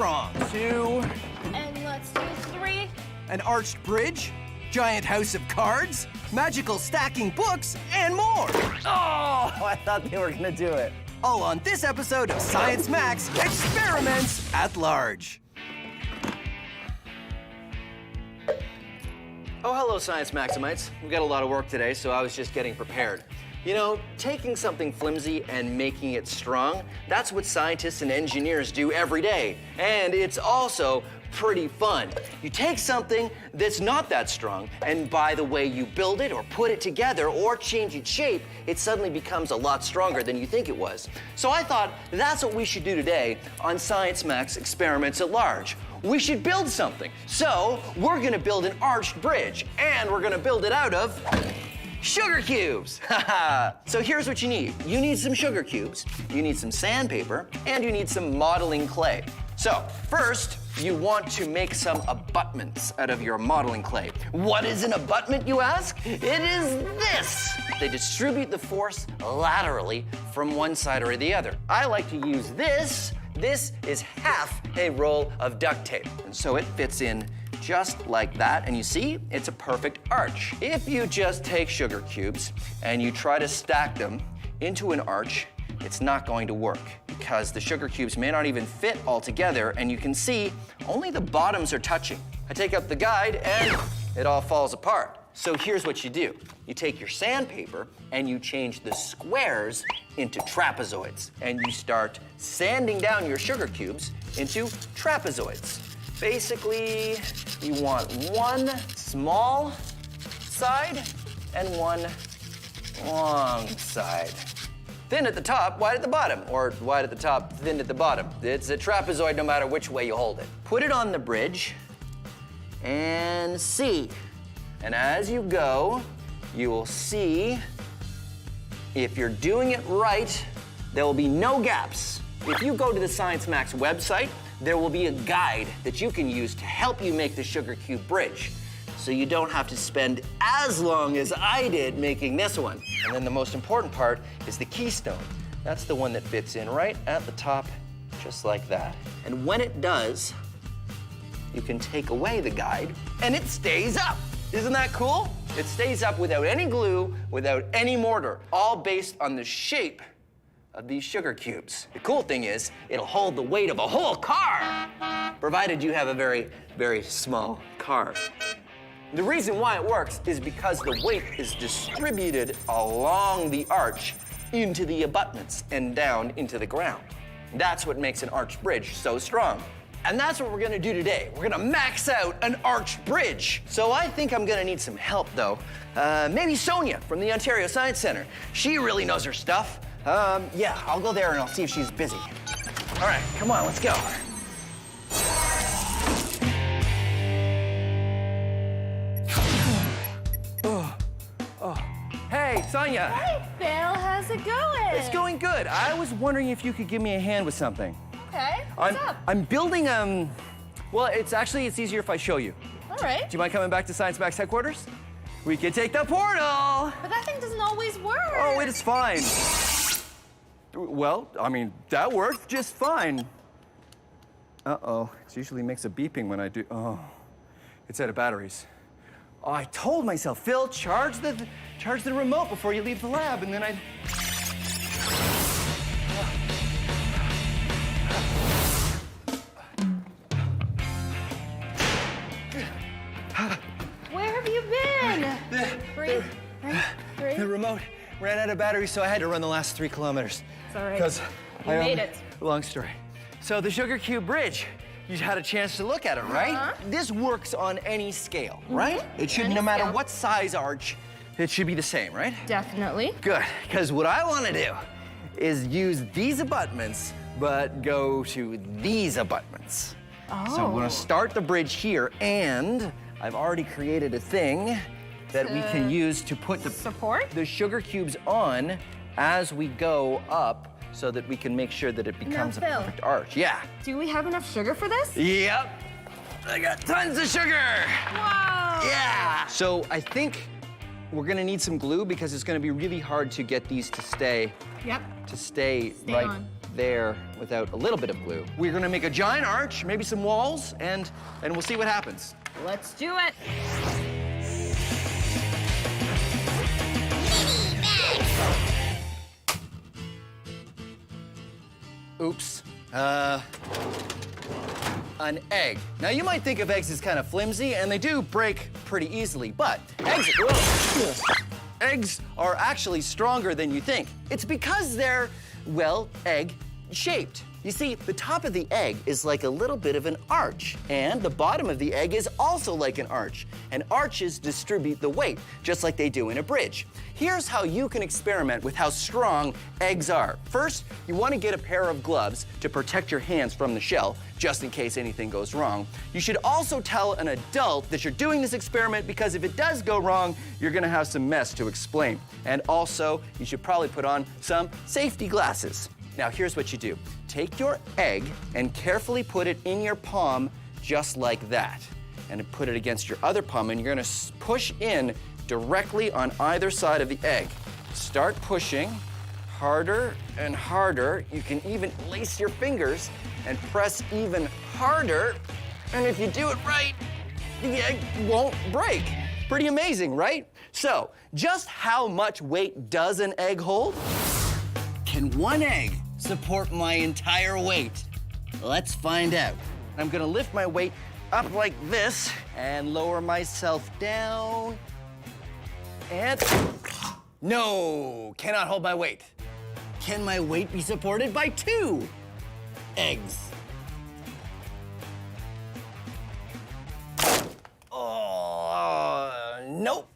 Wrong. 2. And let's do 3. An arched bridge, giant house of cards, magical stacking books, and more. Oh, I thought they were gonna do it. All on this episode of Science Max Experiments at Large. Oh, hello, Science Maximites. We've got a lot of work today, so I was just getting prepared. You know, taking something flimsy and making it strong, that's what scientists and engineers do every day. And it's also pretty fun. You take something that's not that strong, and by the way you build it or put it together or change its shape, it suddenly becomes a lot stronger than you think it was. So I thought that's what we should do today on Science Max Experiments at Large. We should build something. So we're gonna build an arched bridge, and we're gonna build it out of sugar cubes. So here's what you need. You need some sugar cubes, you need some sandpaper, and you need some modeling clay. So first, you want to make some abutments out of your modeling clay. What is an abutment, you ask? It is this. They distribute the force laterally from one side or the other. I like to use this. This is half a roll of duct tape. And so it fits in just like that. And you see, it's a perfect arch. If you just take sugar cubes and you try to stack them into an arch, it's not going to work because the sugar cubes may not even fit all together, and you can see only the bottoms are touching. I take out the guide and it all falls apart. So here's what you do. You take your sandpaper and you change the squares into trapezoids, and you start sanding down your sugar cubes into trapezoids. Basically, you want one small side and one long side. Thin at the top, wide at the bottom, or wide at the top, thin at the bottom. It's a trapezoid no matter which way you hold it. Put it on the bridge and see. And as you go, you will see if you're doing it right, there will be no gaps. If you go to the Science Max website, there will be a guide that you can use to help you make the sugar cube bridge, so you don't have to spend as long as I did making this one. And then the most important part is the keystone. That's the one that fits in right at the top, just like that. And when it does, you can take away the guide, and it stays up. Isn't that cool? It stays up without any glue, without any mortar, all based on the shape of these sugar cubes. The cool thing is, it'll hold the weight of a whole car, provided you have a very, very small car. The reason why it works is because the weight is distributed along the arch into the abutments and down into the ground. That's what makes an arched bridge so strong. And that's what we're gonna do today. We're gonna max out an arched bridge. So I think I'm gonna need some help, though. Maybe Sonia from the Ontario Science Center. She really knows her stuff. Yeah, I'll go there and I'll see if she's busy. All right, come on, let's go. Hey, Sonia. Hey, Phil, how's it going? It's going good. I was wondering if you could give me a hand with something. Okay, what's up? I'm building, well, it's easier if I show you. All right. Do you mind coming back to Science Max headquarters? We can take the portal. But that thing doesn't always work. Oh, it is fine. Well, I mean, that worked just fine. Uh-oh, it usually makes a beeping when I do, oh, it's out of batteries. Oh, I told myself, Phil, charge the remote before you leave the lab, and then I... Where have you been? Breathe. The remote ran out of batteries, so I had to run the last 3 kilometers. It's all right. Because You made it. Long story. So the sugar cube bridge, you had a chance to look at it, right? This works on any scale, right? It should, no matter what size arch, it should be the same, right? Definitely. Good, because what I want to do is use these abutments, but go to these abutments. Oh. So I'm going to start the bridge here, and I've already created a thing that we can use to put the sugar cubes on as we go up, so that we can make sure that it becomes a perfect arch. Yeah. Do we have enough sugar for this? Yep. I got tons of sugar. Wow. Yeah. So I think we're gonna need some glue because it's gonna be really hard to get these to stay. Yep. To stay right on. there without a little bit of glue. We're gonna make a giant arch, maybe some walls, and we'll see what happens. Let's do it. Oops. An egg. Now, you might think of eggs as kind of flimsy, and they do break pretty easily, but eggs are actually stronger than you think. It's because they're, well, egg-shaped. You see, the top of the egg is like a little bit of an arch, and the bottom of the egg is also like an arch. And arches distribute the weight, just like they do in a bridge. Here's how you can experiment with how strong eggs are. First, you want to get a pair of gloves to protect your hands from the shell, just in case anything goes wrong. You should also tell an adult that you're doing this experiment because if it does go wrong, you're gonna have some mess to explain. And also, you should probably put on some safety glasses. Now, here's what you do. Take your egg and carefully put it in your palm just like that. And put it against your other palm, and you're gonna push in directly on either side of the egg. Start pushing harder and harder. You can even lace your fingers and press even harder. And if you do it right, the egg won't break. Pretty amazing, right? So, just how much weight does an egg hold? Can one egg support my entire weight? Let's find out. I'm gonna lift my weight up like this and lower myself down. And no, cannot hold my weight. Can my weight be supported by 2 eggs? Oh, nope.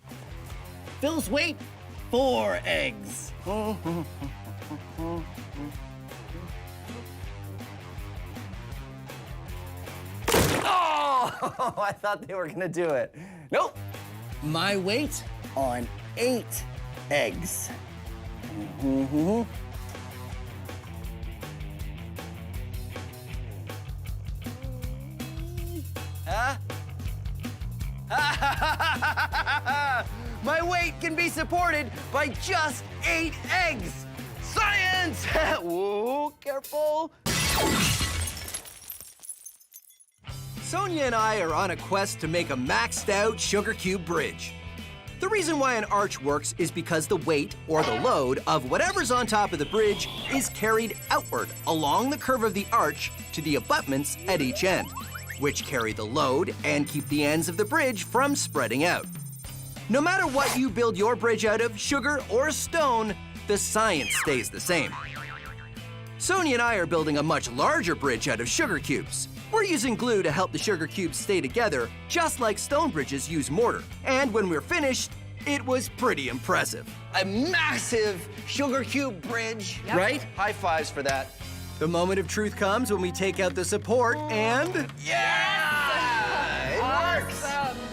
Phil's weight, 4 eggs. Oh, I thought they were gonna do it. Nope. My weight on 8 eggs. Huh? My weight can be supported by just 8 eggs. Science! Whoa, careful. Sonia and I are on a quest to make a maxed out sugar cube bridge. The reason why an arch works is because the weight, or the load, of whatever's on top of the bridge is carried outward along the curve of the arch to the abutments at each end, which carry the load and keep the ends of the bridge from spreading out. No matter what you build your bridge out of, sugar or stone, the science stays the same. Sonia and I are building a much larger bridge out of sugar cubes. We're using glue to help the sugar cubes stay together, just like stone bridges use mortar. And when we're finished, it was pretty impressive. A massive sugar cube bridge, right? High fives for that. The moment of truth comes when we take out the support and... Yeah! It works!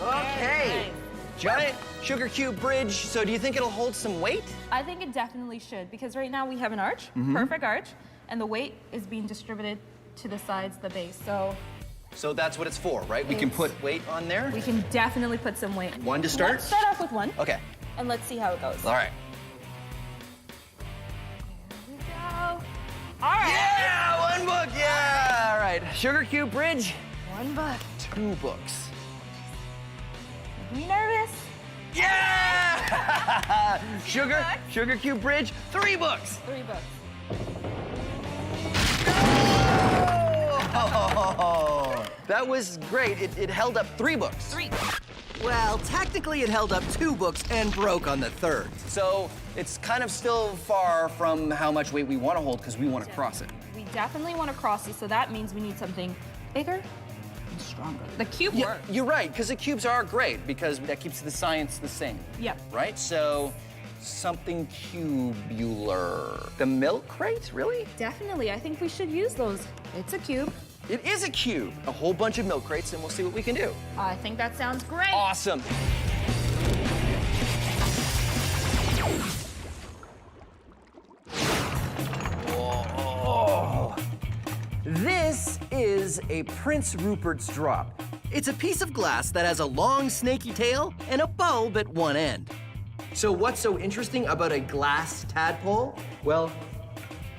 Okay. Giant sugar cube bridge. So do you think it'll hold some weight? I think it definitely should, because right now we have an arch, perfect arch, and the weight is being distributed to the sides, the base. So that's what it's for, right? We can put weight on there? We can definitely put some weight. 1 to start? Let's start off with 1. Okay. And let's see how it goes. All right. Here we go. All right. Yeah, 1 book, yeah! All right, sugar cube bridge. 1 book. 2 books. Are you nervous? Yeah! Sugar books. Sugar cube bridge, 3 books. 3 books. Oh, that was great. It held up 3 books. 3. Well, technically it held up 2 books and broke on the 3rd. So it's kind of still far from how much weight we want to hold because we want to cross it. We definitely want to cross it, so that means we need something bigger and stronger. The cube Yeah, works. you're right, because the cubes are great because that keeps the science the same. Yep. Right? So something cubular. The milk crate, really? Definitely, I think we should use those. It's a cube. It is a cube. A whole bunch of milk crates, and we'll see what we can do. I think that sounds great. Awesome. Whoa. This is a Prince Rupert's drop. It's a piece of glass that has a long snaky tail and a bulb at one end. So what's so interesting about a glass tadpole? Well,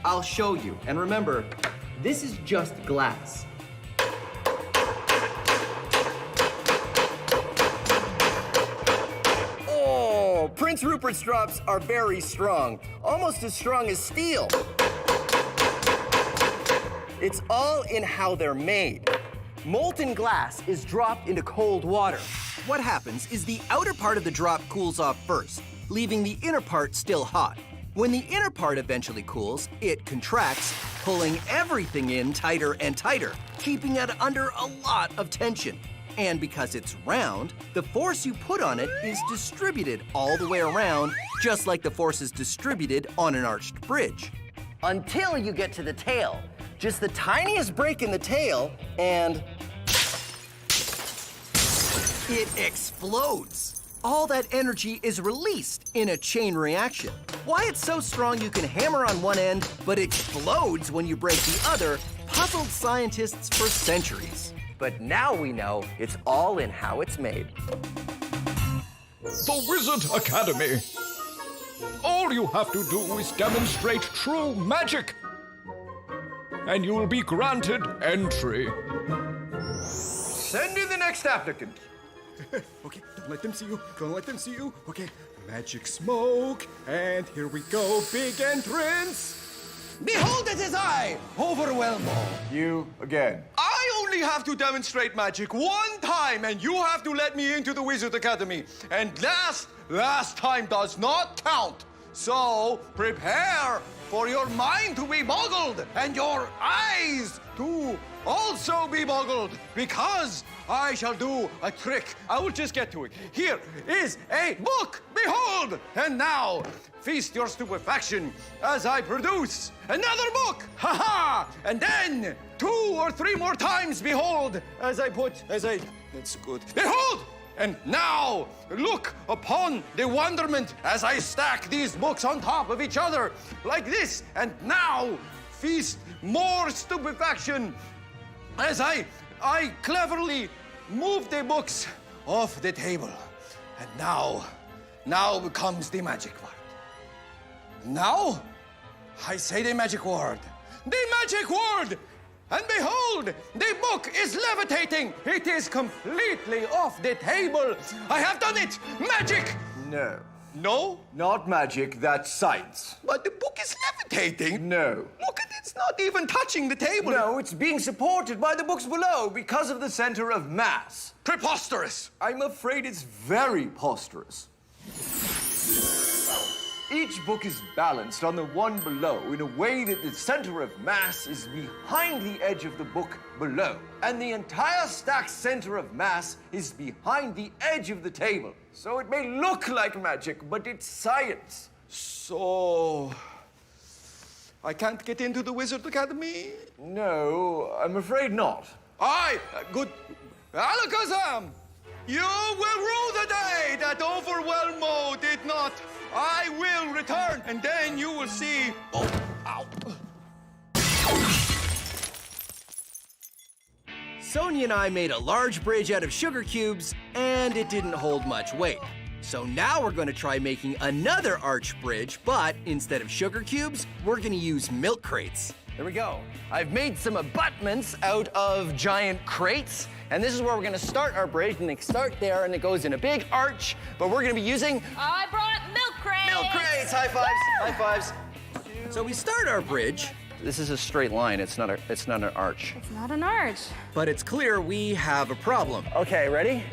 I'll show you. And remember, this is just glass. Oh, Prince Rupert's drops are very strong, almost as strong as steel. It's all in how they're made. Molten glass is dropped into cold water. What happens is the outer part of the drop cools off first, leaving the inner part still hot. When the inner part eventually cools, it contracts, pulling everything in tighter and tighter, keeping it under a lot of tension. And because it's round, the force you put on it is distributed all the way around, just like the force is distributed on an arched bridge. Until you get to the tail. Just the tiniest break in the tail, and it explodes. All that energy is released in a chain reaction. Why it's so strong you can hammer on one end, but explodes when you break the other, puzzled scientists for centuries. But now we know it's all in how it's made. The Wizard Academy. All you have to do is demonstrate true magic, and you will be granted entry. Send in the next applicant. Okay, don't let them see you. Don't let them see you. Okay, magic smoke. And here we go. Big entrance. Behold, it is I, Overwhelmo. You again. I only have to demonstrate magic one time, and you have to let me into the Wizard Academy. And last time does not count. So prepare for your mind to be boggled and your eyes to also be boggled, because I shall do a trick. I will just get to it. Here is a book, behold! And now, feast your stupefaction as I produce another book, ha-ha! And then 2 or 3 more times, behold, that's good. Behold! And now, look upon the wonderment as I stack these books on top of each other, like this. And now, feast more stupefaction as I cleverly move the books off the table. And now comes the magic word. Now, I say the magic word. The magic word! And behold, the book is levitating. It is completely off the table. I have done it. Magic. No. No? Not magic, that's science. But the book is levitating. No. Look, it's not even touching the table. No, it's being supported by the books below because of the center of mass. Preposterous. I'm afraid it's very posterous. Each book is balanced on the one below in a way that the center of mass is behind the edge of the book below. And the entire stack's center of mass is behind the edge of the table. So it may look like magic, but it's science. So, I can't get into the Wizard Academy? No, I'm afraid not. Good. Alakazam! You will rue the day that Overwhelmo did not. I will return, and then you will see. Oh, ow. Sonia and I made a large bridge out of sugar cubes, and it didn't hold much weight. So now we're going to try making another arch bridge, but instead of sugar cubes, we're going to use milk crates. There we go. I've made some abutments out of giant crates, and this is where we're gonna start our bridge, and they start there, and it goes in a big arch, but we're gonna be using I brought milk crates. milk crates. High fives, high fives. So we start our bridge, This is a straight line, it's not an arch. It's not an arch. but it's clear we have a problem. Okay, ready?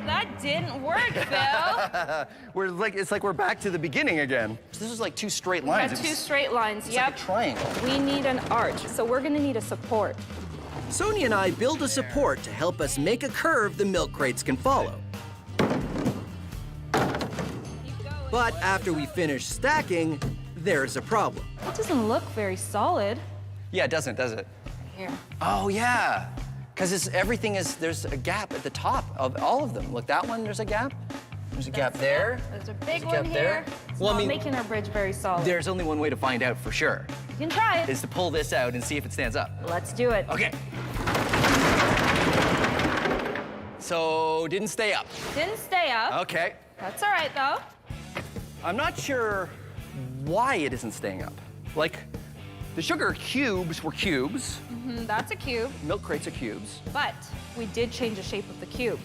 That didn't work, Phil. It's like we're back to the beginning again. This is like 2 straight We lines. have 2 straight lines, It's yep. like a triangle. We need an arch, so we're gonna need a support. Sonia and I build a support to help us make a curve the milk crates can follow. But after we finish stacking, there's a problem. It doesn't look very solid. Yeah, it doesn't, does it? Here. Oh, yeah. Because there's a gap at the top of all of them. Look, that one, there's a gap. There's a gap there. There's a big a one gap here. there. It's Well, I not mean, making our bridge very solid. There's only one way to find out for sure, You can try it. is to pull this out and see if it stands up. Let's do it. Okay. So, didn't stay up. Didn't stay up. Okay. That's all right, though. I'm not sure why it isn't staying up. Like, the sugar cubes were cubes. That's a cube, Milk crates are cubes. but we did change the shape of the cube.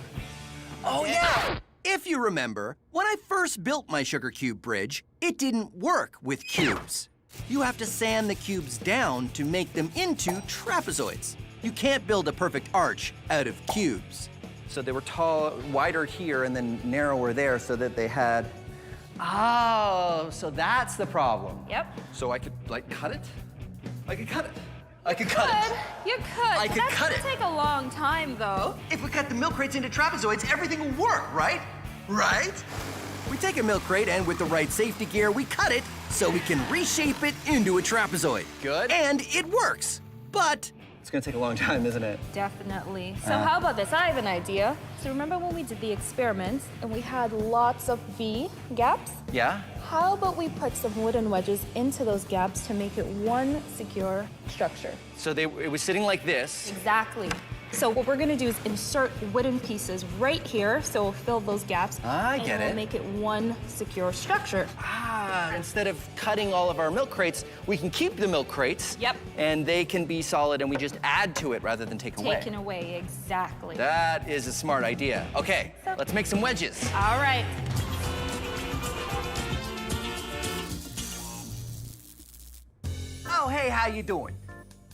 Oh, yeah! If you remember, when I first built my sugar cube bridge, it didn't work with cubes. You have to sand the cubes down to make them into trapezoids. You can't build a perfect arch out of cubes. So they were tall, wider here and then narrower there so that they had. Oh, so that's the problem. Yep. So I could, like, cut it? I could cut it. I could cut it. You could. I could That's cut gonna it. take a long time, though. If we cut the milk crates into trapezoids, everything will work, right? Right? We take a milk crate and with the right safety gear, we cut it so we can reshape it into a trapezoid. Good. And it works. But It's gonna take a long time, isn't it? Definitely. So how about this? I have an idea. So remember when we did the experiments and we had lots of V gaps? Yeah? How about we put some wooden wedges into those gaps to make it one secure structure? So it was sitting like this. Exactly. So what we're gonna do is insert wooden pieces right here, so we'll fill those gaps. I get and we'll it. make it one secure structure. Ah, instead of cutting all of our milk crates, we can keep the milk crates. Yep. And they can be solid and we just add to it rather than take away. Taken away, exactly. That is a smart idea. Okay, let's make some wedges. All right. Oh, hey, how you doing?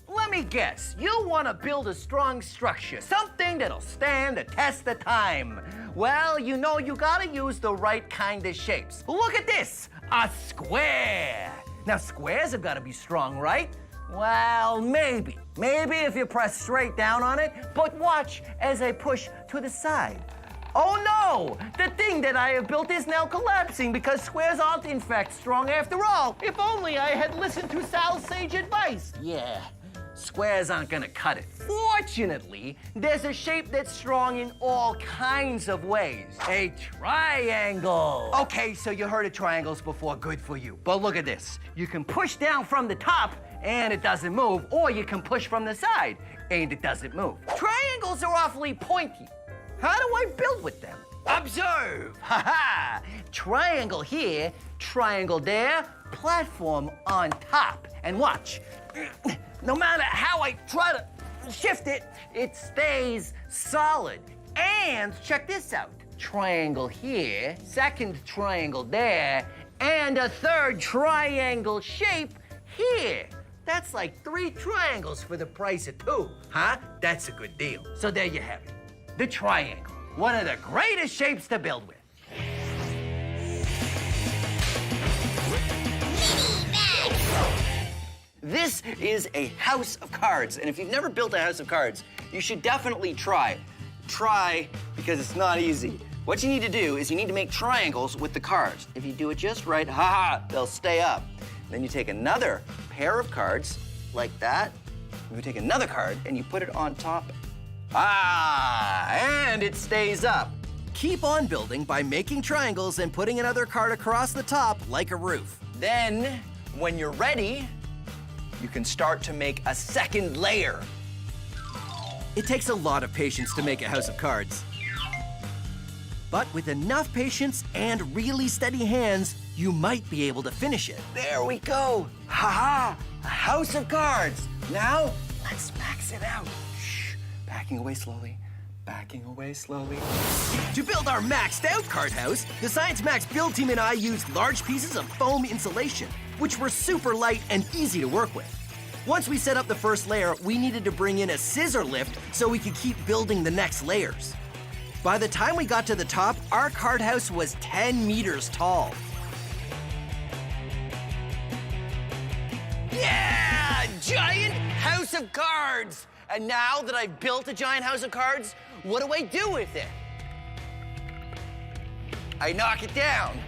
Let me guess, you want to build a strong structure, something that'll stand the test of time. Well, you know you gotta use the right kind of shapes. Look at this, a square. Now, squares have gotta be strong, right? Well, maybe. Maybe if you press straight down on it, but watch as I push to the side. Oh no! The thing that I have built is now collapsing because squares aren't in fact strong after all. If only I had listened to Sal's sage advice. Yeah, squares aren't gonna cut it. Fortunately, there's a shape that's strong in all kinds of ways. A triangle. Okay, so you heard of triangles before, good for you. But look at this. You can push down from the top and it doesn't move, or you can push from the side and it doesn't move. Triangles are awfully pointy. How do I build with them? Observe! Ha-ha! Triangle here, triangle there, platform on top. And watch. No matter how I try to shift it, it stays solid. And check this out. Triangle here, second triangle there, and a third triangle shape here. That's like 3 triangles for the price of 2, huh? That's a good deal. So there you have it. The triangle, one of the greatest shapes to build with. This is a house of cards, and if you've never built a house of cards, you should definitely try. Try, because it's not easy. What you need to do is you need to make triangles with the cards. If you do it just right, they'll stay up. Then you take another pair of cards, like that. You take another card, and you put it on top. And it stays up. keep on building by making triangles and putting another card across the top like a roof. Then, when you're ready, you can start to make a second layer. It takes a lot of patience to make a house of cards. But with enough patience and really steady hands, you might be able to finish it. There we go. Ha-ha, a house of cards. Now, let's max it out. Shh, backing away slowly. Backing away slowly. To build our maxed out card house, the Science Max build team and I used large pieces of foam insulation, which were super light and easy to work with. Once we set up the first layer, we needed to bring in a scissor lift so we could keep building the next layers. By the time we got to the top, our card house was 10 meters tall. Yeah! Giant house of cards! And now that I've built a giant house of cards, what do I do with it? I knock it down.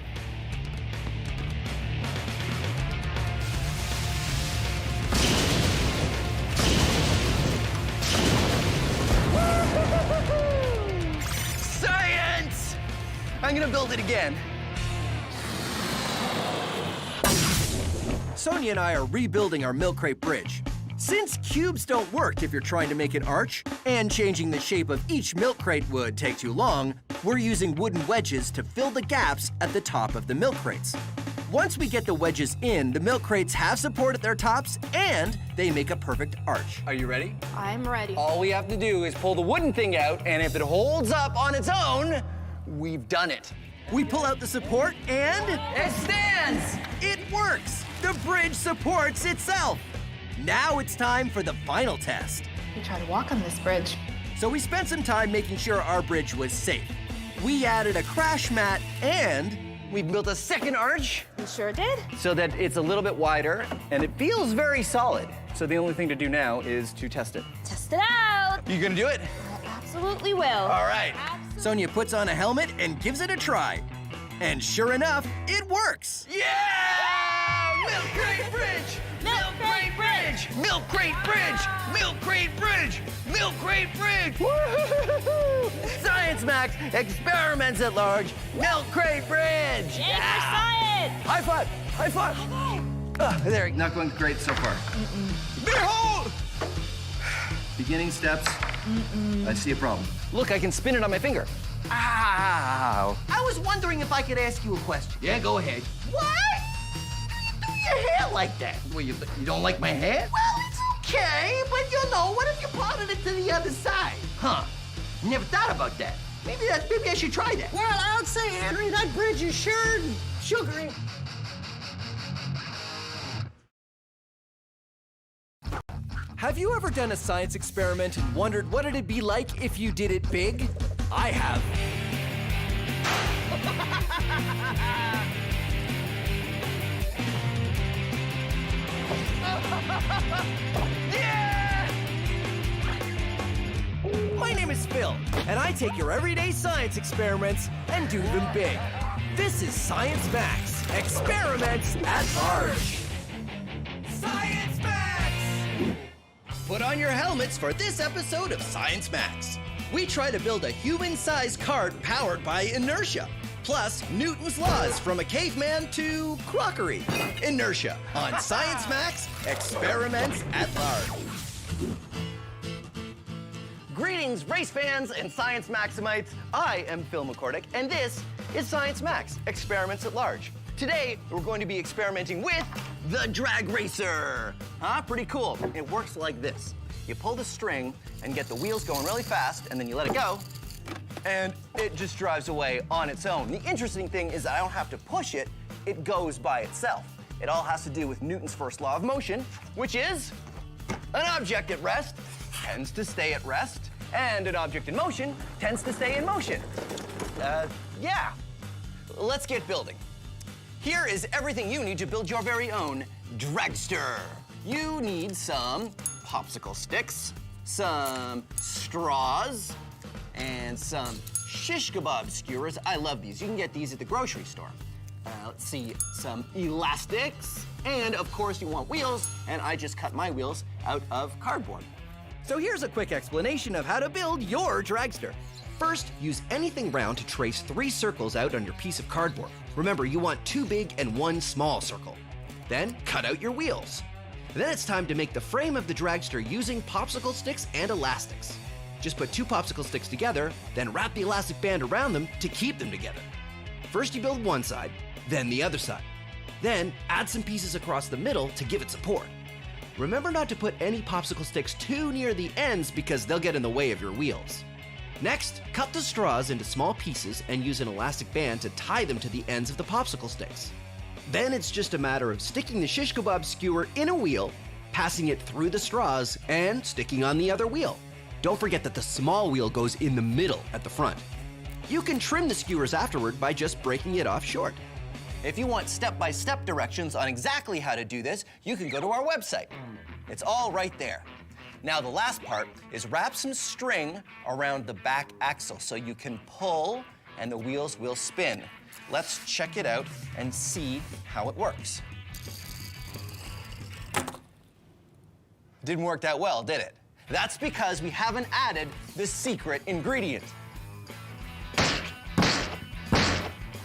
Science! I'm gonna build it again. Sonia and I are rebuilding our milk crate bridge. Since cubes don't work if you're trying to make an arch, and changing the shape of each milk crate would take too long, we're using wooden wedges to fill the gaps at the top of the milk crates. Once we get the wedges in, the milk crates have support at their tops and they make a perfect arch. Are you ready? I'm ready. All we have to do is pull the wooden thing out, and if it holds up on its own, we've done it. We pull out the support and It stands! it works! The bridge supports itself! Now it's time for the final test. We try to walk on this bridge. So we spent some time making sure our bridge was safe. We added a crash mat and We've built a second arch We sure did. so that it's a little bit wider, and it feels very solid. So the only thing to do now is to test it. Test it out. You gonna do it? I absolutely will. All right. Sonia puts on a helmet and gives it a try. And sure enough, it works! Yeah! Milk crate bridge! Milk crate bridge! Milk crate bridge! Milk crate bridge! Milk crate bridge! Woo-hoo-hoo-hoo! Science Max experiments at large. Milk crate bridge! Yay for science! High five! High five! There. Not going great so far. Behold! Beginning steps. I see a problem. Look, I can spin it on my finger. Ow! I was wondering if I could ask you a question. Yeah, go ahead. Why do your hair like that? Well, you don't like my hair? Well, it's okay, but you know, what if you parted it to the other side? Huh? Never thought about that. Maybe I should try that. Well, I would say, Henry, that bridge is sure sugary. Have you ever done a science experiment and wondered what it'd be like if you did it big? I have. My name is Phil, and I take your everyday science experiments and do them big. This is Science Max, experiments at large. Science Max! Put on your helmets for this episode of Science Max. We try to build a human-sized cart powered by inertia, plus Newton's laws from a caveman to crockery. Inertia on Science Max, experiments at large. Greetings, race fans and science maximites. I am Phil McCordick, and this is Science Max, Experiments at Large. Today, we're going to be experimenting with the drag racer. Huh? Pretty cool. It works like this. You pull the string and get the wheels going really fast, and then you let it go, and it just drives away on its own. The interesting thing is that I don't have to push it, it goes by itself. It all has to do with Newton's first law of motion, which is an object at rest tends to stay at rest, and an object in motion tends to stay in motion. Yeah. Let's get building. Here is everything you need to build your very own dragster. You need some popsicle sticks, some straws, and some shish kebab skewers. I love these. You can get these at the grocery store. Let's see, some elastics, and of course you want wheels, and I just cut my wheels out of cardboard. So here's a quick explanation of how to build your dragster. First, use anything round to trace 3 circles out on your piece of cardboard. Remember, you want 2 big and 1 small circle. Then, cut out your wheels. Then it's time to make the frame of the dragster using popsicle sticks and elastics. Just put 2 popsicle sticks together, then wrap the elastic band around them to keep them together. First you build one side, then the other side. Then, add some pieces across the middle to give it support. Remember not to put any popsicle sticks too near the ends because they'll get in the way of your wheels. Next, cut the straws into small pieces and use an elastic band to tie them to the ends of the popsicle sticks. Then it's just a matter of sticking the shish kebab skewer in a wheel, passing it through the straws, and sticking on the other wheel. Don't forget that the small wheel goes in the middle at the front. You can trim the skewers afterward by just breaking it off short. If you want step-by-step directions on exactly how to do this, you can go to our website. It's all right there. Now the last part is wrap some string around the back axle so you can pull and the wheels will spin. Let's check it out and see how it works. Didn't work that well, did it? That's because we haven't added the secret ingredient.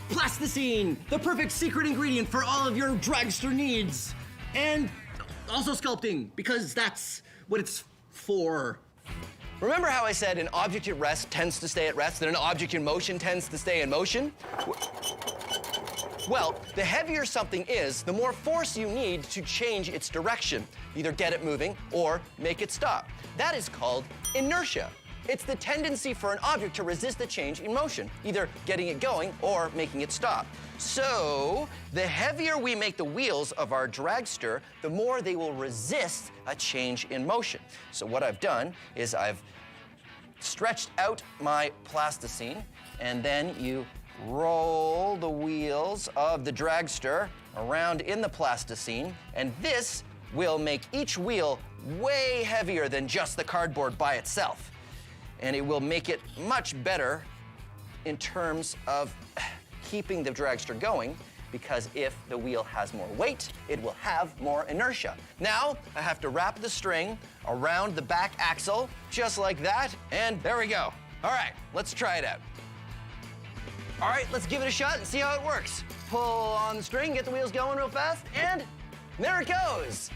Plasticine, the perfect secret ingredient for all of your dragster needs. And also sculpting, because that's what it's for. Remember how I said an object at rest tends to stay at rest, and an object in motion tends to stay in motion? Well, the heavier something is, the more force you need to change its direction, either get it moving or make it stop. That is called inertia. It's the tendency for an object to resist a change in motion, either getting it going or making it stop. So, the heavier we make the wheels of our dragster, the more they will resist a change in motion. So what I've done is I've stretched out my plasticine, and then you roll the wheels of the dragster around in the plasticine, and this will make each wheel way heavier than just the cardboard by itself. And it will make it much better in terms of keeping the dragster going, because if the wheel has more weight, it will have more inertia. Now, I have to wrap the string around the back axle, just like that, and there we go. All right, let's try it out. All right, let's give it a shot and see how it works. Pull on the string, get the wheels going real fast, and there it goes.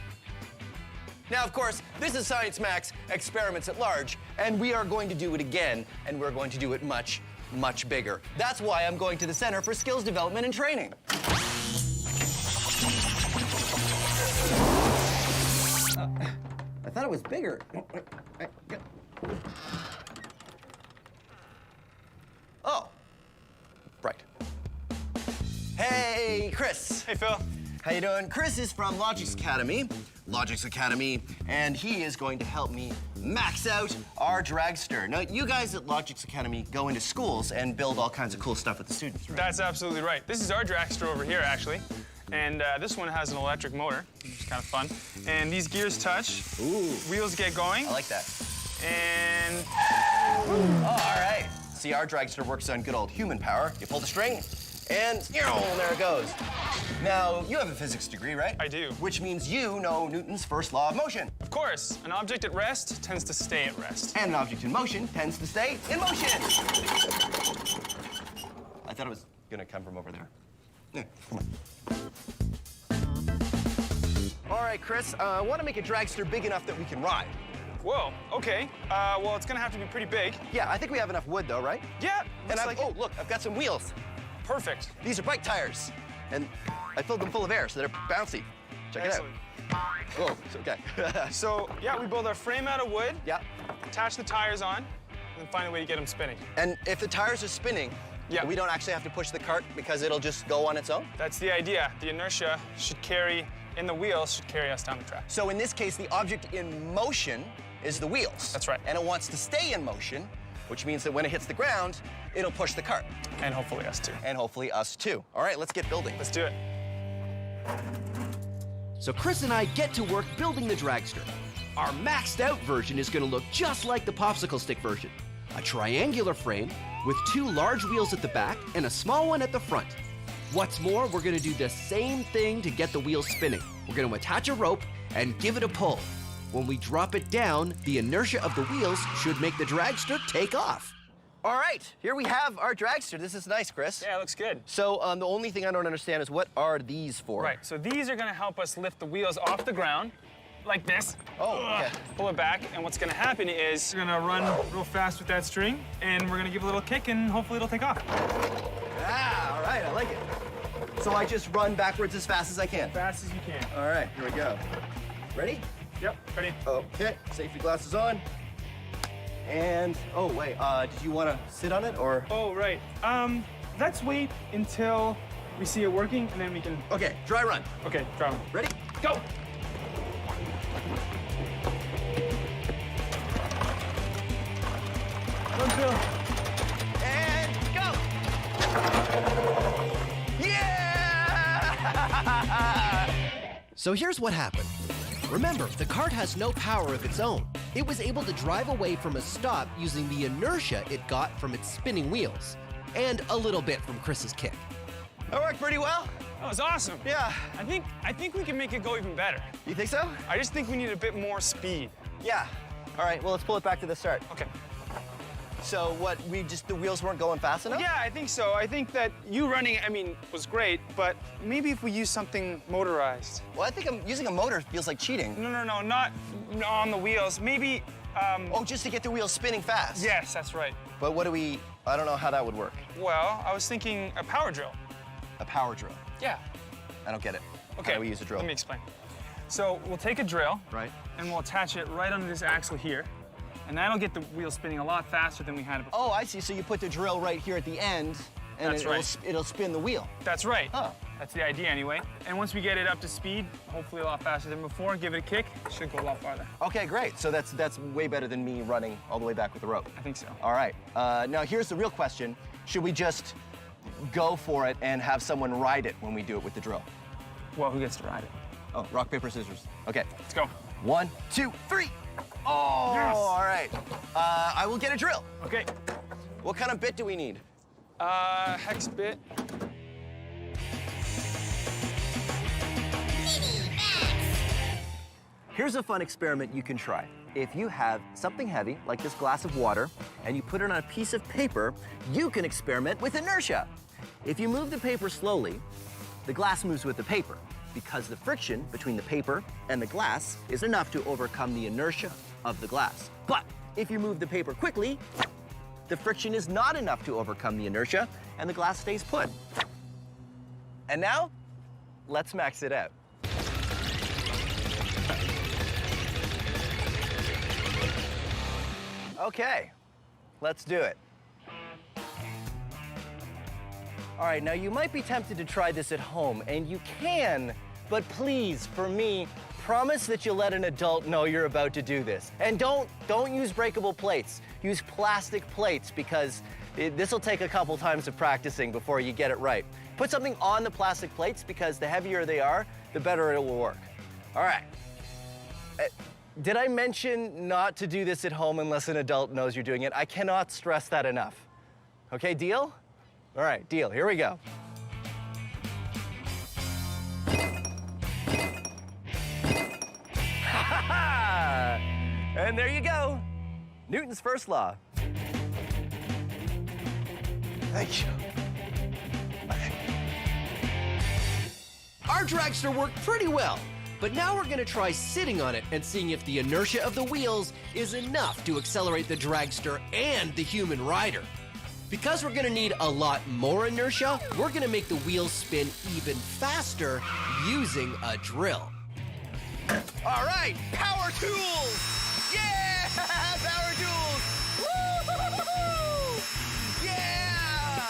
Now, of course, this is Science Mac's Experiments at Large, and we are going to do it again, and we're going to do it much, much bigger. That's why I'm going to the Center for Skills Development and Training. I thought it was bigger. Oh, right. Hey, Chris. Hey, Phil. How you doing? Chris is from Logix Academy, and he is going to help me max out our dragster. Now, you guys at Logix Academy go into schools and build all kinds of cool stuff with the students, right? That's absolutely right. This is our dragster over here, actually. And this one has an electric motor, which is kind of fun. And these gears touch. Ooh. Wheels get going. I like that. And... Oh, all right. See, our dragster works on good old human power. You pull the string, and there it goes. Now, you have a physics degree, right? I do. Which means you know Newton's first law of motion. Of course, an object at rest tends to stay at rest. And an object in motion tends to stay in motion. I thought it was gonna come from over there. Yeah, come on. All right, Chris, I want to make a dragster big enough that we can ride. Whoa, okay. Well, it's gonna have to be pretty big. Yeah, I think we have enough wood, though, right? Yeah, And looks like oh, look, I've got some wheels. Perfect. These are bike tires, and I filled them full of air, so they're bouncy. Check Excellent. it out. Whoa, it's okay. So, yeah, we build our frame out of wood, Yeah, attach the tires on, and then find a way to get them spinning. and if the tires are spinning, Yeah. we don't actually have to push the cart because it'll just go on its own? That's the idea. The inertia should carry, in the wheels, should carry us down the track. So in this case, the object in motion is the wheels. That's right. And it wants to stay in motion, which means that when it hits the ground, it'll push the cart. And hopefully us too. And hopefully us too. All right, let's get building. Let's do it. So Chris and I get to work building the dragster. Our maxed out version is gonna look just like the popsicle stick version. A triangular frame with 2 large wheels at the back and a small one at the front. What's more, we're gonna do the same thing to get the wheels spinning. We're gonna attach a rope and give it a pull. When we drop it down, the inertia of the wheels should make the dragster take off. All right, here we have our dragster. This is nice, Chris. Yeah, it looks good. So the only thing I don't understand is what are these for? Right, so these are gonna help us lift the wheels off the ground, like this. Oh, okay. Pull it back, and what's gonna happen is we're gonna run real fast with that string, and we're gonna give it a little kick, and hopefully it'll take off. Ah, all right, I like it. So I just run backwards as fast as I can. Fast as you can. All right, here we go. Ready? Yep, ready? Okay, safety glasses on. And, oh, wait, did you want to sit on it, or? Oh, right. Let's wait until we see it working, and then we can... Okay, dry run. Okay, try one. Ready? Go! Run, Phil. And go! Yeah! So here's what happened. Remember, the cart has no power of its own. It was able to drive away from a stop using the inertia it got from its spinning wheels, and a little bit from Chris's kick. That worked pretty well. That was awesome. Yeah. I think we can make it go even better. You think so? I just think we need a bit more speed. Yeah. All right, well, let's pull it back to the start. Okay. So what, the wheels weren't going fast enough? Yeah, I think so. I think that you running, was great, but maybe if we use something motorized. Well, I think using a motor feels like cheating. No, not on the wheels. Maybe, Oh, just to get the wheels spinning fast? Yes, that's right. But I don't know how that would work. Well, I was thinking a power drill. A power drill. Yeah. I don't get it. Okay. How do we use a drill? Let me explain. So we'll take a drill. Right. And we'll attach it right under this axle here. And that'll get the wheel spinning a lot faster than we had it before. Oh, I see. So you put the drill right here at the end, and That's right. it'll spin the wheel. That's right. Huh. That's the idea anyway. And once we get it up to speed, hopefully a lot faster than before, give it a kick, it should go a lot farther. Okay, great. So that's way better than me running all the way back with the rope. I think so. All right. Now here's the real question. Should we just go for it and have someone ride it when we do it with the drill? Well, who gets to ride it? Oh, rock, paper, scissors. Okay. Let's go. 1, 2, 3. Oh, Yes. all right. I will get a drill. Okay. What kind of bit do we need? Hex bit. Here's a fun experiment you can try. If you have something heavy, like this glass of water, and you put it on a piece of paper, you can experiment with inertia. If you move the paper slowly, the glass moves with the paper, because the friction between the paper and the glass is enough to overcome the inertia of the glass. But if you move the paper quickly, the friction is not enough to overcome the inertia, and the glass stays put. And now, let's max it out. Okay, let's do it. All right, now you might be tempted to try this at home, and you can, but please, for me, promise that you'll let an adult know you're about to do this. And don't use breakable plates. Use plastic plates, because this will take a couple times of practicing before you get it right. Put something on the plastic plates, because the heavier they are, the better it will work. All right. Did I mention not to do this at home unless an adult knows you're doing it? I cannot stress that enough. Okay, deal? All right, deal. Here we go. And there you go. Newton's first law. Thank you. Our dragster worked pretty well, but now we're gonna try sitting on it and seeing if the inertia of the wheels is enough to accelerate the dragster and the human rider. Because we're gonna need a lot more inertia, we're gonna make the wheels spin even faster using a drill. All right, power tools! Yeah! Power tools! Woo! Yeah!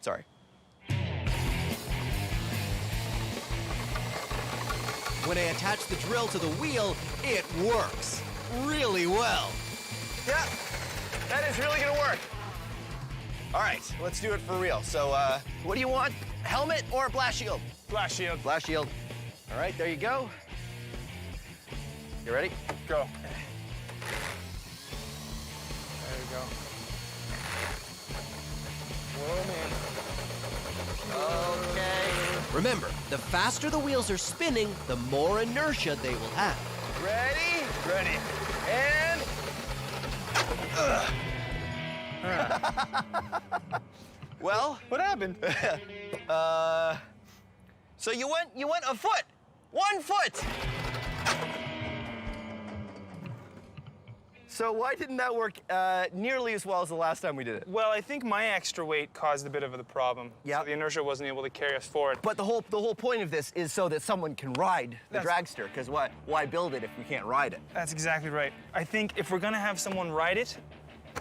Sorry. When I attach the drill to the wheel, it works really well. Yeah, that is really gonna work. All right, let's do it for real. So, what do you want? Helmet or blast shield? Blast shield. Blast shield. All right, there you go. You ready? Go. There you go. Whoa, man. Okay. Remember, the faster the wheels are spinning, the more inertia they will have. Ready? Ready. And... Well, What happened? so you went a foot. 1 foot. So why didn't that work nearly as well as the last time we did it? Well, I think my extra weight caused a bit of the problem. Yeah. So the inertia wasn't able to carry us forward. But the whole point of this is so that someone can ride the That's- dragster, because why build it if you can't ride it? That's exactly right. I think if we're gonna have someone ride it,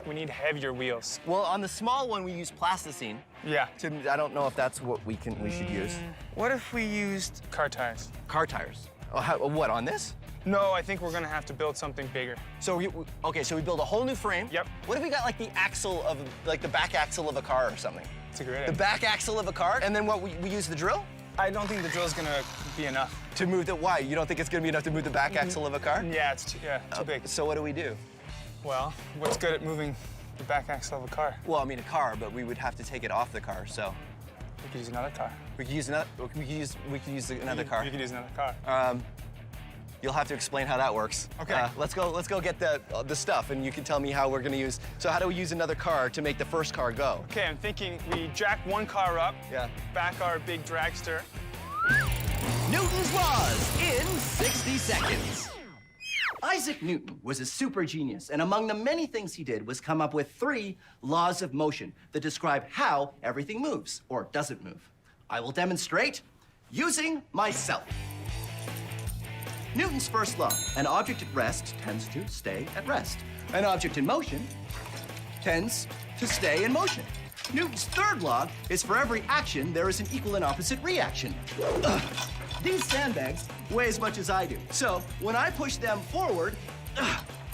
we need heavier wheels. Well, on the small one we use plasticine. Yeah. I don't know if that's what we should use. What if we used car tires? Car tires. Oh, what, on this? No, I think we're gonna have to build something bigger. So okay, so we build a whole new frame. Yep. What if we got like the axle of, like the back axle of a car or something? That's a great The idea. back axle of a car, and then what, we use the drill? I don't think the drill's gonna be enough. To move the, why? You don't think it's gonna be enough to move the back axle of a car? Yeah, it's too big. So what do we do? Well, what's good at moving the back axle of a car? Well, I mean a car, but we would have to take it off the car, so. We could use another car. We could use another, another car. You could use another car. You'll have to explain how that works. Okay. Let's go get the stuff, and you can tell me how we're gonna use. So how do we use another car to make the first car go? Okay, I'm thinking we jack one car up, Yeah. back our big dragster. Newton's laws in 60 seconds. I Isaac Newton was a super genius, and among the many things he did was come up with 3 laws of motion that describe how everything moves or doesn't move. I will demonstrate using myself. Newton's first law: an object at rest tends to stay at rest. An object in motion tends to stay in motion. Newton's third law is for every action, there is an equal and opposite reaction. These sandbags weigh as much as I do. So when I push them forward,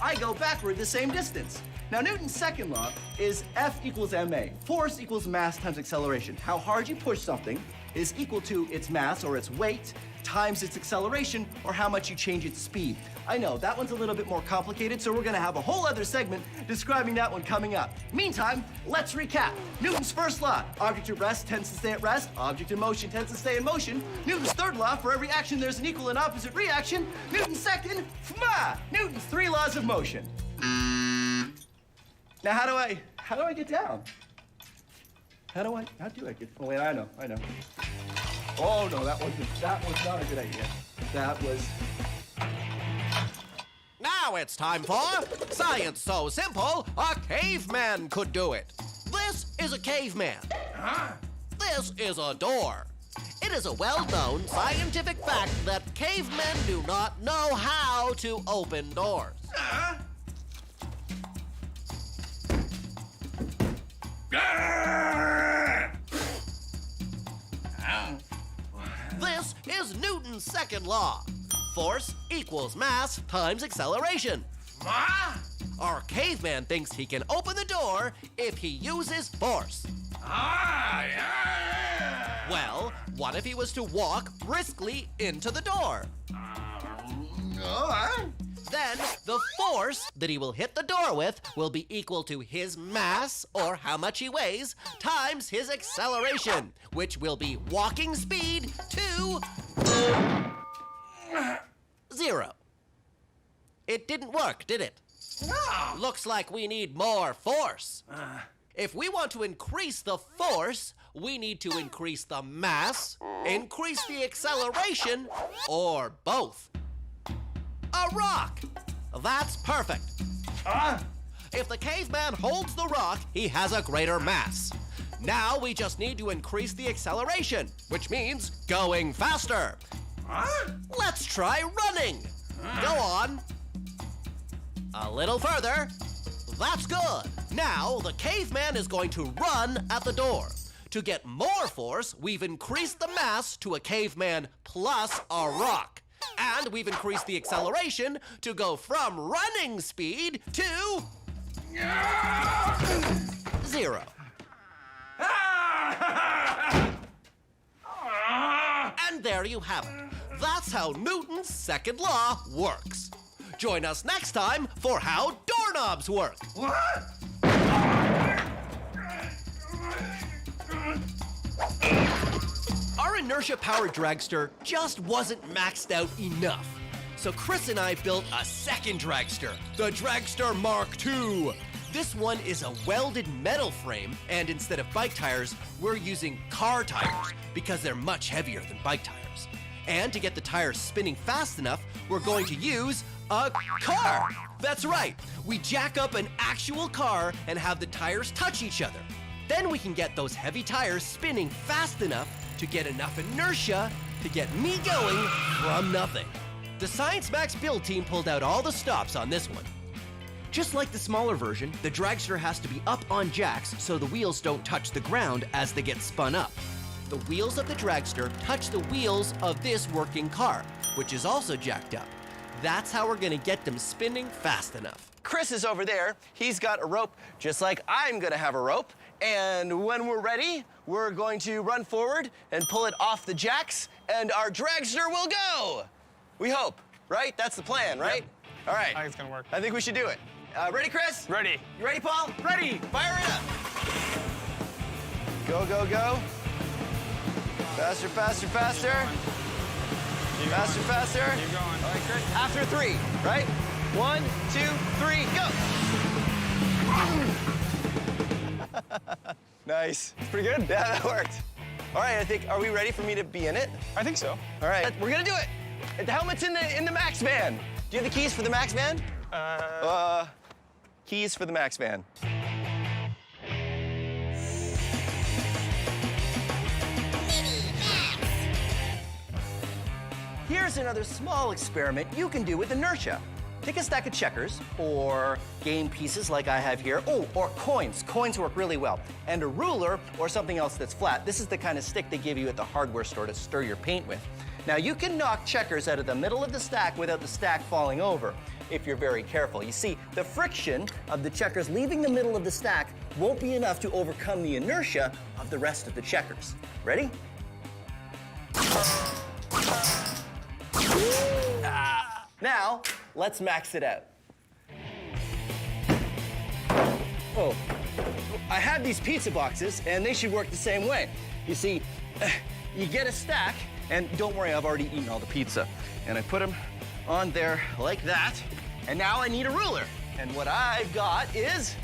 I go backward the same distance. Now, Newton's second law is F equals ma. Force equals mass times acceleration. How hard you push something is equal to its mass or its weight times its acceleration or how much you change its speed. I know, that one's a little bit more complicated, so we're gonna have a whole other segment describing that one coming up. Meantime, let's recap. Newton's first law: object at rest tends to stay at rest, object in motion tends to stay in motion. Newton's third law: for every action there's an equal and opposite reaction. Newton's second, Newton's 3 laws of motion. Now how do I get down? How do I get, oh wait, I know. Oh no, that was not a good idea. That was... Now it's time for Science So Simple, a caveman could do it. This is a caveman. This is a door. It is a well-known scientific fact that cavemen do not know how to open doors. This is Newton's second law. Force equals mass times acceleration. Our caveman thinks he can open the door if he uses force. Well, what if he was to walk briskly into the door? Then the force that he will hit the door with will be equal to his mass, or how much he weighs, times his acceleration, which will be walking speed to 0. It didn't work, did it? No. Looks like we need more force. If we want to increase the force, we need to increase the mass, increase the acceleration, or both. A rock! That's perfect. If the caveman holds the rock, he has a greater mass. Now we just need to increase the acceleration, which means going faster. Let's try running. Go on. A little further. That's good. Now the caveman is going to run at the door. To get more force, we've increased the mass to a caveman plus a rock. And we've increased the acceleration to go from running speed to 0. And there you have it. That's how Newton's second law works. Join us next time for how doorknobs work. Our inertia-powered dragster just wasn't maxed out enough. So Chris and I built a second dragster, the Dragster Mark II. This one is a welded metal frame, and instead of bike tires, we're using car tires because they're much heavier than bike tires. And to get the tires spinning fast enough, we're going to use a car. That's right. We jack up an actual car and have the tires touch each other. Then we can get those heavy tires spinning fast enough to get enough inertia to get me going from nothing. The Science Max build team pulled out all the stops on this one. Just like the smaller version, the dragster has to be up on jacks so the wheels don't touch the ground as they get spun up. The wheels of the dragster touch the wheels of this working car, which is also jacked up. That's how we're gonna get them spinning fast enough. Chris is over there. He's got a rope, just like I'm gonna have a rope. And when we're ready, we're going to run forward and pull it off the jacks, and our dragster will go. We hope, right? That's the plan, right? Yep. All right. I think it's gonna work. I think we should do it. Ready, Chris? Ready. You ready, Paul? Ready. Fire it up. Go, go, go. Faster, faster, faster. Keep Faster, going. faster. Keep going. All right, Chris. After 3, right? 1, 2, 3, go. Nice. It's pretty good. Yeah, that worked. All right, are we ready for me to be in it? I think so. All right, we're gonna do it. The helmet's in the Max van. Do you have the keys for the Max van? Keys for the Max van. Here's another small experiment you can do with inertia. Take a stack of checkers or game pieces like I have here. Oh, or coins. Coins work really well. And a ruler or something else that's flat. This is the kind of stick they give you at the hardware store to stir your paint with. Now you can knock checkers out of the middle of the stack without the stack falling over, if you're very careful. You see, the friction of the checkers leaving the middle of the stack won't be enough to overcome the inertia of the rest of the checkers. Ready? Now, let's max it out. Oh, I have these pizza boxes, and they should work the same way. You see, you get a stack, and don't worry, I've already eaten all the pizza. And I put them on there like that, and now I need a ruler. And what I've got is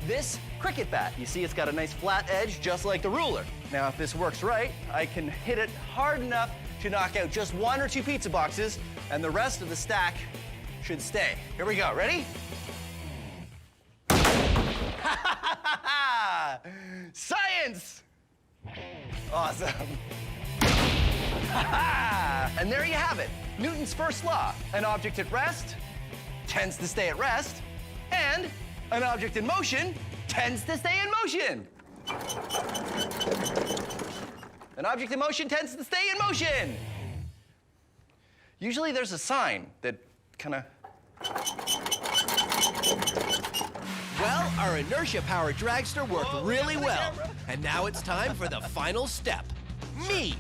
this cricket bat. You see, it's got a nice flat edge, just like the ruler. Now, if this works right, I can hit it hard enough to knock out just 1 or 2 pizza boxes, and the rest of the stack should stay. Here we go, ready? Science! Awesome. And there you have it, Newton's first law. An object at rest tends to stay at rest, and an object in motion tends to stay in motion. An object in motion tends to stay in motion. Usually there's a sign that kind of... Well, our inertia-powered dragster worked really well. And now it's time for the final step. Me,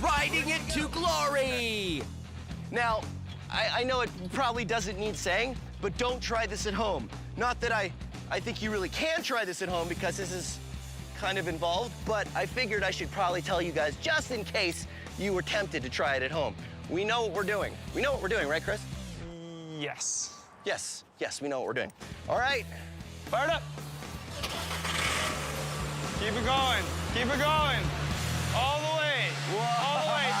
riding it to glory! Now, I know it probably doesn't need saying, but don't try this at home. Not that I think you really can try this at home because this is kind of involved, but I figured I should probably tell you guys just in case you were tempted to try it at home. We know what we're doing. We know what we're doing, right, Chris? Yes. Yes, we know what we're doing. All right. Fire it up. Keep it going. Keep it going. All the way. Whoa. All the way.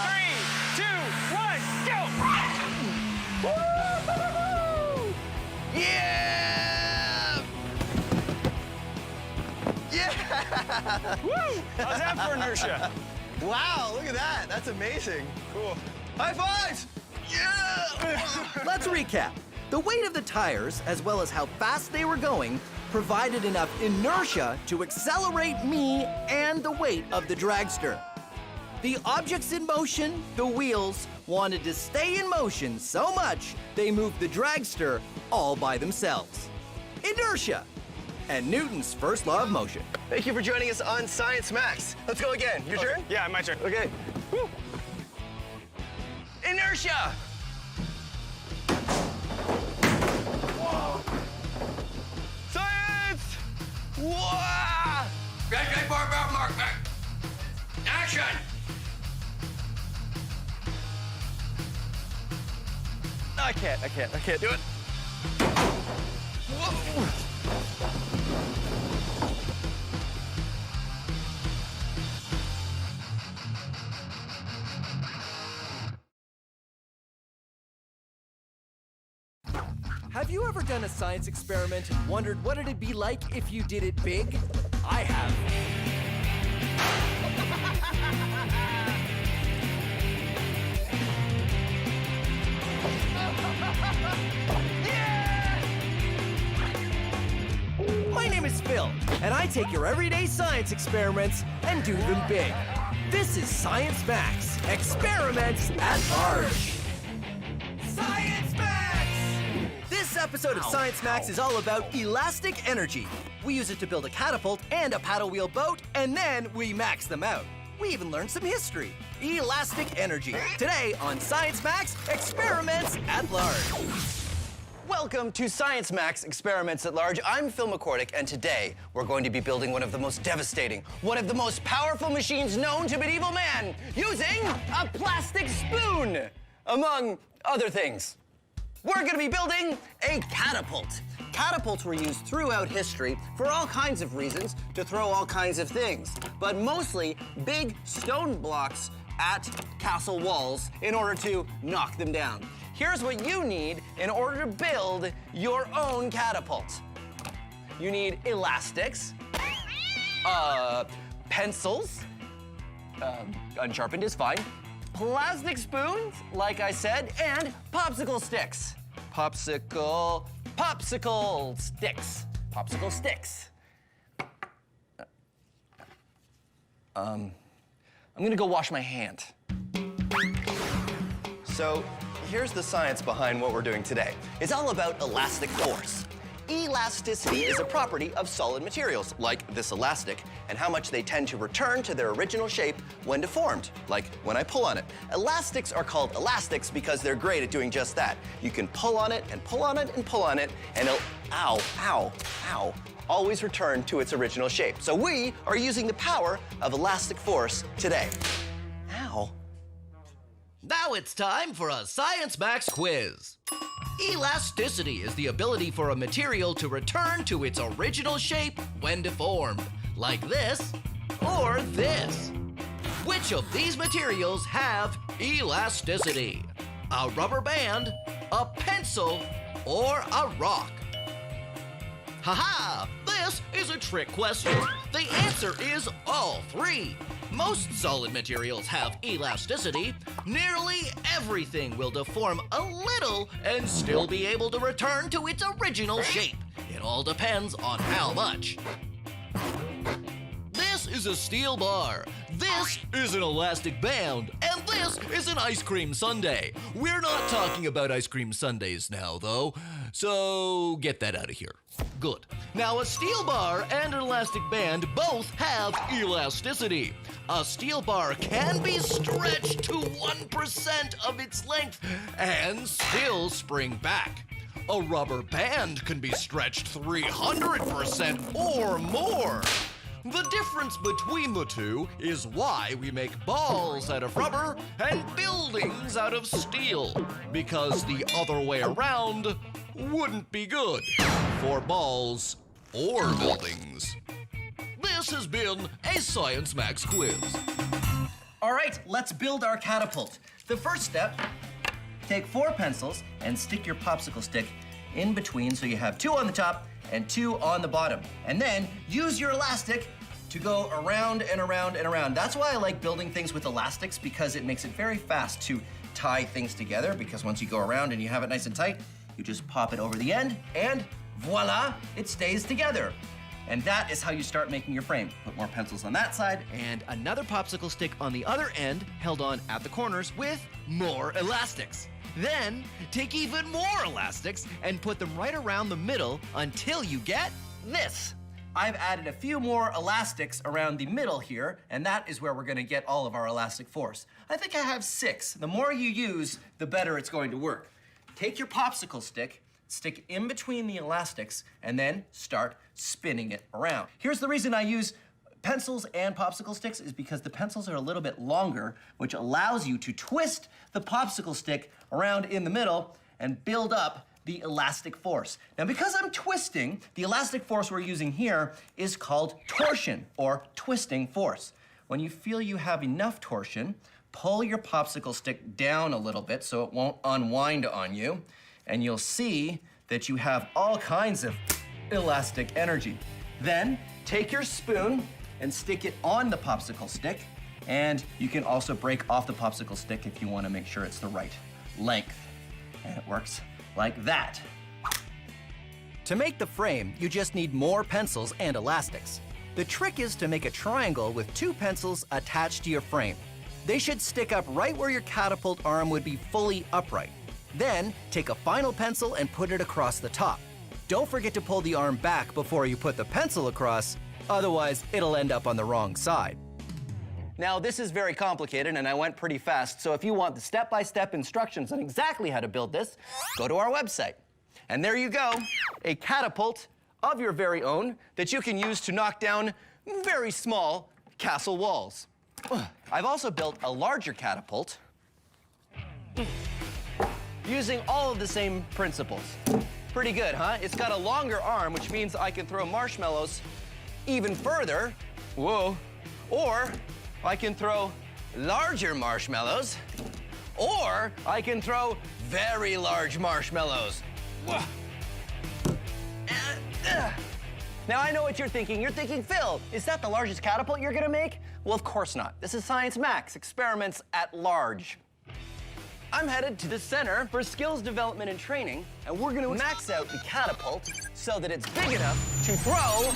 3, 2, 1, go! Woo! Yeah! Yeah! Woo! How's that for inertia? Wow, look at that. That's amazing. Cool. High fives! Yeah! Let's recap. The weight of the tires, as well as how fast they were going, provided enough inertia to accelerate me and the weight of the dragster. The objects in motion, the wheels, wanted to stay in motion so much they moved the dragster all by themselves. Inertia, and Newton's first law of motion. Thank you for joining us on Science Max. Let's go again. Your turn? Yeah, my turn. Okay. Woo. Inertia! Whoa. Science! Whoa! Get barbell mark back. Action! I can't do it. Whoa. Have you ever done a science experiment and wondered what it'd be like if you did it big? I have. My name is Phil, and I take your everyday science experiments and do them big. This is Science Max, experiments at large. Science Max! This episode of Science Max is all about elastic energy. We use it to build a catapult and a paddle wheel boat, and then we max them out. We even learned some history. Elastic energy. Today on Science Max, experiments at large. Welcome to Science Max Experiments at Large. I'm Phil McCordick, and today we're going to be building one of the most devastating, one of the most powerful machines known to medieval man, using a plastic spoon, among other things. We're going to be building a catapult. Catapults were used throughout history for all kinds of reasons to throw all kinds of things, but mostly big stone blocks at castle walls in order to knock them down. Here's what you need in order to build your own catapult. You need elastics, pencils, unsharpened is fine, plastic spoons, like I said, and popsicle sticks. Popsicle sticks. I'm gonna go wash my hand. So here's the science behind what we're doing today. It's all about elastic force. Elasticity is a property of solid materials, like this elastic, and how much they tend to return to their original shape when deformed, like when I pull on it. Elastics are called elastics because they're great at doing just that. You can pull on it and pull on it and pull on it, and it'll, always return to its original shape. So we are using the power of elastic force today. Ow. Now it's time for a Science Max quiz. Elasticity is the ability for a material to return to its original shape when deformed, like this or this. Which of these materials have elasticity? A rubber band, a pencil, or a rock? Haha! This is a trick question. The answer is all three. Most solid materials have elasticity. Nearly everything will deform a little and still be able to return to its original shape. It all depends on how much. This is a steel bar. This is an elastic band. And this is an ice cream sundae. We're not talking about ice cream sundaes now, though, so get that out of here. Good. Now, a steel bar and an elastic band both have elasticity. A steel bar can be stretched to 1% of its length and still spring back. A rubber band can be stretched 300% or more. The difference between the two is why we make balls out of rubber and buildings out of steel, because the other way around wouldn't be good for balls or buildings. This has been a Science Max quiz. All right, let's build our catapult. The first step, take 4 pencils and stick your popsicle stick in between so you have 2 on the top and 2 on the bottom. And then use your elastic to go around and around and around. That's why I like building things with elastics, because it makes it very fast to tie things together, because once you go around and you have it nice and tight, you just pop it over the end and voila, it stays together. And that is how you start making your frame. Put more pencils on that side And another popsicle stick on the other end, held on at the corners with more elastics. Then take even more elastics and put them right around the middle until you get this. I've added a few more elastics around the middle here, and that is where we're gonna get all of our elastic force. I think I have 6. The more you use, the better it's going to work. Take your popsicle stick, stick it in between the elastics, and then start spinning it around. Here's the reason I use pencils and popsicle sticks is because the pencils are a little bit longer, which allows you to twist the popsicle stick around in the middle and build up the elastic force. Now, because I'm twisting, the elastic force we're using here is called torsion, or twisting force. When you feel you have enough torsion, pull your popsicle stick down a little bit so it won't unwind on you, and you'll see that you have all kinds of elastic energy. Then, take your spoon and stick it on the popsicle stick, and you can also break off the popsicle stick if you want to make sure it's the right length. And it works like that. To make the frame, you just need more pencils and elastics. The trick is to make a triangle with 2 pencils attached to your frame. They should stick up right where your catapult arm would be fully upright. Then, take a final pencil and put it across the top. Don't forget to pull the arm back before you put the pencil across, otherwise it'll end up on the wrong side. Now, this is very complicated and I went pretty fast, so if you want the step-by-step instructions on exactly how to build this, go to our website. And there you go, a catapult of your very own that you can use to knock down very small castle walls. I've also built a larger catapult using all of the same principles. Pretty good, huh? It's got a longer arm, which means I can throw marshmallows even further. Whoa. Or I can throw larger marshmallows, or I can throw very large marshmallows. Now I know what you're thinking. You're thinking, Phil, is that the largest catapult you're gonna make? Well, of course not. This is Science Max, experiments at large. I'm headed to the Center for Skills Development and Training, and we're gonna max out the catapult so that it's big enough to throw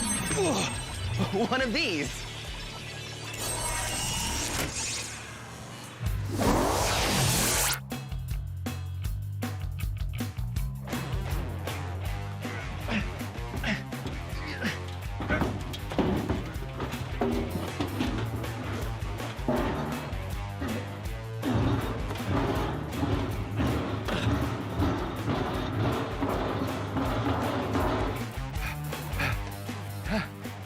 one of these.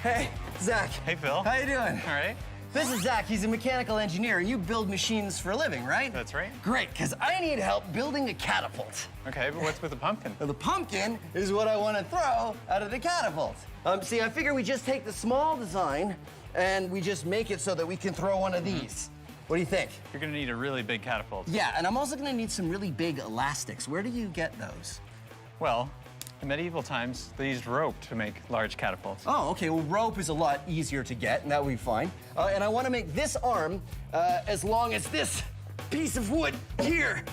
Hey, Zach. Hey, Phil. How you doing? All right. This is Zach. He's a mechanical engineer, and you build machines for a living, right? That's right. Great, because I need help building a catapult. Okay, but what's with the pumpkin? Now, the pumpkin is what I want to throw out of the catapult. See, I figure we just take the small design and we just make it so that we can throw one of these. What do you think? You're gonna need a really big catapult. Yeah, and I'm also going to need some really big elastics. Where do you get those? Well, in medieval times, they used rope to make large catapults. Oh, okay. Well, rope is a lot easier to get, and that would be fine. And I want to make this arm as long as this piece of wood here.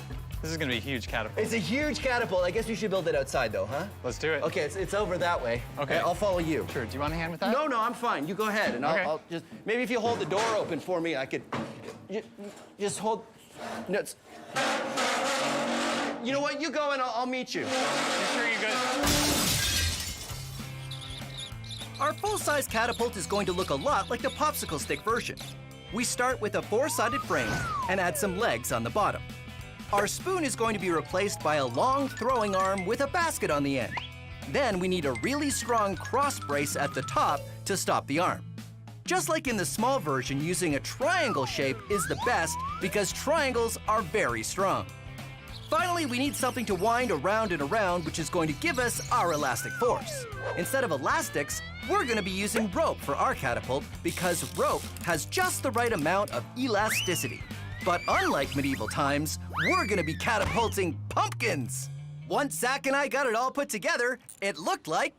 This is gonna be a huge catapult. It's a huge catapult. I guess we should build it outside, though, huh? Let's do it. Okay, it's over that way. Okay. I'll follow you. Sure, do you want a hand with that? No, I'm fine. You go ahead, and Okay. I'll just, maybe if you hold the door open for me, I could just hold, no, you know what, you go and I'll meet you. You sure you're good? Our full-size catapult is going to look a lot like the popsicle stick version. We start with a 4-sided frame and add some legs on the bottom. Our spoon is going to be replaced by a long throwing arm with a basket on the end. Then we need a really strong cross brace at the top to stop the arm. Just like in the small version, using a triangle shape is the best because triangles are very strong. Finally, we need something to wind around and around, which is going to give us our elastic force. Instead of elastics, we're going to be using rope for our catapult because rope has just the right amount of elasticity. But unlike medieval times, we're going to be catapulting pumpkins. Once Zach and I got it all put together, it looked like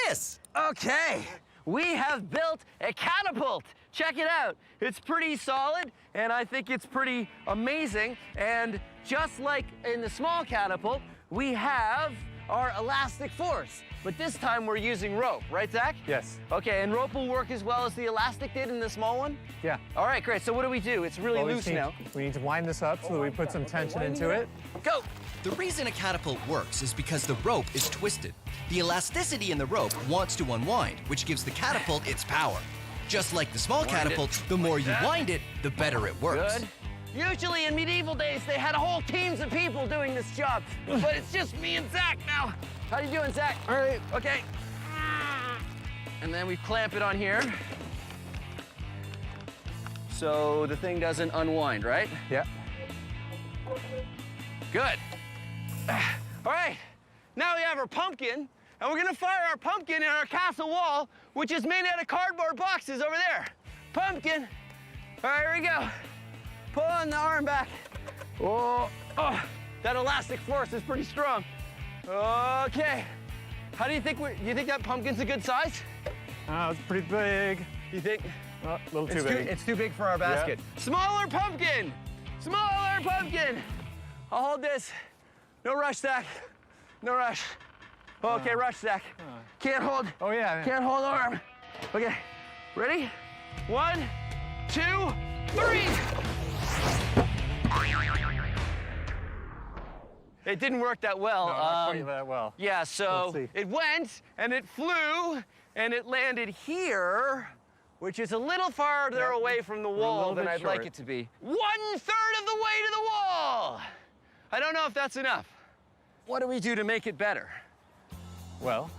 this. Okay, we have built a catapult. Check it out. It's pretty solid, and I think it's pretty amazing. And just like in the small catapult, we have our elastic force. But this time we're using rope, right, Zach? Yes. Okay, and rope will work as well as the elastic did in the small one? Yeah. All right, great. So what do? It's really loose now. We need to wind this up so that we put some tension into it. Go! The reason a catapult works is because the rope is twisted. The elasticity in the rope wants to unwind, which gives the catapult its power. Just like the small catapult, the more you wind it, the better it works. Good. Usually in medieval days, they had whole teams of people doing this job, but it's just me and Zach now. How you doing, Zach? All right. Okay. And then we clamp it on here. So the thing doesn't unwind, right? Yeah. Good. All right. Now we have our pumpkin, and we're gonna fire our pumpkin in our castle wall, which is made out of cardboard boxes over there. Pumpkin. All right, here we go. Pulling the arm back. Oh, that elastic force is pretty strong. Okay. How do you think that pumpkin's a good size? It's pretty big. You think? Oh, a little too big. It's too big for our basket. Yeah. Smaller pumpkin! Smaller pumpkin! I'll hold this. No rush, Zach. No rush. Okay, rush, Zach. Can't hold. Oh, yeah. Can't hold arm. Okay, ready? 1, 2, 3! It didn't work that well. No, not quite that well. Yeah, so Let's see. it went and it flew and it landed here, which is a little farther away from the wall than I'd like it to be. 1/3 of the way to the wall! I don't know if that's enough. What do we do to make it better? Well,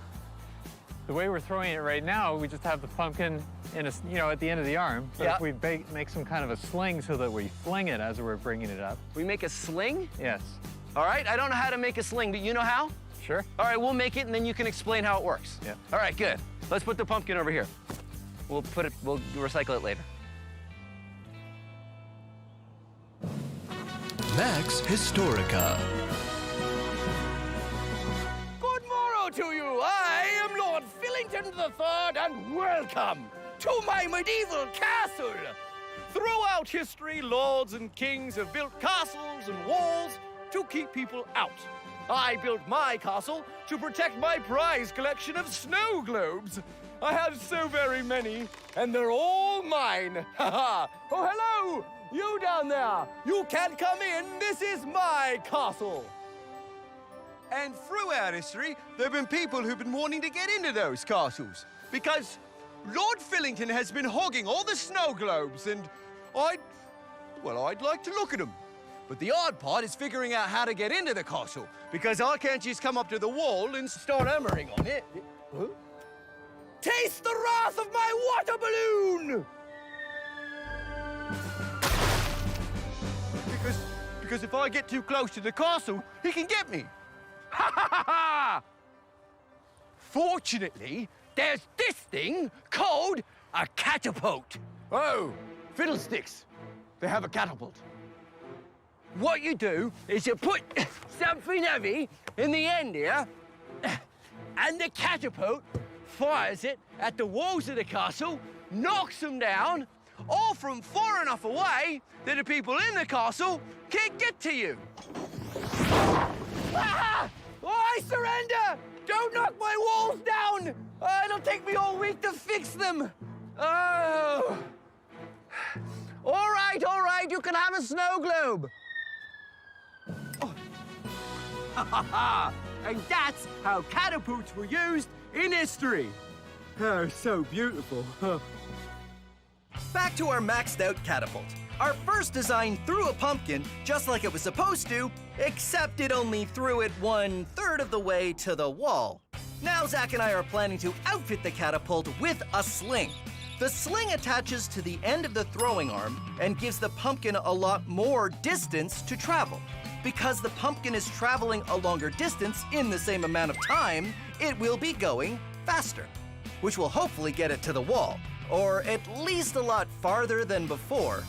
the way we're throwing it right now, we just have the pumpkin in a, at the end of the arm. But Yeah. if we make some kind of a sling so that we fling it as we're bringing it up. We make a sling? Yes. All right, I don't know how to make a sling, but you know how? Sure. All right, we'll make it and then you can explain how it works. Yeah. All right, good. Let's put the pumpkin over here. We'll recycle it later. Max Historica. Good morrow to you. I am Lord Fillington III, and welcome to my medieval castle. Throughout history, lords and kings have built castles and walls to keep people out. I built my castle to protect my prize collection of snow globes. I have so very many, and they're all mine. Ha ha! Oh, hello! You down there! You can't come in. This is my castle. And throughout history, there have been people who've been wanting to get into those castles because Lord Fillington has been hogging all the snow globes, and I'd like to look at them. But the hard part is figuring out how to get into the castle, because I can't just come up to the wall and start hammering on it. Huh? Taste the wrath of my water balloon! Because if I get too close to the castle, he can get me. Ha ha ha ha! Fortunately, there's this thing called a catapult. Oh, fiddlesticks. They have a catapult. What you do is you put something heavy in the end here, and the catapult fires it at the walls of the castle, knocks them down, all from far enough away that the people in the castle can't get to you. Ah! Oh, I surrender! Don't knock my walls down! It'll take me all week to fix them. Oh. All right, you can have a snow globe. And that's how catapults were used in history. Oh, so beautiful. Back to our maxed out catapult. Our first design threw a pumpkin just like it was supposed to, except it only threw it 1/3 of the way to the wall. Now Zach and I are planning to outfit the catapult with a sling. The sling attaches to the end of the throwing arm and gives the pumpkin a lot more distance to travel. Because the pumpkin is traveling a longer distance in the same amount of time, it will be going faster, which will hopefully get it to the wall, or at least a lot farther than before.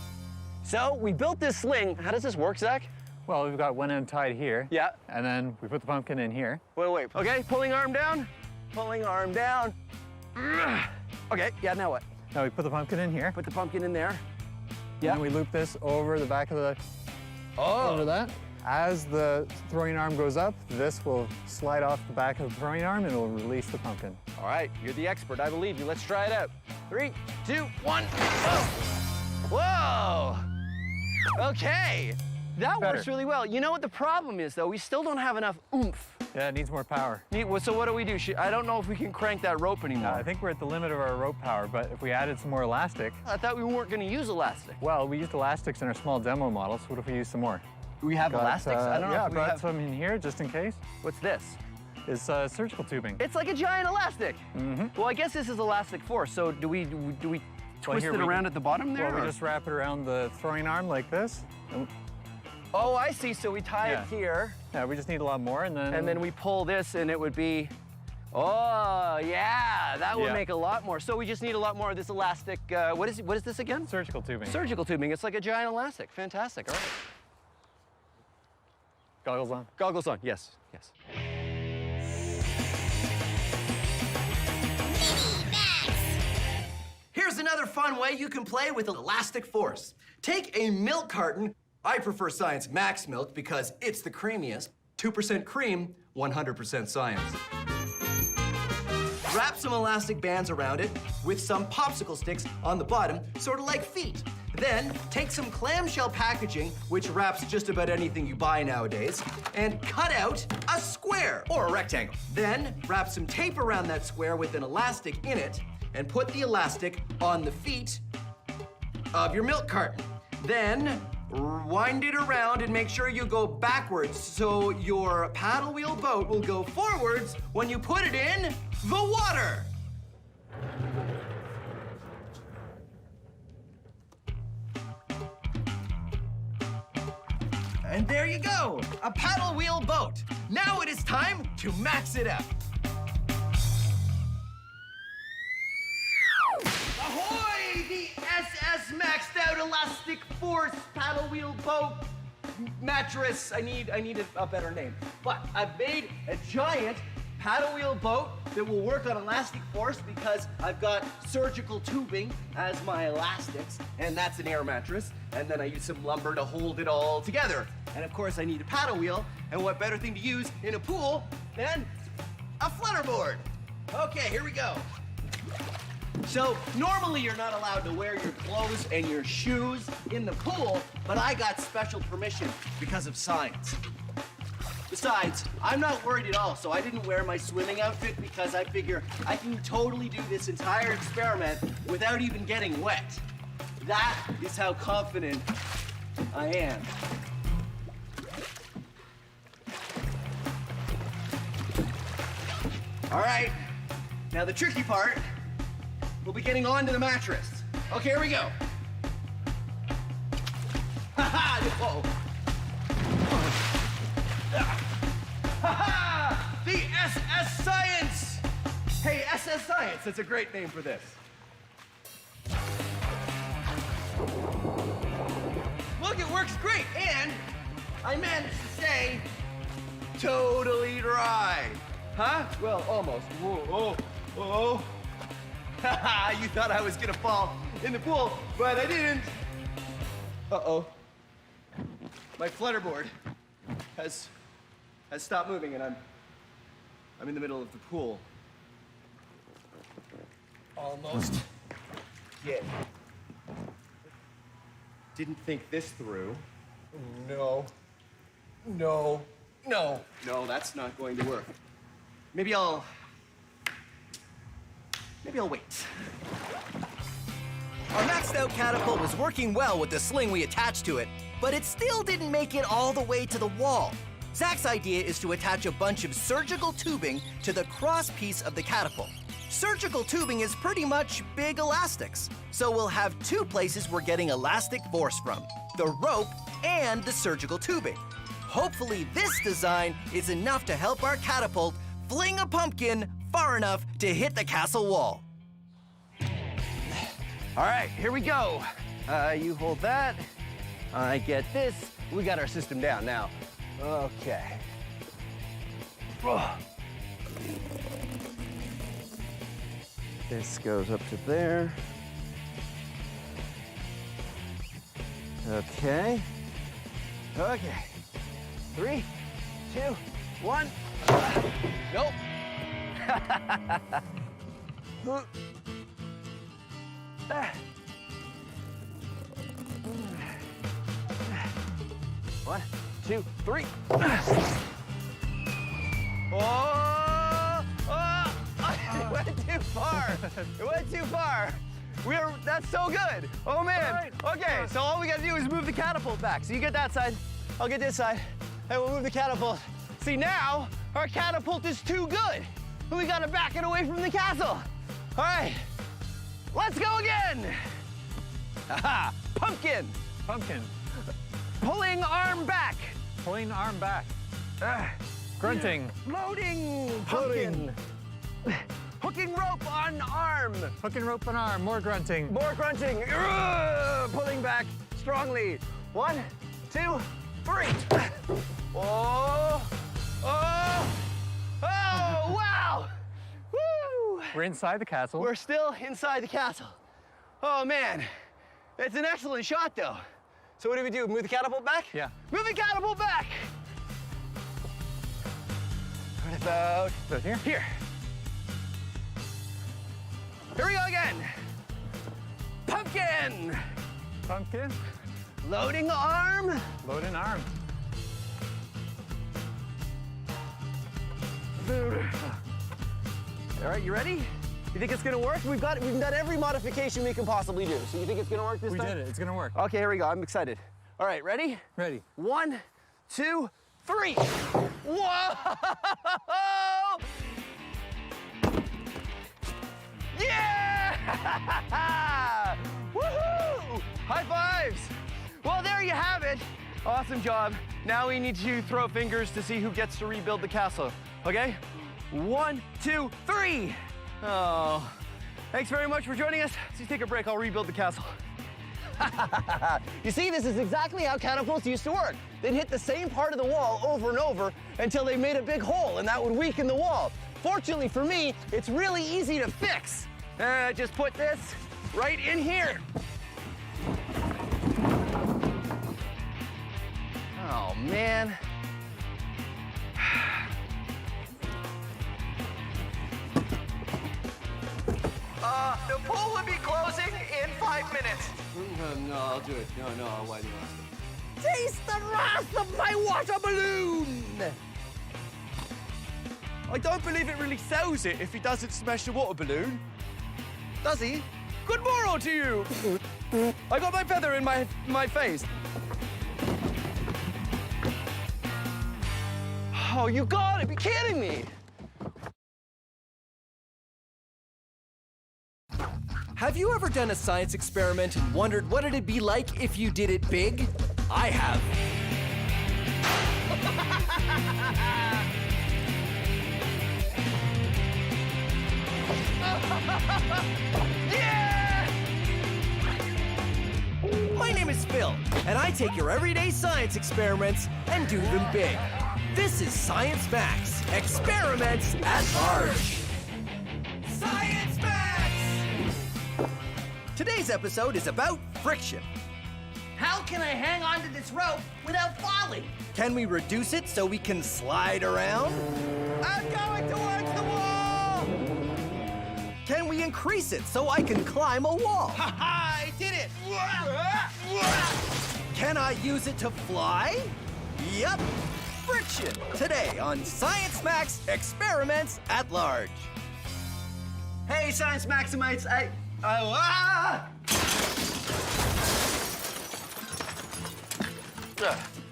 So we built this sling. How does this work, Zach? Well, we've got one end tied here. Yeah. And then we put the pumpkin in here. Wait. Okay, pulling arm down. Pulling arm down. Okay, yeah, now what? Now we put the pumpkin in here. Put the pumpkin in there. Yeah. And then we loop this over the back of the... Over that. As the throwing arm goes up, this will slide off the back of the throwing arm and it will release the pumpkin. All right, you're the expert. I believe you. Let's try it out. 3, 2, 1. Whoa! Okay, that works really well. You know what the problem is, though? We still don't have enough oomph. Yeah, it needs more power. So what do we do? I don't know if we can crank that rope anymore. I think we're at the limit of our rope power, but if we added some more elastic... I thought we weren't going to use elastic. Well, we used elastics in our small demo model, so what if we use some more? We have elastics? I don't know yeah, if we brought have some in here just in case. What's this? It's surgical tubing. It's like a giant elastic. Mm-hmm. Well, I guess this is elastic force. So do we twist it around at the bottom there? Well, we just wrap it around the throwing arm like this. Oh, I see. So we tie it here. Yeah, we just need a lot more, and then we pull this, and it would be. Oh, yeah, that would make a lot more. So we just need a lot more of this elastic. What is this again? Surgical tubing. Surgical tubing. It's like a giant elastic. Fantastic. All right. Goggles on. Goggles on. Yes. Yes. Here's another fun way you can play with elastic force. Take a milk carton. I prefer Science Max milk because it's the creamiest. 2% cream, 100% science. Wrap some elastic bands around it with some popsicle sticks on the bottom, sort of like feet. Then take some clamshell packaging, which wraps just about anything you buy nowadays, and cut out a square or a rectangle. Then wrap some tape around that square with an elastic in it, and put the elastic on the feet of your milk carton. Then wind it around and make sure you go backwards so your paddle wheel boat will go forwards when you put it in the water. And there you go, a paddle wheel boat. Now it is time to max it out. Ahoy, the SS maxed out elastic force paddle wheel boat. mattress. I need a better name. But I've made a giant paddle wheel boat that will work on elastic force because I've got surgical tubing as my elastics, and that's an air mattress. And then I use some lumber to hold it all together. And of course I need a paddle wheel, and what better thing to use in a pool than a flutterboard? Okay, here we go. So normally you're not allowed to wear your clothes and your shoes in the pool, but I got special permission because of science. Besides, I'm not worried at all, so I didn't wear my swimming outfit because I figure I can totally do this entire experiment without even getting wet. That is how confident I am. All right, now the tricky part will be getting onto the mattress. Okay, here we go. Ha-ha! Whoa. Ha-ha! The SS Science! Hey, SS Science, that's a great name for this. Look, it works great, and I managed to stay totally dry. Huh? Well, almost. Whoa, oh, oh. Haha, you thought I was gonna fall in the pool, but I didn't. Uh-oh. My flutterboard has stopped moving, and I'm in the middle of the pool. Almost. Yeah. Didn't think this through. No. No. No. No, that's not going to work. Maybe I'll wait. Our maxed out catapult was working well with the sling we attached to it, but it still didn't make it all the way to the wall. Zach's idea is to attach a bunch of surgical tubing to the cross piece of the catapult. Surgical tubing is pretty much big elastics, so we'll have two places we're getting elastic force from, the rope and the surgical tubing. Hopefully this design is enough to help our catapult fling a pumpkin far enough to hit the castle wall. All right, here we go. You hold that. I get this. We got our system down now. Okay. This goes up to there. Okay. Okay. 3, 2, 1. Nope. One, 2, 3. Oh! It went too far. It went too far. That's so good. Oh man. Right. Okay, so all we gotta do is move the catapult back. So you get that side, I'll get this side, and we'll move the catapult. See, now our catapult is too good. We gotta back it away from the castle. All right, let's go again. Aha, pumpkin. Pumpkin. Pulling arm back. Pulling arm back. Grunting. Loading pumpkin. Hooking rope on arm. Hooking rope on arm. More grunting. More grunting. Pulling back strongly. 1, 2, 3. Oh. Oh. Oh, wow. Woo. We're inside the castle. We're still inside the castle. Oh, man. It's an excellent shot, though. So what do we do? Move the catapult back? Yeah. Move the catapult back. What about here? Here. Here we go again. Pumpkin. Pumpkin. Loading arm. Loading arm. All right, you ready? You think it's gonna work? We've done every modification we can possibly do. So you think it's gonna work this time? We did it. It's gonna work. Okay, here we go. I'm excited. All right, ready? Ready. 1, 2, 3. Whoa! Yeah! Woohoo! High fives! Well, there you have it. Awesome job. Now we need to throw fingers to see who gets to rebuild the castle. Okay? 1, 2, 3. Oh, thanks very much for joining us. Let's take a break. I'll rebuild the castle. You see, this is exactly how catapults used to work. They'd hit the same part of the wall over and over until they made a big hole, and that would weaken the wall. Fortunately for me, it's really easy to fix. Just put this right in here. Oh, man. The pool will be closing in 5 minutes. No, I'll do it. No, why do you ask? Taste the wrath of my water balloon! I don't believe it really sells it if he doesn't smash the water balloon. Does he? Good morrow to you! I got my feather in my face. Oh, you gotta be kidding me! Have you ever done a science experiment and wondered what it'd be like if you did it big? I have. Yeah! My name is Phil, and I take your everyday science experiments and do them big. This is Science Max, experiments at large. Science Max! Today's episode is about friction. How can I hang onto this rope without falling? Can we reduce it so we can slide around? I'm going towards the wall! Can we increase it so I can climb a wall? Ha-ha! I did it! Can I use it to fly? Yep. Friction, today on Science Max Experiments at Large. Hey, Science Maximites,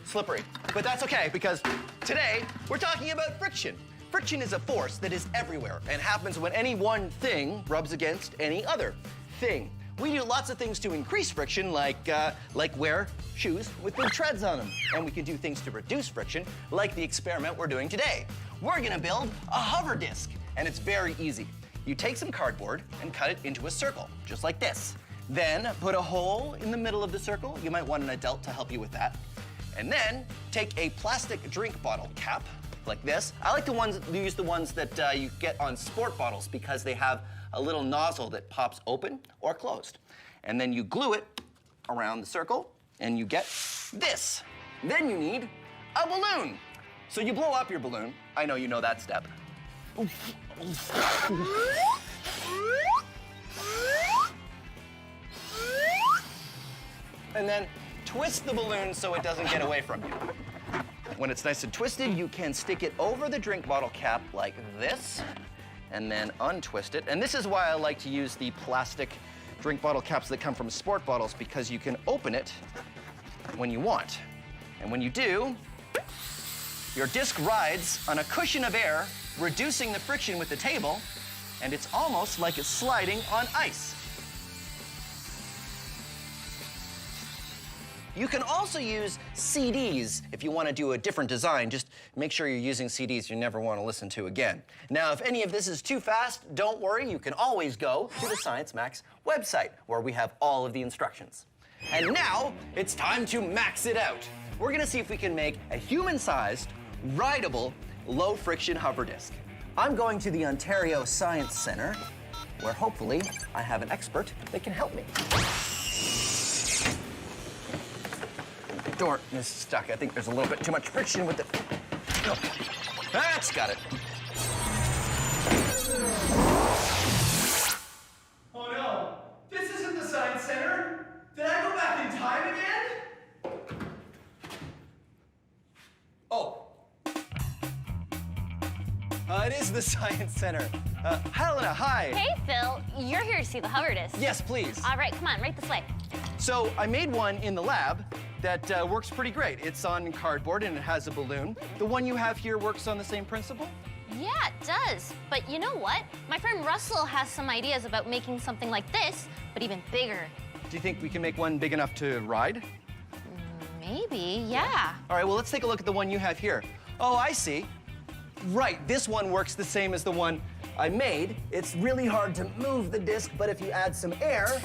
slippery. But that's okay, because today we're talking about friction. Friction is a force that is everywhere and happens when any one thing rubs against any other thing. We do lots of things to increase friction, like wear shoes with big treads on them. And we can do things to reduce friction, like the experiment we're doing today. We're gonna build a hover disc, and it's very easy. You take some cardboard and cut it into a circle, just like this. Then put a hole in the middle of the circle. You might want an adult to help you with that. And then take a plastic drink bottle cap, like this. I like to use the ones that you get on sport bottles because they have a little nozzle that pops open or closed. And then you glue it around the circle and you get this. Then you need a balloon. So you blow up your balloon. I know you know that step. And then twist the balloon so it doesn't get away from you. When it's nice and twisted, you can stick it over the drink bottle cap like this, and then untwist it. And this is why I like to use the plastic drink bottle caps that come from sport bottles, because you can open it when you want. And when you do, your disc rides on a cushion of air, reducing the friction with the table, and it's almost like it's sliding on ice. You can also use CDs if you want to do a different design. Just make sure you're using CDs you never want to listen to again. Now, if any of this is too fast, don't worry. You can always go to the Science Max website, where we have all of the instructions. And now, it's time to max it out. We're going to see if we can make a human-sized, rideable, low-friction hover disc. I'm going to the Ontario Science Centre, where hopefully I have an expert that can help me. Door is stuck. I think there's a little bit too much friction with it. Oh, that's got it. Oh no, this isn't the Science Center. Did I go back in time again? Oh. It is the Science Center. Helena, hi. Hey, Phil. You're here to see the hover disc. Yes, please. All right, come on, right this way. So I made one in the lab that works pretty great. It's on cardboard and it has a balloon. The one you have here works on the same principle? Yeah, it does. But you know what? My friend Russell has some ideas about making something like this, but even bigger. Do you think we can make one big enough to ride? Maybe, yeah. All right, well, let's take a look at the one you have here. Oh, I see. Right, this one works the same as the one I made. It's really hard to move the disc, but if you add some air,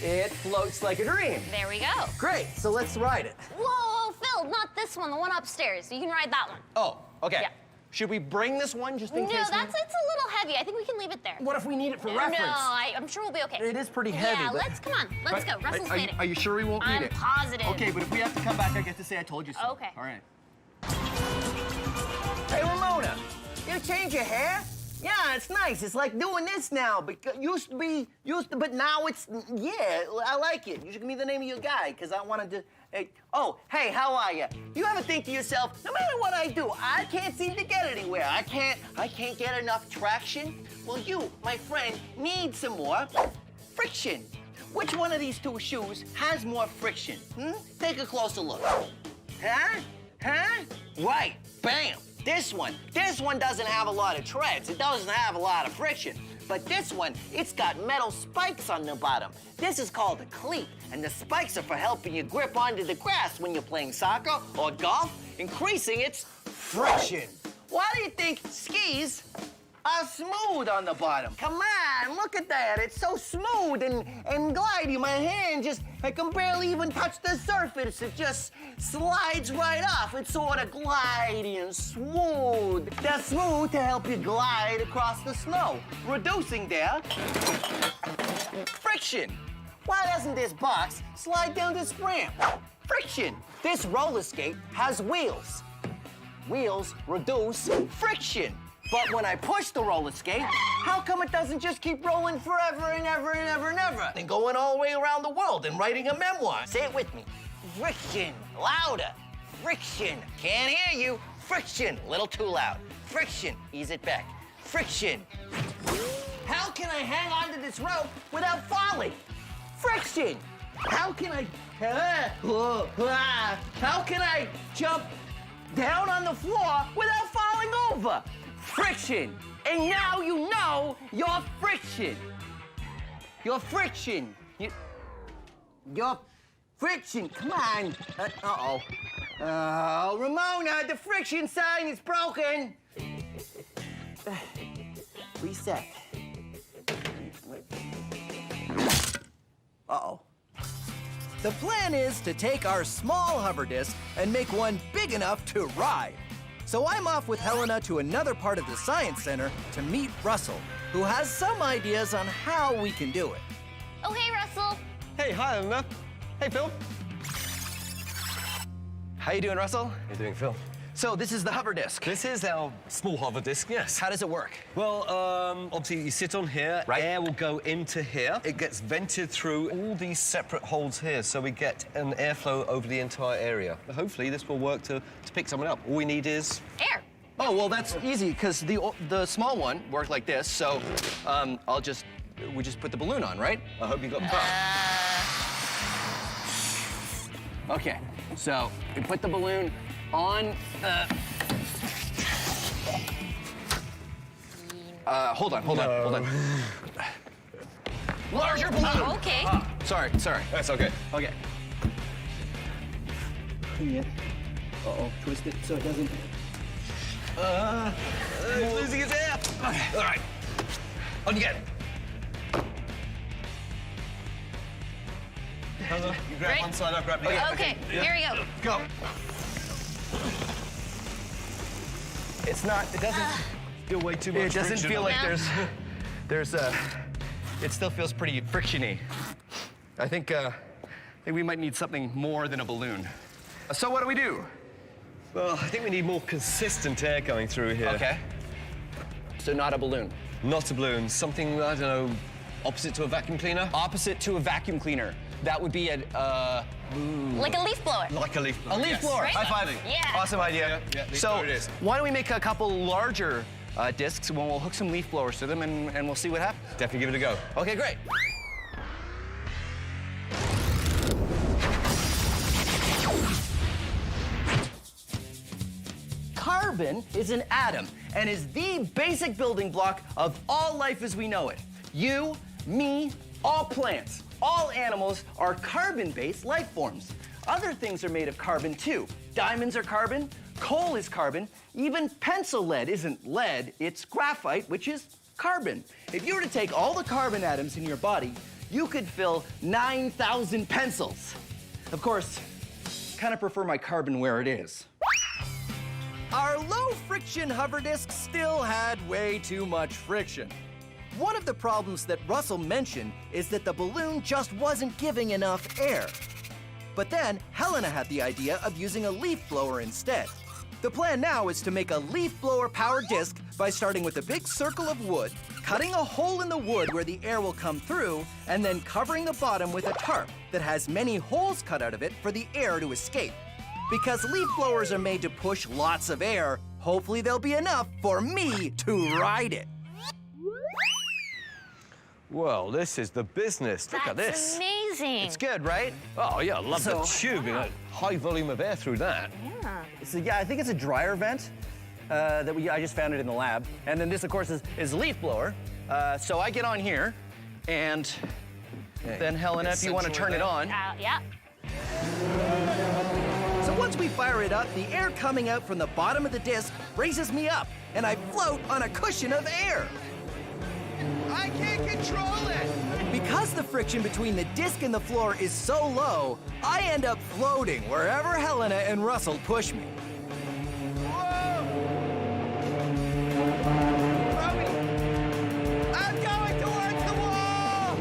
It floats like a dream. There we go. Great, so let's ride it. Whoa, Phil, not this one, the one upstairs. You can ride that one. Oh, okay. Yeah. Should we bring this one just in No, case? it's a little heavy. I think we can leave it there. What if we need it for reference? No, I'm sure we'll be okay. It is pretty heavy. Yeah, but... come on. Let's go. Russell's waiting. Are you sure we won't need I'm it? positive. Okay, but if we have to come back, I get to say I told you so. Okay. All right. Hey, Ramona, you change your hair? Yeah, it's nice. It's like doing this now. Because but now it's, yeah, I like it. You should give me the name of your guy, because I wanted to, hey, oh, hey, how are you? You ever think to yourself, no matter what I do, I can't seem to get anywhere. I can't get enough traction? Well, you, my friend, need some more friction. Which one of these two shoes has more friction? Take a closer look. Huh? Right, bam. This one doesn't have a lot of treads. It doesn't have a lot of friction. But this one, it's got metal spikes on the bottom. This is called a cleat, and the spikes are for helping you grip onto the grass when you're playing soccer or golf, increasing its friction. Why do you think skis are smooth on the bottom? Come on, look at that. It's so smooth and glidey. My hand I can barely even touch the surface. It just slides right off. It's sort of glidey and smooth. They're smooth to help you glide across the snow, reducing their friction. Why doesn't this box slide down this ramp? Friction. This roller skate has wheels. Wheels reduce friction. But when I push the roller skate, how come it doesn't just keep rolling forever and ever and ever and ever? And going all the way around the world and writing a memoir. Say it with me. Friction. Louder. Friction. Can't hear you. Friction. Little too loud. Friction. Ease it back. Friction. How can I hang onto this rope without falling? Friction. How can I jump down on the floor without falling over? Friction. And now you know your friction. Your friction. Your friction. Come on. Uh-oh. Oh, Ramona, the friction sign is broken. Reset. Uh-oh. The plan is to take our small hover disc and make one big enough to ride. So I'm off with Helena to another part of the Science Center to meet Russell, who has some ideas on how we can do it. Oh, hey, Russell. Hey, hi, Helena. Hey, Phil. How you doing, Russell? How you doing, Phil? So this is the hover disc. This is our small hover disc, yes. How does it work? Well, obviously you sit on here, right. Air will go into here. It gets vented through all these separate holes here, so we get an airflow over the entire area. Hopefully this will work to pick someone up. All we need is... air. Oh, well, that's easy, because the small one worked like this, so we just put the balloon on, right? I hope you got Okay, so we put the balloon on the... hold on. Larger balloon! Oh, okay. Sorry. That's okay. Okay. Yeah. Uh-oh, twist it so it doesn't... He's losing his air. Okay, all right. On you get. You grab Right. one side, I'll grab the other. Okay, here we go. Go. It doesn't feel way too much It doesn't friction feel on like it. it still feels pretty frictiony. I think we might need something more than a balloon. So what do we do? Well, I think we need more consistent air going through here. Okay. So not a balloon. Not a balloon. Something, I don't know, opposite to a vacuum cleaner? Opposite to a vacuum cleaner. That would be Like a leaf blower. Like a leaf blower. a leaf blower. Right? High fiving. Yeah. Awesome idea. Yeah, leaf so blower it is. why don't we make a couple larger discs and we'll hook some leaf blowers to them and we'll see what happens. Definitely give it a go. Okay, great. Carbon is an atom and is the basic building block of all life as we know it. You, me, all plants, all animals are carbon-based life forms. Other things are made of carbon too. Diamonds are carbon, coal is carbon, even pencil lead isn't lead, it's graphite, which is carbon. If you were to take all the carbon atoms in your body, you could fill 9,000 pencils. Of course, kind of prefer my carbon where it is. Our low-friction hover disc still had way too much friction. One of the problems that Russell mentioned is that the balloon just wasn't giving enough air. But then Helena had the idea of using a leaf blower instead. The plan now is to make a leaf blower powered disc by starting with a big circle of wood, cutting a hole in the wood where the air will come through, and then covering the bottom with a tarp that has many holes cut out of it for the air to escape. Because leaf blowers are made to push lots of air, hopefully there'll be enough for me to ride it. Well, this is the business. Look at this. That's amazing. It's good, right? Oh, yeah, I love the tube. You know, high volume of air through that. Yeah. Yeah, I think it's a dryer vent I just found it in the lab. And then this, of course, is leaf blower. So I get on here, and then Helena, if you want to turn it on. Yeah. So once we fire it up, the air coming out from the bottom of the disc raises me up, and I float on a cushion of air. I can't control it! Because the friction between the disc and the floor is so low, I end up floating wherever Helena and Russell push me. I'm going towards the wall!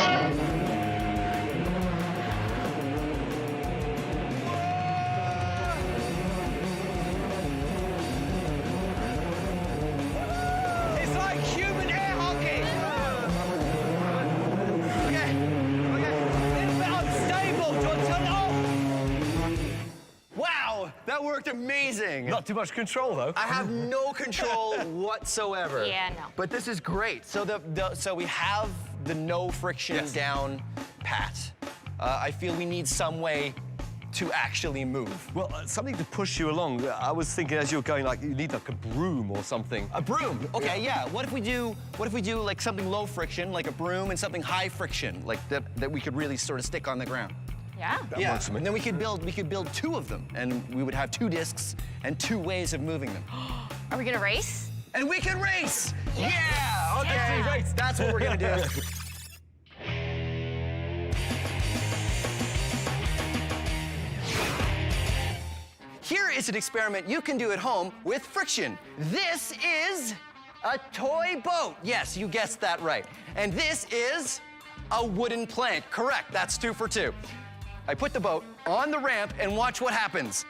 It's like human air hockey! Okay. It's a bit unstable. Do you want to turn it off? Wow, that worked amazing. Not too much control, though. I have no control whatsoever. Yeah, no. But this is great. So so we have the no friction down pat. I feel we need some way to actually move. Well, something to push you along. I was thinking as you're going, like, you need like a broom or something. A broom? Okay, yeah. What if we do like something low friction, like a broom, and something high friction, like that we could really sort of stick on the ground? Yeah. Yeah, and then we could build two of them, and we would have two discs and two ways of moving them. Are we gonna race? And we can race! Yeah! Okay, Yeah. that's what we're gonna do. Here is an experiment you can do at home with friction. This is a toy boat. Yes, you guessed that right. And this is a wooden plank. Correct, that's 2 for 2. I put the boat on the ramp and watch what happens.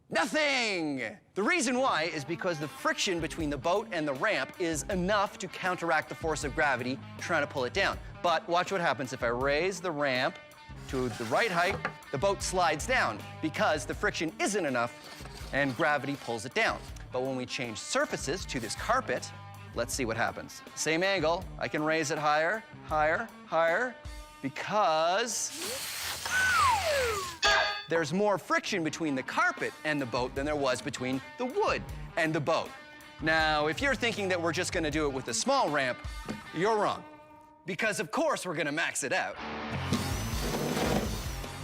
Nothing! The reason why is because the friction between the boat and the ramp is enough to counteract the force of gravity trying to pull it down. But watch what happens if I raise the ramp to the right height, the boat slides down because the friction isn't enough and gravity pulls it down. But when we change surfaces to this carpet, let's see what happens. Same angle, I can raise it higher, higher, higher, because there's more friction between the carpet and the boat than there was between the wood and the boat. Now, if you're thinking that we're just gonna do it with a small ramp, you're wrong. Because of course we're gonna max it out.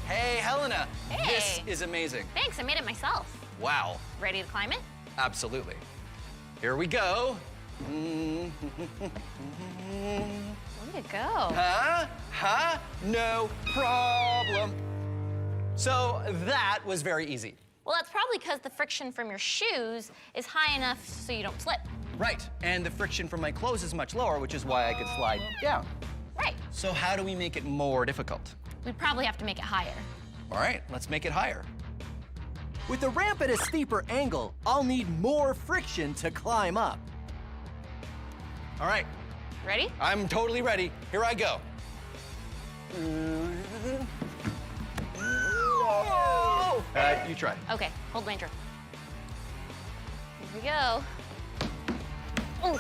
Hey, Helena. Hey. This is amazing. Thanks, I made it myself. Wow. Ready to climb it? Absolutely. Here we go. Way to go. Huh? No problem. So that was very easy. Well, that's probably because the friction from your shoes is high enough so you don't slip. Right, and the friction from my clothes is much lower, which is why I could slide down. Right. So how do we make it more difficult? We'd probably have to make it higher. All right, let's make it higher. With the ramp at a steeper angle, I'll need more friction to climb up. All right, Ready? I'm totally ready. Here I go. Whoa! You try. Okay, hold Ranger. Here we go. Ooh.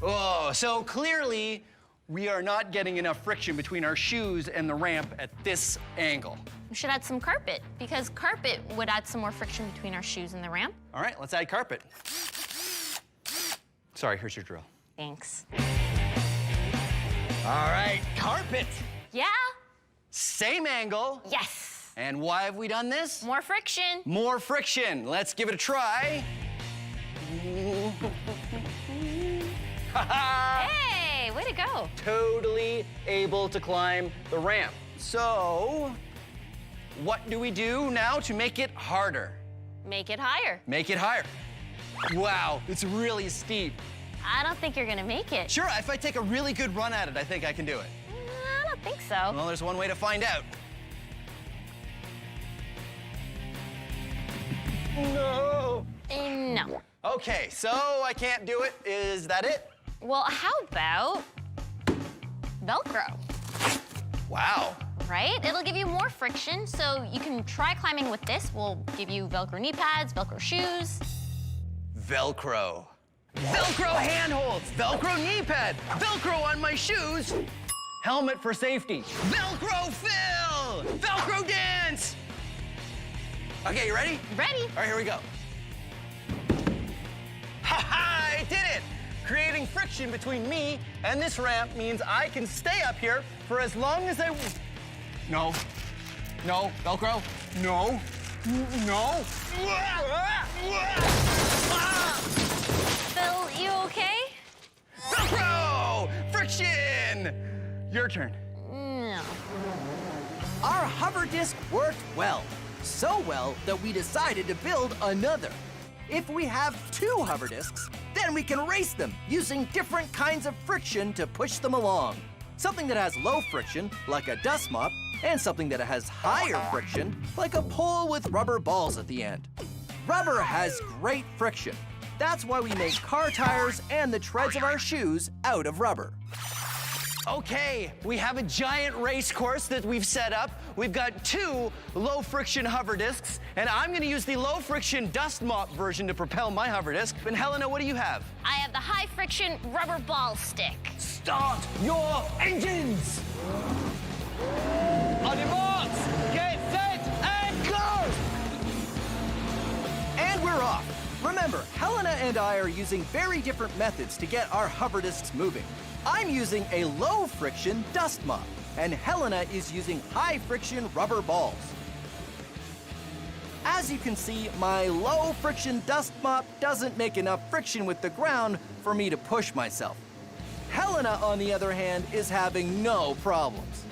Oh, so clearly we are not getting enough friction between our shoes and the ramp at this angle. We should add some carpet, because carpet would add some more friction between our shoes and the ramp. All right, let's add carpet. Sorry, here's your drill. Thanks. All right, carpet. Yeah? Same angle. Yes. And why have we done this? More friction. More friction. Let's give it a try. Hey, way. Way to go. Totally able to climb the ramp. So, what do we do now to make it harder? Make it higher. Make it higher. Wow, it's really steep. I don't think you're gonna make it. Sure, if I take a really good run at it, I think I can do it. I don't think so. Well, there's one way to find out. No. No. Okay, so I can't do it. Is that it? Well, how about Velcro? Wow. Right? It'll give you more friction, so you can try climbing with this. We'll give you Velcro knee pads, Velcro shoes. Velcro. Velcro handholds, Velcro knee pad, Velcro on my shoes, helmet for safety, Velcro fill, Velcro dance. Okay, you ready? Ready. All right, here we go. Ha-ha, I did it! Creating friction between me and this ramp means I can stay up here for as long as I... No. No, Velcro. No. No. Phil, you okay? Velcro! Friction! Your turn. No. Our hover disc worked well. So well that we decided to build another. If we have 2 hover discs, then we can race them using different kinds of friction to push them along. Something that has low friction, like a dust mop, and something that has higher friction, like a pole with rubber balls at the end. Rubber has great friction. That's why we make car tires and the treads of our shoes out of rubber. Okay, we have a giant race course that we've set up. We've got 2 low-friction hover discs, and I'm gonna use the low-friction dust mop version to propel my hover disc. And Helena, what do you have? I have the high-friction rubber ball stick. Start your engines! On your marks, get set, and go! And we're off. Remember, Helena and I are using very different methods to get our hover discs moving. I'm using a low-friction dust mop, and Helena is using high-friction rubber balls. As you can see, my low-friction dust mop doesn't make enough friction with the ground for me to push myself. Helena, on the other hand, is having no problems.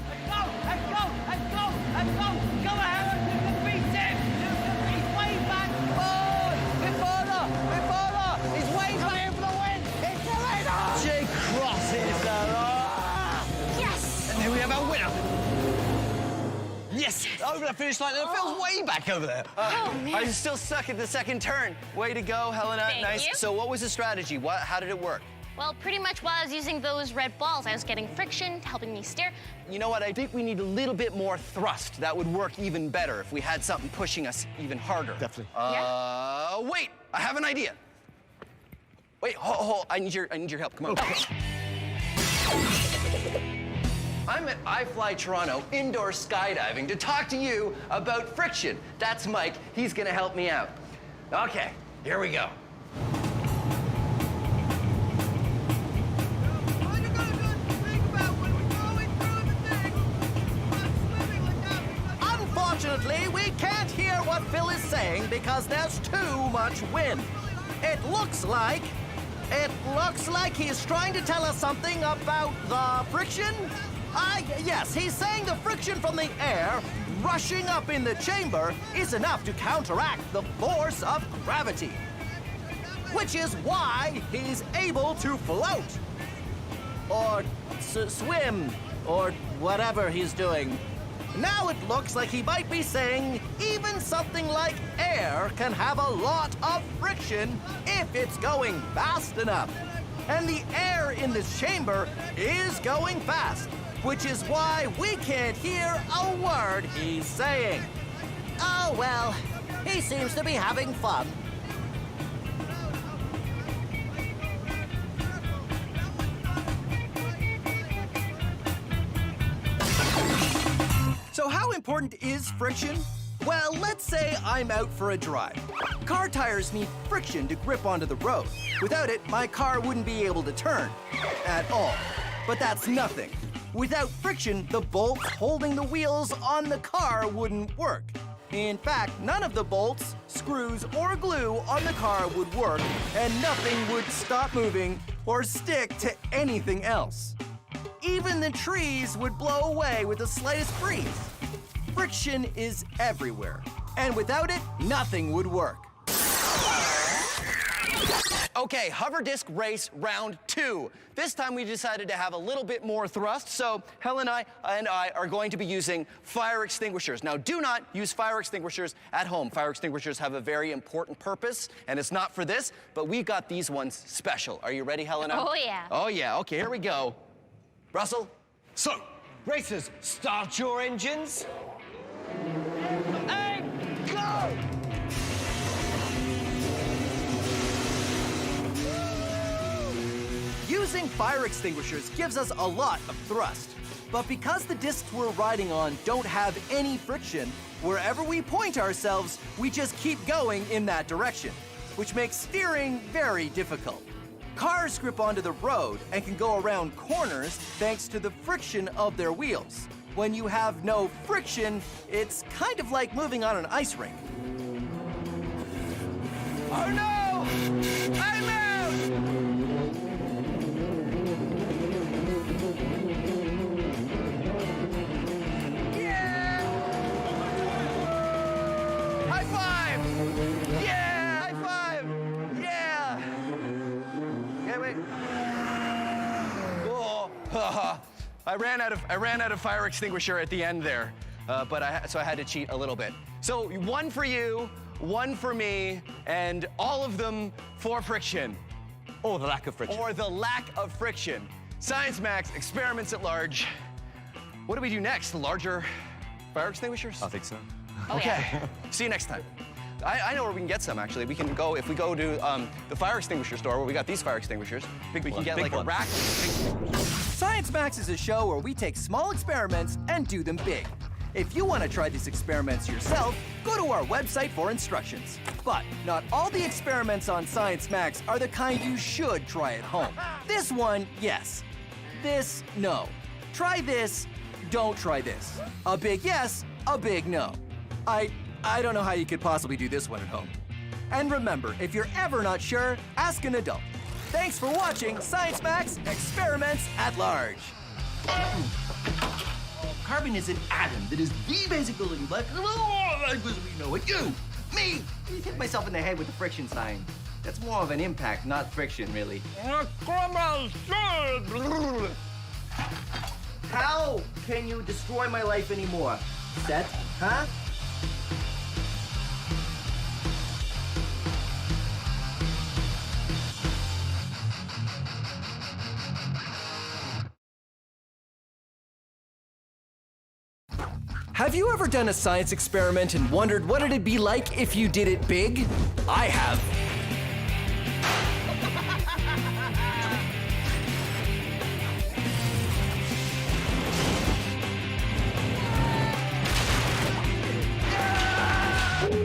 Let's go, let's go, let's go, let's go! Go ahead, you can beat him! You can beat way back! Forward! Bit further! Bit further! He's way back in for the win! It's the leader! Jake crosses the line! Yes! And there we have our winner. Yes, over the finish line. It feels way back over there. Oh, man. I'm still stuck at the second turn. Way to go, Helena. Thank Nice. you. So what was the strategy? How did it work? Well, pretty much while I was using those red balls, I was getting friction, helping me steer. You know what? I think we need a little bit more thrust. That would work even better if we had something pushing us even harder. Definitely. Wait, I have an idea. Wait, hold, I need your help. Come on. Okay. I'm at iFly Toronto indoor skydiving to talk to you about friction. That's Mike. He's gonna help me out. Okay, here we go. Unfortunately, we can't hear what Phil is saying because there's too much wind. It looks like he's trying to tell us something about the friction. Yes, he's saying the friction from the air rushing up in the chamber is enough to counteract the force of gravity, which is why he's able to float or swim or whatever he's doing. Now it looks like he might be saying even something like air can have a lot of friction if it's going fast enough. And the air in this chamber is going fast, which is why we can't hear a word he's saying. Oh, well, he seems to be having fun. So how important is friction? Well, let's say I'm out for a drive. Car tires need friction to grip onto the road. Without it, my car wouldn't be able to turn at all. But that's nothing. Without friction, the bolts holding the wheels on the car wouldn't work. In fact, none of the bolts, screws, or glue on the car would work, and nothing would stop moving or stick to anything else. Even the trees would blow away with the slightest breeze. Friction is everywhere, and without it, nothing would work. Okay, hover disc race round 2. This time we decided to have a little bit more thrust, so Helen and I are going to be using fire extinguishers. Now, do not use fire extinguishers at home. Fire extinguishers have a very important purpose, and it's not for this, but we've got these ones special. Are you ready, Helena? Oh, yeah. Oh, yeah. Okay, here we go. Russell? So, racers, start your engines. And go! Using fire extinguishers gives us a lot of thrust. But because the discs we're riding on don't have any friction, wherever we point ourselves, we just keep going in that direction, which makes steering very difficult. Cars grip onto the road and can go around corners thanks to the friction of their wheels. When you have no friction, it's kind of like moving on an ice rink. Oh no! I'm out! Yeah! High five! Yeah! High five! Yeah! Okay, wait. Oh, I ran out of fire extinguisher at the end there, so I had to cheat a little bit. So 1 for you, 1 for me, and all of them for friction. Or the lack of friction. Or the lack of friction. Science Max, experiments at large. What do we do next? Larger fire extinguishers? I think so. Okay. See you next time. I know where we can get some, actually. We can go, if we go to the fire extinguisher store where we got these fire extinguishers, we can get like a rack. Science Max is a show where we take small experiments and do them big. If you want to try these experiments yourself, go to our website for instructions. But not all the experiments on Science Max are the kind you should try at home. This one, yes. This, no. Try this, don't try this. A big yes, a big no. I don't know how you could possibly do this one at home. And remember, if you're ever not sure, ask an adult. Thanks for watching Science Max Experiments at Large. Carbon is an atom that is the basic building block of all life as we know it. You, me, I hit myself in the head with the friction sign. That's more of an impact, not friction, really. How can you destroy my life anymore? Set, huh? Have you ever done a science experiment and wondered what it'd be like if you did it big? I have.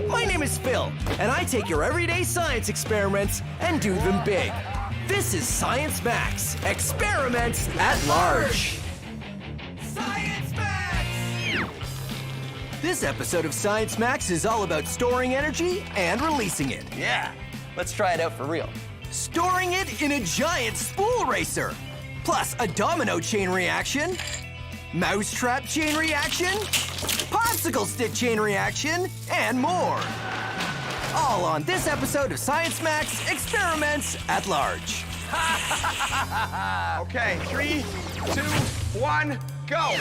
My name is Phil, and I take your everyday science experiments and do them big. This is Science Max, Experiments at Large. Science Max! This episode of Science Max is all about storing energy and releasing it. Yeah, let's try it out for real. Storing it in a giant spool racer, plus a domino chain reaction, mousetrap chain reaction, popsicle stick chain reaction, and more. All on this episode of Science Max Experiments at Large. Okay, 3, 2, 1, go!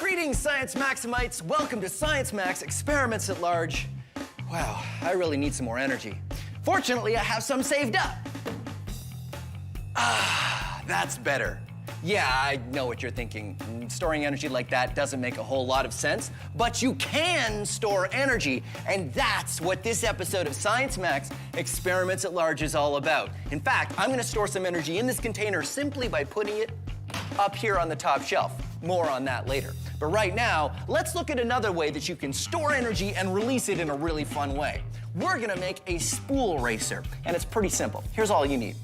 Greetings, Science Maximites. Welcome to Science Max Experiments at Large. Wow, I really need some more energy. Fortunately, I have some saved up. Ah, that's better. Yeah, I know what you're thinking. Storing energy like that doesn't make a whole lot of sense, but you can store energy, and that's what this episode of Science Max Experiments at Large is all about. In fact, I'm gonna store some energy in this container simply by putting it up here on the top shelf. More on that later. But right now, let's look at another way that you can store energy and release it in a really fun way. We're gonna make a spool racer, and it's pretty simple. Here's all you need.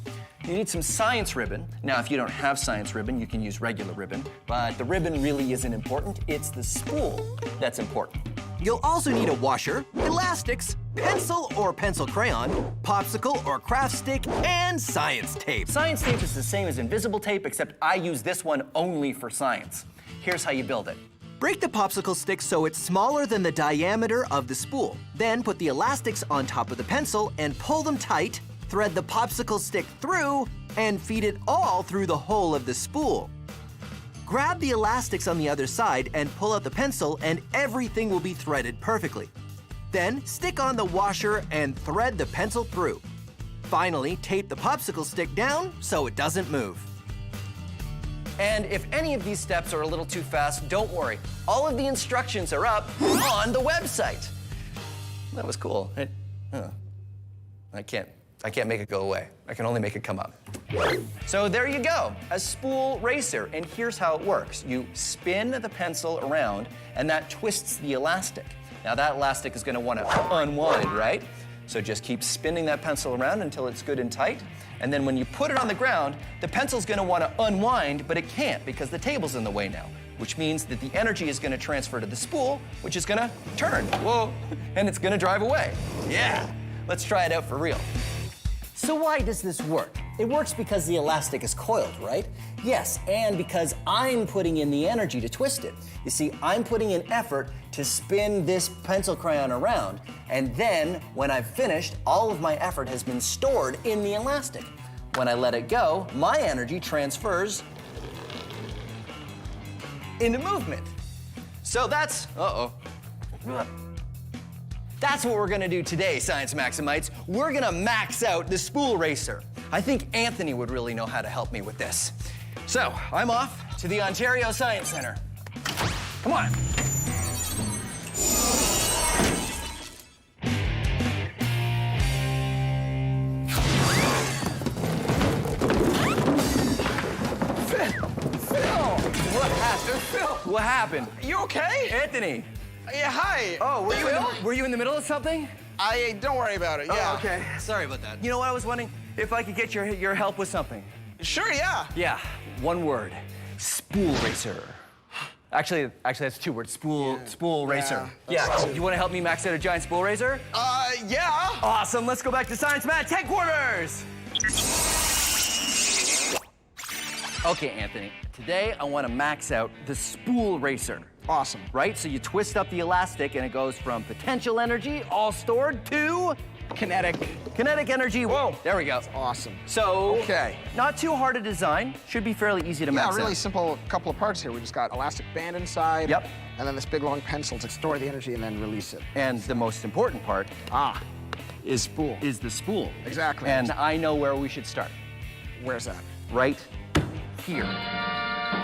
You need some science ribbon. Now, if you don't have science ribbon, you can use regular ribbon, but the ribbon really isn't important. It's the spool that's important. You'll also need a washer, elastics, pencil or pencil crayon, popsicle or craft stick, and science tape. Science tape is the same as invisible tape, except I use this one only for science. Here's how you build it. Break the popsicle stick so it's smaller than the diameter of the spool. Then put the elastics on top of the pencil and pull them tight, thread the popsicle stick through, and feed it all through the hole of the spool. Grab the elastics on the other side and pull out the pencil, and everything will be threaded perfectly. Then stick on the washer and thread the pencil through. Finally, tape the popsicle stick down so it doesn't move. And if any of these steps are a little too fast, don't worry. All of the instructions are up on the website. That was cool. I can't make it go away. I can only make it come up. So there you go, a spool racer. And here's how it works. You spin the pencil around, and that twists the elastic. Now that elastic is gonna wanna unwind, right? So just keep spinning that pencil around until it's good and tight. And then when you put it on the ground, the pencil's gonna wanna unwind, but it can't because the table's in the way now, which means that the energy is gonna transfer to the spool, which is gonna turn, whoa, and it's gonna drive away. Yeah, let's try it out for real. So why does this work? It works because the elastic is coiled, right? Yes, and because I'm putting in the energy to twist it. You see, I'm putting in effort to spin this pencil crayon around, and then when I've finished, all of my effort has been stored in the elastic. When I let it go, my energy transfers into movement. So that's, that's what we're gonna do today, Science Maximites. We're gonna max out the spool racer. I think Anthony would really know how to help me with this. So, I'm off to the Ontario Science Center. Come on. What happened? You okay? Anthony. Yeah, hi. Oh, were you in the middle of something? Don't worry about it, yeah. Oh, okay. Sorry about that. You know what I was wondering? If I could get your help with something. Sure, yeah. Yeah, one word. Spool racer. Actually, that's two words. Spool racer. Yeah. You want to help me max out a giant spool racer? Yeah. Awesome. Let's go back to Science Match headquarters. Okay, Anthony. Today I want to max out the spool racer. Awesome. Right? So you twist up the elastic and it goes from potential energy, all stored, to kinetic energy. Whoa. There we go. That's awesome. So, okay. Not too hard to design. Should be fairly easy to max out. Yeah, really simple couple of parts here. We just got elastic band inside. Yep. And then this big long pencil to store the energy and then release it. And the most important part is spool. Is the spool. Exactly. And I know where we should start. Where's that? Right here.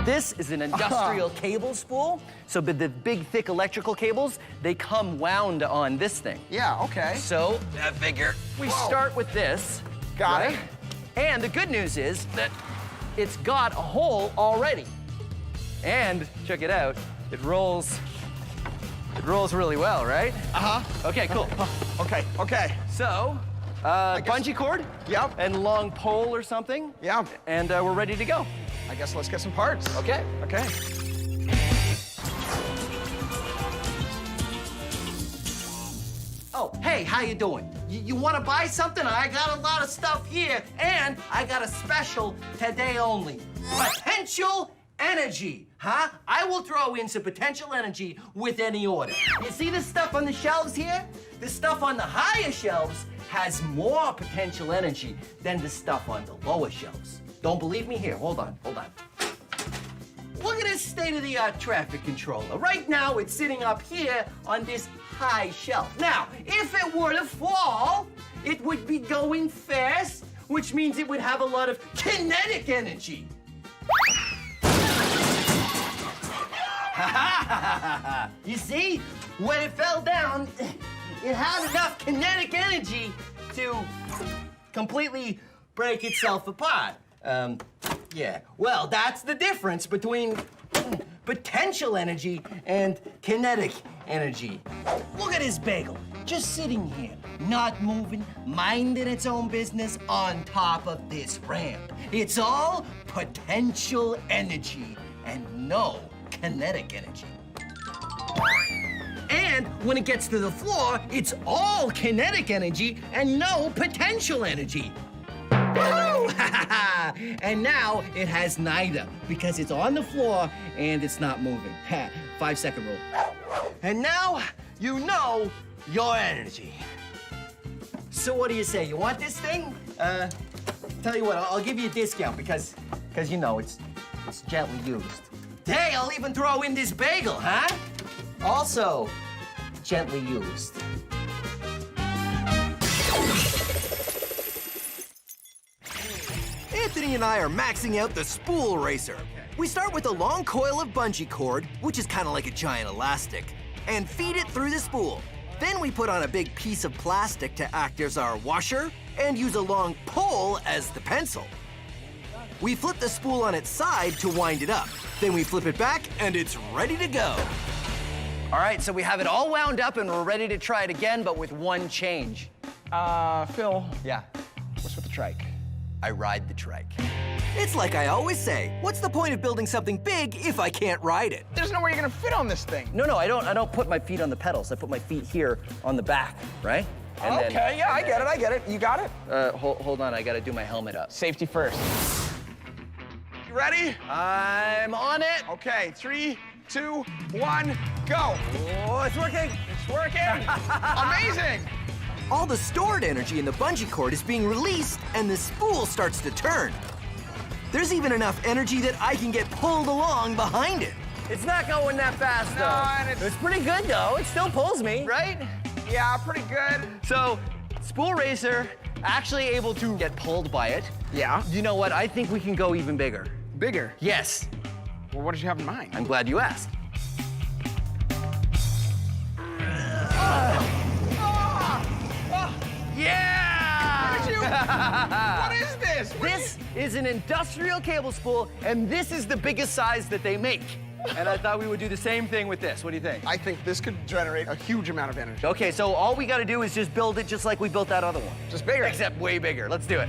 This is an industrial cable spool. So the big, thick electrical cables, they come wound on this thing. Yeah, okay. So I figure we start with this. Got it. And the good news is that it's got a hole already. And check it out, it rolls really well, right? Uh-huh. Okay, cool. Okay. So, bungee cord. Yep. And long pole or something. Yeah. And we're ready to go. I guess let's get some parts. Okay. Okay. Oh, hey, how you doing? You want to buy something? I got a lot of stuff here, and I got a special today only. Potential energy, huh? I will throw in some potential energy with any order. You see this stuff on the shelves here? The stuff on the higher shelves has more potential energy than the stuff on the lower shelves. Don't believe me? Here, hold on. Look at this state-of-the-art traffic controller. Right now, it's sitting up here on this high shelf. Now, if it were to fall, it would be going fast, which means it would have a lot of kinetic energy. You see, when it fell down, it had enough kinetic energy to completely break itself apart. Yeah, well, that's the difference between potential energy and kinetic energy. Look at this bagel, just sitting here, not moving, minding its own business on top of this ramp. It's all potential energy and no kinetic energy. And when it gets to the floor, it's all kinetic energy and no potential energy. Woohoo! And now it has neither because it's on the floor and it's not moving. 5-second rule. And now you know your energy. So what do you say? You want this thing? Tell you what, I'll give you a discount because you know it's gently used. Hey, I'll even throw in this bagel, huh? Also gently used. Anthony and I are maxing out the spool racer. We start with a long coil of bungee cord, which is kind of like a giant elastic, and feed it through the spool. Then we put on a big piece of plastic to act as our washer and use a long pole as the pencil. We flip the spool on its side to wind it up. Then we flip it back and it's ready to go. All right, so we have it all wound up and we're ready to try it again, but with one change. Phil, Yeah, what's with the trike? I ride the trike. It's like I always say, what's the point of building something big if I can't ride it? There's no way you're gonna fit on this thing. No, I don't put my feet on the pedals. I put my feet here on the back, right? And then- Okay, yeah, I get it. You got it? Hold on, I gotta do my helmet up. Safety first. You ready? I'm on it. Okay, 3, 2, 1, go. Oh, it's working. It's working. Amazing. All the stored energy in the bungee cord is being released and the spool starts to turn. There's even enough energy that I can get pulled along behind it. It's not going that fast, though. No, and It's pretty good, though. It still pulls me, right? Yeah, pretty good. So, spool racer, actually able to get pulled by it. Yeah. You know what? I think we can go even bigger. Bigger. Yes. Well, what did you have in mind? I'm glad you asked. Yeah! What is this? This is an industrial cable spool, and this is the biggest size that they make. And I thought we would do the same thing with this. What do you think? I think this could generate a huge amount of energy. Okay, so all we gotta do is just build it just like we built that other one. Just bigger. Except way bigger. Let's do it.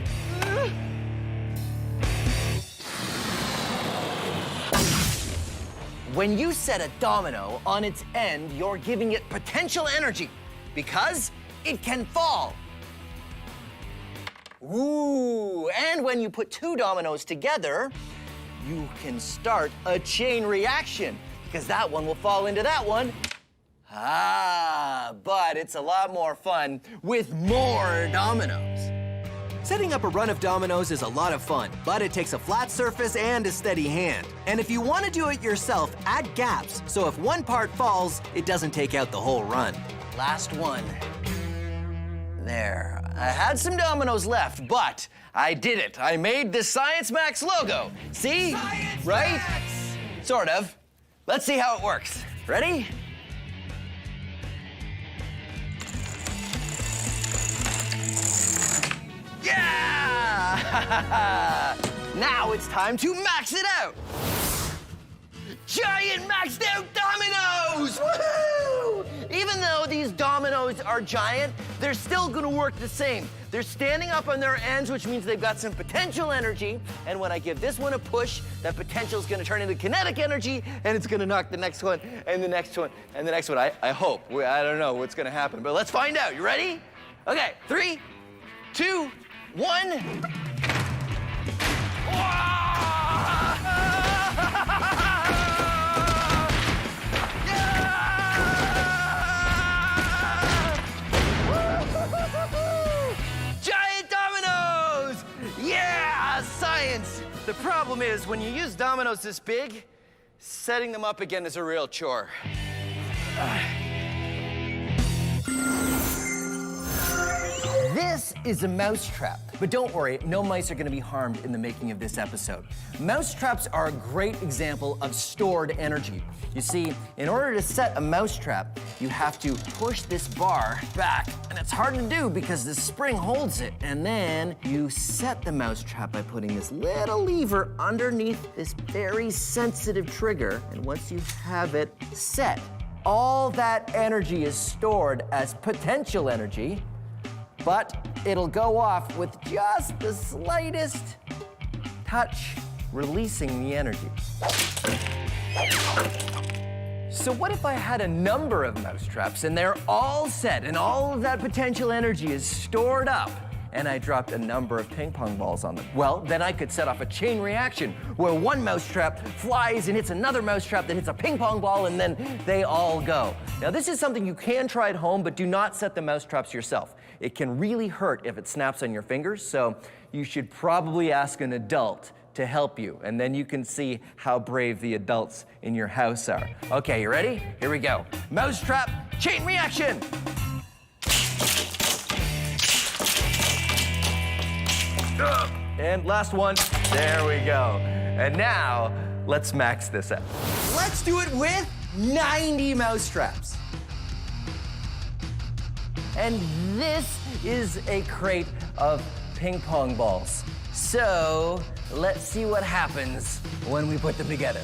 When you set a domino on its end, you're giving it potential energy because it can fall. Ooh, and when you put two dominoes together, you can start a chain reaction because that one will fall into that one. But it's a lot more fun with more dominoes. Setting up a run of dominoes is a lot of fun, but it takes a flat surface and a steady hand. And if you want to do it yourself, add gaps, so if one part falls, it doesn't take out the whole run. Last one. There. I had some dominoes left, but I did it. I made the Science Max logo. See? Science right? Max! Sort of. Let's see how it works. Ready? Yeah! Now it's time to max it out. Giant maxed out dominoes! Woohoo! Even though these dominoes are giant, they're still gonna work the same. They're standing up on their ends, which means they've got some potential energy. And when I give this one a push, that potential is gonna turn into kinetic energy, and it's gonna knock the next one, and the next one, and the next one. I hope. I don't know what's gonna happen, but let's find out. You ready? Okay, 3, 2, 1. Giant dominoes! Yeah, science! The problem is, when you use dominoes this big, setting them up again is a real chore. This is a mousetrap. But don't worry, no mice are gonna be harmed in the making of this episode. Mousetraps are a great example of stored energy. You see, in order to set a mousetrap, you have to push this bar back. And it's hard to do because the spring holds it. And then you set the mousetrap by putting this little lever underneath this very sensitive trigger. And once you have it set, all that energy is stored as potential energy, but it'll go off with just the slightest touch, releasing the energy. So what if I had a number of mousetraps and they're all set and all of that potential energy is stored up and I dropped a number of ping pong balls on them? Well, then I could set off a chain reaction where one mousetrap flies and hits another mousetrap that hits a ping pong ball and then they all go. Now this is something you can try at home, but do not set the mousetraps yourself. It can really hurt if it snaps on your fingers, so you should probably ask an adult to help you, and then you can see how brave the adults in your house are. Okay, you ready? Here we go. Mousetrap, chain reaction! And last one, there we go. And now, let's max this out. Let's do it with 90 mousetraps. And this is a crate of ping pong balls. So, let's see what happens when we put them together.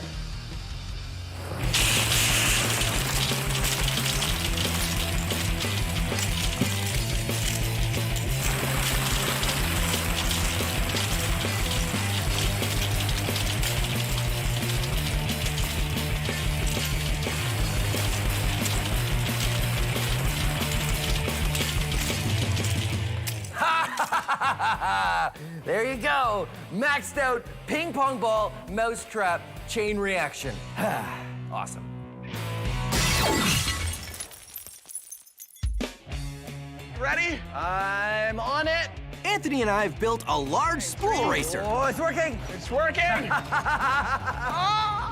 There you go. Maxed out ping pong ball, mousetrap, chain reaction. Awesome. Ready? I'm on it. Anthony and I have built a large spool racer. Oh, it's working. It's working.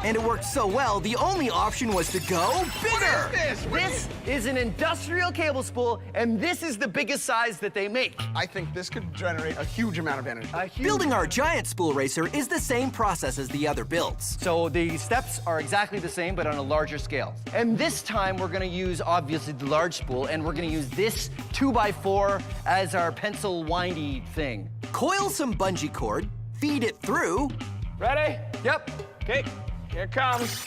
And it worked so well, the only option was to go bigger. What is this? This is an industrial cable spool, and this is the biggest size that they make. I think this could generate a huge amount of energy. Building our giant spool racer is the same process as the other builds. So the steps are exactly the same, but on a larger scale. And this time we're gonna use, obviously, the large spool, and we're gonna use this 2x4 as our pencil windy thing. Coil some bungee cord, feed it through. Ready? Yep. Okay, here it comes.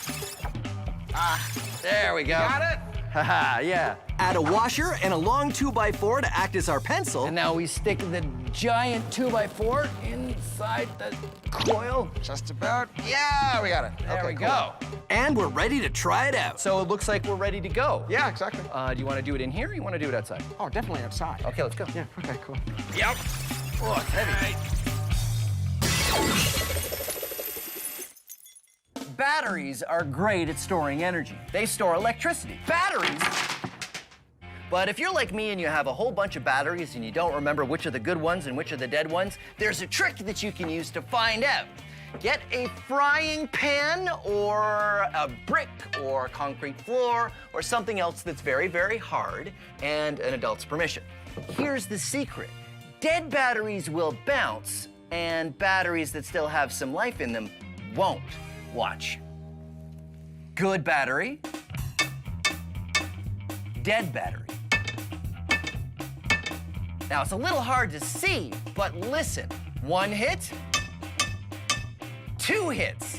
There we go. Got it? Haha, yeah. Add a washer and a long 2x4 to act as our pencil. And now we stick the giant 2x4 inside the coil. Just about. Yeah, we got it. There we cool. go. And we're ready to try it out. So it looks like we're ready to go. Yeah, exactly. Do you want to do it in here or you want to do it outside? Oh, definitely outside. Okay, let's go. Yeah, okay, cool. Yep. Oh, it's heavy. Batteries are great at storing energy. They store electricity. Batteries? But if you're like me and you have a whole bunch of batteries and you don't remember which are the good ones and which are the dead ones, there's a trick that you can use to find out. Get a frying pan or a brick or concrete floor or something else that's very, very hard and an adult's permission. Here's the secret. Dead batteries will bounce and batteries that still have some life in them won't. Watch. Good battery. Dead battery. Now, it's a little hard to see, but listen. 1 hit, 2 hits.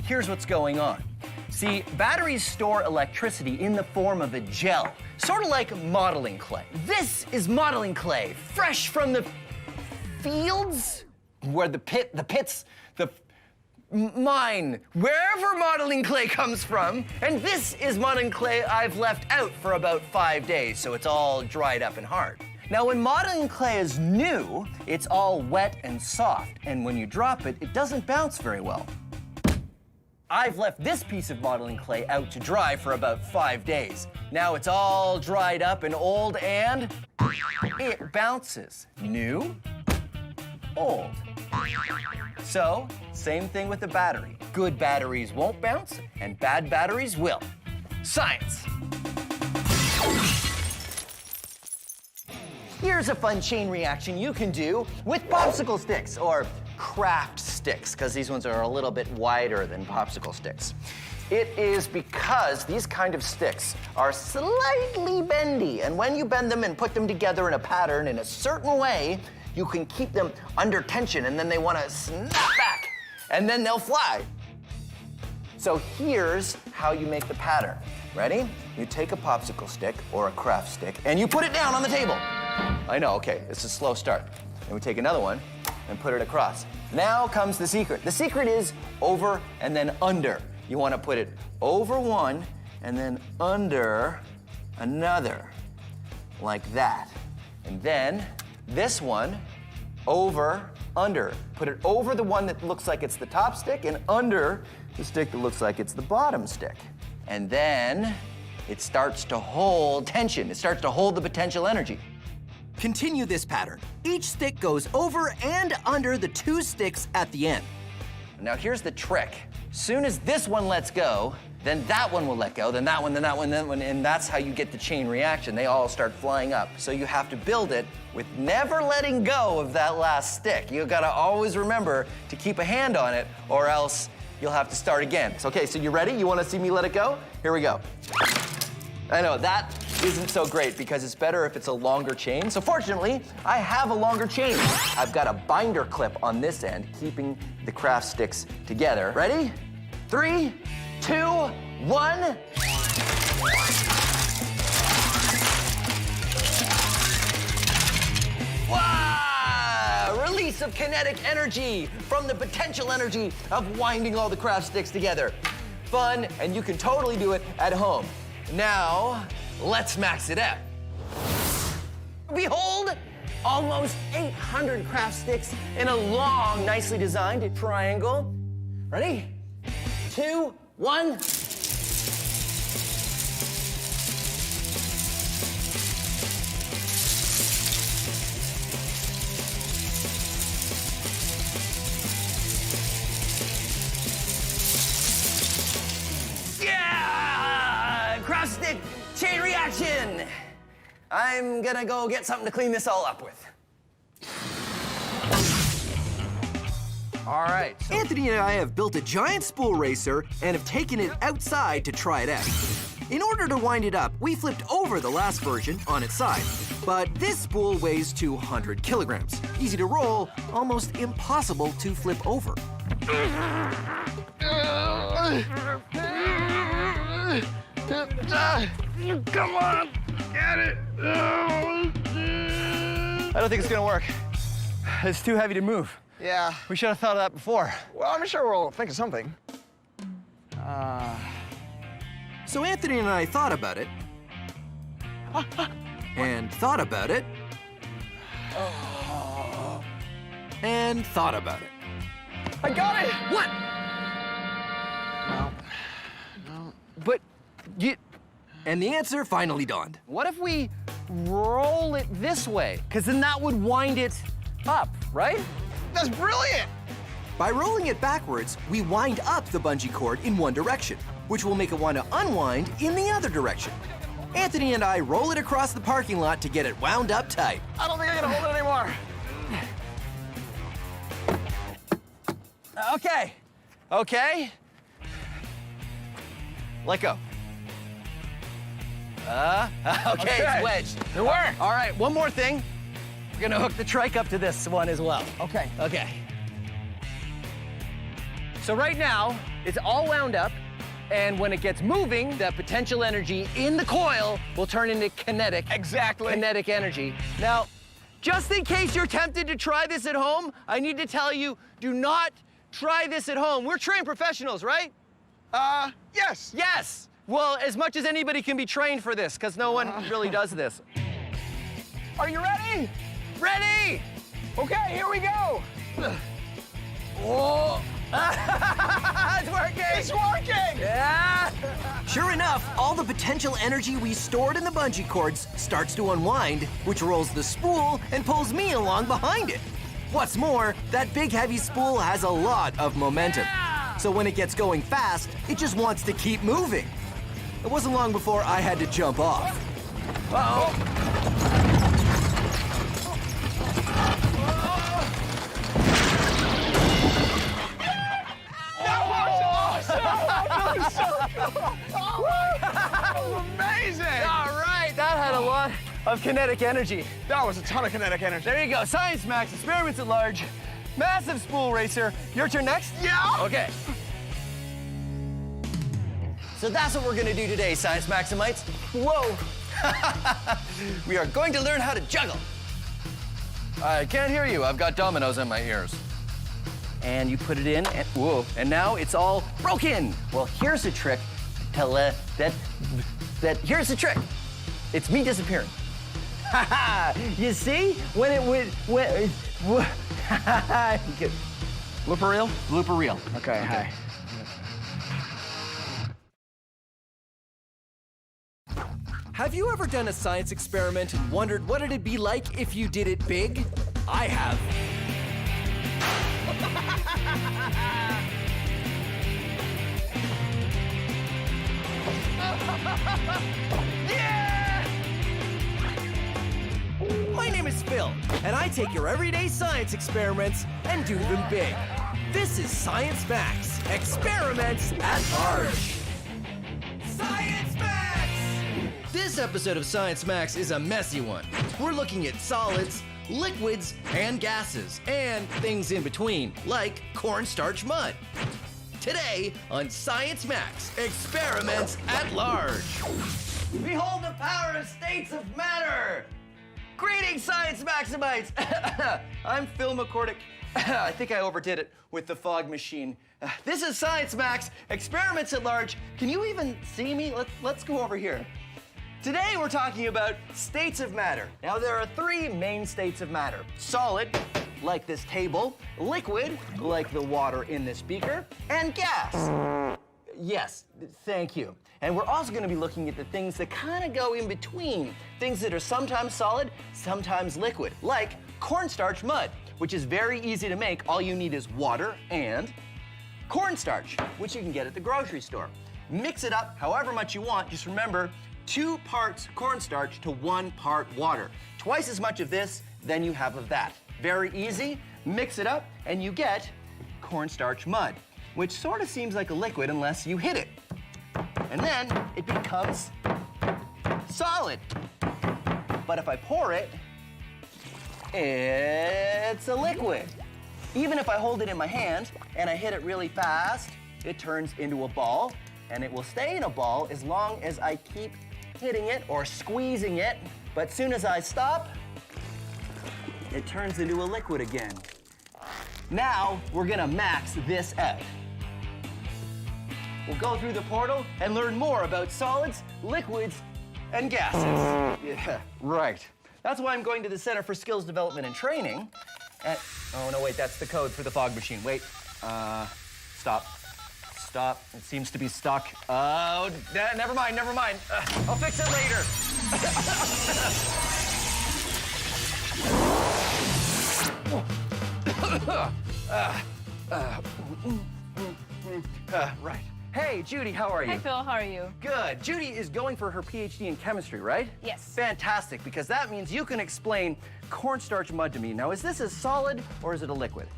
Here's what's going on. See, batteries store electricity in the form of a gel, sort of like modeling clay. This is modeling clay, fresh from the fields, where the pits, the mine, wherever modeling clay comes from. And this is modeling clay I've left out for about 5 days, so it's all dried up and hard. Now, when modeling clay is new, it's all wet and soft, and when you drop it, it doesn't bounce very well. I've left this piece of modeling clay out to dry for about 5 days. Now it's all dried up and old, and it bounces. New, old. So, same thing with the battery. Good batteries won't bounce, and bad batteries will. Science. Here's a fun chain reaction you can do with popsicle sticks, or craft sticks, because these ones are a little bit wider than popsicle sticks. It is because these kind of sticks are slightly bendy, and when you bend them and put them together in a pattern in a certain way, you can keep them under tension, and then they want to snap back, and then they'll fly. So here's how you make the pattern. Ready? You take a popsicle stick or a craft stick, and you put it down on the table. I know, okay, it's a slow start. And we take another one and put it across. Now comes the secret. The secret is over and then under. You want to put it over one and then under another, like that. And then this one, over, under. Put it over the one that looks like it's the top stick and under the stick that looks like it's the bottom stick. And then it starts to hold tension. It starts to hold the potential energy. Continue this pattern. Each stick goes over and under the two sticks at the end. Now here's the trick. Soon as this one lets go, then that one will let go, then that one, then that one, then that one, and that's how you get the chain reaction. They all start flying up. So you have to build it with never letting go of that last stick. You gotta always remember to keep a hand on it, or else you'll have to start again. So, okay, so you ready? You wanna see me let it go? Here we go. I know, that isn't so great because it's better if it's a longer chain. So fortunately, I have a longer chain. I've got a binder clip on this end, keeping the craft sticks together. Ready? 3, 2, 1. Wow! Release of kinetic energy from the potential energy of winding all the craft sticks together. Fun, and you can totally do it at home. Now, let's max it out. Behold, almost 800 craft sticks in a long, nicely designed triangle. Ready? 2, 1. Yeah! Craft stick chain reaction. I'm gonna go get something to clean this all up with. All right. Anthony and I have built a giant spool racer and have taken it outside to try it out. In order to wind it up, we flipped over the last version on its side. But this spool weighs 200 kilograms. Easy to roll, almost impossible to flip over. Come on, get it. I don't think it's gonna work. It's too heavy to move. Yeah. We should have thought of that before. Well, I'm sure we'll think of something. So Anthony and I thought about it. And thought about it. And thought about it. I got it! What? No. But you... And the answer finally dawned. What if we roll it this way? Because then that would wind it up, right? That's brilliant! By rolling it backwards, we wind up the bungee cord in one direction, which will make it want to unwind in the other direction. Anthony and I roll it across the parking lot to get it wound up tight. I don't think I can hold it anymore. Okay. Let go. Okay, it's wedged. It worked. All right, one more thing. We're gonna hook the trike up to this one as well. Okay. So right now, it's all wound up, and when it gets moving, the potential energy in the coil will turn into kinetic energy. Now, just in case you're tempted to try this at home, I need to tell you, do not try this at home. We're trained professionals, right? Yes. Yes. Well, as much as anybody can be trained for this, because no one really does this. Are you ready? Ready? Okay, here we go. Whoa. It's working! It's working! Yeah! Sure enough, all the potential energy we stored in the bungee cords starts to unwind, which rolls the spool and pulls me along behind it. What's more, that big heavy spool has a lot of momentum. So when it gets going fast, it just wants to keep moving. It wasn't long before I had to jump off. That was so cool. Oh, that was amazing. All right, that had a lot of kinetic energy. That was a ton of kinetic energy. There you go, Science Max, experiments at large, massive spool racer. Your turn next? Yeah. Okay. So that's what we're gonna do today, Science Maximites. Whoa. We are going to learn how to juggle. I can't hear you. I've got dominoes in my ears. and you put it in, and whoa, and now it's all broken. Well, here's a trick. Here's the trick. It's me disappearing. You see? When it would, Blooper reel? blooper reel. Okay, hi. Have you ever done a science experiment and wondered what it'd be like if you did it big? I have. Yeah! My name is Phil, and I take your everyday science experiments and do them big. This is Science Max, experiments at large. Science Max! This episode of Science Max is a messy one. We're looking at solids, liquids, and gases, and things in between, like cornstarch mud. Today on Science Max, experiments at large. Behold the power of states of matter! Greetings, Science Maximites! I'm Phil McCordick. I think I overdid it with the fog machine. This is Science Max, experiments at large. Can you even see me? Let's go over here. Today we're talking about states of matter. Now there are three main states of matter. Solid, like this table, liquid, like the water in this beaker, and gas. Yes, thank you. And we're also going to be looking at the things that kind of go in between. Things that are sometimes solid, sometimes liquid, like cornstarch mud, which is very easy to make. All you need is water and cornstarch, which you can get at the grocery store. Mix it up however much you want. Just remember, 2 parts cornstarch to 1 part water. Twice as much of this than you have of that. Very easy. Mix it up and you get cornstarch mud, which sort of seems like a liquid unless you hit it. And then it becomes solid. But if I pour it, it's a liquid. Even if I hold it in my hand and I hit it really fast, it turns into a ball, and it will stay in a ball as long as I keep hitting it or squeezing it. But soon as I stop, it turns into a liquid again. Now we're gonna max this out. We'll go through the portal and learn more about solids, liquids, and gases. Yeah, right. That's why I'm going to the Center for Skills Development and Training. And, oh no, wait, that's the code for the fog machine. Wait, stop. Stop, it seems to be stuck. Oh, never mind. I'll fix it later. Right. Hey, Judy, how are you? Hi, Phil. How are you? Good. Judy is going for her PhD in chemistry, right? Yes. Fantastic, because that means you can explain cornstarch mud to me. Now, is this a solid or is it a liquid?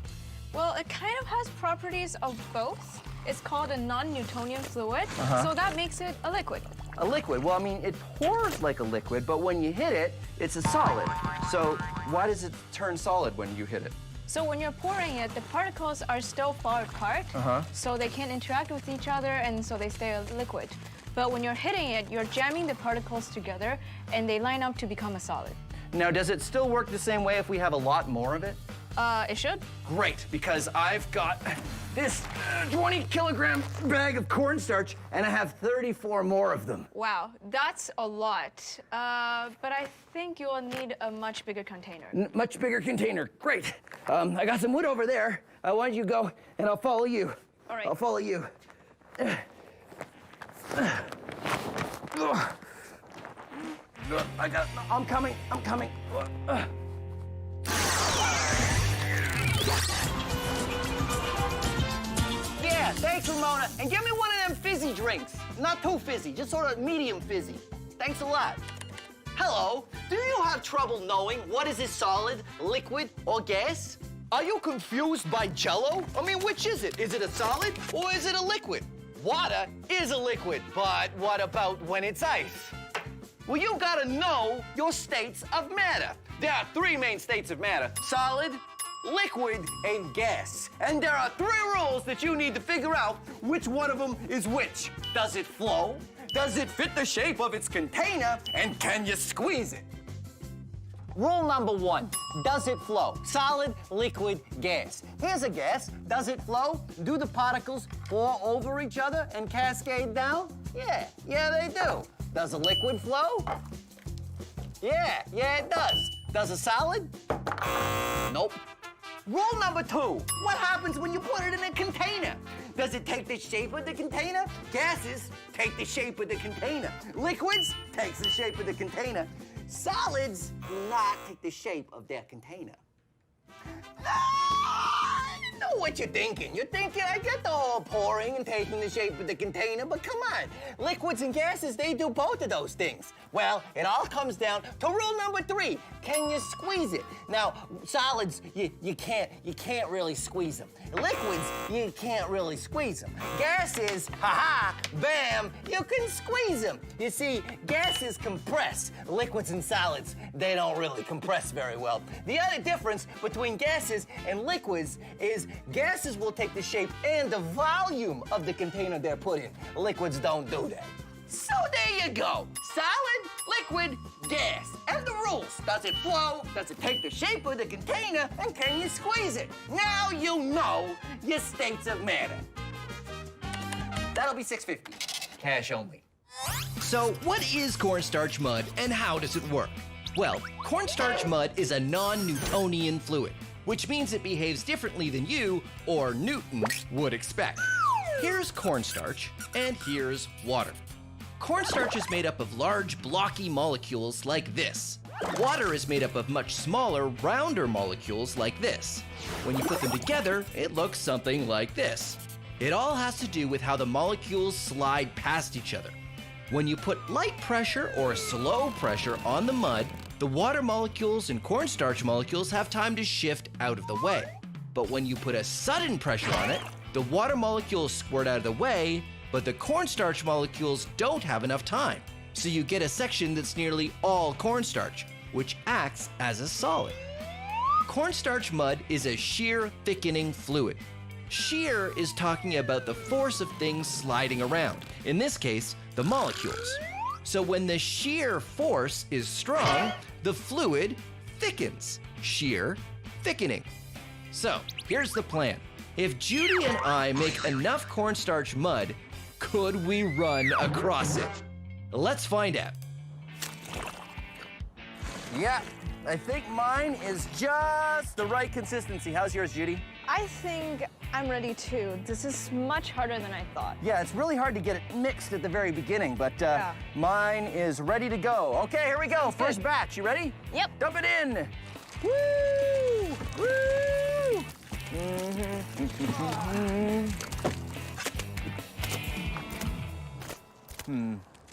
Well, it kind of has properties of both. It's called a non-Newtonian fluid, so that makes it a liquid. A liquid? Well, I mean, it pours like a liquid, but when you hit it, it's a solid. So why does it turn solid when you hit it? So when you're pouring it, the particles are still far apart, so they can't interact with each other, and so they stay a liquid. But when you're hitting it, you're jamming the particles together, and they line up to become a solid. Now, does it still work the same way if we have a lot more of it? It should. Great, because I've got this 20-kilogram bag of cornstarch, and I have 34 more of them. Wow, that's a lot. But I think you'll need a much bigger container. Much bigger container, great. I got some wood over there. Why don't you go, and I'll follow you. All right. I'll follow you. I'm coming. Yeah, thanks, Ramona. And give me one of them fizzy drinks. Not too fizzy, just sort of medium fizzy. Thanks a lot. Hello, do you have trouble knowing what is a solid, liquid, or gas? Are you confused by Jell-O? I mean, which is it? Is it a solid or is it a liquid? Water is a liquid, but what about when it's ice? Well, you gotta know your states of matter. There are 3 main states of matter: solid, liquid, and gas. And there are 3 rules that you need to figure out which one of them is which. Does it flow? Does it fit the shape of its container? And can you squeeze it? Rule number 1, does it flow? Solid, liquid, gas. Here's a gas. Does it flow? Do the particles pour over each other and cascade down? Yeah, they do. Does a liquid flow? Yeah, it does. Does a solid? Nope. Rule number 2, what happens when you put it in a container? Does it take the shape of the container? Gases take the shape of the container. Liquids takes the shape of the container. Solids do not take the shape of their container. I know what you're thinking. You're thinking, I get the whole pouring and taking the shape of the container, but come on. Liquids and gases, they do both of those things. Well, it all comes down to rule number 3. Can you squeeze it? Now, solids, you can't really squeeze them. Liquids, you can't really squeeze them. Gases, bam, you can squeeze them. You see, gases compress. Liquids and solids, they don't really compress very well. The other difference between gases and liquids is gases will take the shape and the volume of the container they're put in. Liquids don't do that. So there you go. Solid, liquid, gas. And the rules. Does it flow? Does it take the shape of the container? And can you squeeze it? Now you know your states of matter. That'll be $6.50. Cash only. So what is cornstarch mud and how does it work? Well, cornstarch mud is a non-Newtonian fluid, which means it behaves differently than you, or Newton, would expect. Here's cornstarch, and here's water. Cornstarch is made up of large, blocky molecules like this. Water is made up of much smaller, rounder molecules like this. When you put them together, it looks something like this. It all has to do with how the molecules slide past each other. When you put light pressure or slow pressure on the mud, the water molecules and cornstarch molecules have time to shift out of the way. But when you put a sudden pressure on it, the water molecules squirt out of the way, but the cornstarch molecules don't have enough time. So you get a section that's nearly all cornstarch, which acts as a solid. Cornstarch mud is a shear thickening fluid. Shear is talking about the force of things sliding around, in this case, the molecules. So when the shear force is strong, the fluid thickens. Shear thickening. So here's the plan. If Judy and I make enough cornstarch mud, could we run across it? Let's find out. Yeah, I think mine is just the right consistency. How's yours, Judy? I think I'm ready too. This is much harder than I thought. Yeah, it's really hard to get it mixed at the very beginning, but mine is ready to go. Okay, here we go. First batch. You ready? Yep. Dump it in. Woo! Woo!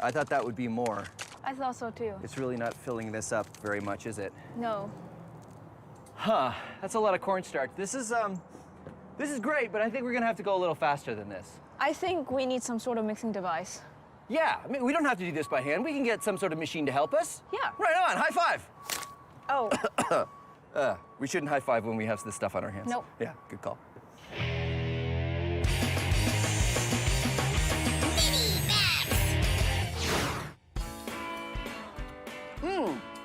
I thought that would be more. I thought so too. It's really not filling this up very much, is it? No. Huh, that's a lot of cornstarch. This is great, but I think we're gonna have to go a little faster than this. I think we need some sort of mixing device. Yeah, I mean, we don't have to do this by hand. We can get some sort of machine to help us. Yeah. Right on, high five. Oh. We shouldn't high five when we have this stuff on our hands. Nope. Yeah, good call.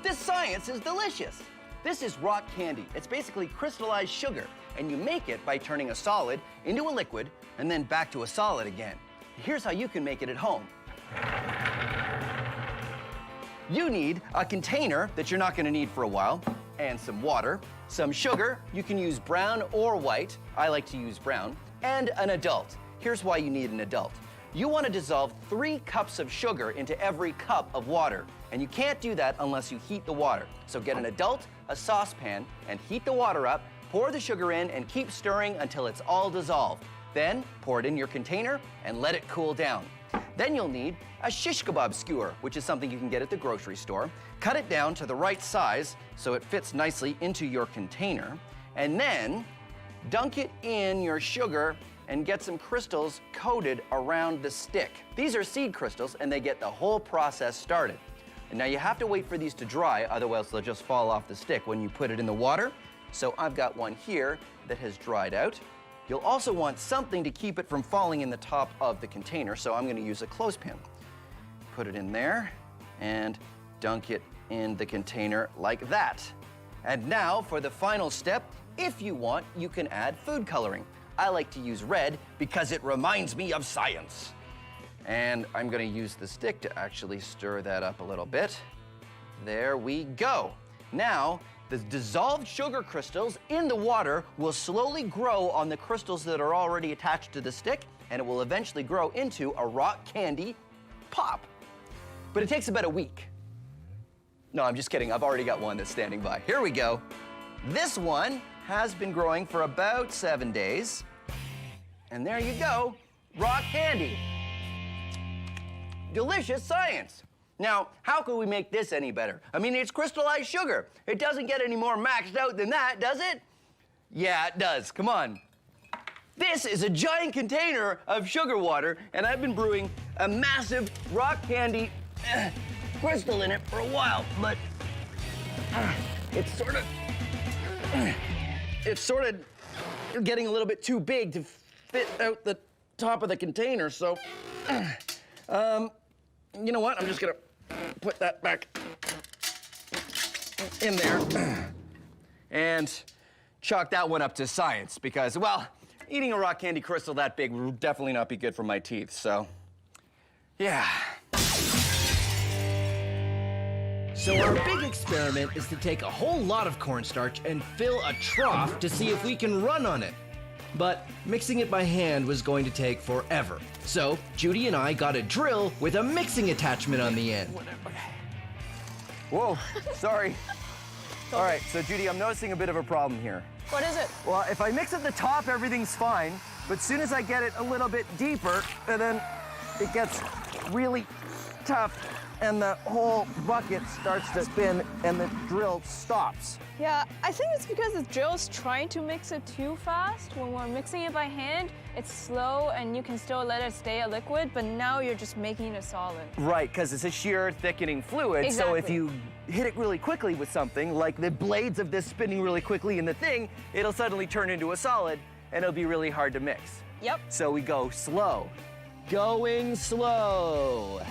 This science is delicious. This is rock candy. It's basically crystallized sugar, and you make it by turning a solid into a liquid and then back to a solid again. Here's how you can make it at home. You need a container that you're not gonna need for a while, and some water, some sugar. You can use brown or white. I like to use brown. And an adult. Here's why you need an adult. You want to dissolve 3 cups of sugar into every cup of water. And you can't do that unless you heat the water. So get an adult, a saucepan, and heat the water up, pour the sugar in, and keep stirring until it's all dissolved. Then pour it in your container and let it cool down. Then you'll need a shish kebab skewer, which is something you can get at the grocery store. Cut it down to the right size so it fits nicely into your container. And then dunk it in your sugar and get some crystals coated around the stick. These are seed crystals, and they get the whole process started. And now you have to wait for these to dry, otherwise they'll just fall off the stick when you put it in the water. So I've got one here that has dried out. You'll also want something to keep it from falling in the top of the container, so I'm gonna use a clothespin. Put it in there and dunk it in the container like that. And now for the final step, if you want, you can add food coloring. I like to use red because it reminds me of science. And I'm gonna use the stick to actually stir that up a little bit. There we go. Now, the dissolved sugar crystals in the water will slowly grow on the crystals that are already attached to the stick, and it will eventually grow into a rock candy pop. But it takes about a week. No, I'm just kidding. I've already got one that's standing by. Here we go. This one has been growing for about 7 days. And there you go, rock candy. Delicious science. Now, how could we make this any better? I mean, it's crystallized sugar. It doesn't get any more maxed out than that, does it? Yeah, it does. Come on. This is a giant container of sugar water, and I've been brewing a massive rock candy crystal in it for a while, but it's sort of getting a little bit too big to fit out the top of the container, so you know what? I'm just gonna put that back in there and chalk that one up to science because, well, eating a rock candy crystal that big will definitely not be good for my teeth, so yeah. So our big experiment is to take a whole lot of cornstarch and fill a trough to see if we can run on it. But mixing it by hand was going to take forever. So Judy and I got a drill with a mixing attachment on the end. Whoa, sorry. All right, so Judy, I'm noticing a bit of a problem here. What is it? Well, if I mix at the top, everything's fine, but as soon as I get it a little bit deeper, and then it gets really tough, and the whole bucket starts to spin, and the drill stops. Yeah, I think it's because the drill's trying to mix it too fast. When we're mixing it by hand, it's slow and you can still let it stay a liquid, but now you're just making it a solid. Right, because it's a sheer thickening fluid, Exactly. so if you hit it really quickly with something, like the blades of this spinning really quickly in the thing, it'll suddenly turn into a solid, and it'll be really hard to mix. Yep. So we go slow. Going slow.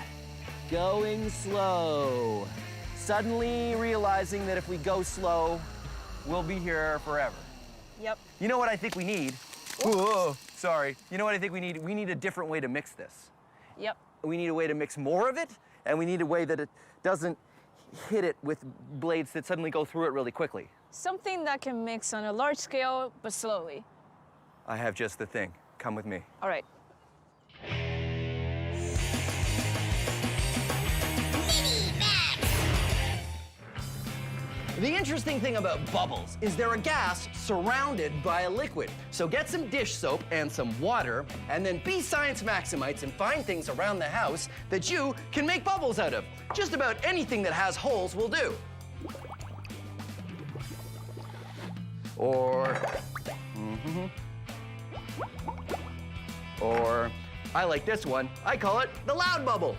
Going slow. Suddenly realizing that if we go slow, we'll be here forever. Yep. You know what I think we need? Whoa, sorry. You know what I think we need? We need a different way to mix this. Yep. We need a way to mix more of it, and we need a way that it doesn't hit it with blades that suddenly go through it really quickly. Something that can mix on a large scale, but slowly. I have just the thing. Come with me. All right. The interesting thing about bubbles is they're a gas surrounded by a liquid. So get some dish soap and some water, and then be science maximites and find things around the house that you can make bubbles out of. Just about anything that has holes will do. Or I like this one. I call it the loud bubble.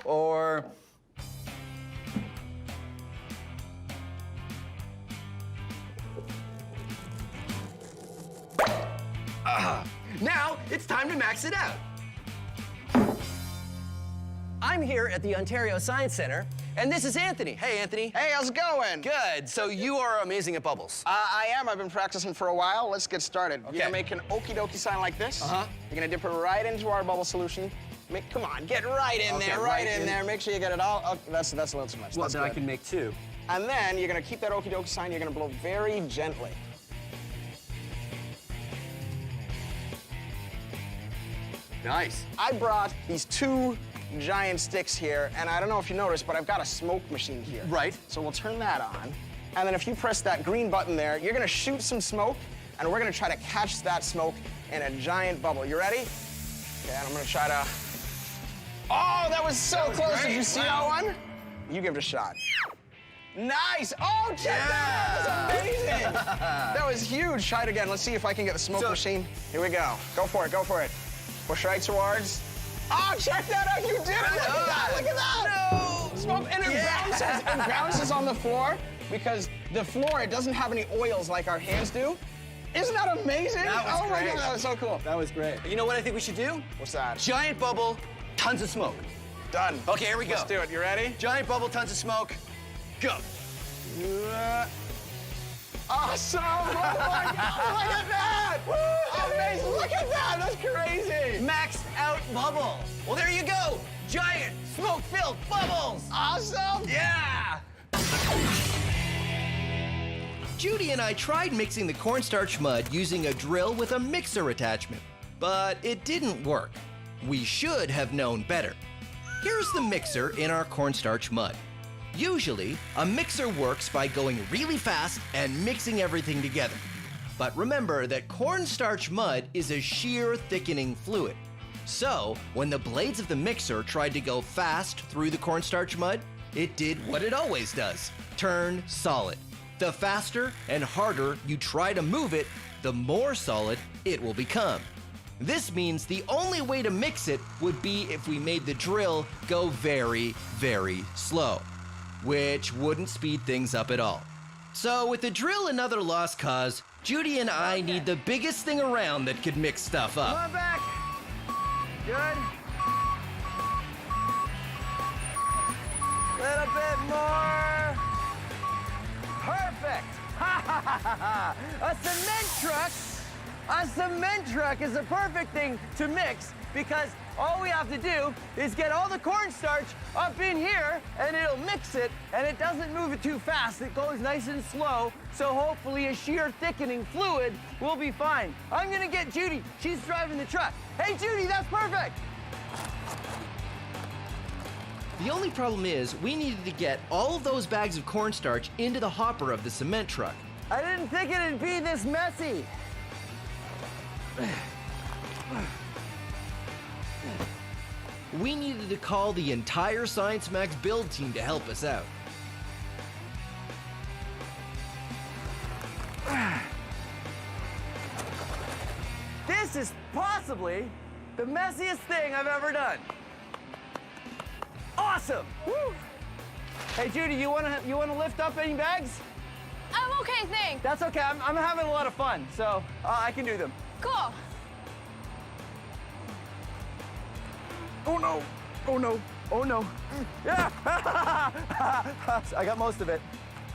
Or now it's time to max it out. I'm here at the Ontario Science Centre, and this is Anthony. Hey, Anthony. Hey, how's it going? Good. So you are amazing at bubbles. I am. I've been practicing for a while. Let's get started. Okay. You're gonna make an okie dokie sign like this. Uh-huh. You're gonna dip it right into our bubble solution. Come on, get right in Okay, there, right in there. Make sure you get it all. Oh, that's a little too much. Well, That's then I good. can make two. And then you're gonna keep that okie dokie sign. You're gonna blow very gently. Nice. I brought these two giant sticks here, and I don't know if you noticed, but I've got a smoke machine here. Right. So we'll turn that on, and then if you press that green button there, you're gonna shoot some smoke, and we're gonna try to catch that smoke in a giant bubble. You ready? Okay, and I'm gonna try to... Oh, that was so close. great. Did you see that one? You give it a shot. Nice! Oh, check that out! That was amazing! That was huge. Try it again. Let's see if I can get the smoke machine. Here we go. Go for it, go for it. Push right towards. Oh, check that out! You did it! Look at that! Look at that! No! Smoke, and it bounces on the floor because the floor, it doesn't have any oils like our hands do. Isn't that amazing? That was oh my great. God, that was so cool. That was great. You know what I think we should do? What's that? Giant bubble, tons of smoke. Done. Okay, here we go. Let's do it. You ready? Giant bubble, tons of smoke. Go. Awesome! Oh my God! Look at that! Amazing! Look at that! That's crazy! Maxed out bubble. Well, there you go. Giant smoke-filled bubbles. Awesome! Yeah. Judy and I tried mixing the cornstarch mud using a drill with a mixer attachment, but it didn't work. We should have known better. Here's the mixer in our cornstarch mud. Usually, a mixer works by going really fast and mixing everything together. But remember that cornstarch mud is a shear thickening fluid. So, when the blades of the mixer tried to go fast through the cornstarch mud, it did what it always does, turn solid. The faster and harder you try to move it, the more solid it will become. This means the only way to mix it would be if we made the drill go very, very slow, which wouldn't speed things up at all. So with the drill another lost cause, Judy and I need the biggest thing around that could mix stuff Come up. on back. Good. Little bit more. Perfect. A cement truck is a perfect thing to mix because all we have to do is get all the cornstarch up in here and it'll mix it and it doesn't move it too fast. It goes nice and slow, so hopefully a shear thickening fluid will be fine. I'm gonna get Judy. She's driving the truck. Hey, Judy, that's perfect. The only problem is we needed to get all of those bags of cornstarch into the hopper of the cement truck. I didn't think it'd be this messy. We needed to call the entire Science Max build team to help us out. This is possibly the messiest thing I've ever done. Awesome! Woo. Hey, Judy, you wanna lift up any bags? I'm okay, thanks. That's okay. I'm having a lot of fun, so I can do them. Cool. Oh no! Oh no! Oh no! Yeah! I got most of it.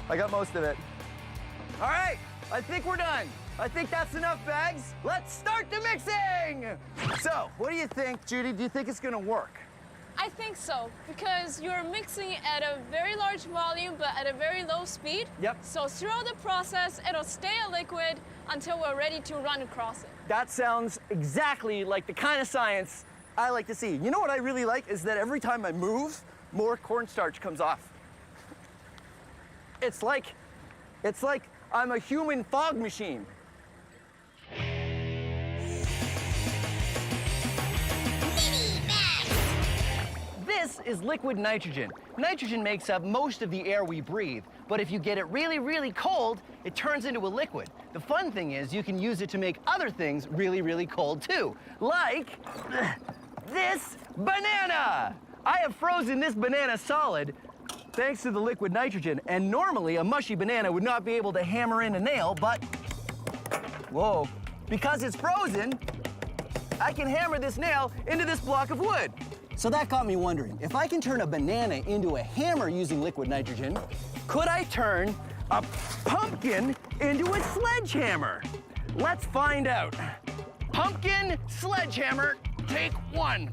I got most of it. All right, I think we're done. I think that's enough bags. Let's start the mixing! So, what do you think, Judy? Do you think it's gonna work? I think so, because you're mixing at a very large volume, but at a very low speed. Yep. So throughout the process, it'll stay a liquid until we're ready to run across it. That sounds exactly like the kind of science I like to see. You know what I really like is that every time I move, more cornstarch comes off. It's like I'm a human fog machine. This is liquid nitrogen. Nitrogen makes up most of the air we breathe, but if you get it really, really cold, it turns into a liquid. The fun thing is you can use it to make other things really, really cold too, like this banana. I have frozen this banana solid thanks to the liquid nitrogen, and normally a mushy banana would not be able to hammer in a nail, but, whoa, because it's frozen, I can hammer this nail into this block of wood. So that got me wondering, if I can turn a banana into a hammer using liquid nitrogen, could I turn a pumpkin into a sledgehammer? Let's find out. Pumpkin sledgehammer, take one.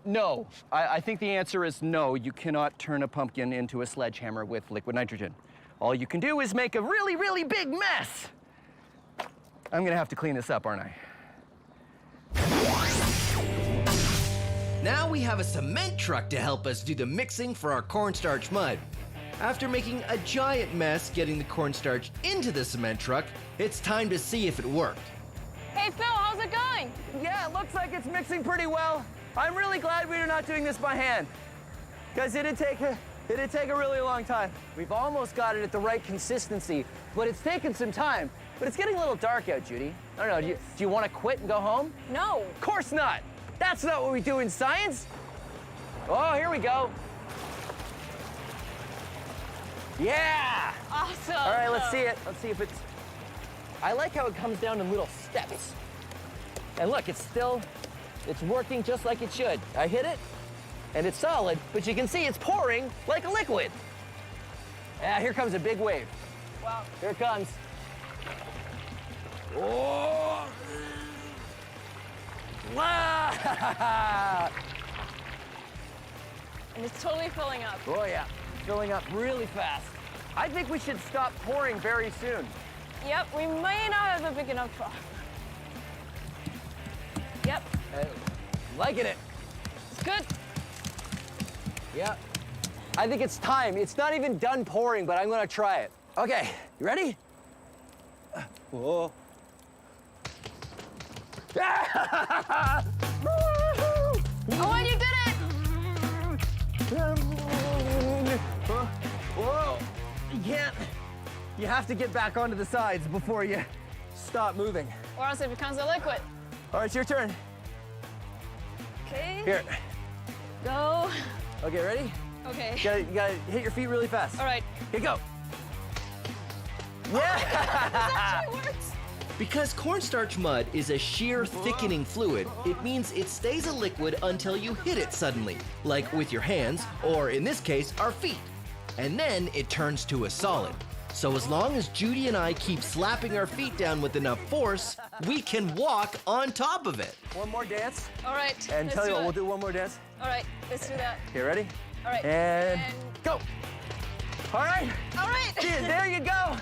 No, I think the answer is no. You cannot turn a pumpkin into a sledgehammer with liquid nitrogen. All you can do is make a really, really big mess. I'm gonna have to clean this up, aren't I? Now we have a cement truck to help us do the mixing for our cornstarch mud. After making a giant mess getting the cornstarch into the cement truck, it's time to see if it worked. Hey, Phil, how's it going? Yeah, it looks like it's mixing pretty well. I'm really glad we're not doing this by hand, because it'd take a really long time. We've almost got it at the right consistency, but it's taken some time. But it's getting a little dark out, Judy. I don't know, do you want to quit and go home? No. Of course not. That's not what we do in science. Oh, here we go. Yeah! Awesome. All right, let's see it. Let's see if it's... I like how it comes down in little steps. And look, it's working just like it should. I hit it, and it's solid, but you can see it's pouring like a liquid. Yeah, here comes a big wave. Wow. Here it comes. Oh! Wow! And it's totally filling up. Oh yeah, filling up really fast. I think we should stop pouring very soon. Yep, we may not have a big enough trough. Yep. Liking it. It's good. Yeah. I think it's time. It's not even done pouring, but I'm gonna try it. Okay, you ready? Whoa. Oh, and you did it! Whoa. You can't. You have to get back onto the sides before you stop moving. Or else it becomes a liquid. All right, it's your turn. Okay. Here. Go. Okay, ready? Okay. You gotta hit your feet really fast. All right. Here, go. This actually works. Because cornstarch mud is a sheer thickening fluid, it means it stays a liquid until you hit it suddenly, like with your hands, or in this case, our feet. And then it turns to a solid. So as long as Judy and I keep slapping our feet down with enough force, we can walk on top of it. One more dance. All right. And tell you what, we'll do one more dance. All right, let's do that. Okay, ready? All right. And go. All right. All right. There you go.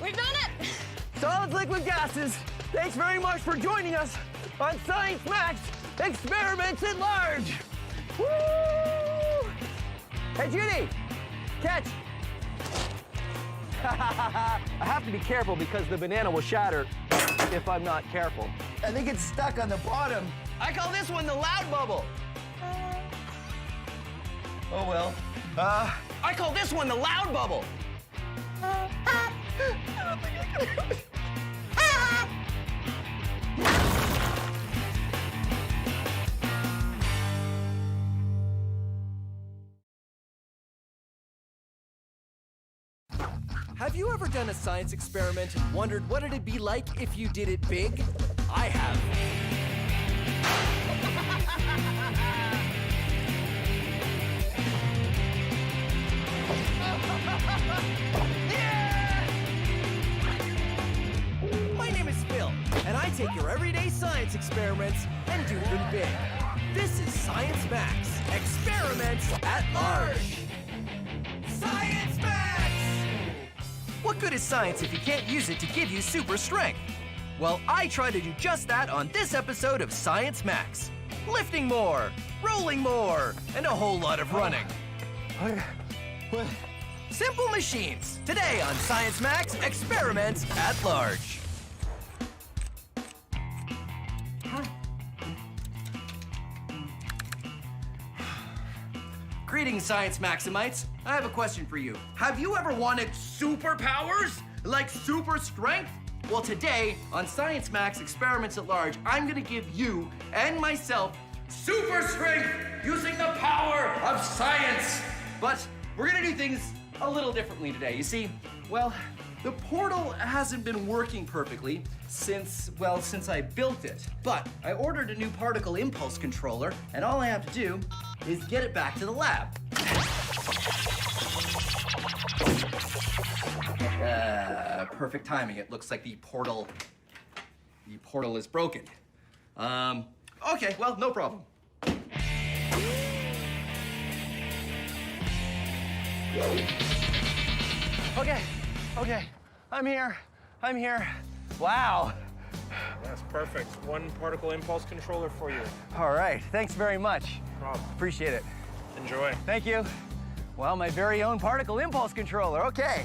We've done it. Solids, liquid, gases. Thanks very much for joining us on Science Max Experiments at Large. Woo! Hey, Judy, catch. I have to be careful because the banana will shatter if I'm not careful. I think it's stuck on the bottom. I call this one the loud bubble. Oh, well. I call this one the loud bubble. I don't think I can do it. Have you ever done a science experiment and wondered what it'd be like if you did it big? I have. My name is Phil, and I take your everyday science experiments and do them big. This is Science Max, Experiments at Large. Science Max! What good is science if you can't use it to give you super strength? Well, I try to do just that on this episode of Science Max. Lifting more, rolling more, and a whole lot of running. Simple machines. Today on Science Max, Experiments at Large. Greetings, Science Maximites. I have a question for you. Have you ever wanted superpowers? Like super strength? Well, today on Science Max Experiments at Large, I'm gonna give you and myself super strength using the power of science. But we're gonna do things a little differently today. You see, well, the portal hasn't been working perfectly since I built it. But I ordered a new particle impulse controller, and all I have to do is get it back to the lab. Perfect timing. It looks like the portal is broken. Okay, well, no problem. Okay, I'm here. Wow. That's perfect. One particle impulse controller for you. All right, thanks very much. No problem. Appreciate it. Enjoy. Thank you. Well, my very own particle impulse controller, okay.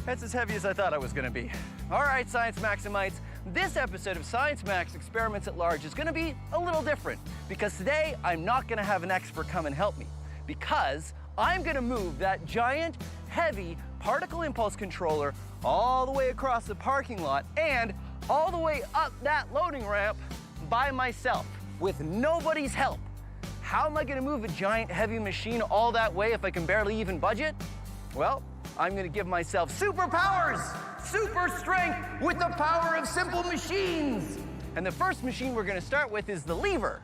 That's as heavy as I thought it was gonna be. All right, Science Maximites, this episode of Science Max Experiments at Large is gonna be a little different because today I'm not gonna have an expert come and help me because I'm gonna move that giant, heavy particle impulse controller all the way across the parking lot and all the way up that loading ramp by myself with nobody's help. how am I gonna move a giant heavy machine all that way if I can barely even budget? Well, I'm gonna give myself superpowers, super strength with the power of simple machines. And the first machine we're gonna start with is the lever,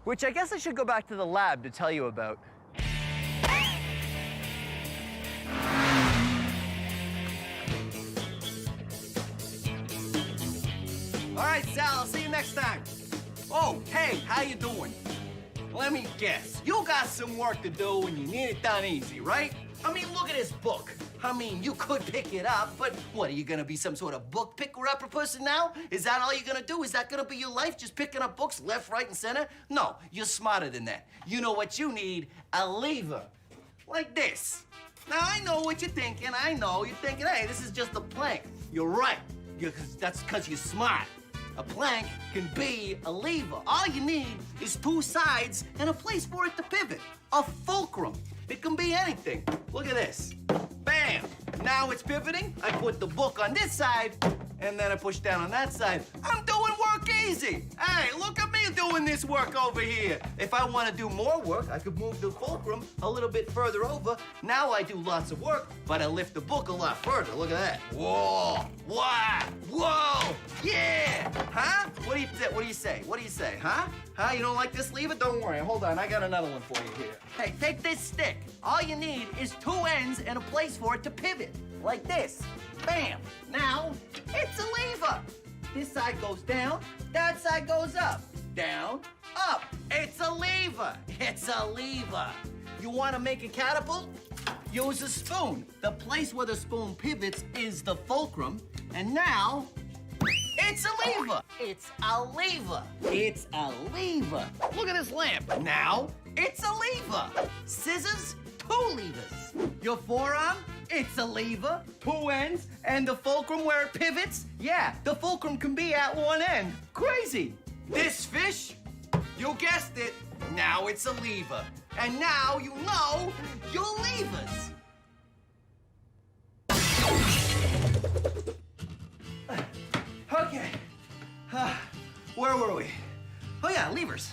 which I guess I should go back to the lab to tell you about. All right, Sal, I'll see you next time. Oh, hey, how you doing? Let me guess, you got some work to do and you need it done easy, right? I mean, look at this book. I mean, you could pick it up, but what, are you gonna be some sort of book picker-upper person now? Is that all you're gonna do? Is that gonna be your life, just picking up books left, right, and center? No, you're smarter than that. You know what you need? A lever, like this. Now, I know what you're thinking. I know you're thinking, hey, this is just a plank. You're right. That's because you're smart. A plank can be a lever. All you need is two sides and a place for it to pivot. A fulcrum. It can be anything. Look at this. Bam! Now it's pivoting. I put the book on this side, and then I push down on that side. I'm doing work easy. Hey, look at me doing this work over here. If I want to do more work, I could move the fulcrum a little bit further over. Now I do lots of work, but I lift the book a lot further. Look at that. Whoa! Wow! Whoa! Yeah! Huh? What do you say? What do you say? Huh? Huh? You don't like this lever? Don't worry. Hold on. I got another one for you here. Hey, take this stick. All you need is two ends and a place for it to pivot. Like this. Bam! Now, it's a lever. This side goes down, that side goes up. Down, up. It's a lever. It's a lever. You want to make a catapult? Use a spoon. The place where the spoon pivots is the fulcrum. And now, it's a lever. It's a lever. It's a lever. Look at this lamp. Now, it's a lever. Scissors, two levers. Your forearm, it's a lever, two ends, and the fulcrum where it pivots, yeah, the fulcrum can be at one end. Crazy. This fish, you guessed it, now it's a lever. And now you know your levers. Okay, where were we? Oh yeah, levers.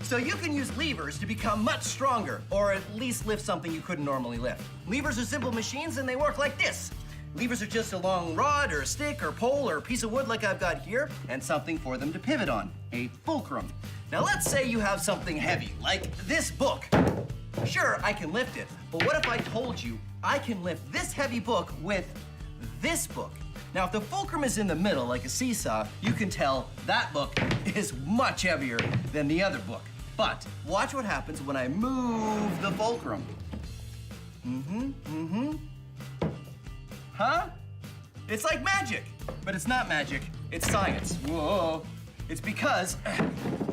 So you can use levers to become much stronger, or at least lift something you couldn't normally lift. Levers are simple machines and they work like this. Levers are just a long rod or a stick or pole or a piece of wood like I've got here, and something for them to pivot on, a fulcrum. Now let's say you have something heavy, like this book. Sure, I can lift it, but what if I told you I can lift this heavy book with this book? Now, if the fulcrum is in the middle, like a seesaw, you can tell that book is much heavier than the other book. But watch what happens when I move the fulcrum. Huh? It's like magic, but it's not magic, it's science. Whoa. It's because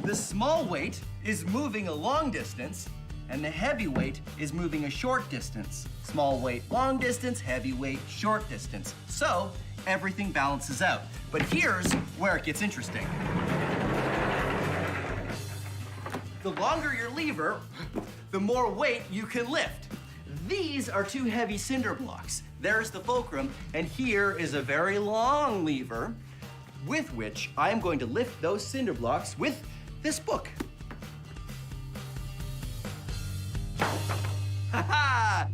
the small weight is moving a long distance and the heavy weight is moving a short distance. Small weight, long distance, heavy weight, short distance. So, everything balances out. But here's where it gets interesting. The longer your lever, the more weight you can lift. These are two heavy cinder blocks. There's the fulcrum, and here is a very long lever with which I am going to lift those cinder blocks with this book. Ha-ha!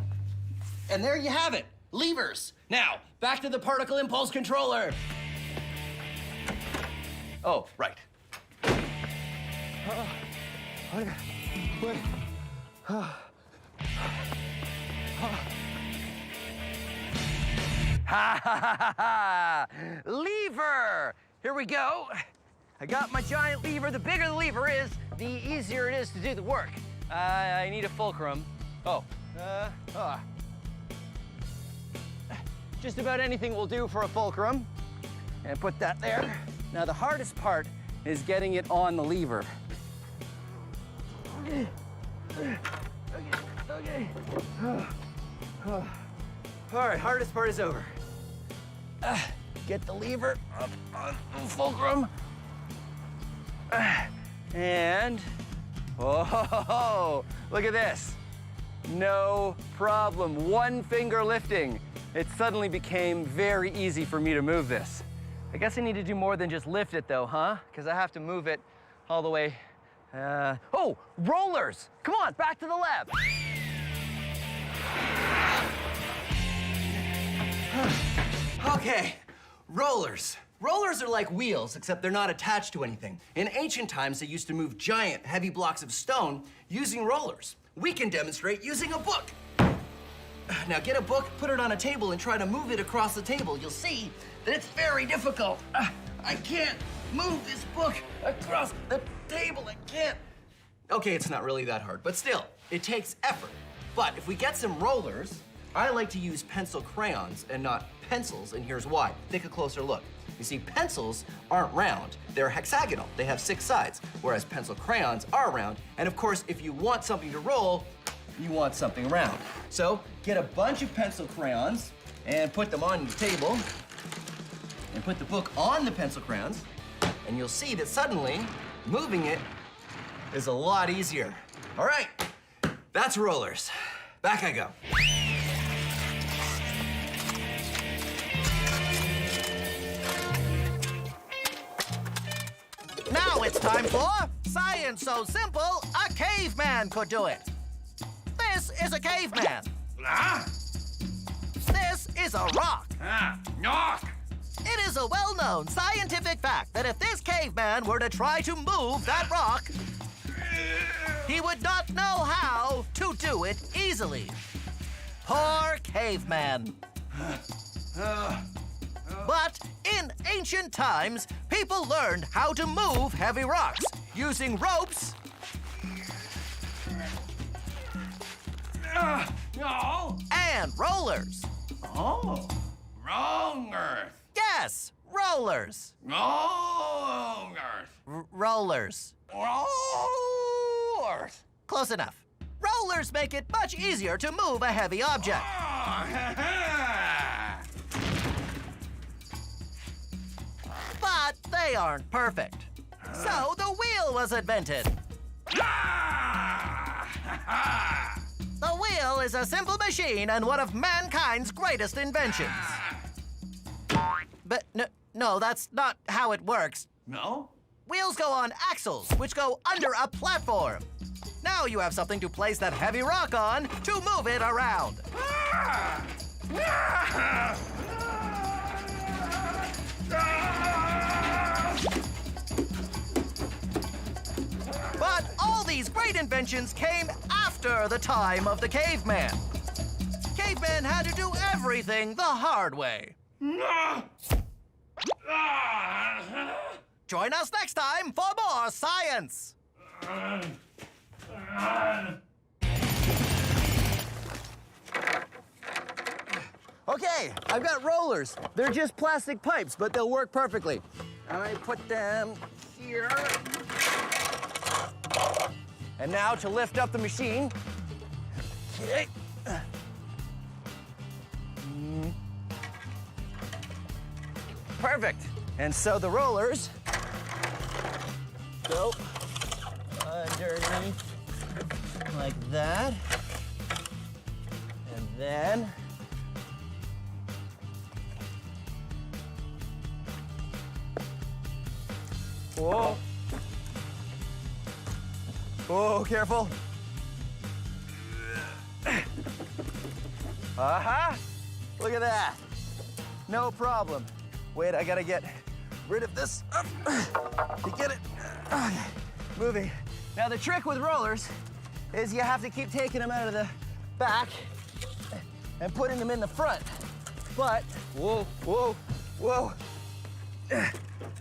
And there you have it, levers. Now, back to the particle impulse controller. Oh, right. Ha ha ha ha! Lever! Here we go. I got my giant lever. The bigger the lever is, the easier it is to do the work. I need a fulcrum. Just about anything will do for a fulcrum. And put that there. Now the hardest part is getting it on the lever. Okay. All right, hardest part is over. Get the lever up on the fulcrum. And, oh, look at this. No problem, one finger lifting. It suddenly became very easy for me to move this. I guess I need to do more than just lift it though, huh? Because I have to move it all the way Oh, rollers! Come on, back to the lab. Okay, rollers. Rollers are like wheels, except they're not attached to anything. In ancient times, they used to move giant, heavy blocks of stone using rollers. We can demonstrate using a book. Now get a book, put it on a table, and try to move it across the table. You'll see that it's very difficult. I can't move this book across the table. I can't. Okay, it's not really that hard, but still, it takes effort. But if we get some rollers, I like to use pencil crayons and not pencils, and here's why. Take a closer look. You see, pencils aren't round. They're hexagonal. They have 6 sides, whereas pencil crayons are round. And of course, if you want something to roll, you want something round. So get a bunch of pencil crayons and put them on your table and put the book on the pencil crayons, and you'll see that suddenly moving it is a lot easier. All right, that's rollers. Back I go. Now it's time for Science So Simple, a Caveman Could Do It. This is a caveman. This is a rock. Knock! It is a well-known scientific fact that if this caveman were to try to move that rock, he would not know how to do it easily. Poor caveman. But in ancient times, people learned how to move heavy rocks using ropes and rollers. Oh, wrong earth. Yes, rollers. Wrong earth. Rollers. Rollers. Close enough. Rollers make it much easier to move a heavy object. But they aren't perfect. So the wheel was invented. The wheel is a simple machine and one of mankind's greatest inventions. But no, that's not how it works. No? Wheels go on axles, which go under a platform. Now you have something to place that heavy rock on to move it around. But all these great inventions came after the time of the caveman. Cavemen had to do everything the hard way. Join us next time for more science. Okay, I've got rollers. They're just plastic pipes, but they'll work perfectly. I put them here. And now to lift up the machine. Okay. Perfect. And so the rollers go underneath like that. And then whoa. Whoa, careful. Look at that. No problem. Wait, I gotta get rid of this to get it moving. Now, the trick with rollers is you have to keep taking them out of the back and putting them in the front. But, whoa.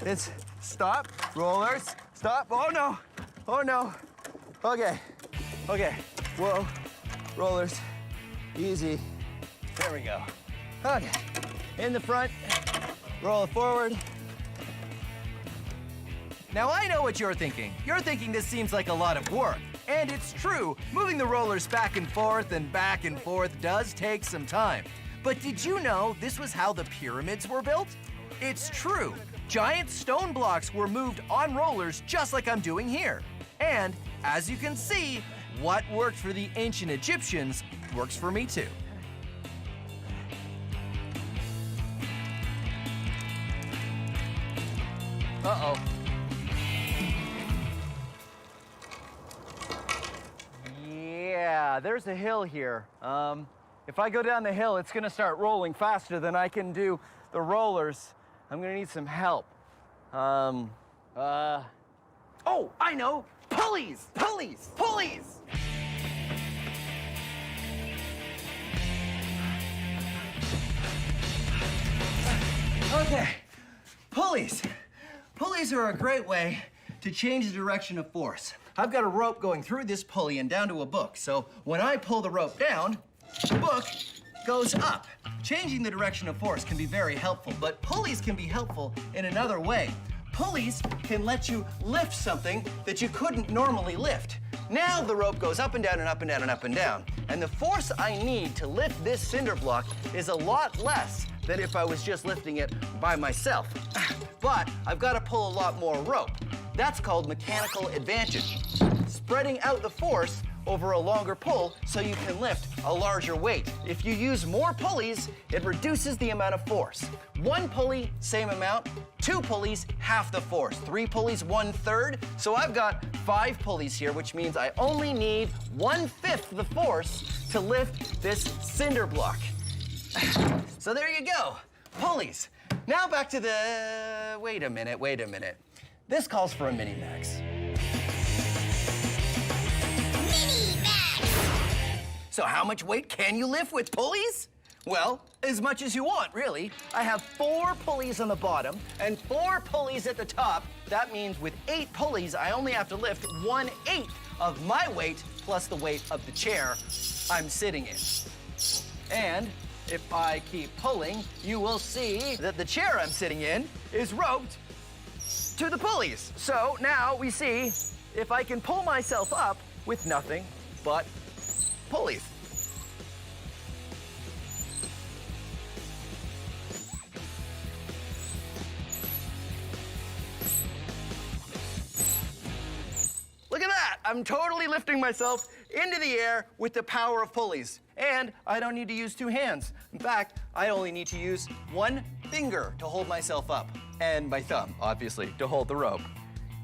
It's stop, rollers, stop. Oh no. Okay, whoa, rollers, easy. There we go. Okay, in the front, roll it forward. Now I know what you're thinking. You're thinking this seems like a lot of work. And it's true, moving the rollers back and forth does take some time. But did you know this was how the pyramids were built? It's true. Giant stone blocks were moved on rollers just like I'm doing here. And as you can see, what worked for the ancient Egyptians works for me too. Uh-oh. Yeah, there's a hill here. If I go down the hill, it's gonna start rolling faster than I can do the rollers. I'm gonna need some help. Oh, I know! Pulleys! Pulleys! Pulleys! Okay, pulleys. Pulleys are a great way to change the direction of force. I've got a rope going through this pulley and down to a book. So when I pull the rope down, the book goes up. Changing the direction of force can be very helpful, but pulleys can be helpful in another way. Pulleys can let you lift something that you couldn't normally lift. Now the rope goes up and down and up and down and up and down. And the force I need to lift this cinder block is a lot less than if I was just lifting it by myself. But I've got to pull a lot more rope. That's called mechanical advantage. Spreading out the force over a longer pull so you can lift a larger weight. If you use more pulleys, it reduces the amount of force. 1 pulley, same amount. 2 pulleys, half the force. 3 pulleys, 1/3. So I've got 5 pulleys here, which means I only need 1/5 the force to lift this cinder block. So there you go, pulleys. Now back to the, wait a minute. This calls for a mini-max. So how much weight can you lift with pulleys? Well, as much as you want, really. I have 4 pulleys on the bottom and 4 pulleys at the top. That means with 8 pulleys, I only have to lift 1/8 of my weight plus the weight of the chair I'm sitting in. And if I keep pulling, you will see that the chair I'm sitting in is roped to the pulleys. So now we see if I can pull myself up with nothing but pulleys. Look at that! I'm totally lifting myself into the air with the power of pulleys. And I don't need to use 2 hands. In fact, I only need to use 1 finger to hold myself up. And my thumb, obviously, to hold the rope.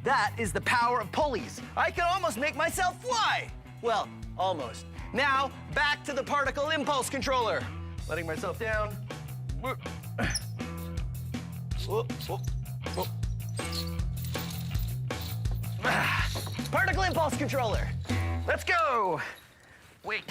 That is the power of pulleys. I can almost make myself fly. Well, almost. Now, back to the particle impulse controller. Letting myself down. Whoop. Whoop, whoop, whoop. Particle impulse controller. Let's go. Wait.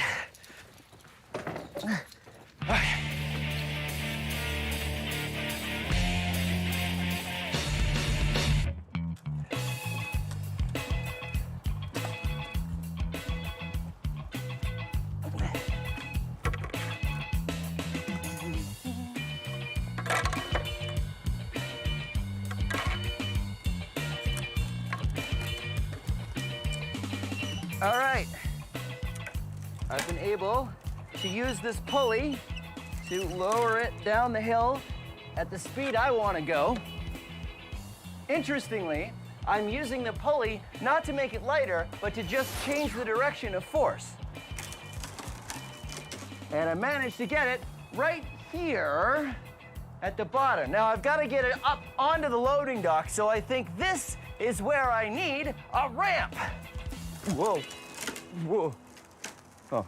All right, I've been able to use this pulley to lower it down the hill at the speed I want to go. Interestingly, I'm using the pulley not to make it lighter, but to just change the direction of force. And I managed to get it right here at the bottom. Now I've got to get it up onto the loading dock, so I think this is where I need a ramp. Whoa, whoa, oh.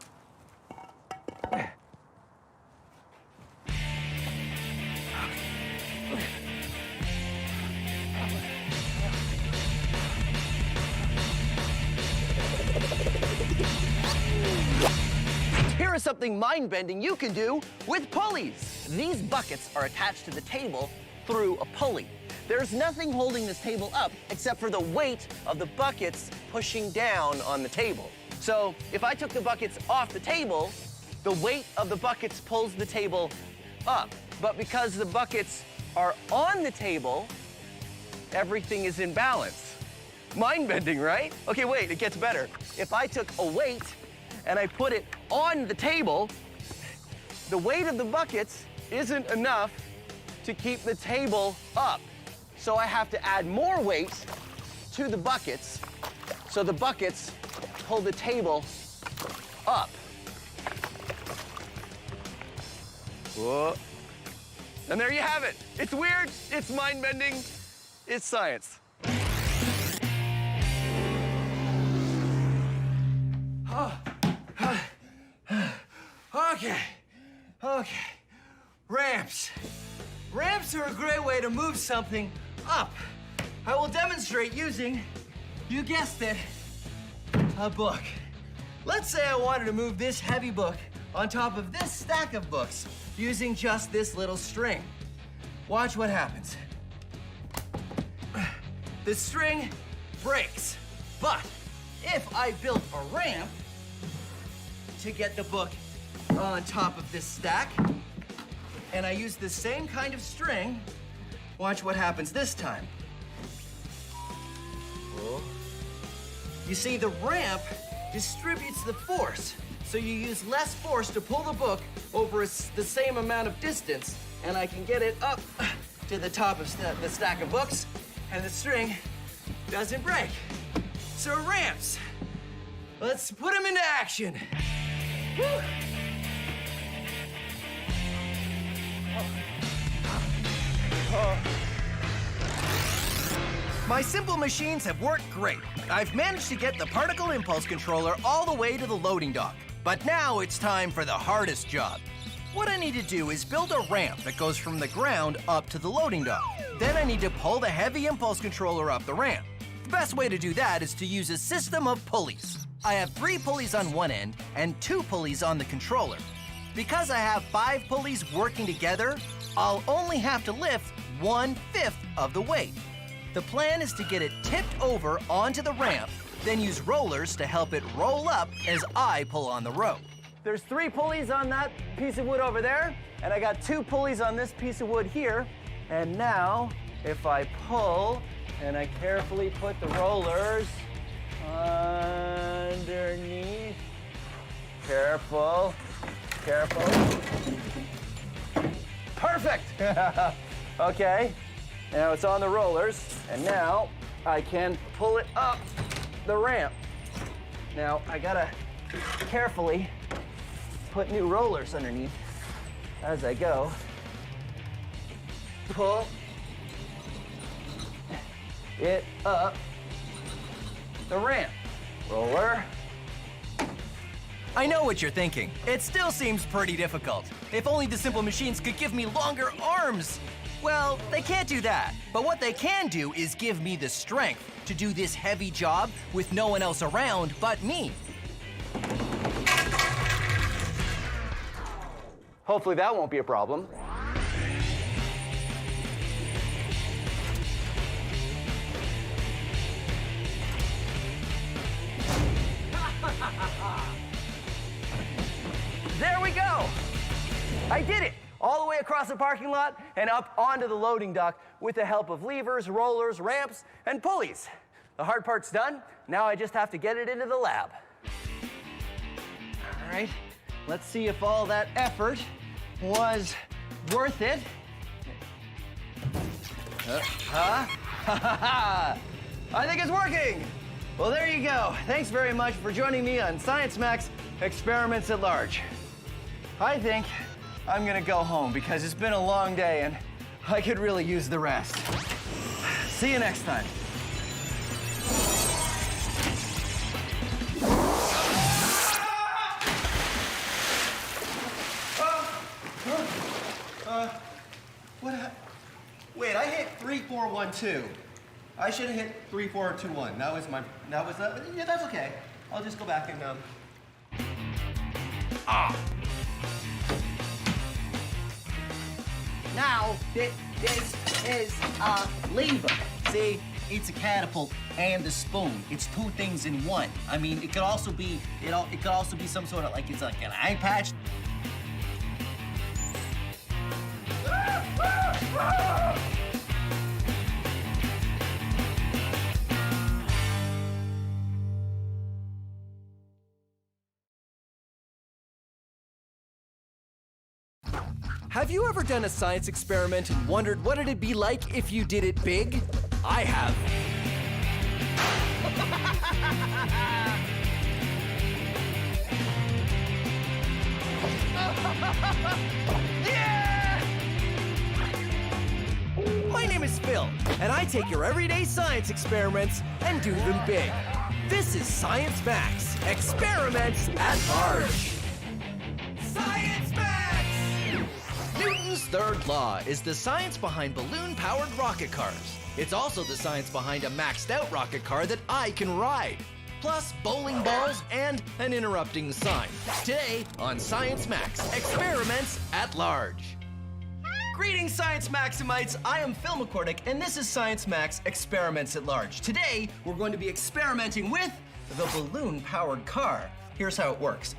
Here is something mind-bending you can do with pulleys. These buckets are attached to the table through a pulley. There's nothing holding this table up except for the weight of the buckets pushing down on the table. So if I took the buckets off the table, the weight of the buckets pulls the table up. But because the buckets are on the table, everything is in balance. Mind-bending, right? Okay, wait, it gets better. If I took a weight and I put it on the table, the weight of the buckets isn't enough to keep the table up. So I have to add more weight to the buckets so the buckets pull the table up. Whoa. And there you have it. It's weird, it's mind-bending, it's science. Okay. Ramps. Ramps are a great way to move something up. I will demonstrate using, you guessed it, a book. Let's say I wanted to move this heavy book on top of this stack of books using just this little string. Watch what happens. The string breaks, but if I built a ramp to get the book on top of this stack, and I use the same kind of string, watch what happens this time. You see, the ramp distributes the force, so you use less force to pull the book over the same amount of distance, and I can get it up to the top of the stack of books, and the string doesn't break. So ramps, let's put them into action. Woo. My simple machines have worked great. I've managed to get the particle impulse controller all the way to the loading dock. But now it's time for the hardest job. What I need to do is build a ramp that goes from the ground up to the loading dock. Then I need to pull the heavy impulse controller up the ramp. The best way to do that is to use a system of pulleys. I have 3 pulleys on one end and 2 pulleys on the controller. Because I have 5 pulleys working together, I'll only have to lift 1/5 of the weight. The plan is to get it tipped over onto the ramp, then use rollers to help it roll up as I pull on the rope. There's 3 pulleys on that piece of wood over there, and I got 2 pulleys on this piece of wood here. And now, if I pull, and I carefully put the rollers underneath, careful, perfect! Okay. Now it's on the rollers, and now I can pull it up the ramp. Now I gotta carefully put new rollers underneath as I go. Pull it up the ramp. Roller. I know what you're thinking. It still seems pretty difficult. If only the simple machines could give me longer arms. Well, they can't do that. But what they can do is give me the strength to do this heavy job with no one else around but me. Hopefully that won't be a problem. There we go. I did it. All the way across the parking lot and up onto the loading dock with the help of levers, rollers, ramps, and pulleys. The hard part's done. Now I just have to get it into the lab. All right, let's see if all that effort was worth it. I think it's working. Well, there you go. Thanks very much for joining me on Science Max Experiments at Large. I think I'm gonna go home because it's been a long day and I could really use the rest. See you next time. Wait, I hit 3, 4, 1, 2. I should have hit 3, 4, 2, 1. That was yeah, that's okay. I'll just go back and, Now, this is a lever. See, it's a catapult and a spoon. It's 2 things in one. I mean, it could also be, it could also be some sort of, like, it's like an eye patch. Have you ever done a science experiment and wondered what it'd be like if you did it big? I have. Yeah! My name is Phil, and I take your everyday science experiments and do them big. This is Science Max, Experiments at Large. Science! third law is the science behind balloon-powered rocket cars. It's also the science behind a maxed-out rocket car that I can ride. Plus bowling balls and an interrupting sign. Today on Science Max, experiments at large. Greetings, Science Maximites. I am Phil McCordick, and this is Science Max Experiments at Large. Today, we're going to be experimenting with the balloon-powered car. Here's how it works.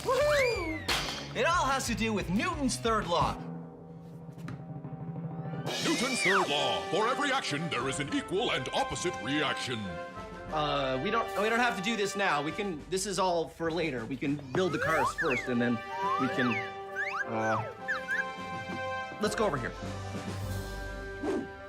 Woohoo! It all has to do with Newton's third law. Newton's third law. For every action, there is an equal and opposite reaction. We don't have to do this now. This is all for later. We can build the cars first, and then we can, let's go over here.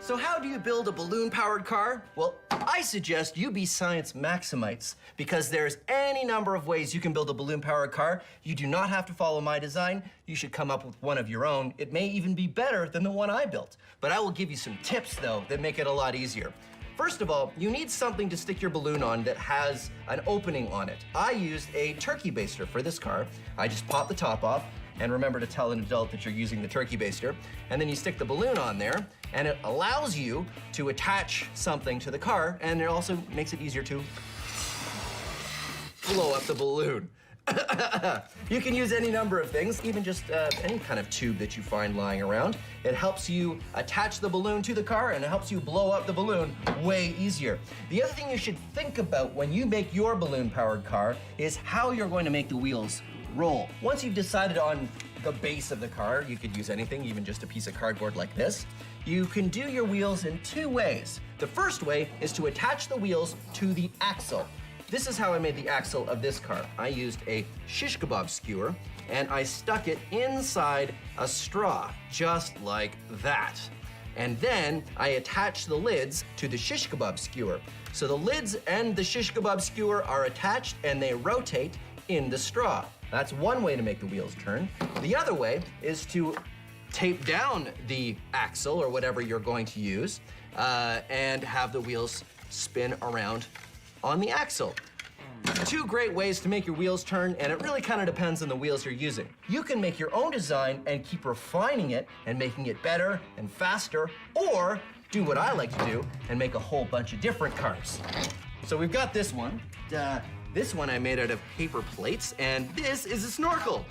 So how do you build a balloon-powered car? Well, I suggest you be Science Maximites, because there's any number of ways you can build a balloon-powered car. You do not have to follow my design. You should come up with one of your own. It may even be better than the one I built. But I will give you some tips, though, that make it a lot easier. First of all, you need something to stick your balloon on that has an opening on it. I used a turkey baster for this car. I just pop the top off, and remember to tell an adult that you're using the turkey baster. And then you stick the balloon on there, and it allows you to attach something to the car, and it also makes it easier to blow up the balloon. You can use any number of things, even just any kind of tube that you find lying around. It helps you attach the balloon to the car, and it helps you blow up the balloon way easier. The other thing you should think about when you make your balloon-powered car is how you're going to make the wheels roll. Once you've decided on the base of the car, you could use anything, even just a piece of cardboard like this. You can do your wheels in two ways. The first way is to attach the wheels to the axle. This is how I made the axle of this car. I used a shish kebab skewer, and I stuck it inside a straw, just like that. And then I attached the lids to the shish kebab skewer. So the lids and the shish kebab skewer are attached, and they rotate in the straw. That's one way to make the wheels turn. The other way is to tape down the axle or whatever you're going to use and have the wheels spin around on the axle. Two great ways to make your wheels turn, and it really kind of depends on the wheels you're using. You can make your own design and keep refining it and making it better and faster, or do what I like to do and make a whole bunch of different cars. So we've got this one. This one I made out of paper plates, and this is a snorkel.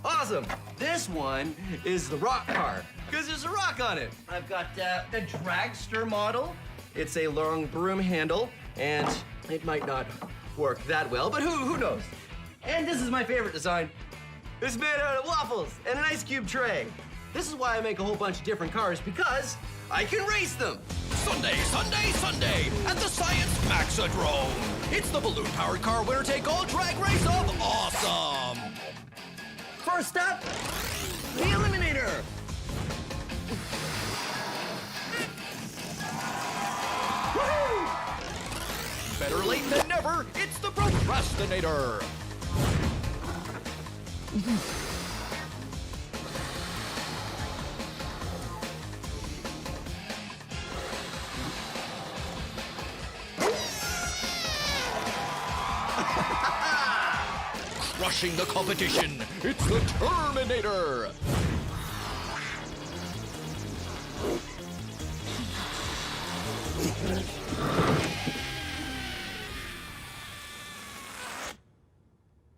Awesome. This one is the rock car, because there's a rock on it. I've got the dragster model. It's a long broom handle, and it might not work that well, but who knows? And this is my favorite design. It's made out of waffles and an ice cube tray. This is why I make a whole bunch of different cars, because I can race them. Sunday at the Science Maxodrome. It's the balloon-powered car winner-take-all drag race of awesome. First up, the Eliminator. Woohoo! Better late than never, it's the Procrastinator. Crushing the competition, it's the Terminator!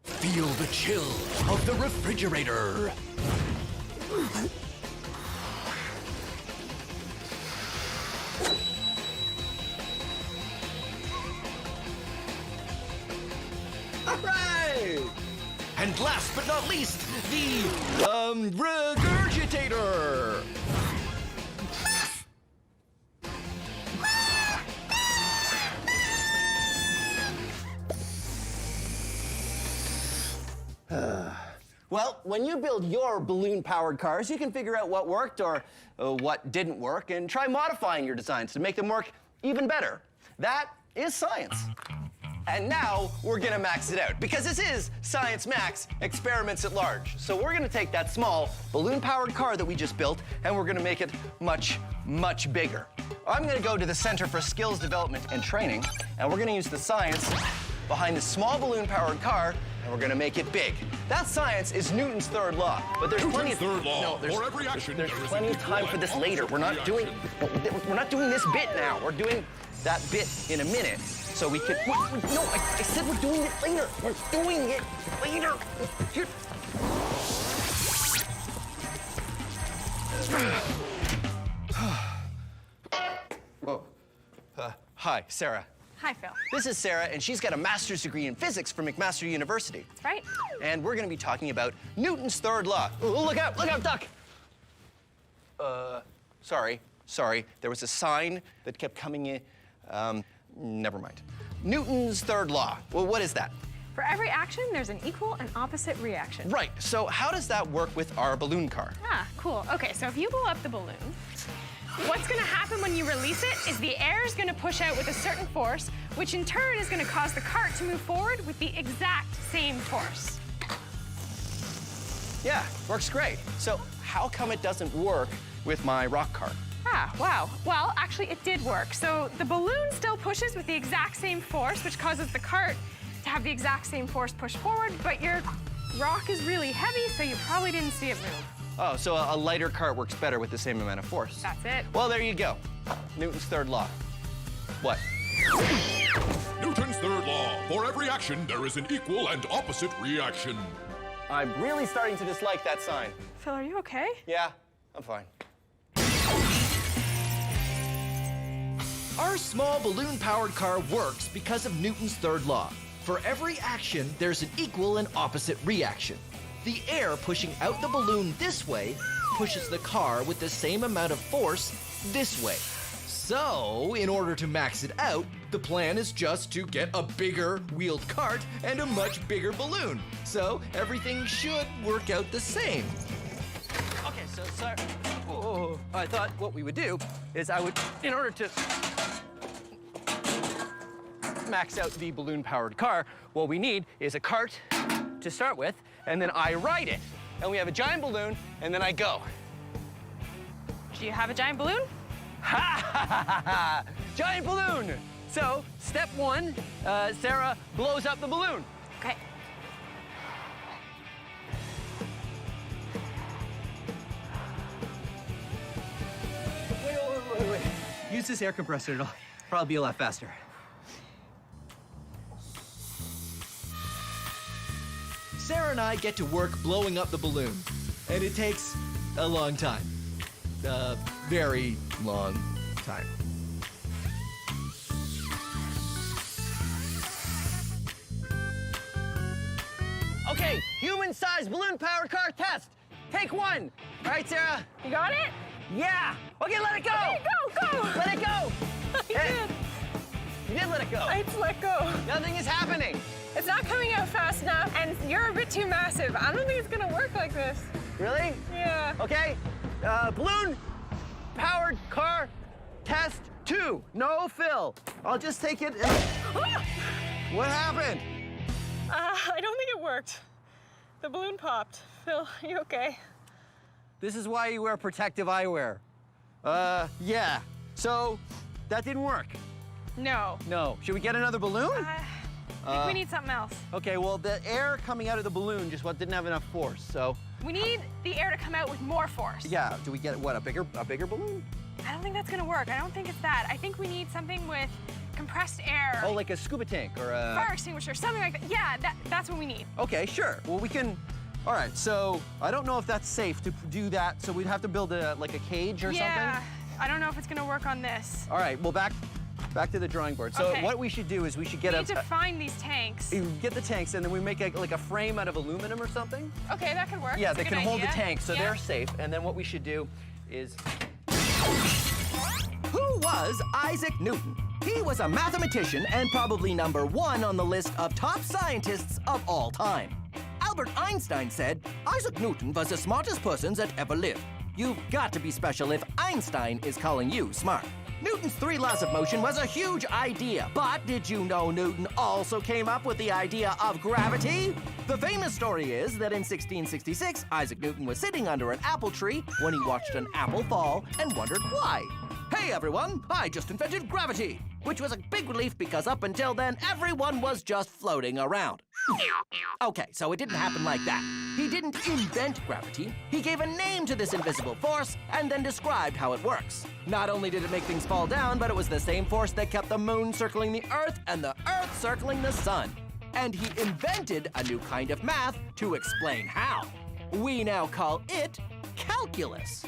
Feel the chill of the refrigerator. Hooray! And last but not least, the Regurgitator. Well, when you build your balloon-powered cars, you can figure out what worked or what didn't work and try modifying your designs to make them work even better. That is science. And now we're gonna max it out, because this is Science Max Experiments at Large. So we're gonna take that small balloon-powered car that we just built, and we're gonna make it much, much bigger. I'm gonna go to the Center for Skills Development and Training, and we're gonna use the science behind the small balloon-powered car and we're gonna make it big. That science is Newton's third law, but there's plenty of third law. No, there's, For every action, there's there is plenty an of time equal for this and later. opposite We're not doing this bit now. We're doing that bit in a minute, so we could. No, I said we're doing it later. We're doing it later. Here. Whoa. Hi, Sarah. Hi, Phil. This is Sarah, and she's got a master's degree in physics from McMaster University. That's right. And we're going to be talking about Newton's third law. Oh, look out, duck! Sorry. There was a sign that kept coming in. Never mind. Newton's third law. Well, what is that? For every action, there's an equal and opposite reaction. Right. So how does that work with our balloon car? Ah, cool. Okay, so if you blow up the balloon, what's gonna happen when you release it is the air is gonna push out with a certain force, which in turn is gonna cause the cart to move forward with the exact same force. Yeah, works great. So how come it doesn't work with my rock cart? Ah, wow. Well, actually, it did work. So the balloon still pushes with the exact same force, which causes the cart to have the exact same force push forward, but your rock is really heavy, so you probably didn't see it move. Oh, so a lighter cart works better with the same amount of force. That's it. Well, there you go. Newton's third law. What? Newton's third law. For every action, there is an equal and opposite reaction. I'm really starting to dislike that sign. Phil, are you okay? Yeah, I'm fine. Our small balloon-powered car works because of Newton's third law. For every action, there's an equal and opposite reaction. The air pushing out the balloon this way pushes the car with the same amount of force this way. So, in order to max it out, the plan is just to get a bigger wheeled cart and a much bigger balloon. So, everything should work out the same. Okay, so sorry. Oh, I thought what we would do is in order to max out the balloon-powered car, what we need is a cart to start with, and then I ride it. And we have a giant balloon, and then I go. Do you have a giant balloon? Ha ha ha ha! Giant balloon! So, step one, Sarah blows up the balloon. Okay. Wait. Use this air compressor, it'll probably be a lot faster. Sarah and I get to work blowing up the balloon, and it takes a long time. A very long time. Okay, human-sized balloon-powered car test. Take one. All right, Sarah. You got it? Yeah. Okay, let it go. Okay, go. Let it go. You did. You did let it go. I just let go. Nothing is happening. It's not coming out fast enough, and you're a bit too massive. I don't think it's gonna work like this. Really? Yeah. Okay. Balloon-powered car test 2. No fill. I'll just take it. What happened? I don't think it worked. The balloon popped. Phil, are you okay? This is why you wear protective eyewear. Yeah. So, that didn't work. No. No. Should we get another balloon? I think we need something else. Okay, well, the air coming out of the balloon just didn't have enough force, so. We need the air to come out with more force. Yeah, do we get, what, a bigger balloon? I don't think that's gonna work. I don't think it's that. I think we need something with compressed air. Oh, like a scuba tank or a... Fire extinguisher, something like that. Yeah, that's what we need. Okay, sure. Well, we can... All right, so I don't know if that's safe to do that, so we'd have to build like a cage or Yeah, something? I don't know if it's gonna work on this. All right, well, back to the drawing board. So Okay. what we should do is we should get We need to find these tanks. get the tanks, and then we make like a frame out of aluminum or something. Okay, that could work. Yeah, That's they a can good hold the idea. tank, so Yeah. they're safe. And then what we should do is... Who was Isaac Newton? He was a mathematician and probably #1 on the list of top scientists of all time. Albert Einstein said, Isaac Newton was the smartest person that ever lived. You've got to be special if Einstein is calling you smart. Newton's 3 laws of motion was a huge idea, but did you know Newton also came up with the idea of gravity? The famous story is that in 1666, Isaac Newton was sitting under an apple tree when he watched an apple fall and wondered why. Hey everyone, I just invented gravity, which was a big relief because up until then, everyone was just floating around. Okay, so it didn't happen like that. He didn't invent gravity. He gave a name to this invisible force and then described how it works. Not only did it make things fall down, but it was the same force that kept the moon circling the Earth and the Earth circling the sun. And he invented a new kind of math to explain how. We now call it calculus.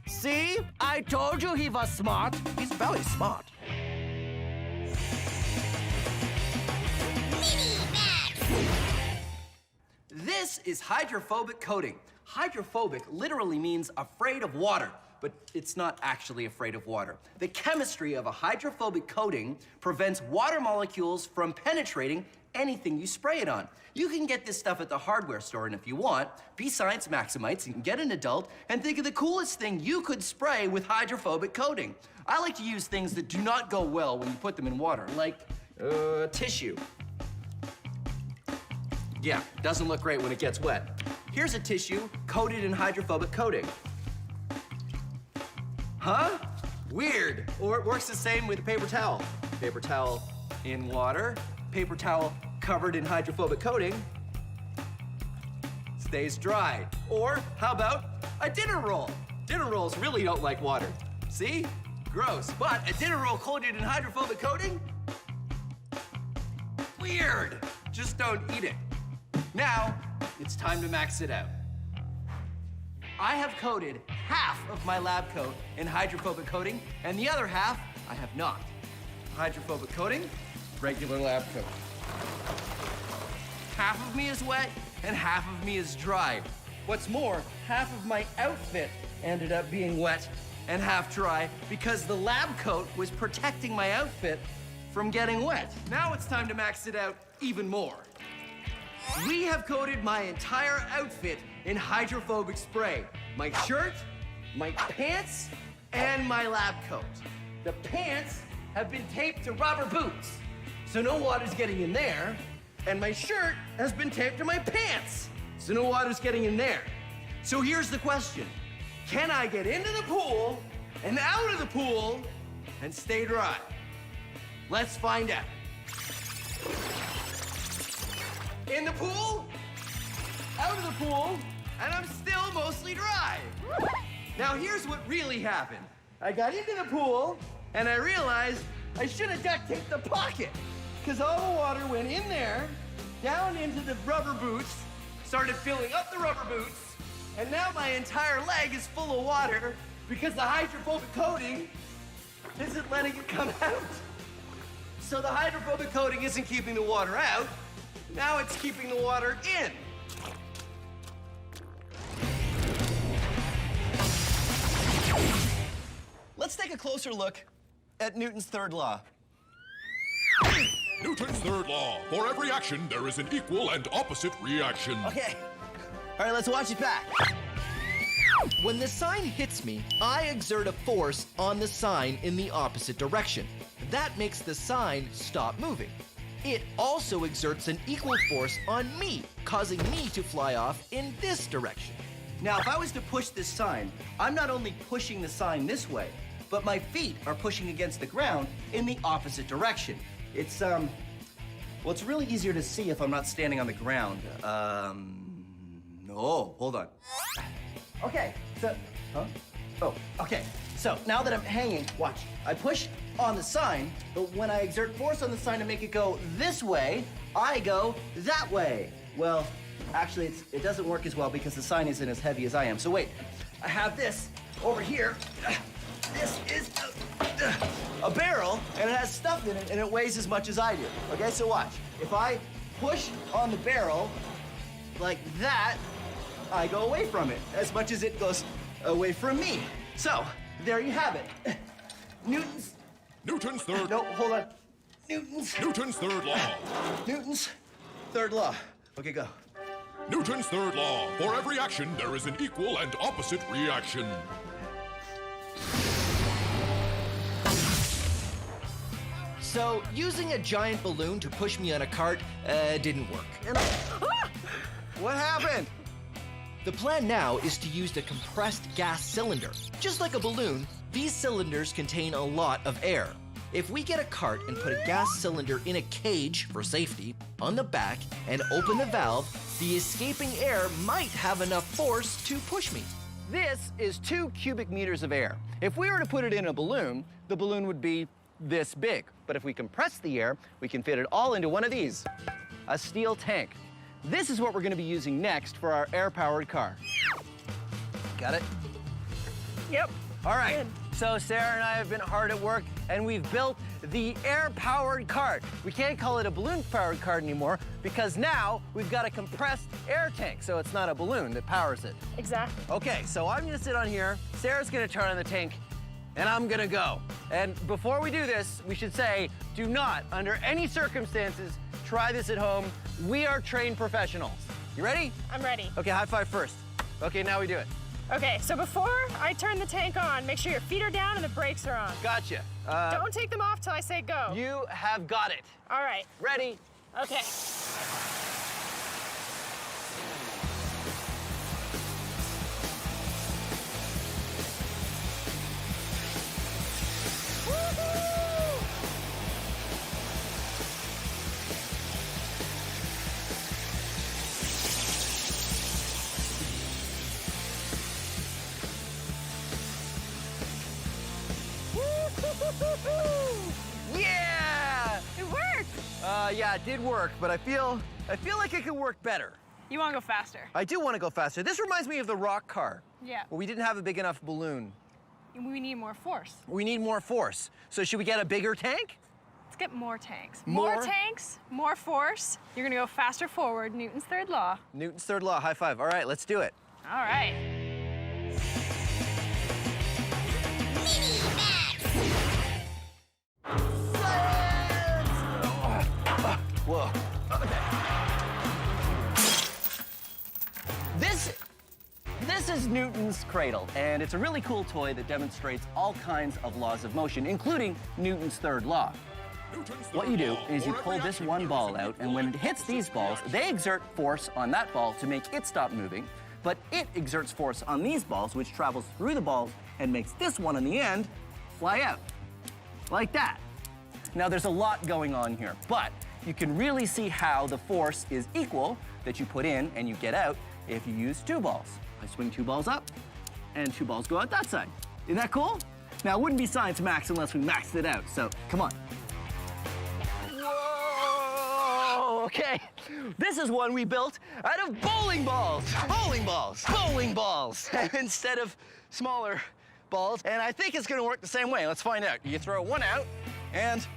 See? I told you he was smart. He's very smart. This is hydrophobic coating. Hydrophobic literally means afraid of water, but it's not actually afraid of water. The chemistry of a hydrophobic coating prevents water molecules from penetrating anything you spray it on. You can get this stuff at the hardware store, and if you want, be Science Maximites and get an adult and think of the coolest thing you could spray with hydrophobic coating. I like to use things that do not go well when you put them in water, like tissue. Yeah, doesn't look great when it gets wet. Here's a tissue coated in hydrophobic coating. Huh? Weird. Or it works the same with a paper towel. Paper towel in water, paper towel covered in hydrophobic coating, stays dry. Or how about a dinner roll? Dinner rolls really don't like water. See? Gross. But a dinner roll coated in hydrophobic coating? Weird. Just don't eat it. Now, it's time to max it out. I have coated half of my lab coat in hydrophobic coating, and the other half I have not. Hydrophobic coating, regular lab coat. Half of me is wet, and half of me is dry. What's more, half of my outfit ended up being wet and half dry because the lab coat was protecting my outfit from getting wet. Now it's time to max it out even more. We have coated my entire outfit in hydrophobic spray. My shirt, my pants, and my lab coat. The pants have been taped to rubber boots, so no water's getting in there. And my shirt has been taped to my pants, so no water's getting in there. So here's the question. Can I get into the pool and out of the pool and stay dry? Let's find out. In the pool, out of the pool, and I'm still mostly dry. Now here's what really happened. I got into the pool, and I realized I should have duct taped the pocket, because all the water went in there, down into the rubber boots, started filling up the rubber boots, and now my entire leg is full of water because the hydrophobic coating isn't letting it come out. So the hydrophobic coating isn't keeping the water out. Now it's keeping the water in. Let's take a closer look at Newton's third law. Newton's third law. For every action, there is an equal and opposite reaction. Okay. All right, let's watch it back. When the sign hits me, I exert a force on the sign in the opposite direction. That makes the sign stop moving. It also exerts an equal force on me, causing me to fly off in this direction. Now, if I was to push this sign, I'm not only pushing the sign this way, but my feet are pushing against the ground in the opposite direction. It's, well, it's really easier to see if I'm not standing on the ground. No, hold on. Okay, so, okay. So now that I'm hanging, watch. I push on the sign, but when I exert force on the sign to make it go this way, I go that way. Well, actually, it doesn't work as well because the sign isn't as heavy as I am. So wait, I have this over here. This is a barrel, and it has stuff in it, and it weighs as much as I do. Okay, so watch. If I push on the barrel like that, I go away from it as much as it goes away from me. So, there you have it. Newton's third... No, hold on. Newton's third law. Newton's third law. Okay, go. Newton's third law. For every action, there is an equal and opposite reaction. So, using a giant balloon to push me on a cart didn't work. And What happened? The plan now is to use the compressed gas cylinder. Just like a balloon, these cylinders contain a lot of air. If we get a cart and put a gas cylinder in a cage for safety on the back and open the valve, the escaping air might have enough force to push me. This is 2 cubic meters of air. If we were to put it in a balloon, the balloon would be this big. But if we compress the air, we can fit it all into one of these, a steel tank. This is what we're going to be using next for our air-powered car. Got it? Yep. All right. So Sarah and I have been hard at work, and we've built the air-powered cart. We can't call it a balloon-powered cart anymore because now we've got a compressed air tank, so it's not a balloon that powers it. Exactly. Okay, so I'm gonna sit on here, Sarah's gonna turn on the tank, and I'm gonna go. And before we do this, we should say, do not, under any circumstances, try this at home. We are trained professionals. You ready? I'm ready. Okay, high five first. Okay, now we do it. Okay, so before I turn the tank on, make sure your feet are down and the brakes are on. Gotcha. Don't take them off till I say go. You have got it. All right. Ready? Okay. Yeah! It worked! Yeah, it did work, but I feel like it could work better. You want to go faster? I do want to go faster. This reminds me of the rock car. Yeah. Where we didn't have a big enough balloon. We need more force. We need more force. So should we get a bigger tank? Let's get more tanks. More? Tanks, more force. You're going to go faster forward. Newton's third law. Newton's third law, high five. All right, let's do it. All right. Whoa. Okay. This is Newton's cradle, and it's a really cool toy that demonstrates all kinds of laws of motion, including Newton's third law. What you do is you pull this one ball out, and when it hits these balls, they exert force on that ball to make it stop moving, but it exerts force on these balls, which travels through the balls and makes this one on the end fly out, like that. Now, there's a lot going on here, but you can really see how the force is equal that you put in and you get out if you use 2 balls. I swing 2 balls up, and 2 balls go out that side. Isn't that cool? Now, it wouldn't be science max unless we maxed it out, so come on. Whoa, okay. This is one we built out of bowling balls. Bowling balls. Bowling balls. Instead of smaller balls, and I think it's gonna work the same way. Let's find out. You throw one out, and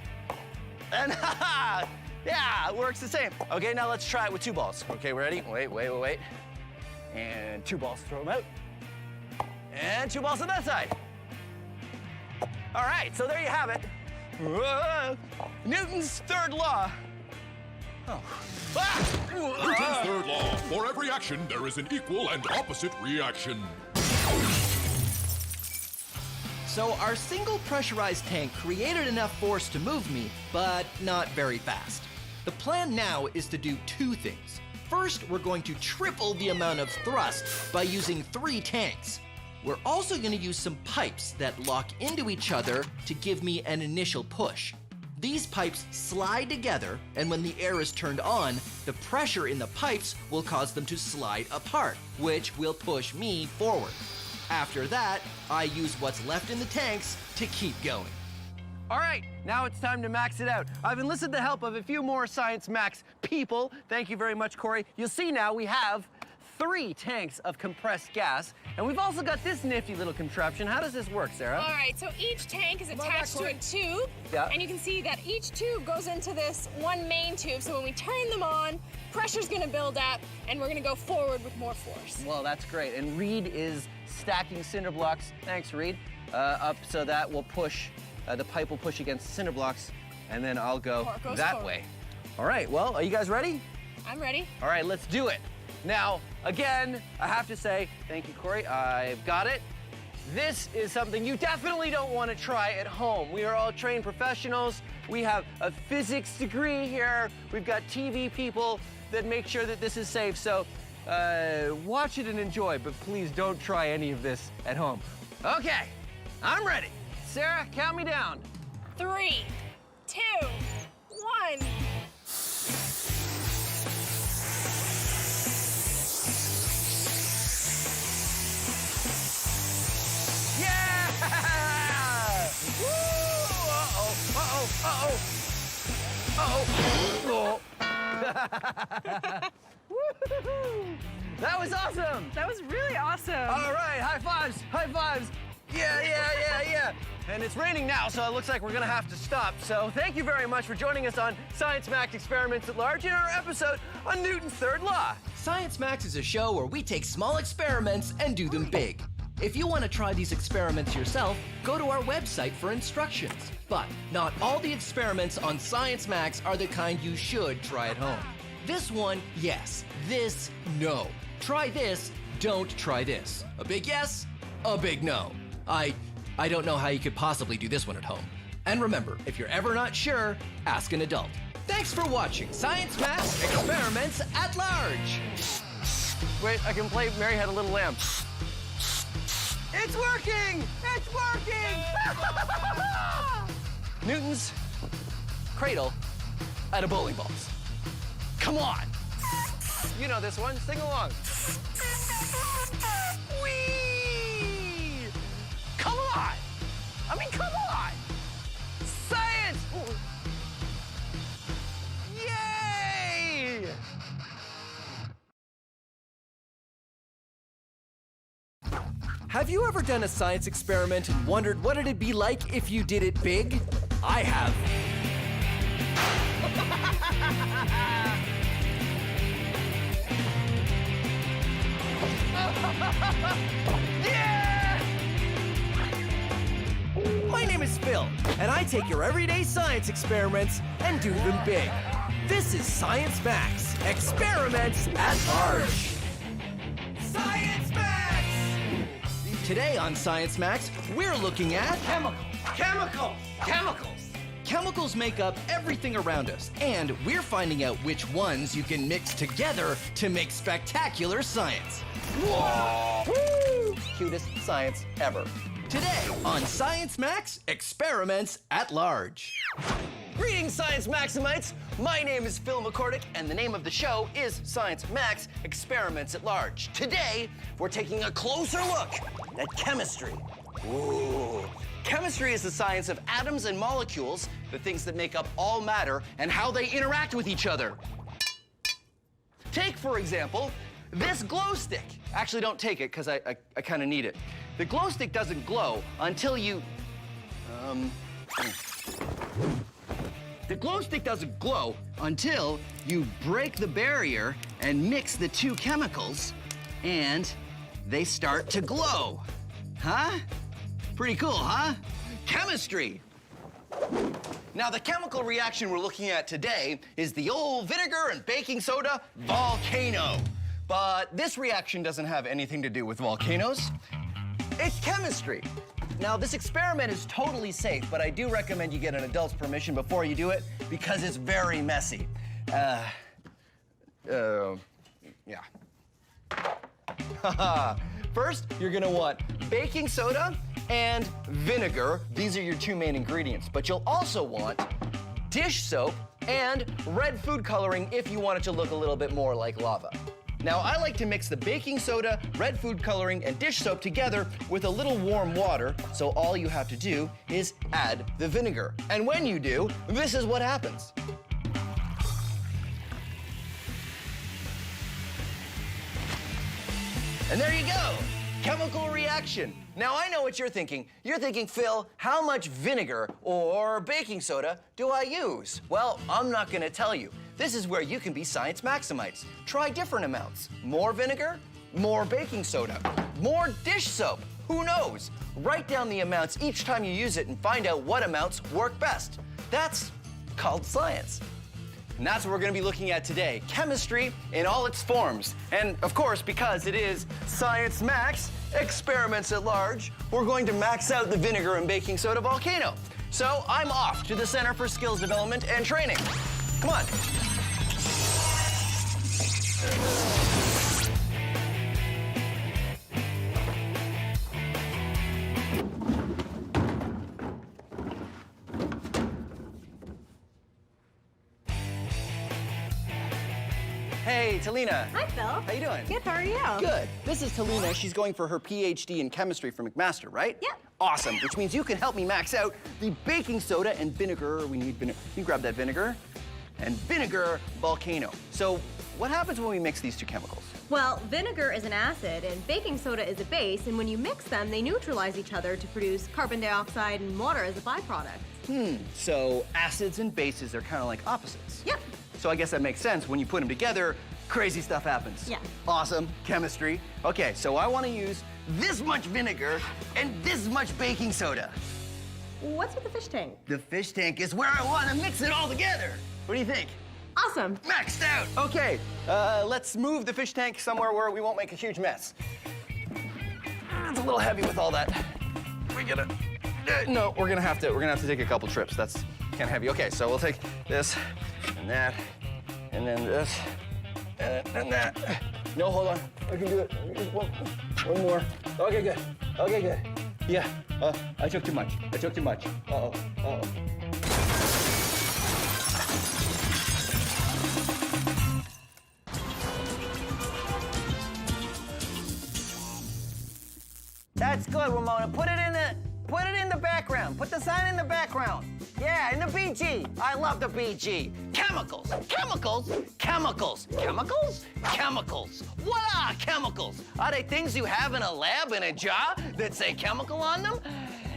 yeah, it works the same. Okay, now let's try it with 2 balls. Okay, ready? Wait. And 2 balls, throw them out. And 2 balls on that side. All right, so there you have it. Whoa. Newton's third law. Oh. Ah! Newton's third law. For every action, there is an equal and opposite reaction. So our single pressurized tank created enough force to move me, but not very fast. The plan now is to do 2 things. First, we're going to triple the amount of thrust by using 3 tanks. We're also going to use some pipes that lock into each other to give me an initial push. These pipes slide together, and when the air is turned on, the pressure in the pipes will cause them to slide apart, which will push me forward. After that, I use what's left in the tanks to keep going. All right, now it's time to max it out. I've enlisted the help of a few more Science Max people. Thank you very much, Corey. You'll see now we have 3 tanks of compressed gas, and we've also got this nifty little contraption. How does this work, Sarah? All right, so each tank is attached to a tube, and you can see that each tube goes into this one main tube, so when we turn them on, pressure's gonna build up, and we're gonna go forward with more force. Well, that's great. And Reed is stacking cinder blocks, thanks Reed, up so that will push, the pipe will push against the cinder blocks, and then I'll go that way. All right, well, are you guys ready? I'm ready. All right, let's do it. Now, again, I have to say, thank you, Corey, I've got it. This is something you definitely don't want to try at home. We are all trained professionals. We have a physics degree here. We've got TV people that make sure that this is safe. So watch it and enjoy, but please don't try any of this at home. Okay, I'm ready. Sarah, count me down. 3, 2, 1. That was awesome! That was really awesome. All right, high fives, high fives. Yeah. And it's raining now, so it looks like we're gonna have to stop. So thank you very much for joining us on Science Max Experiments at Large in our episode on Newton's third law. Science Max is a show where we take small experiments and do them big. If you want to try these experiments yourself, go to our website for instructions. But not all the experiments on Science Max are the kind you should try at home. This one, yes. This, no. Try this, don't try this. A big yes, a big no. I don't know how you could possibly do this one at home. And remember, if you're ever not sure, ask an adult. Thanks for watching Science Max Experiments at Large. Wait, I can play Mary Had a Little Lamb. It's working! It's working! Newton's cradle out of bowling balls. Come on! You know this one, sing along. Whee! Come on! I mean, come on! Science! Yay! Have you ever done a science experiment and wondered what it'd be like if you did it big? I have. Yeah! My name is Phil, and I take your everyday science experiments and do them big. This is Science Max, Experiments at Large. Science Max! Today on Science Max, we're looking at Chemicals! Chemicals make up everything around us, and we're finding out which ones you can mix together to make spectacular science. Whoa! Woo! Cutest science ever. Today on Science Max, Experiments at Large. Greetings, Science Maximites! My name is Phil McCordick, and the name of the show is Science Max Experiments at Large. Today, we're taking a closer look at chemistry. Ooh. Chemistry is the science of atoms and molecules, the things that make up all matter, and how they interact with each other. Take, for example, this glow stick. Actually, don't take it, because I kind of need it. The glow stick doesn't glow until you... The glow stick doesn't glow until you break the barrier and mix the two chemicals, and they start to glow. Huh? Pretty cool, huh? Chemistry. Now, the chemical reaction we're looking at today is the old vinegar and baking soda Volcano. But this reaction doesn't have anything to do with volcanoes. It's chemistry. Now, this experiment is totally safe, but I do recommend you get an adult's permission before you do it because it's very messy. Yeah. First, you're gonna want baking soda and vinegar. These are your two main ingredients, but you'll also want dish soap and red food coloring if you want it to look a little bit more like lava. Now, I like to mix the baking soda, red food coloring, and dish soap together with a little warm water, so all you have to do is add the vinegar. And when you do, this is what happens. And there you go, chemical reaction. Now, I know what you're thinking. You're thinking, Phil, how much vinegar or baking soda do I use? Well, I'm not gonna tell you. This is where you can be Science Maximites. Try different amounts. More vinegar, more baking soda, more dish soap. Who knows? Write down the amounts each time you use it and find out what amounts work best. That's called science. And that's what we're gonna be looking at today, chemistry in all its forms. And of course, because it is Science Max, Experiments at Large, we're going to max out the vinegar and baking soda Volcano. So I'm off to the Center for Skills Development and Training. Come on. Hey, Talina. Hi, Phil. How you doing? Good, how are you? Good. This is Talina. She's going for her PhD in chemistry from McMaster, right? Yeah. Awesome, which means you can help me max out the baking soda and vinegar. We need vinegar. You grab that vinegar and vinegar volcano. So what happens when we mix these two chemicals? Well, vinegar is an acid and baking soda is a base, and when you mix them, they neutralize each other to produce carbon dioxide and water as a byproduct. So acids and bases are kind of like opposites. Yep. So I guess that makes sense. When you put them together, crazy stuff happens. Yeah. Awesome, chemistry. Okay, so I want to use this much vinegar and this much baking soda. What's with the fish tank? The fish tank is where I want to mix it all together. What do you think? Awesome. Maxed out. Okay, let's move the fish tank somewhere where we won't make a huge mess. It's a little heavy with all that. We gotta. No, we're gonna have to take a couple trips. That's kind of heavy. Okay, so we'll take this and that, and then this, and that. No, hold on. I can do it. Just one more. Okay, good. Okay, good. Yeah. I took too much. I took too much. Uh-oh. Uh-oh. That's good, Ramona. Put it in the background. Put the sign in the background. Yeah, in the BG. I love the BG. Chemicals. Chemicals. Chemicals. Chemicals? Chemicals. What are chemicals? Are they things you have in a lab in a jar that say chemical on them?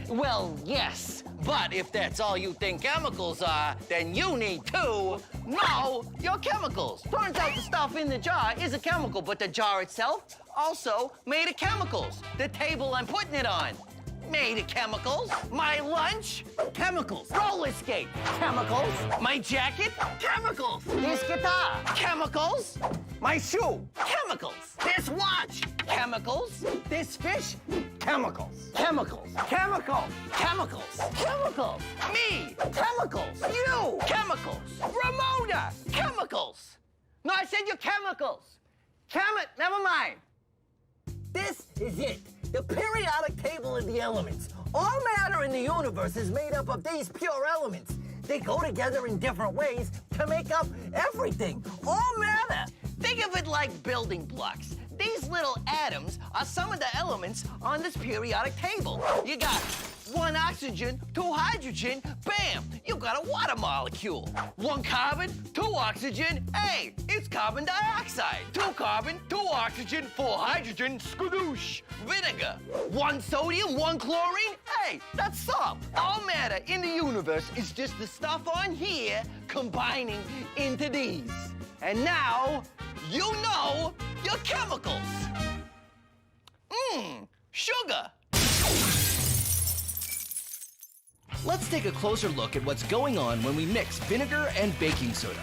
Well, yes. But if that's all you think chemicals are, then you need to know your chemicals. Turns out the stuff in the jar is a chemical, but the jar itself also made of chemicals. The table I'm putting it on, made of chemicals. My lunch, chemicals. Roller skate, chemicals. My jacket, chemicals. This guitar, chemicals. My shoe, chemicals. This watch, chemicals. This fish, chemicals. Chemicals. Chemicals. Chemicals. Chemicals. Me, chemicals. You, chemicals. Ramona, chemicals. No, I said your chemicals. Never mind. This is it. The periodic table of the elements. All matter in the universe is made up of these pure elements. They go together in different ways to make up everything. All matter. Think of it like building blocks. These little atoms are some of the elements on this periodic table. You got 1 oxygen, 2 hydrogen, bam, you got a water molecule. 1 carbon, 2 oxygen, hey, it's carbon dioxide. 2 carbon, 2 oxygen, 4 hydrogen, skadoosh, vinegar. 1 sodium, 1 chlorine, hey, that's salt. All matter in the universe is just the stuff on here combining into these. And now, you know your chemicals. Sugar. Let's take a closer look at what's going on when we mix vinegar and baking soda.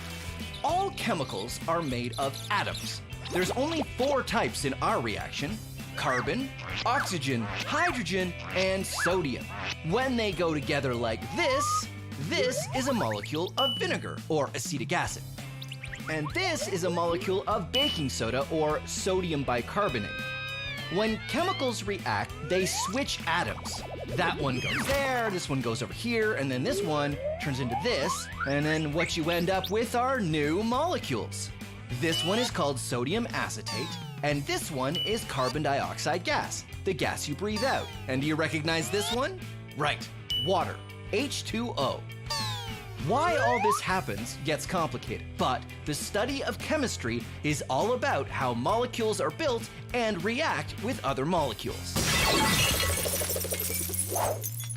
All chemicals are made of atoms. There's only 4 types in our reaction: carbon, oxygen, hydrogen, and sodium. When they go together like this is a molecule of vinegar, or acetic acid. And this is a molecule of baking soda, or sodium bicarbonate. When chemicals react, they switch atoms. That one goes there, this one goes over here, and then this one turns into this, and then what you end up with are new molecules. This one is called sodium acetate, and this one is carbon dioxide gas, the gas you breathe out. And do you recognize this one? Right, water, H2O. Why all this happens gets complicated, but the study of chemistry is all about how molecules are built and react with other molecules.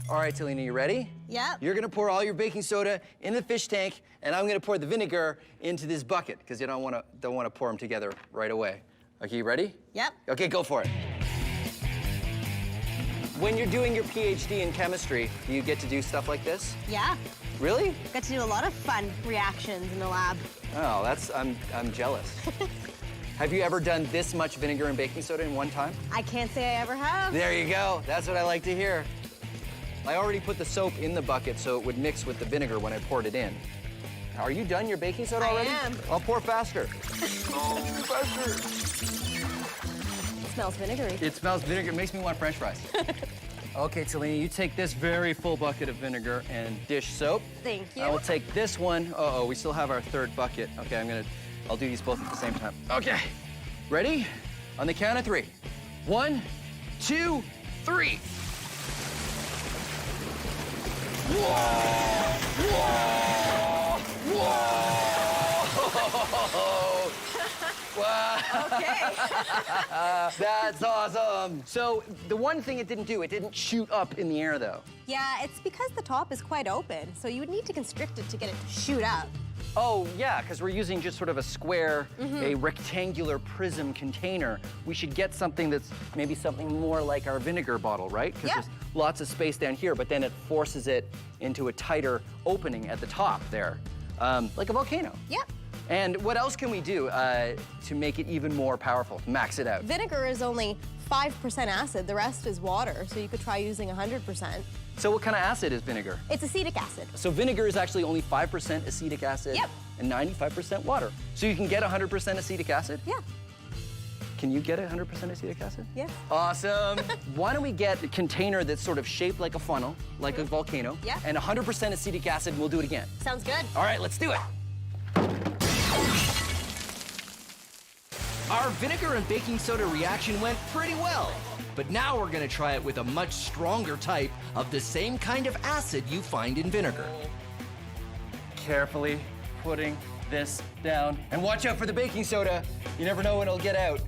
All right, Talina, you ready? Yep. You're gonna pour all your baking soda in the fish tank, and I'm gonna pour the vinegar into this bucket, because you don't wanna pour them together right away. Okay, you ready? Yep. Okay, go for it. When you're doing your PhD in chemistry, do you get to do stuff like this? Yeah. Really? Got to do a lot of fun reactions in the lab. Oh, I'm jealous. Have you ever done this much vinegar and baking soda in one time? I can't say I ever have. There you go. That's what I like to hear. I already put the soap in the bucket so it would mix with the vinegar when I poured it in. Are you done your baking soda already? I am. I'll pour faster. Oh, faster. It smells vinegary. It smells vinegar. It makes me want French fries. Okay, Talina, you take this very full bucket of vinegar and dish soap. Thank you. I will take this one. Uh-oh, we still have our 3rd bucket. Okay, I'm gonna I'll do these both at the same time. Okay. Ready? On the count of 3. 1, 2, 3. Whoa! Whoa! Whoa! Wow. Okay. That's awesome. So the one thing it didn't do, it didn't shoot up in the air though. Yeah, it's because the top is quite open, so you would need to constrict it to get it to shoot up. Oh, yeah, because we're using just sort of a square, a rectangular prism container. We should get something that's maybe something more like our vinegar bottle, right? Because there's lots of space down here, but then it forces it into a tighter opening at the top there, like a volcano. Yep. And what else can we do to make it even more powerful, to max it out? Vinegar is only 5% acid, the rest is water, so you could try using 100%. So what kind of acid is vinegar? It's acetic acid. So vinegar is actually only 5% acetic acid and 95% water. So you can get 100% acetic acid? Yeah. Can you get 100% acetic acid? Yes. Awesome. Why don't we get a container that's sort of shaped like a funnel, like a volcano, Yeah. and 100% acetic acid, and we'll do it again. Sounds good. All right, let's do it. Our vinegar and baking soda reaction went pretty well. But now we're gonna try it with a much stronger type of the same kind of acid you find in vinegar. Carefully putting this down. And watch out for the baking soda. You never know when it'll get out.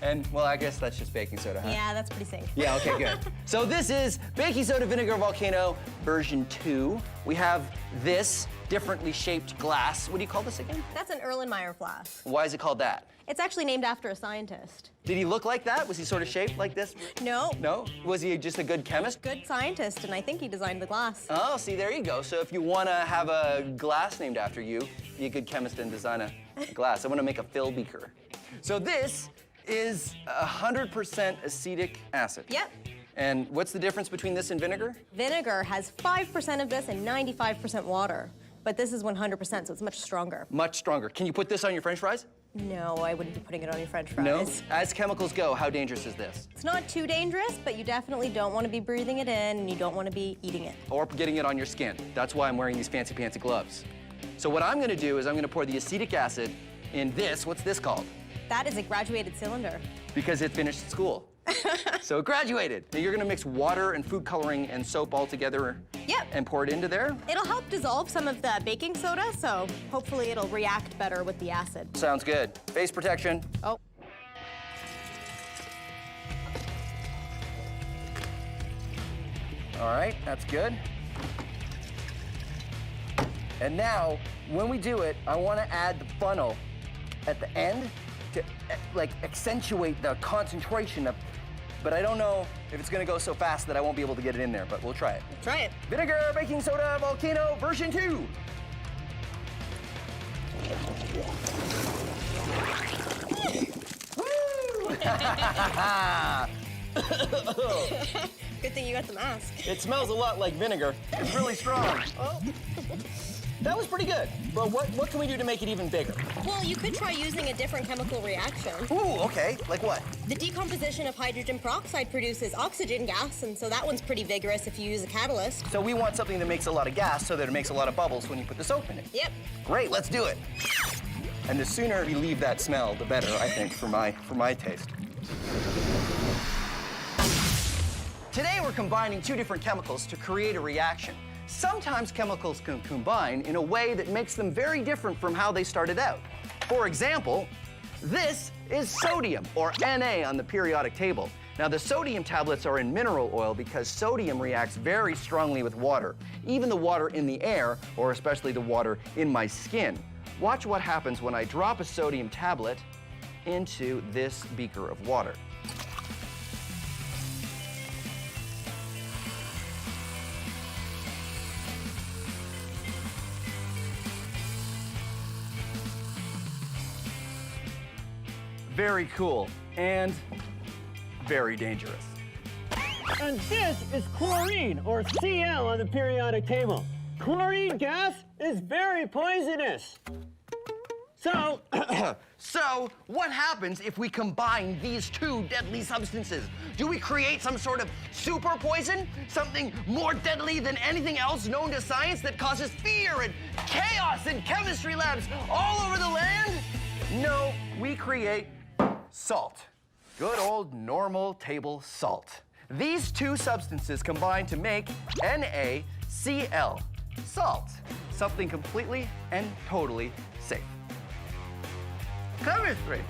And, well, I guess that's just baking soda, huh? Yeah, that's pretty safe. Yeah, okay, good. So this is baking soda vinegar volcano version 2. We have this differently shaped glass. What do you call this again? That's an Erlenmeyer flask. Why is it called that? It's actually named after a scientist. Did he look like that? Was he sort of shaped like this? No. No? Was he just a good chemist? Good scientist, and I think he designed the glass. Oh, see, there you go. So if you want to have a glass named after you, be a good chemist and design a glass. I want to make a fill beaker. So this is 100% acetic acid. Yep. And what's the difference between this and vinegar? Vinegar has 5% of this and 95% water. But this is 100%, so it's much stronger. Much stronger. Can you put this on your French fries? No, I wouldn't be putting it on your French fries. No? As chemicals go, how dangerous is this? It's not too dangerous, but you definitely don't want to be breathing it in, and you don't want to be eating it. Or getting it on your skin. That's why I'm wearing these fancy gloves. So what I'm gonna do is I'm gonna pour the acetic acid in this. What's this called? That is a graduated cylinder. Because it finished school. So it graduated. Now you're gonna mix water and food coloring and soap all together. Yep. And pour it into there? It'll help dissolve some of the baking soda, so hopefully it'll react better with the acid. Sounds good. Face protection. Oh. All right, that's good. And now, when we do it, I want to add the funnel at the end to like accentuate the concentration of, but I don't know if it's gonna go so fast that I won't be able to get it in there, but we'll try it. Try it. Vinegar baking soda volcano version 2. Woo! Good thing you got the mask. It smells a lot like vinegar. It's really strong. Oh. That was pretty good. But what can we do to make it even bigger? Well, you could try using a different chemical reaction. Ooh, okay. Like what? The decomposition of hydrogen peroxide produces oxygen gas, and so that one's pretty vigorous if you use a catalyst. So we want something that makes a lot of gas so that it makes a lot of bubbles when you put the soap in it. Yep. Great, let's do it. And the sooner we leave that smell, the better, I think, for my taste. Today we're combining 2 different chemicals to create a reaction. Sometimes chemicals can combine in a way that makes them very different from how they started out. For example, this is sodium, or Na on the periodic table. Now the sodium tablets are in mineral oil because sodium reacts very strongly with water, even the water in the air, or especially the water in my skin. Watch what happens when I drop a sodium tablet into this beaker of water. Very cool and very dangerous. And this is chlorine, or Cl on the periodic table. Chlorine gas is very poisonous. So, So, what happens if we combine these 2 deadly substances? Do we create some sort of super poison? Something more deadly than anything else known to science that causes fear and chaos in chemistry labs all over the land? create salt. Good old normal table salt. These two substances combine to make NaCl, salt. Something completely and totally safe. Chemistry.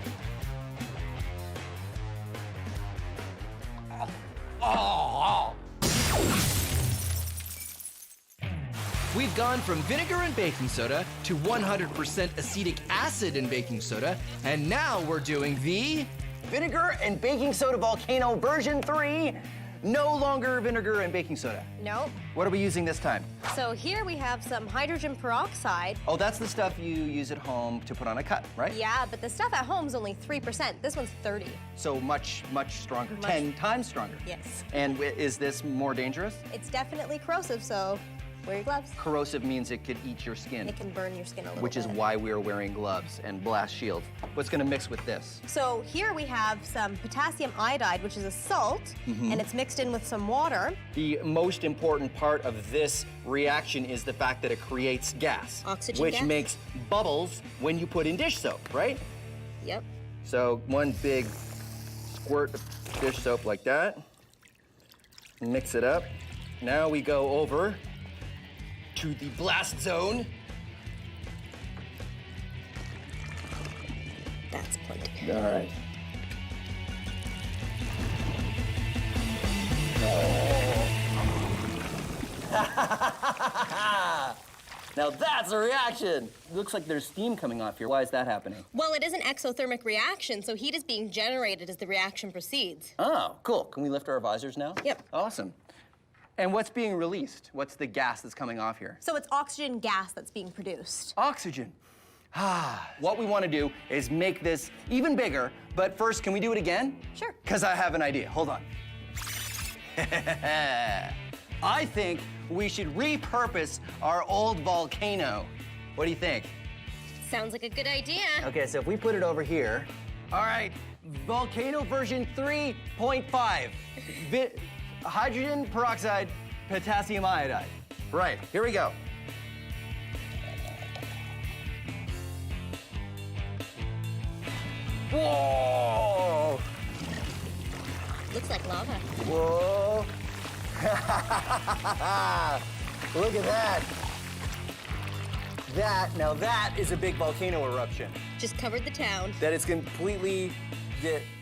We've gone from vinegar and baking soda to 100% acetic acid in baking soda, and now we're doing the Vinegar and baking soda Volcano version 3. No longer vinegar and baking soda. Nope. What are we using this time? So here we have some hydrogen peroxide. Oh, that's the stuff you use at home to put on a cut, right? Yeah, but the stuff at home is only 3%. This one's 30. So much stronger, Much. 10 times stronger. Yes. And is this more dangerous? It's definitely corrosive, so wear your gloves. Corrosive means it could eat your skin. It can burn your skin a little Which bit. is why we're wearing gloves and blast shields. What's gonna mix with this? So here we have some potassium iodide, which is a salt, Mhm. and it's mixed in with some water. The most important part of this reaction is the fact that it creates gas. Oxygen which gas? makes bubbles when you put in dish soap, right? Yep. So one big squirt of dish soap like that. Mix it up. Now we go over to the blast zone. That's plenty. All right. Now that's a reaction. Looks like there's steam coming off here. Why is that happening? Well, it is an exothermic reaction, so heat is being generated as the reaction proceeds. Oh, cool. Can we lift our visors now? Yep. Awesome. And what's being released? What's the gas that's coming off here? So it's oxygen gas that's being produced. Oxygen. What we want to do is make this even bigger, but first, can we do it again? Sure. Because I have an idea. Hold on. I think we should repurpose our old volcano. What do you think? Sounds like a good idea. Okay, so if we put it over here. All right, Volcano version 3.5. Hydrogen peroxide, potassium iodide. Right, here we go. Whoa! Looks like lava. Whoa! Look at that. Now that is a big volcano eruption. Just covered the town. That is completely,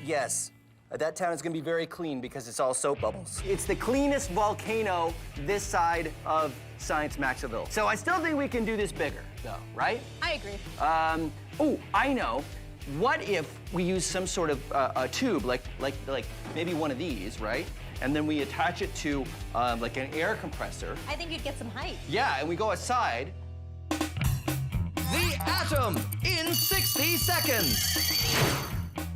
yes. That town is gonna be very clean because it's all soap bubbles. It's the cleanest volcano this side of Science Maxville. So I still think we can do this bigger, though, right? I agree. Oh, I know. What if we use some sort of a tube, like maybe one of these, right? And then we attach it to like an air compressor. I think you'd get some height. Yeah, and we go outside. The atom in 60 seconds.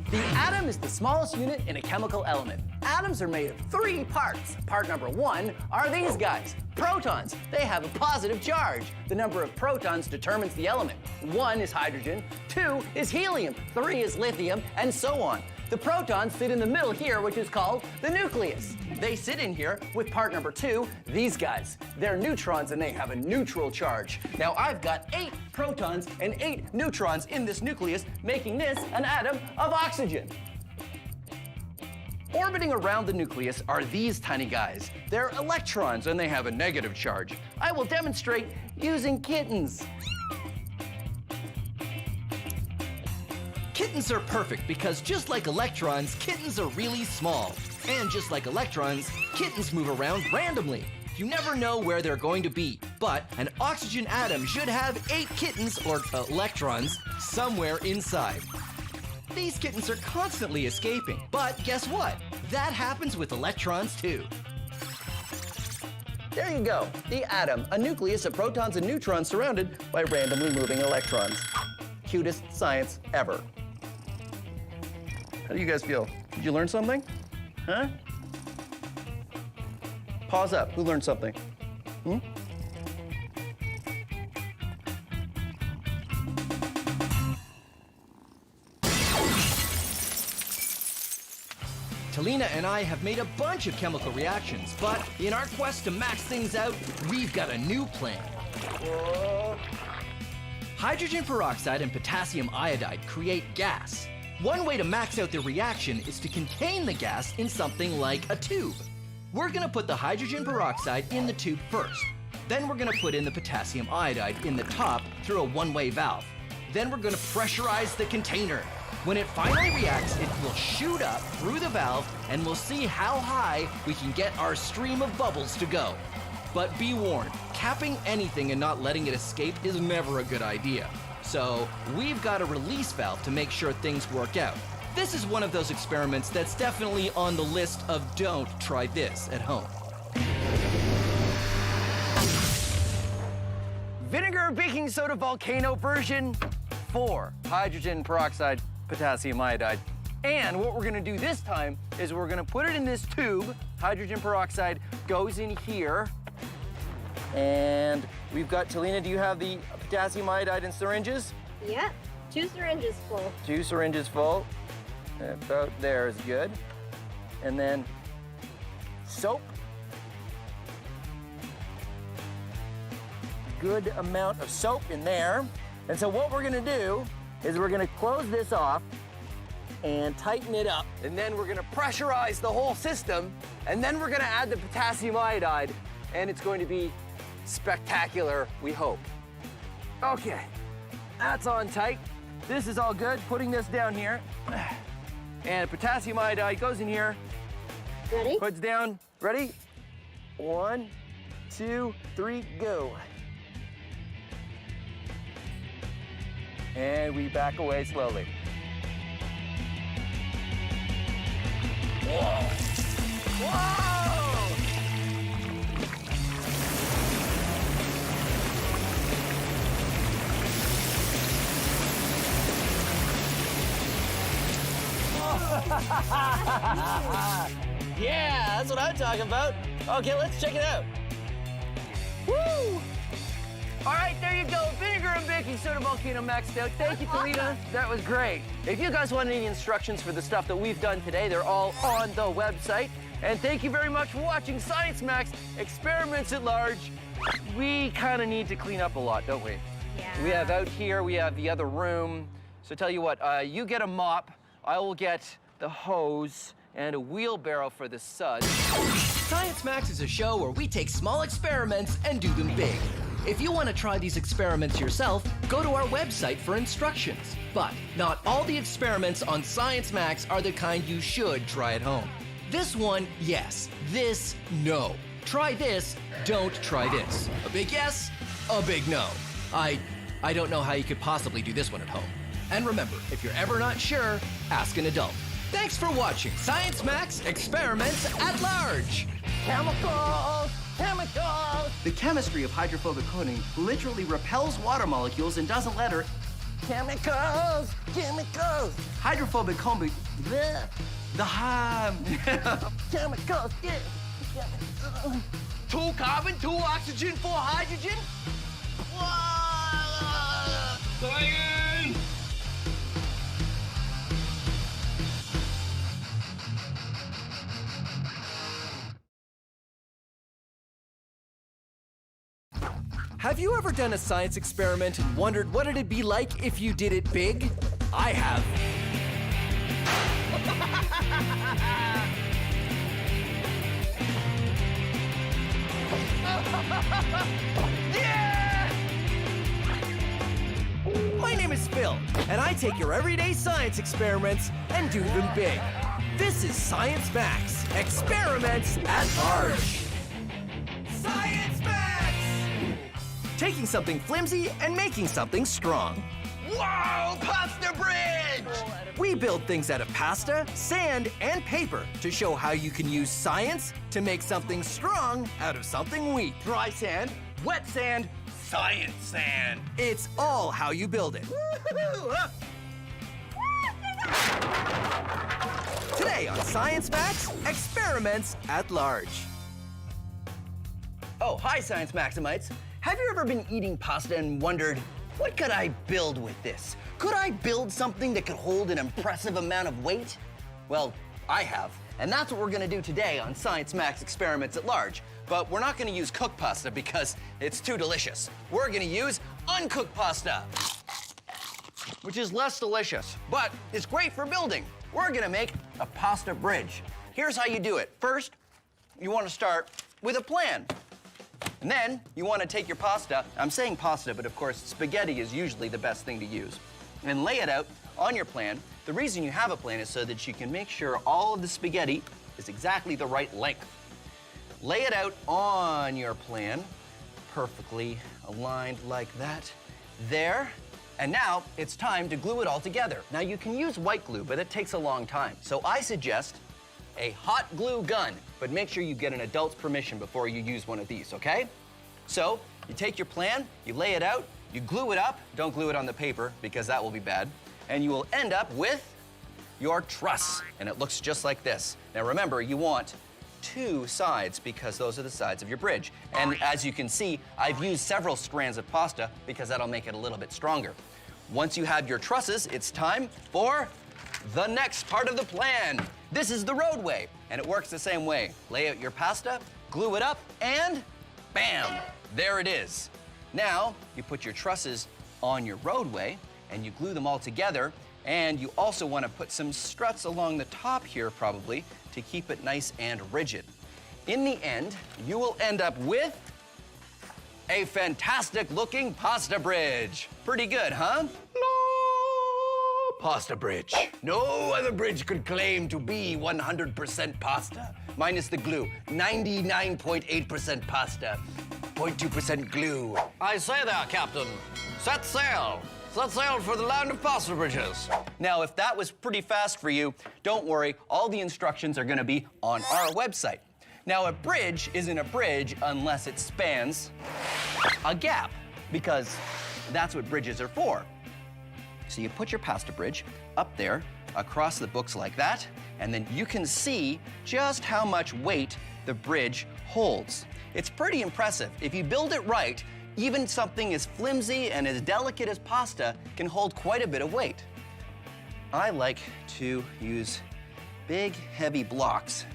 The atom is the smallest unit in a chemical element. Atoms are made of 3 parts. Part number 1 are these guys, protons. They have a positive charge. The number of protons determines the element. 1 is hydrogen, 2 is helium, 3 is lithium, and so on. The protons sit in the middle here, which is called the nucleus. They sit in here with part number 2, these guys. They're neutrons and they have a neutral charge. Now I've got 8 protons and 8 neutrons in this nucleus, making this an atom of oxygen. Orbiting around the nucleus are these tiny guys. They're electrons and they have a negative charge. I will demonstrate using kittens. Kittens are perfect because just like electrons, kittens are really small. And just like electrons, kittens move around randomly. You never know where they're going to be, but an oxygen atom should have 8 kittens, or electrons, somewhere inside. These kittens are constantly escaping, but guess what? That happens with electrons too. There you go, the atom, a nucleus of protons and neutrons surrounded by randomly moving electrons. Cutest science ever. How do you guys feel? Did you learn something? Huh? Pause up. Who learned something? Talina and I have made a bunch of chemical reactions, but in our quest to max things out, we've got a new plan. Hydrogen peroxide and potassium iodide create gas. One way to max out the reaction is to contain the gas in something like a tube. We're gonna put the hydrogen peroxide in the tube first. Then we're gonna put in the potassium iodide in the top through a one-way valve. Then we're gonna pressurize the container. When it finally reacts, it will shoot up through the valve and we'll see how high we can get our stream of bubbles to go. But be warned, capping anything and not letting it escape is never a good idea. So we've got a release valve to make sure things work out. This is one of those experiments that's definitely on the list of don't try this at home. Vinegar baking soda volcano version 4. Hydrogen peroxide, potassium iodide. And what we're gonna do this time is we're gonna put it in this tube. Hydrogen peroxide goes in here. And we've got, Talina, do you have the potassium iodide in syringes? Yep, 2 syringes full. 2 syringes full. About there is good. And then soap. Good amount of soap in there. And so what we're gonna do is we're gonna close this off and tighten it up. And then we're gonna pressurize the whole system. And then we're gonna add the potassium iodide. And it's going to be spectacular, we hope. Okay, that's on tight. This is all good. Putting this down here. And potassium iodide goes in here. Ready? Puts down. Ready? 1, 2, 3, go. And we back away slowly. Whoa! Whoa! Yeah, that's what I'm talking about. Okay, let's check it out. Woo! All right, there you go. Vinegar and baking soda volcano maxed out. Thank you, Talina. That was great. If you guys want any instructions for the stuff that we've done today, they're all on the website. And thank you very much for watching Science Max Experiments at Large. We kind of need to clean up a lot, don't we? Yeah. We have out here, we have the other room. So tell you what, you get a mop, I will get the hose and a wheelbarrow for the suds. Science Max is a show where we take small experiments and do them big. If you want to try these experiments yourself, go to our website for instructions. But not all the experiments on Science Max are the kind you should try at home. This one, yes. This, no. Try this, don't try this. A big yes, a big no. I don't know how you could possibly do this one at home. And remember, if you're ever not sure, ask an adult. Thanks for watching Science Max Experiments at Large. Chemicals! Chemicals! The chemistry of hydrophobic coating literally repels water molecules and doesn't let her. Chemicals! Chemicals! Hydrophobic coating. The Chemicals! Yeah. 2 carbon, 2 oxygen, 4 hydrogen. Science! Have you ever done a science experiment and wondered what it'd be like if you did it big? I have. Yeah! My name is Phil, and I take your everyday science experiments and do them big. This is Science Max Experiments at Large. Science Max! Taking something flimsy and making something strong. Whoa, pasta bridge! We build things out of pasta, sand, and paper to show how you can use science to make something strong out of something weak. Dry sand, wet sand, science sand. It's all how you build it. Today on Science Max, Experiments at Large. Oh, hi, Science Maximites. Have you ever been eating pasta and wondered, what could I build with this? Could I build something that could hold an impressive amount of weight? Well, I have. And that's what we're gonna do today on Science Max Experiments at Large. But we're not gonna use cooked pasta because it's too delicious. We're gonna use uncooked pasta. which is less delicious, but it's great for building. We're gonna make a pasta bridge. Here's how you do it. First, you wanna start with a plan. And then you wanna take your pasta, I'm saying pasta, but of course spaghetti is usually the best thing to use, and lay it out on your plan. The reason you have a plan is so that you can make sure all of the spaghetti is exactly the right length. Lay it out on your plan, perfectly aligned like that. There. And now it's time to glue it all together. Now you can use white glue, but it takes a long time. So I suggest a hot glue gun, but make sure you get an adult's permission before you use one of these, okay? So you take your plan, you lay it out, you glue it up. Don't glue it on the paper because that will be bad. And you will end up with your truss, and it looks just like this. Now remember, you want 2 sides because those are the sides of your bridge. And as you can see, I've used several strands of pasta because that'll make it a little bit stronger. Once you have your trusses, it's time for the next part of the plan. This is the roadway, and it works the same way. Lay out your pasta, glue it up, and bam, there it is. Now, you put your trusses on your roadway, and you glue them all together, and you also want to put some struts along the top here, probably, to keep it nice and rigid. In the end, you will end up with a fantastic looking pasta bridge. Pretty good, huh? Pasta bridge. No other bridge could claim to be 100% pasta. Minus the glue, 99.8% pasta, 0.2% glue. I say there, Captain. Set sail. Set sail for the land of pasta bridges. Now, if that was pretty fast for you, don't worry. All the instructions are gonna be on our website. Now, a bridge isn't a bridge unless it spans a gap, because that's what bridges are for. So you put your pasta bridge up there across the books like that, and then you can see just how much weight the bridge holds. It's pretty impressive. If you build it right, even something as flimsy and as delicate as pasta can hold quite a bit of weight. I like to use big, heavy blocks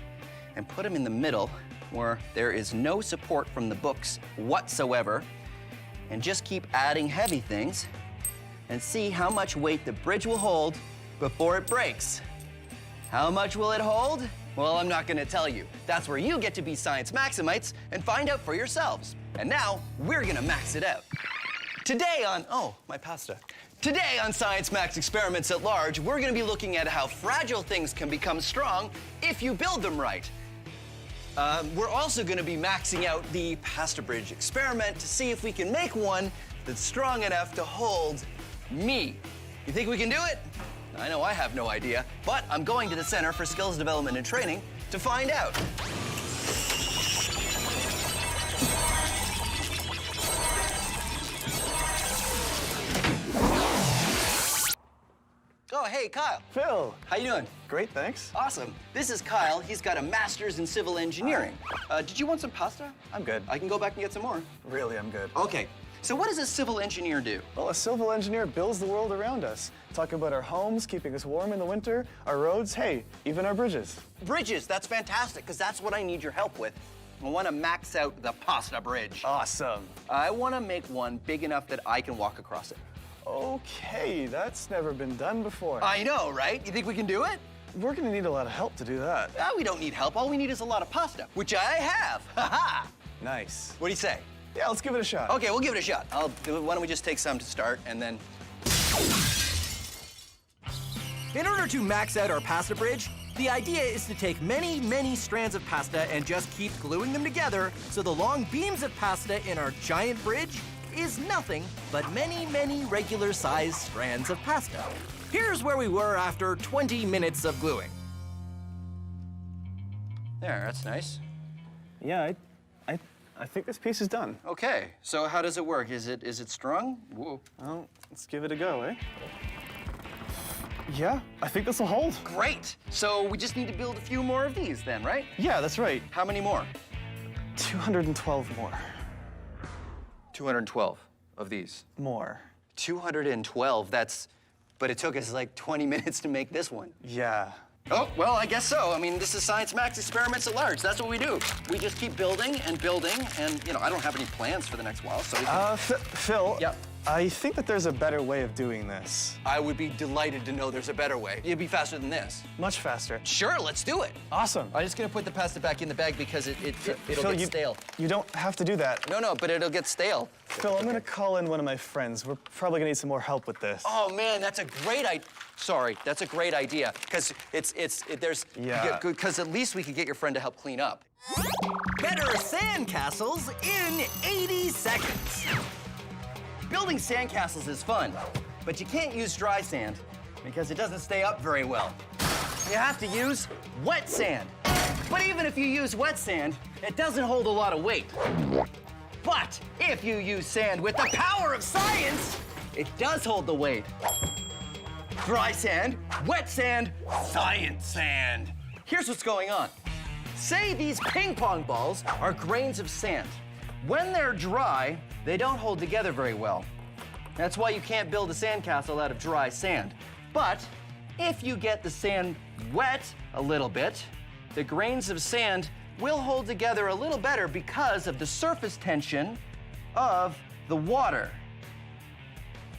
and put them in the middle where there is no support from the books whatsoever, and just keep adding heavy things and see how much weight the bridge will hold before it breaks. How much will it hold? Well, I'm not gonna tell you. That's where you get to be Science Maximites and find out for yourselves. And now, we're gonna max it out. Today on, oh, my pasta. Today on Science Max Experiments at Large, we're gonna be looking at how fragile things can become strong if you build them right. We're also gonna be maxing out the pasta bridge experiment to see if we can make one that's strong enough to hold me. You think we can do it? I know I have no idea, but I'm going to the Center for Skills Development and Training to find out. Oh, hey, Kyle. Phil. How you doing? Great, thanks. Awesome. This is Kyle. He's got a master's in civil engineering. Did you want some pasta? I'm good. I can go back and get some more. Really, I'm good. Okay. So what does a civil engineer do? Well, a civil engineer builds the world around us. Talk about our homes, keeping us warm in the winter, our roads, hey, even our bridges. Bridges, that's fantastic, because that's what I need your help with. I want to max out the pasta bridge. Awesome. I want to make one big enough that I can walk across it. Okay, that's never been done before. I know, right? You think we can do it? We're gonna need a lot of help to do that. We don't need help. All we need is a lot of pasta, which I have. Ha-ha! Nice. What do you say? Yeah, let's give it a shot. Okay, we'll give it a shot. Why don't we just take some to start, and then... In order to max out our pasta bridge, the idea is to take many, many strands of pasta and just keep gluing them together so the long beams of pasta in our giant bridge is nothing but many, many regular-sized strands of pasta. Here's where we were after 20 minutes of gluing. There, that's nice. Yeah, I think this piece is done. Okay, so how does it work? Is it strong? Whoa. Well, let's give it a go, eh? Yeah, I think this will hold. Great. So we just need to build a few more of these then, right? Yeah, that's right. How many more? 212 more. 212 of these. More. 212, but it took us like 20 minutes to make this one. Yeah. Oh, well, I guess so. I mean, this is Science Max Experiments at Large. That's what we do. We just keep building and building, and, I don't have any plans for the next while, so... Phil? Yeah. I think that there's a better way of doing this. I would be delighted to know there's a better way. It'd be faster than this. Much faster. Sure, let's do it. Awesome. I'm just gonna put the pasta back in the bag because it'll Phil, get stale. You don't have to do that. No, but it'll get stale. Phil, I'm gonna call in one of my friends. We're probably gonna need some more help with this. Oh man, that's a great idea. Sorry, that's a great idea because Yeah. because at least we could get your friend to help clean up. Better sandcastles in 80 seconds. Building sandcastles is fun, but you can't use dry sand because it doesn't stay up very well. You have to use wet sand. But even if you use wet sand, it doesn't hold a lot of weight. But if you use sand with the power of science, it does hold the weight. Dry sand, wet sand, science sand. Here's what's going on. Say these ping pong balls are grains of sand. When they're dry, they don't hold together very well. That's why you can't build a sandcastle out of dry sand. But if you get the sand wet a little bit, the grains of sand will hold together a little better because of the surface tension of the water.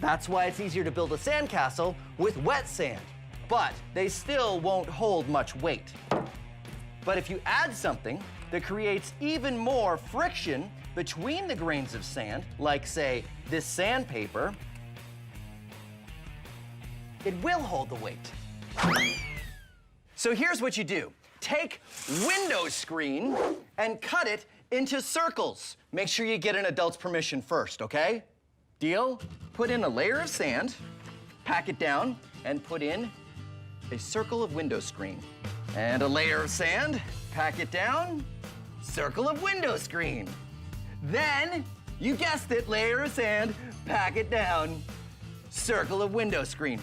That's why it's easier to build a sandcastle with wet sand, but they still won't hold much weight. But if you add something that creates even more friction between the grains of sand, like say this sandpaper, it will hold the weight. So here's what you do. Take window screen and cut it into circles. Make sure you get an adult's permission first, okay? Deal? Put in a layer of sand, pack it down, and put in a circle of window screen. And a layer of sand, pack it down, circle of window screen. Then, you guessed it, layer of sand, pack it down, circle of window screen.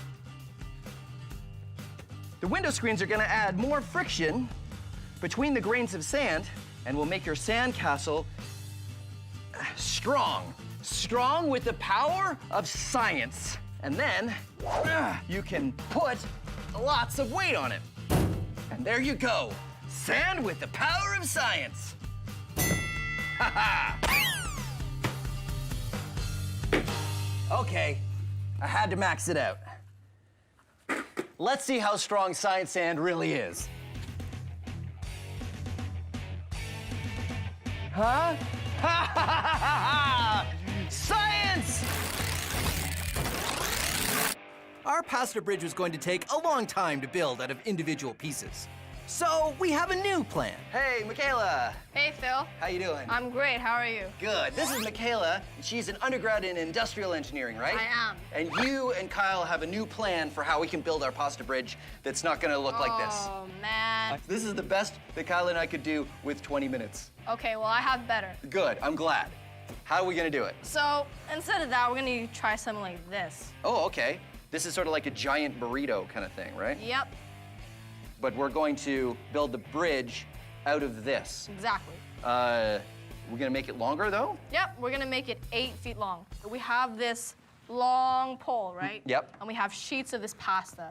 The window screens are gonna add more friction between the grains of sand and will make your sandcastle strong. Strong with the power of science. And then, you can put lots of weight on it. And there you go. Sand with the power of science. Ha ha! Okay, I had to max it out. Let's see how strong science sand really is. Huh? Ha ha ha ha! Science! Our pasta bridge was going to take a long time to build out of individual pieces. So we have a new plan. Hey, Michaela. Hey, Phil. How you doing? I'm great. How are you? Good. This is Michaela. She's an undergrad in industrial engineering, right? I am. And you and Kyle have a new plan for how we can build our pasta bridge that's not gonna look like this. Oh, man. This is the best that Kyle and I could do with 20 minutes. Okay, well, I have better. Good, I'm glad. How are we gonna do it? So, instead of that, we're gonna try something like this. Oh, okay. This is sort of like a giant burrito kind of thing, right? Yep, But we're going to build the bridge out of this. exactly. We're gonna make it longer, though? Yep, we're gonna make it 8 feet long. We have this long pole, right? Yep. And we have sheets of this pasta.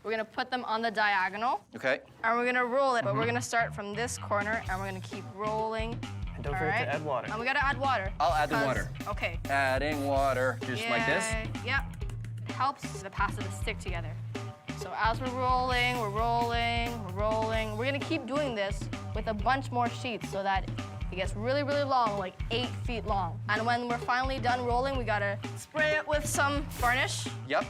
We're gonna put them on the diagonal, Okay. and we're gonna roll it, but we're gonna start from this corner, and we're gonna keep rolling. And don't forget to add water. And we gotta add water. I'll add the 'cause- water. Okay. Adding water, just like this? Yep. It helps the pasta to stick together. So as we're rolling, we're rolling, we're rolling. We're gonna keep doing this with a bunch more sheets so that it gets really, really long, like 8 feet long. And when we're finally done rolling, we gotta spray it with some varnish, Yep.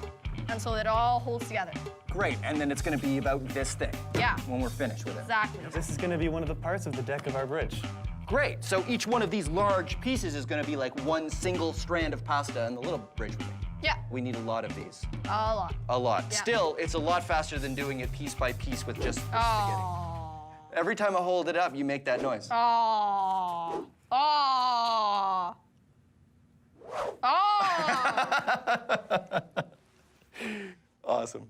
and so it all holds together. Great, and then it's gonna be about this thick. Yeah. When we're finished with it. Exactly. This is gonna be one of the parts of the deck of our bridge. Great, so each one of these large pieces is gonna be like one single strand of pasta, and the little bridge will be. Yeah. We need a lot of these. A lot. A lot. Yeah. Still, it's a lot faster than doing it piece by piece with just the spaghetti. Oh. Every time I hold it up, you make that noise. Oh. Oh. Oh. Awesome.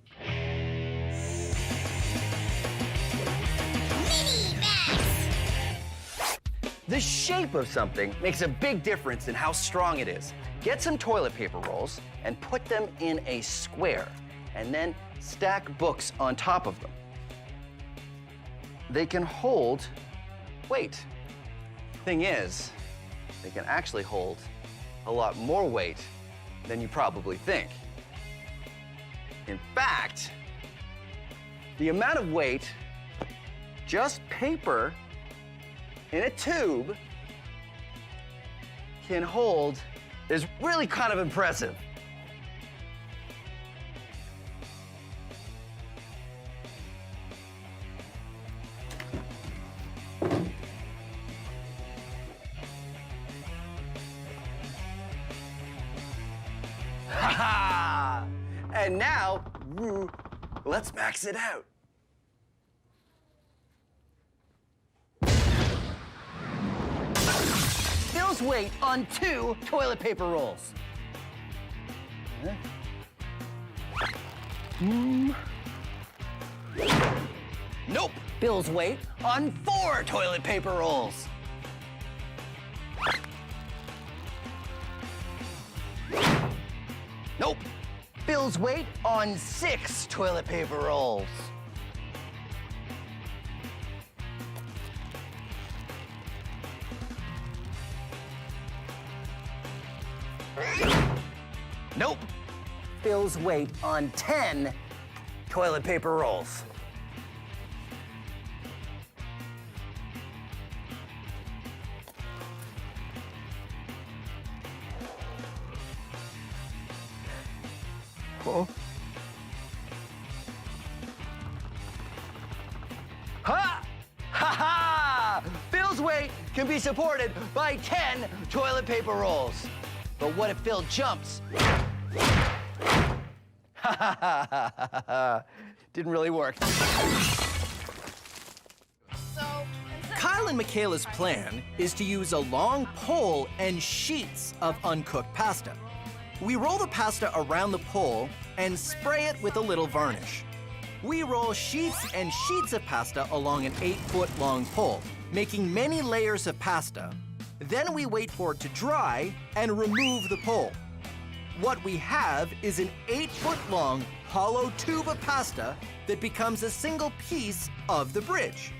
The shape of something makes a big difference in how strong it is. Get some toilet paper rolls and put them in a square, and then stack books on top of them. They can hold weight. Thing is, they can actually hold a lot more weight than you probably think. In fact, the amount of weight, just paper in a tube, can hold is really kind of impressive. Ha-ha! And now, let's max it out. Bill's weight on 2 toilet paper rolls. Nope. Bill's weight on 4 toilet paper rolls. Nope. Bill's weight on 6 toilet paper rolls. Nope. Bill's weight on 10 toilet paper rolls. Oh. Ha! Ha ha! Phil's weight can be supported by 10 toilet paper rolls. But what if Phil jumps? Ha ha ha ha ha! Didn't really work. Kyle and Michaela's plan is to use a long pole and sheets of uncooked pasta. We roll the pasta around the pole and spray it with a little varnish. We roll sheets and sheets of pasta along an 8-foot-long pole, making many layers of pasta. Then we wait for it to dry and remove the pole. What we have is an 8-foot-long hollow tube of pasta that becomes a single piece of the bridge.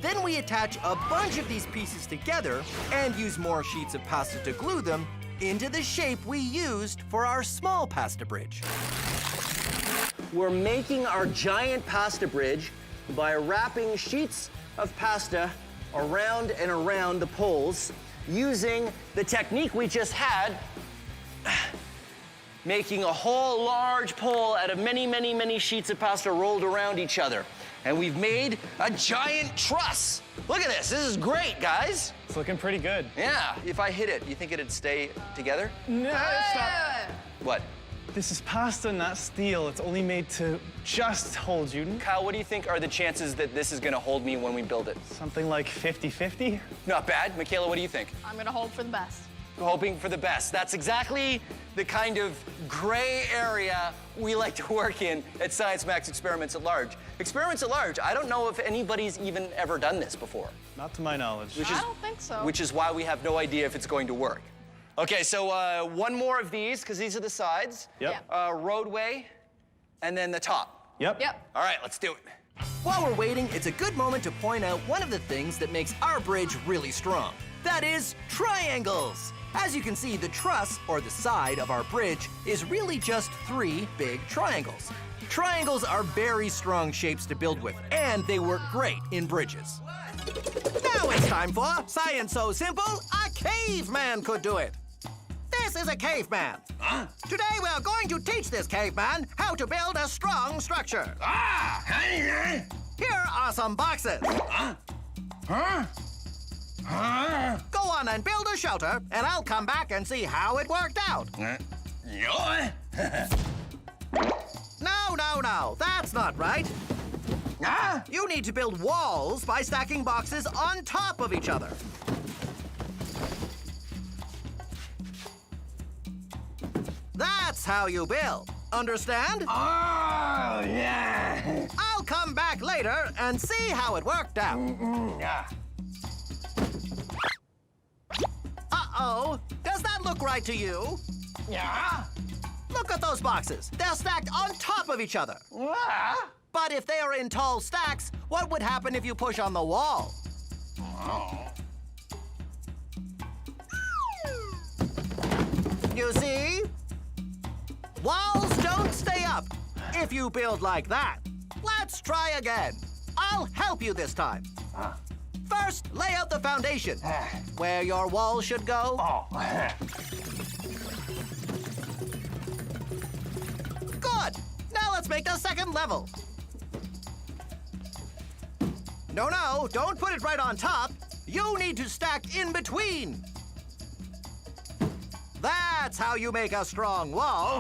Then we attach a bunch of these pieces together and use more sheets of pasta to glue them into the shape we used for our small pasta bridge. We're making our giant pasta bridge by wrapping sheets of pasta around and around the poles using the technique we just had, making a whole large pole out of many, many, many sheets of pasta rolled around each other. And we've made a giant truss. Look at this. This is great, guys. It's looking pretty good. Yeah. If I hit it, you think it'd stay together? No, stop. What? This is pasta, not steel. It's only made to just hold you. Kyle, what do you think are the chances that this is gonna hold me when we build it? Something like 50-50. Not bad. Michaela, what do you think? I'm gonna hope for the best. Hoping for the best. That's exactly the kind of gray area we like to work in at Science Max Experiments at Large. Experiments at Large, I don't know if anybody's even ever done this before. Not to my knowledge. I don't think so. Which is why we have no idea if it's going to work. Okay, so one more of these, because these are the sides. Yep. Roadway, and then the top. Yep. Yep. All right, let's do it. While we're waiting, it's a good moment to point out one of the things that makes our bridge really strong. That is triangles. As you can see, the truss, or the side of our bridge, is really just 3 big triangles. Triangles are very strong shapes to build with, and they work great in bridges. Now it's time for Science So Simple, a caveman could do it. This is a caveman. Huh? Today we're going to teach this caveman how to build a strong structure. Here are some boxes. Go on and build a shelter, and I'll come back and see how it worked out. No, that's not right. You need to build walls by stacking boxes on top of each other. That's how you build. Understand? Oh, yeah. I'll come back later and see how it worked out. Uh-oh. Does that look right to you? Yeah. Look at those boxes. They're stacked on top of each other. But if they are in tall stacks, what would happen if you push on the wall? You see? Walls don't stay up if you build like that. Let's try again. I'll help you this time. First, lay out the foundation. Where your walls should go. Good. Now let's make the second level. No, don't put it right on top. You need to stack in between. That's how you make a strong wall.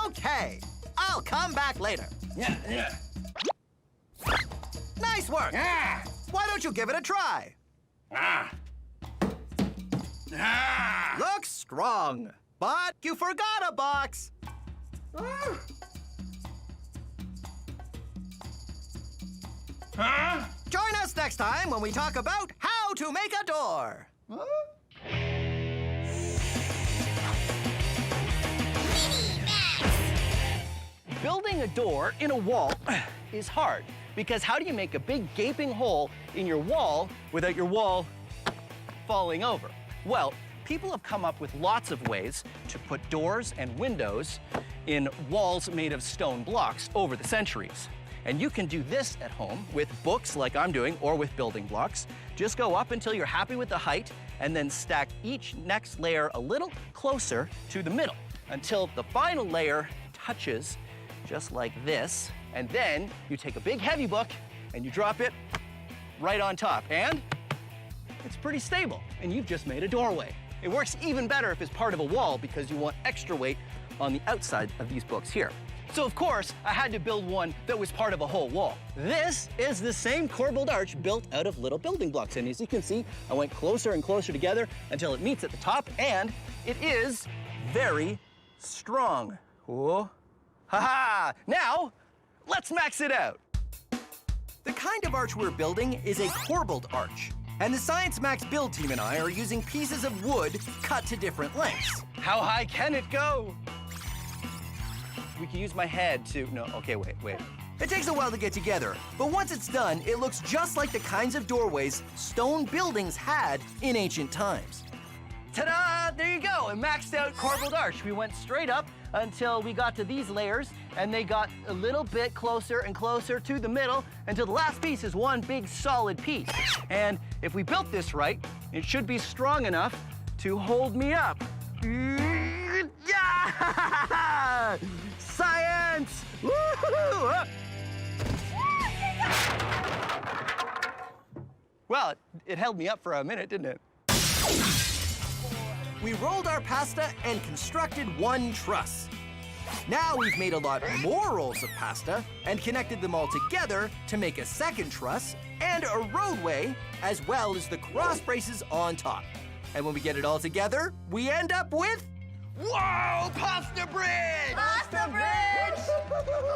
Okay, I'll come back later. Nice work. Why don't you give it a try? Looks strong, but you forgot a box. Join us next time when we talk about how to make a door. Building a door in a wall is hard because how do you make a big gaping hole in your wall without your wall falling over? Well, people have come up with lots of ways to put doors and windows in walls made of stone blocks over the centuries. And you can do this at home with books like I'm doing or with building blocks. Just go up until you're happy with the height and then stack each next layer a little closer to the middle until the final layer touches just like this. And then you take a big heavy book and you drop it right on top. And it's pretty stable and you've just made a doorway. It works even better if it's part of a wall because you want extra weight on the outside of these books here. So of course, I had to build one that was part of a whole wall. This is the same corbelled arch built out of little building blocks. And as you can see, I went closer and closer together until it meets at the top, and it is very strong. Whoa. Ha-ha! Now, let's max it out. The kind of arch we're building is a corbelled arch. And the Science Max build team and I are using pieces of wood cut to different lengths. How high can it go? We can use my head to, no, okay, wait. It takes a while to get together, but once it's done, it looks just like the kinds of doorways stone buildings had in ancient times. Ta-da! There you go, a maxed out corbelled arch. We went straight up until we got to these layers, and they got a little bit closer and closer to the middle until the last piece is one big solid piece. And if we built this right, it should be strong enough to hold me up. Yeah! Science! Woo-hoo! Well, it held me up for a minute, didn't it? We rolled our pasta and constructed one truss. Now we've made a lot more rolls of pasta and connected them all together to make a second truss and a roadway, as well as the cross braces on top. And when we get it all together, we end up with... Whoa! Pasta bridge! Pasta bridge!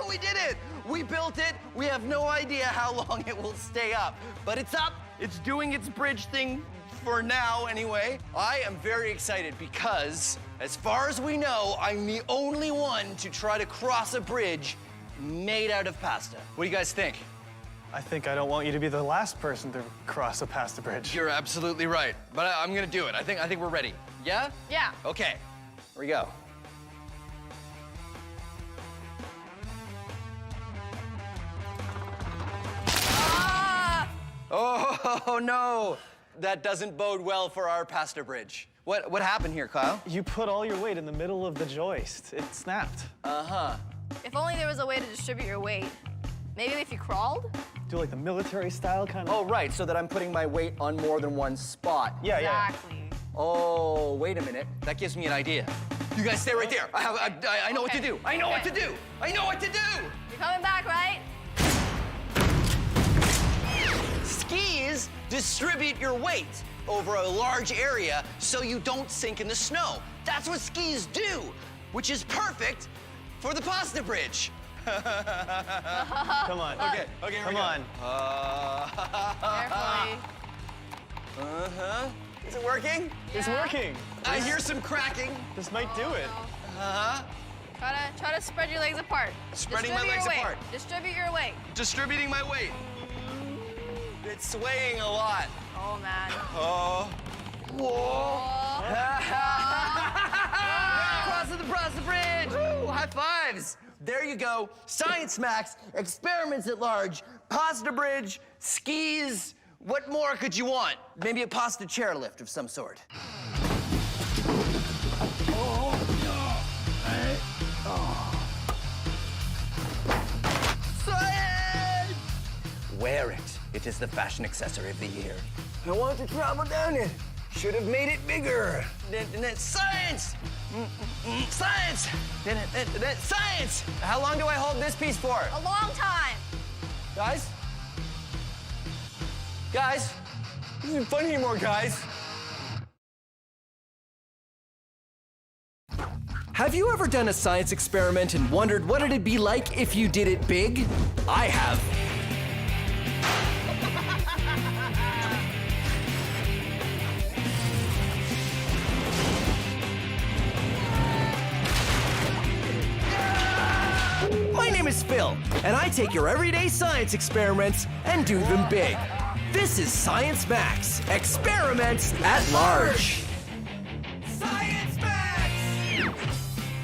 We did it! We built it. We have no idea how long it will stay up. But it's up. It's doing its bridge thing for now, anyway. I am very excited because, as far as we know, I'm the only one to try to cross a bridge made out of pasta. What do you guys think? I think I don't want you to be the last person to cross a pasta bridge. You're absolutely right. But I'm gonna do it. I think we're ready. Yeah? Yeah. Okay. Here we go. Ah! Oh no! That doesn't bode well for our pasta bridge. What happened here, Kyle? You put all your weight in the middle of the joist. It snapped. Uh-huh. If only there was a way to distribute your weight. Maybe if you crawled? Do like the military style kind of. Oh, right, so that I'm putting my weight on more than one spot. Yeah, exactly. Oh, wait a minute. That gives me an idea. You guys stay right there. I know what to do. I know what to do. I know what to do. You're coming back, right? Skis distribute your weight over a large area so you don't sink in the snow. That's what skis do, which is perfect for the pasta bridge. Come on. Okay, here Come we go. on. Carefully. Uh-huh. Is it working? It's working. I hear some cracking. This might do it. Uh-huh. Try to spread your legs apart. Spreading my legs apart. Distribute your weight. Distributing my weight. It's swaying a lot. Oh, man. Oh. Whoa. across the bridge! Woo, high fives! There you go. Science Max, experiments at large, pasta bridge, skis. What more could you want? Maybe a pasta chairlift of some sort. Science! Wear it. It is the fashion accessory of the year. I want to travel down it. Should have made it bigger. Science! Science! Science! How long do I hold this piece for? A long time. Guys? Guys? This isn't fun anymore, guys. Have you ever done a science experiment and wondered what it'd be like if you did it big? I have. My name is Phil, and I take your everyday science experiments and do them big. This is Science Max, experiments at large. Science Max!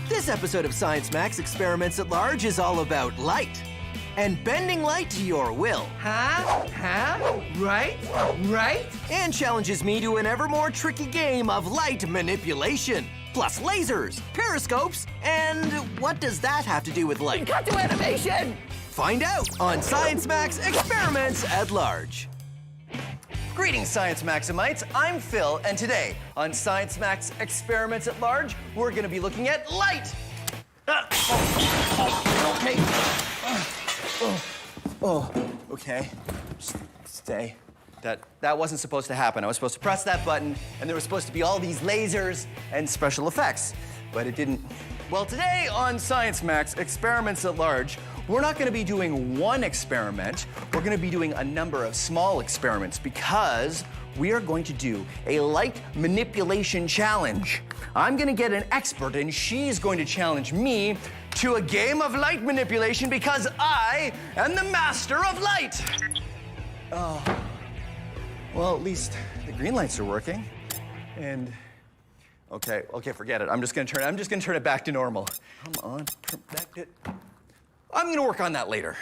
This episode of Science Max, experiments at large is all about light. And bending light to your will. Right? And challenges me to an ever more tricky game of light manipulation. Plus lasers, periscopes, and what does that have to do with light? Cut to animation! Find out on Science Max Experiments at Large. Greetings, Science Maximites. I'm Phil, and today on Science Max Experiments at Large, we're going to be looking at light. Okay. Stay. That wasn't supposed to happen. I was supposed to press that button, and there was supposed to be all these lasers and special effects, but it didn't. Well, today on Science Max Experiments at Large, we're not going to be doing one experiment. We're going to be doing a number of small experiments because we are going to do a light manipulation challenge. I'm going to get an expert, and she's going to challenge me to a game of light manipulation because I am the master of light. Oh. Well, at least the green lights are working. And okay, forget it. I'm just gonna turn it back to normal. Come on, back to. I'm gonna work on that later.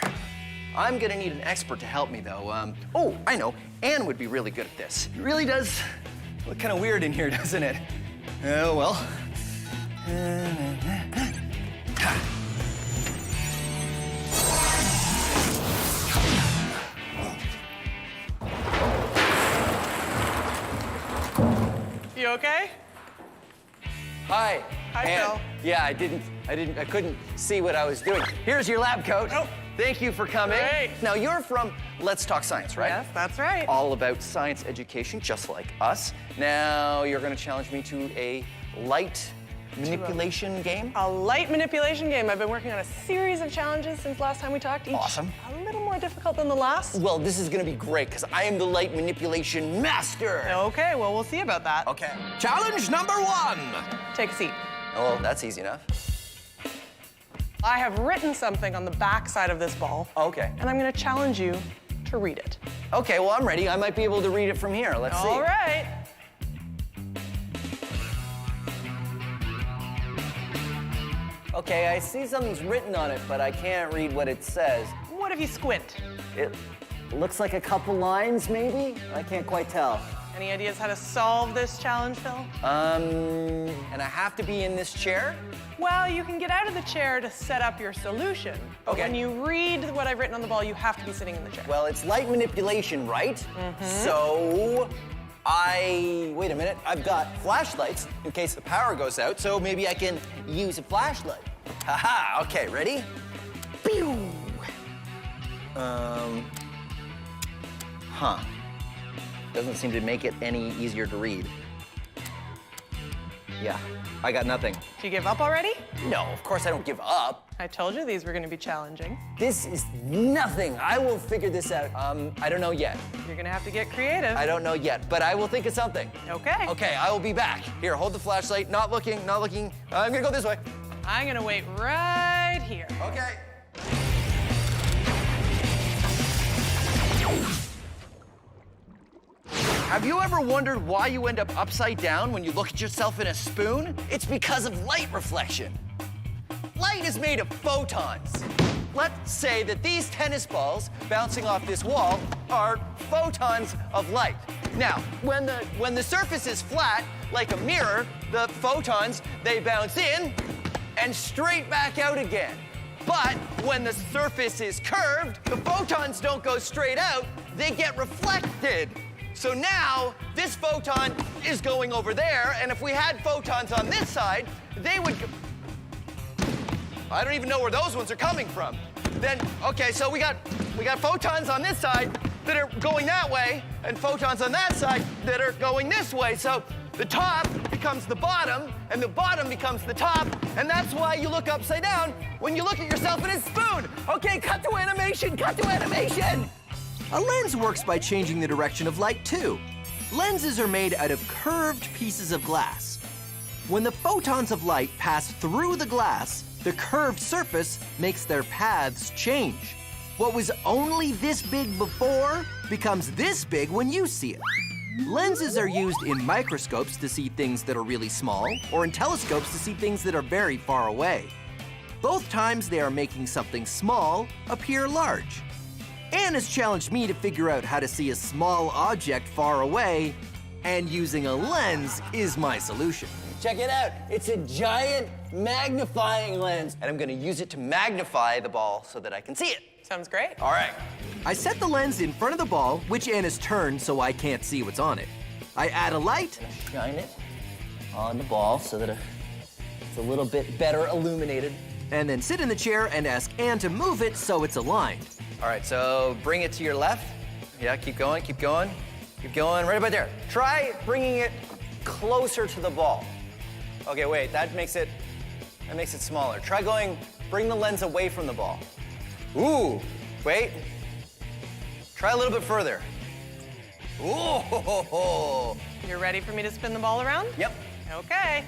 I'm gonna need an expert to help me though. Oh, I know. Anne would be really good at this. It really does look kind of weird in here, doesn't it? Oh well. You okay? Hi. Hi, Anne. Phil. Yeah, I couldn't see what I was doing. Here's your lab coat. Oh. Thank you for coming. Great. Now you're from Let's Talk Science, right? Yes, that's right. All about science education, just like us. Now you're gonna challenge me to a light manipulation game? A light manipulation game. I've been working on a series of challenges since last time we talked. Each awesome. A little more difficult than the last. Well, this is gonna be great, because I am the light manipulation master. Okay, well, we'll see about that. Okay. Challenge number 1. Take a seat. Oh, well, that's easy enough. I have written something on the back side of this ball. Okay. And I'm gonna challenge you to read it. Okay, well, I'm ready. I might be able to read it from here. Let's see. All right. Okay, I see something's written on it, but I can't read what it says. What if you squint? It looks like a couple lines, maybe? I can't quite tell. Any ideas how to solve this challenge, Phil? And I have to be in this chair? Well, you can get out of the chair to set up your solution. But Okay. when you read what I've written on the ball, you have to be sitting in the chair. Well, it's light manipulation, right? So wait a minute, I've got flashlights in case the power goes out, so maybe I can use a flashlight. Haha, okay, ready? Pew! Doesn't seem to make it any easier to read. Yeah, I got nothing. Do you give up already? No, of course I don't give up. I told you these were gonna be challenging. This is nothing. I will figure this out. I don't know yet. You're gonna have to get creative. I don't know yet, but I will think of something. Okay. Okay, I will be back. Here, hold the flashlight. Not looking, not looking. I'm gonna go this way. I'm gonna wait right here. Okay. Have you ever wondered why you end up upside down when you look at yourself in a spoon? It's because of light reflection. Light is made of photons. Let's say that these tennis balls bouncing off this wall are photons of light. Now, when the surface is flat, like a mirror, the photons, they bounce in and straight back out again. But when the surface is curved, the photons don't go straight out, they get reflected. So now, this photon is going over there, and if we had photons on this side, they would go... I don't even know where those ones are coming from. Then, okay, so we got photons on this side that are going that way, and photons on that side that are going this way. So the top becomes the bottom, and the bottom becomes the top, and that's why you look upside down when you look at yourself in a spoon. Okay, cut to animation, cut to animation! A lens works by changing the direction of light, too. Lenses are made out of curved pieces of glass. When the photons of light pass through the glass, the curved surface makes their paths change. What was only this big before becomes this big when you see it. Lenses are used in microscopes to see things that are really small, or in telescopes to see things that are very far away. Both times they are making something small appear large. Anne has challenged me to figure out how to see a small object far away, and using a lens is my solution. Check it out. It's a giant magnifying lens, and I'm gonna use it to magnify the ball so that I can see it. Sounds great. All right. I set the lens in front of the ball, which Anne has turned so I can't see what's on it. I add a light. Shine it on the ball so that it's a little bit better illuminated. And then sit in the chair and ask Anne to move it so it's aligned. All right, so bring it to your left. Yeah, keep going, keep going. Keep going, right about there. Try bringing it closer to the ball. Okay, wait, that makes it smaller. Try bring the lens away from the ball. Ooh, wait. Try a little bit further. Ooh, ho, ho, ho. You're ready for me to spin the ball around? Yep. Okay.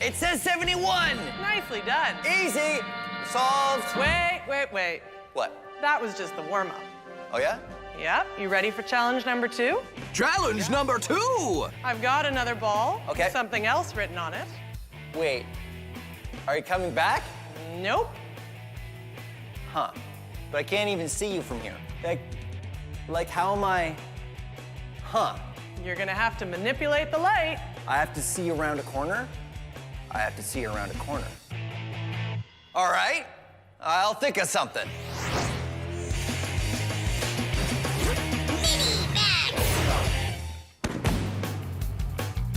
It says 71. Nicely done. Easy. Solved. Wait. What? That was just the warm-up. Oh, yeah? Yep. You ready for challenge number 2? Challenge number 2! I've got another ball. Okay. With something else written on it. Wait. Are you coming back? Nope. Huh. But I can't even see you from here. Like how am I... Huh. You're gonna have to manipulate the light. I have to see around a corner? I have to see around a corner. All right. I'll think of something.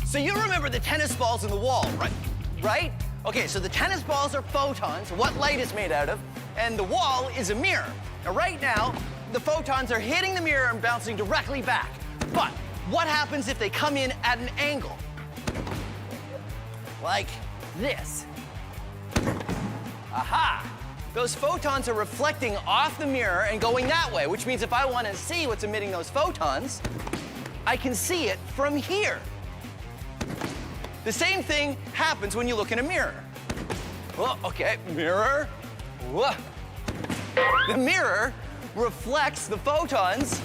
So you remember the tennis balls in the wall, right? Okay, so the tennis balls are photons, what light is made out of, and the wall is a mirror. Now, right now, the photons are hitting the mirror and bouncing directly back. But what happens if they come in at an angle? Like this. Aha! Those photons are reflecting off the mirror and going that way, which means if I want to see what's emitting those photons, I can see it from here. The same thing happens when you look in a mirror. Oh, okay, mirror. Whoa. The mirror reflects the photons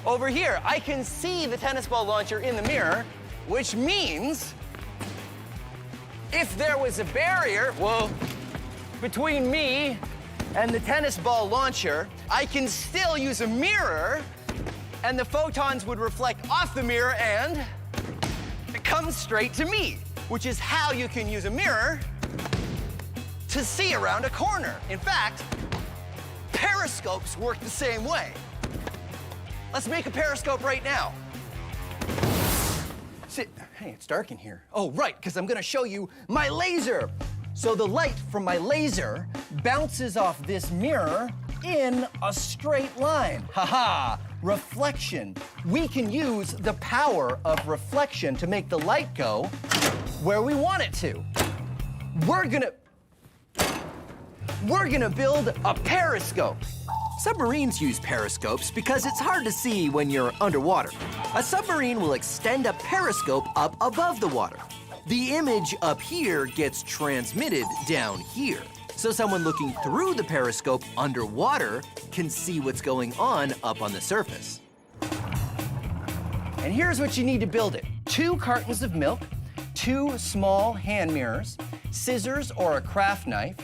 over here. I can see the tennis ball launcher in the mirror, which means if there was a barrier, between me and the tennis ball launcher, I can still use a mirror, and the photons would reflect off the mirror and it comes straight to me, which is how you can use a mirror to see around a corner. In fact, periscopes work the same way. Let's make a periscope right now. Hey, it's dark in here. Oh, right, because I'm gonna show you my laser. So the light from my laser bounces off this mirror in a straight line. Haha, reflection. We can use the power of reflection to make the light go where we want it to. We're gonna build a periscope. Submarines use periscopes because it's hard to see when you're underwater. A submarine will extend a periscope up above the water. The image up here gets transmitted down here. So someone looking through the periscope underwater can see what's going on up on the surface. And here's what you need to build it. 2 cartons of milk, 2 small hand mirrors, scissors or a craft knife,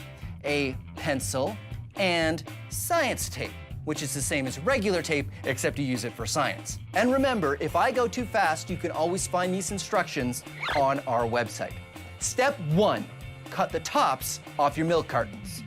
a pencil, and science tape, which is the same as regular tape, except you use it for science. And remember, if I go too fast, you can always find these instructions on our website. Step 1, cut the tops off your milk cartons.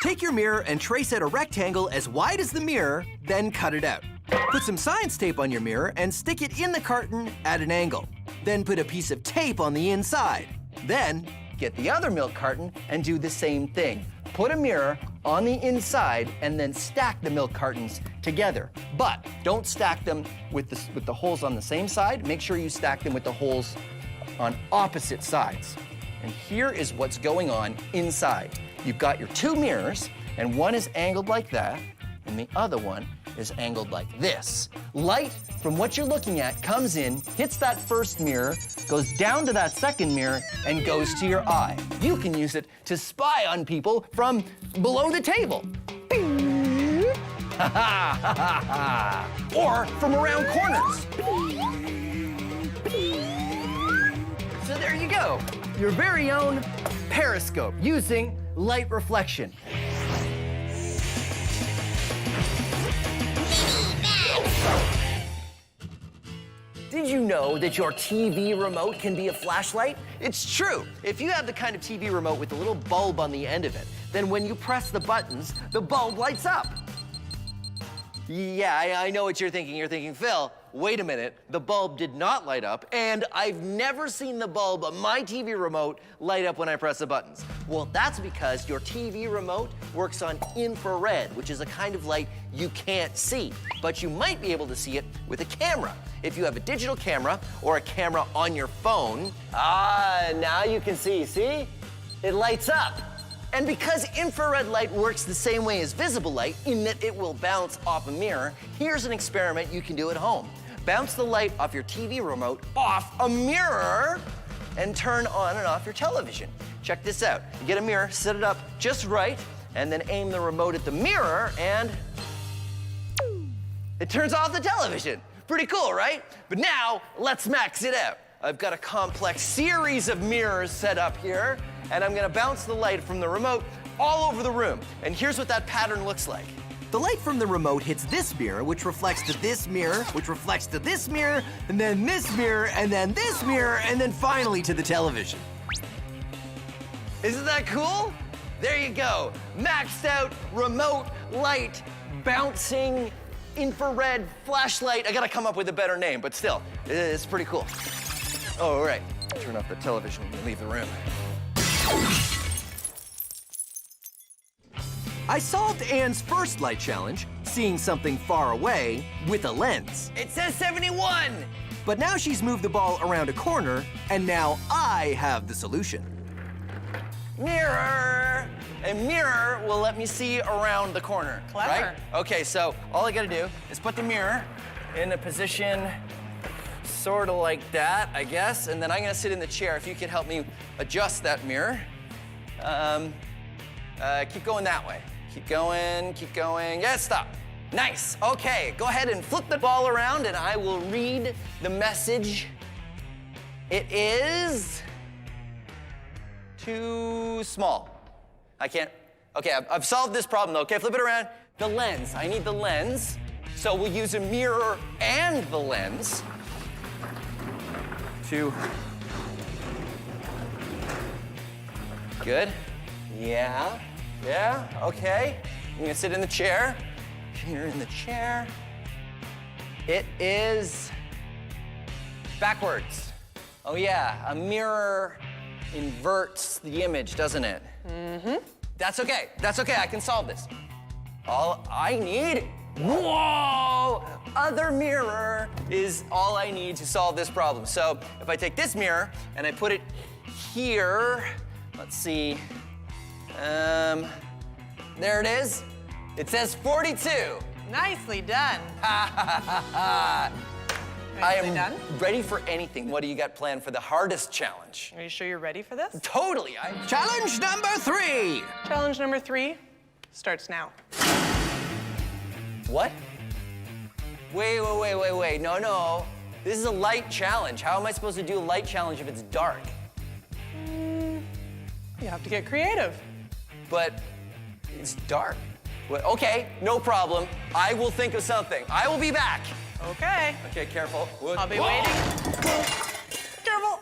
Take your mirror and trace out a rectangle as wide as the mirror, then cut it out. Put some science tape on your mirror and stick it in the carton at an angle. Then put a piece of tape on the inside. Then, get the other milk carton and do the same thing. Put a mirror on the inside and then stack the milk cartons together. But don't stack them with the holes on the same side. Make sure you stack them with the holes on opposite sides. And here is what's going on inside. You've got your 2 mirrors, and one is angled like that, and the other one is angled like this. Light from what you're looking at comes in, hits that first mirror, goes down to that second mirror, and goes to your eye. You can use it to spy on people from below the table. Or from around corners. So there you go, your very own Periscope using light reflection. Did you know that your TV remote can be a flashlight? It's true. If you have the kind of TV remote with a little bulb on the end of it, then when you press the buttons, the bulb lights up. Yeah, I know what you're thinking. You're thinking, Phil, wait a minute, the bulb did not light up, and I've never seen the bulb on my TV remote light up when I press the buttons. Well, that's because your TV remote works on infrared, which is a kind of light you can't see, but you might be able to see it with a camera. If you have a digital camera or a camera on your phone, now you can see, It lights up. And because infrared light works the same way as visible light, in that it will bounce off a mirror, here's an experiment you can do at home. Bounce the light off your TV remote off a mirror and turn on and off your television. Check this out. You get a mirror, set it up just right, and then aim the remote at the mirror, and it turns off the television. Pretty cool, right? But now, let's max it out. I've got a complex series of mirrors set up here, and I'm gonna bounce the light from the remote all over the room. And here's what that pattern looks like. the light from the remote hits this mirror, which reflects to this mirror, which reflects to this mirror, and then this mirror, and then this mirror, and then finally to the television. Isn't that cool? There you go. Maxed out remote light bouncing infrared flashlight. I gotta come up with a better name, but still, it's pretty cool. Oh, right. Turn off the television and leave the room. I solved Anne's first light challenge, seeing something far away, with a lens. It says 71! But now she's moved the ball around a corner, and now I have the solution. Mirror! A mirror will let me see around the corner. Clever. Right? Okay, so all I gotta do is put the mirror in a position sort of like that, I guess, and then I'm gonna sit in the chair. If you could help me adjust that mirror. Keep going that way. Keep going. Yeah, stop. Nice, okay. Go ahead and flip the ball around and I will read the message. It is too small. I can't, okay, I've solved this problem though. Okay, flip it around. The lens, I need the lens. So we'll use a mirror and the lens to, good. Yeah, okay. I'm gonna sit in the chair. You're in the chair. It is backwards. Oh yeah, a mirror inverts the image, doesn't it? Mm-hmm. That's okay, I can solve this. All I need, whoa! Other mirror is all I need to solve this problem. So if I take this mirror and I put it here, let's see, there it is. It says 42. Nicely done. I am done? ready for anything. What do you got planned for the hardest challenge? Are you sure you're ready for this? Totally. Challenge number 3. Challenge number 3 starts now. What? Wait. No. This is a light challenge. How am I supposed to do a light challenge if it's dark? You have to get creative. But it's dark. Okay, no problem. I will think of something. I will be back. Okay. Okay, careful. I'll be waiting. Careful.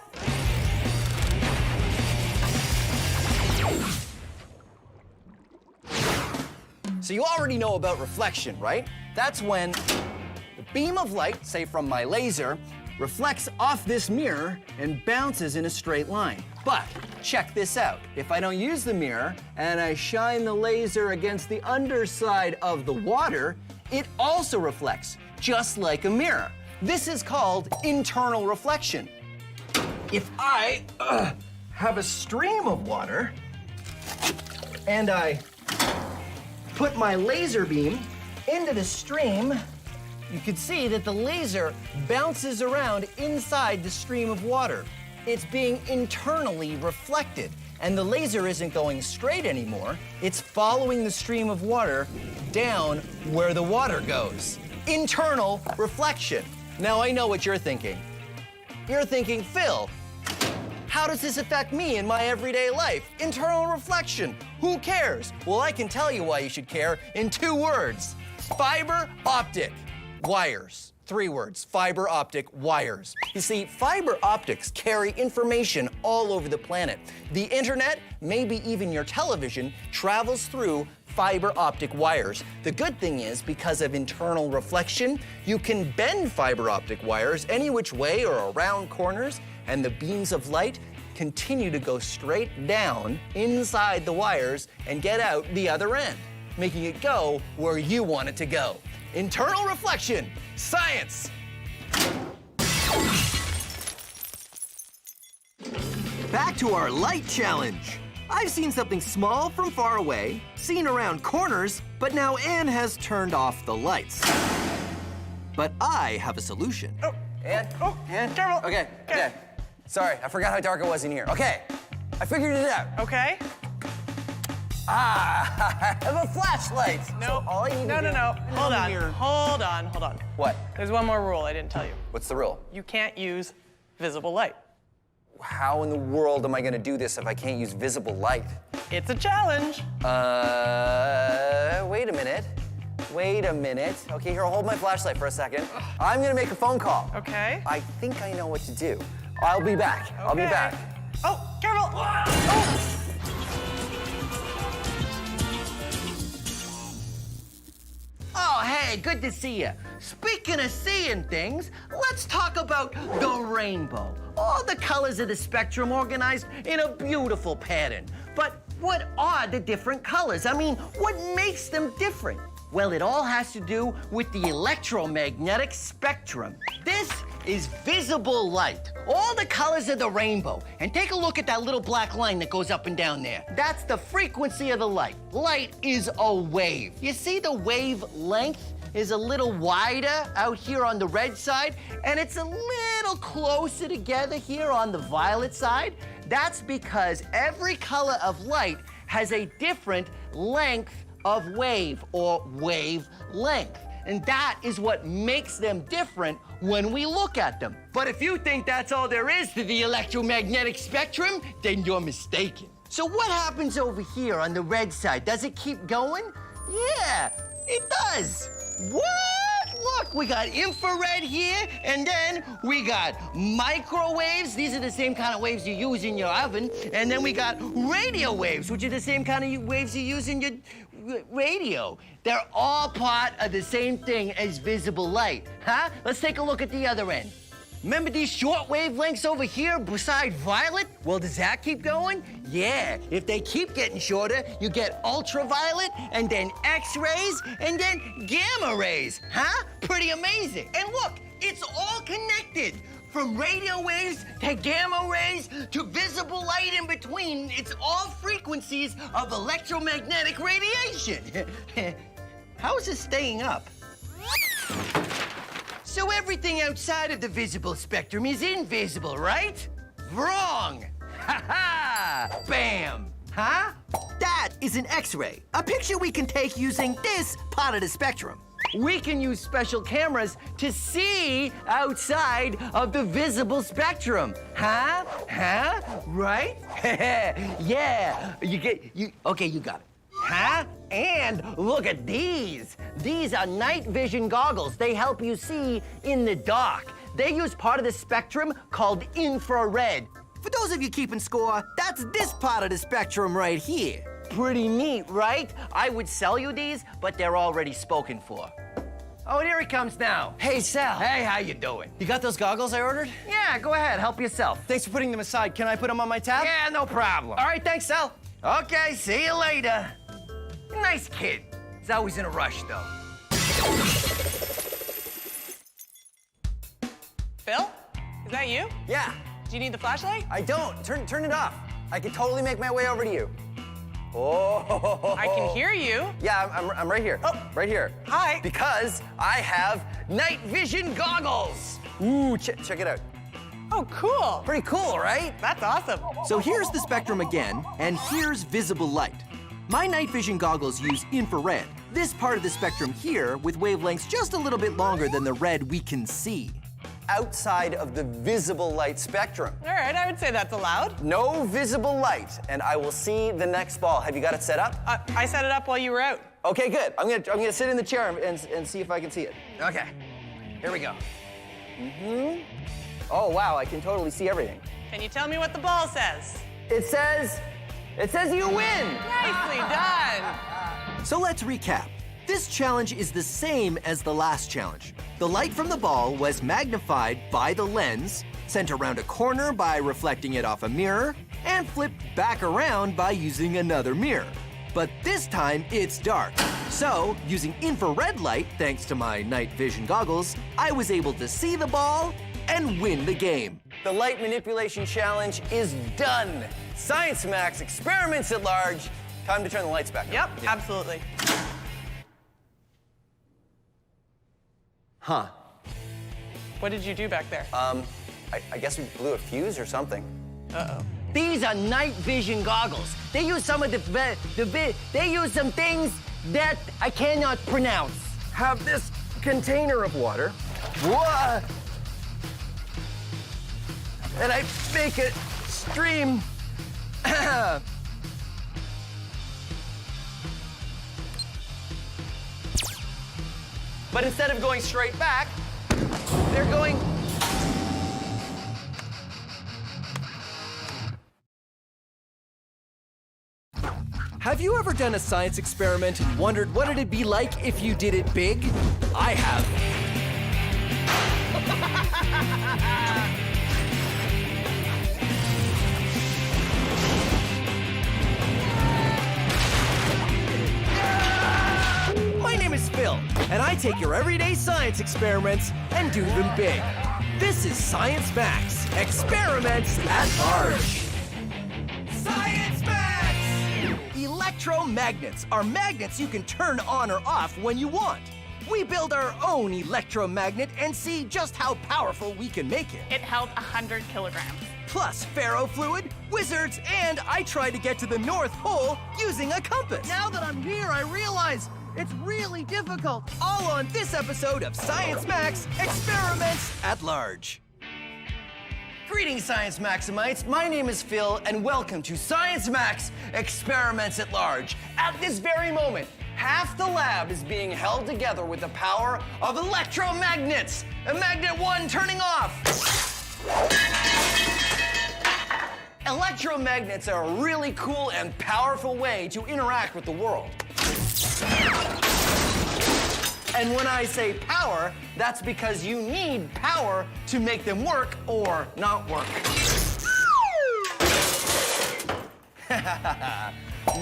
So you already know about reflection, right? That's when the beam of light, say from my laser, reflects off this mirror and bounces in a straight line. But check this out. If I don't use the mirror and I shine the laser against the underside of the water, it also reflects, just like a mirror. This is called internal reflection. If I have a stream of water and I put my laser beam into the stream, you can see that the laser bounces around inside the stream of water. It's being internally reflected, and the laser isn't going straight anymore. It's following the stream of water down where the water goes. Internal reflection. Now I know what you're thinking. You're thinking, Phil, how does this affect me in my everyday life? Internal reflection. Who cares? Well, I can tell you why you should care in 2 words. Fiber optic wires. 3 words, fiber optic wires. You see, fiber optics carry information all over the planet. The internet, maybe even your television, travels through fiber optic wires. The good thing is, because of internal reflection, you can bend fiber optic wires any which way or around corners, and the beams of light continue to go straight down inside the wires and get out the other end, making it go where you want it to go. Internal reflection, science. Back to our light challenge. I've seen something small from far away, seen around corners, but now Anne has turned off the lights. But I have a solution. Anne? Careful. Okay. Sorry, I forgot how dark it was in here. Okay, I figured it out. Okay. I have a flashlight. No. So all I need to do No. Hold on. What? There's one more rule I didn't tell you. What's the rule? You can't use visible light. How in the world am I gonna do this if I can't use visible light? It's a challenge. Wait a minute. Okay, here, hold my flashlight for a second. I'm gonna make a phone call. Okay. I think I know what to do. I'll be back. Okay. I'll be back. Oh, careful! Oh, hey, good to see you. Speaking of seeing things, let's talk about the rainbow. All the colors of the spectrum organized in a beautiful pattern. But what are the different colors? I mean, what makes them different? Well, it all has to do with the electromagnetic spectrum. This is visible light. All the colors of the rainbow. And take a look at that little black line that goes up and down there. That's the frequency of the light. Light is a wave. You see the wavelength is a little wider out here on the red side, and it's a little closer together here on the violet side? That's because every color of light has a different length of wave or wavelength. And that is what makes them different when we look at them. But if you think that's all there is to the electromagnetic spectrum, then you're mistaken. So what happens over here on the red side? Does it keep going? Yeah, it does. What? Look, we got infrared here, and then we got microwaves. These are the same kind of waves you use in your oven. And then we got radio waves, which are the same kind of waves you use in your radio. They're all part of the same thing as visible light, huh? Let's take a look at the other end. Remember these short wavelengths over here beside violet? Well, does that keep going? Yeah, if they keep getting shorter, you get ultraviolet, and then X-rays, and then gamma rays, huh? Pretty amazing. And look, it's all connected. From radio waves to gamma rays to visible light in between, it's all frequencies of electromagnetic radiation. How is this staying up? So everything outside of the visible spectrum is invisible, right? Wrong! Ha-ha! Bam! Huh? That is an X-ray, a picture we can take using this part of the spectrum. we can use special cameras to see outside of the visible spectrum. Huh? Huh? Right? Yeah. Okay, you got it. Huh? And look at these. These are night vision goggles. They help you see in the dark. They use part of the spectrum called infrared. For those of you keeping score, that's this part of the spectrum right here. Pretty neat, right? I would sell you these, but they're already spoken for. Oh, and here he comes now. Hey, Sal. Hey, how you doing? You got those goggles I ordered? Yeah, go ahead, help yourself. Thanks for putting them aside. Can I put them on my tab? Yeah, no problem. All right, thanks, Sal. Okay, see you later. Nice kid. He's always in a rush, though. Phil? Is that you? Yeah. Do you need the flashlight? I don't. Turn it off. I can totally make my way over to you. Oh. I can hear you. Yeah, I'm right here. Oh. Right here. Hi. Because I have night vision goggles. Ooh, check it out. Oh, cool. Pretty cool, right? That's awesome. So here's the spectrum again, and here's visible light. My night vision goggles use infrared, this part of the spectrum here with wavelengths just a little bit longer than the red we can see. Outside of the visible light spectrum. All right, I would say that's allowed. No visible light, and I will see the next ball. Have you got it set up? I set it up while you were out. Okay, good. I'm gonna sit in the chair and see if I can see it. Okay, here we go. Oh, wow, I can totally see everything. Can you tell me what the ball says? It says you win. Nicely done. So let's recap. This challenge is the same as the last challenge. The light from the ball was magnified by the lens, sent around a corner by reflecting it off a mirror, and flipped back around by using another mirror. But this time it's dark. So, using infrared light, thanks to my night vision goggles, I was able to see the ball and win the game. The light manipulation challenge is done. Science Max experiments at large. Time to turn the lights back on. Yep, absolutely. Huh. What did you do back there? I guess we blew a fuse or something. Uh-oh. These are night vision goggles. They use some of they use some things that I cannot pronounce. Have this container of water. Whoa! And I make it stream. But instead of going straight back, they're going. Have you ever done a science experiment and wondered what it'd be like if you did it big? I have. My name is Phil, and I take your everyday science experiments and do them big. This is Science Max, experiments at large. Science Max! Electromagnets are magnets you can turn on or off when you want. We build our own electromagnet and see just how powerful we can make it. It held 100 kilograms. Plus ferrofluid, wizards, and I tried to get to the North Pole using a compass. Now that I'm here, I realize it's really difficult. All on this episode of Science Max Experiments at Large. Greetings, Science Maximites. My name is Phil, and welcome to Science Max Experiments at Large. At this very moment, half the lab is being held together with the power of electromagnets. Magnet 1 turning off. Electromagnets are a really cool and powerful way to interact with the world. And when I say power, that's because you need power to make them work or not work.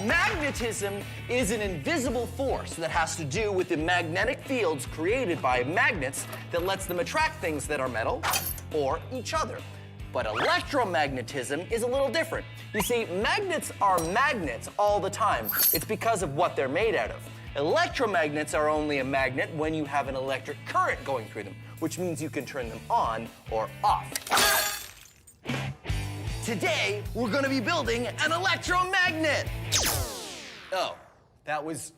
Magnetism is an invisible force that has to do with the magnetic fields created by magnets that lets them attract things that are metal or each other. But electromagnetism is a little different. You see, magnets are magnets all the time. It's because of what they're made out of. Electromagnets are only a magnet when you have an electric current going through them, which means you can turn them on or off. Today, we're gonna be building an electromagnet. Oh, that was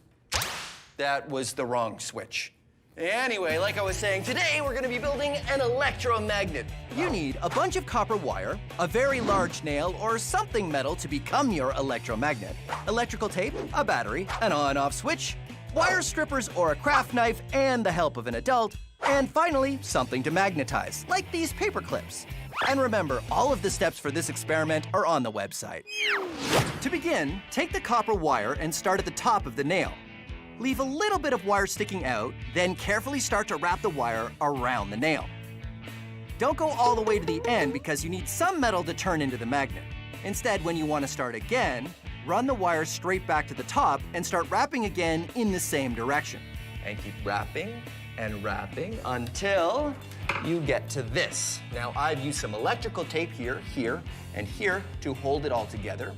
the wrong switch. Anyway, like I was saying, today we're gonna be building an electromagnet. You need a bunch of copper wire, a very large nail, or something metal to become your electromagnet, electrical tape, a battery, an on-off switch, wire strippers or a craft knife, and the help of an adult, and finally, something to magnetize, like these paper clips. And remember, all of the steps for this experiment are on the website. To begin, take the copper wire and start at the top of the nail. Leave a little bit of wire sticking out, then carefully start to wrap the wire around the nail. Don't go all the way to the end because you need some metal to turn into the magnet. Instead, when you want to start again, run the wire straight back to the top and start wrapping again in the same direction. And keep wrapping and wrapping until you get to this. Now, I've used some electrical tape here, here, and here to hold it all together.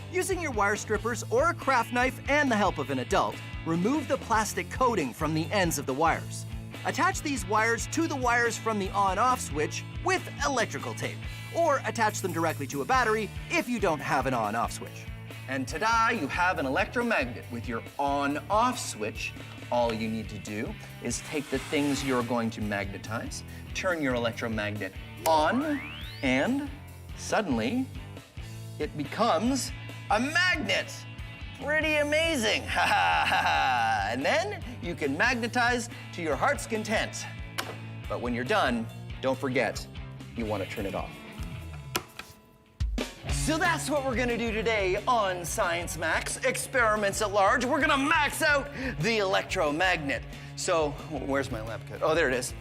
Using your wire strippers or a craft knife and the help of an adult, remove the plastic coating from the ends of the wires. Attach these wires to the wires from the on-off switch with electrical tape, or attach them directly to a battery if you don't have an on-off switch. And ta-da, you have an electromagnet with your on-off switch. All you need to do is take the things you're going to magnetize, turn your electromagnet on, and suddenly it becomes a magnet. Pretty amazing, ha ha ha ha. And then you can magnetize to your heart's content. But when you're done, don't forget, you want to turn it off. So that's what we're gonna do today on Science Max, Experiments at Large. We're gonna max out the electromagnet. So, where's my lab coat? Oh, there it is.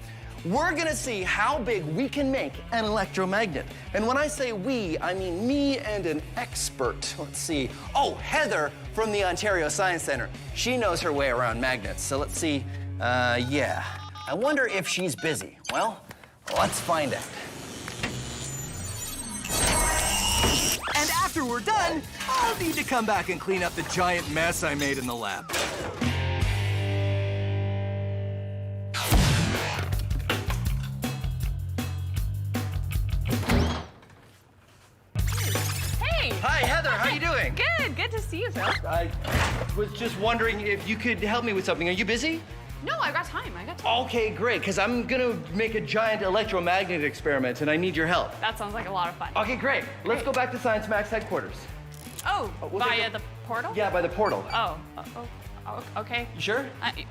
We're gonna see how big we can make an electromagnet. And when I say we, I mean me and an expert. Let's see. Oh, Heather from the Ontario Science Centre. She knows her way around magnets. So let's see. Yeah. I wonder if she's busy. Well, let's find out. And after we're done, I'll need to come back and clean up the giant mess I made in the lab. Hi, Heather, how are you doing? Good to see you, Phil. I was just wondering if you could help me with something. Are you busy? No, I got time. Okay, great, because I'm gonna make a giant electromagnet experiment and I need your help. That sounds like a lot of fun. Okay, great. Let's go back to Science Max headquarters. Oh, we'll via the portal? Yeah, by the portal. Oh, okay. You sure? I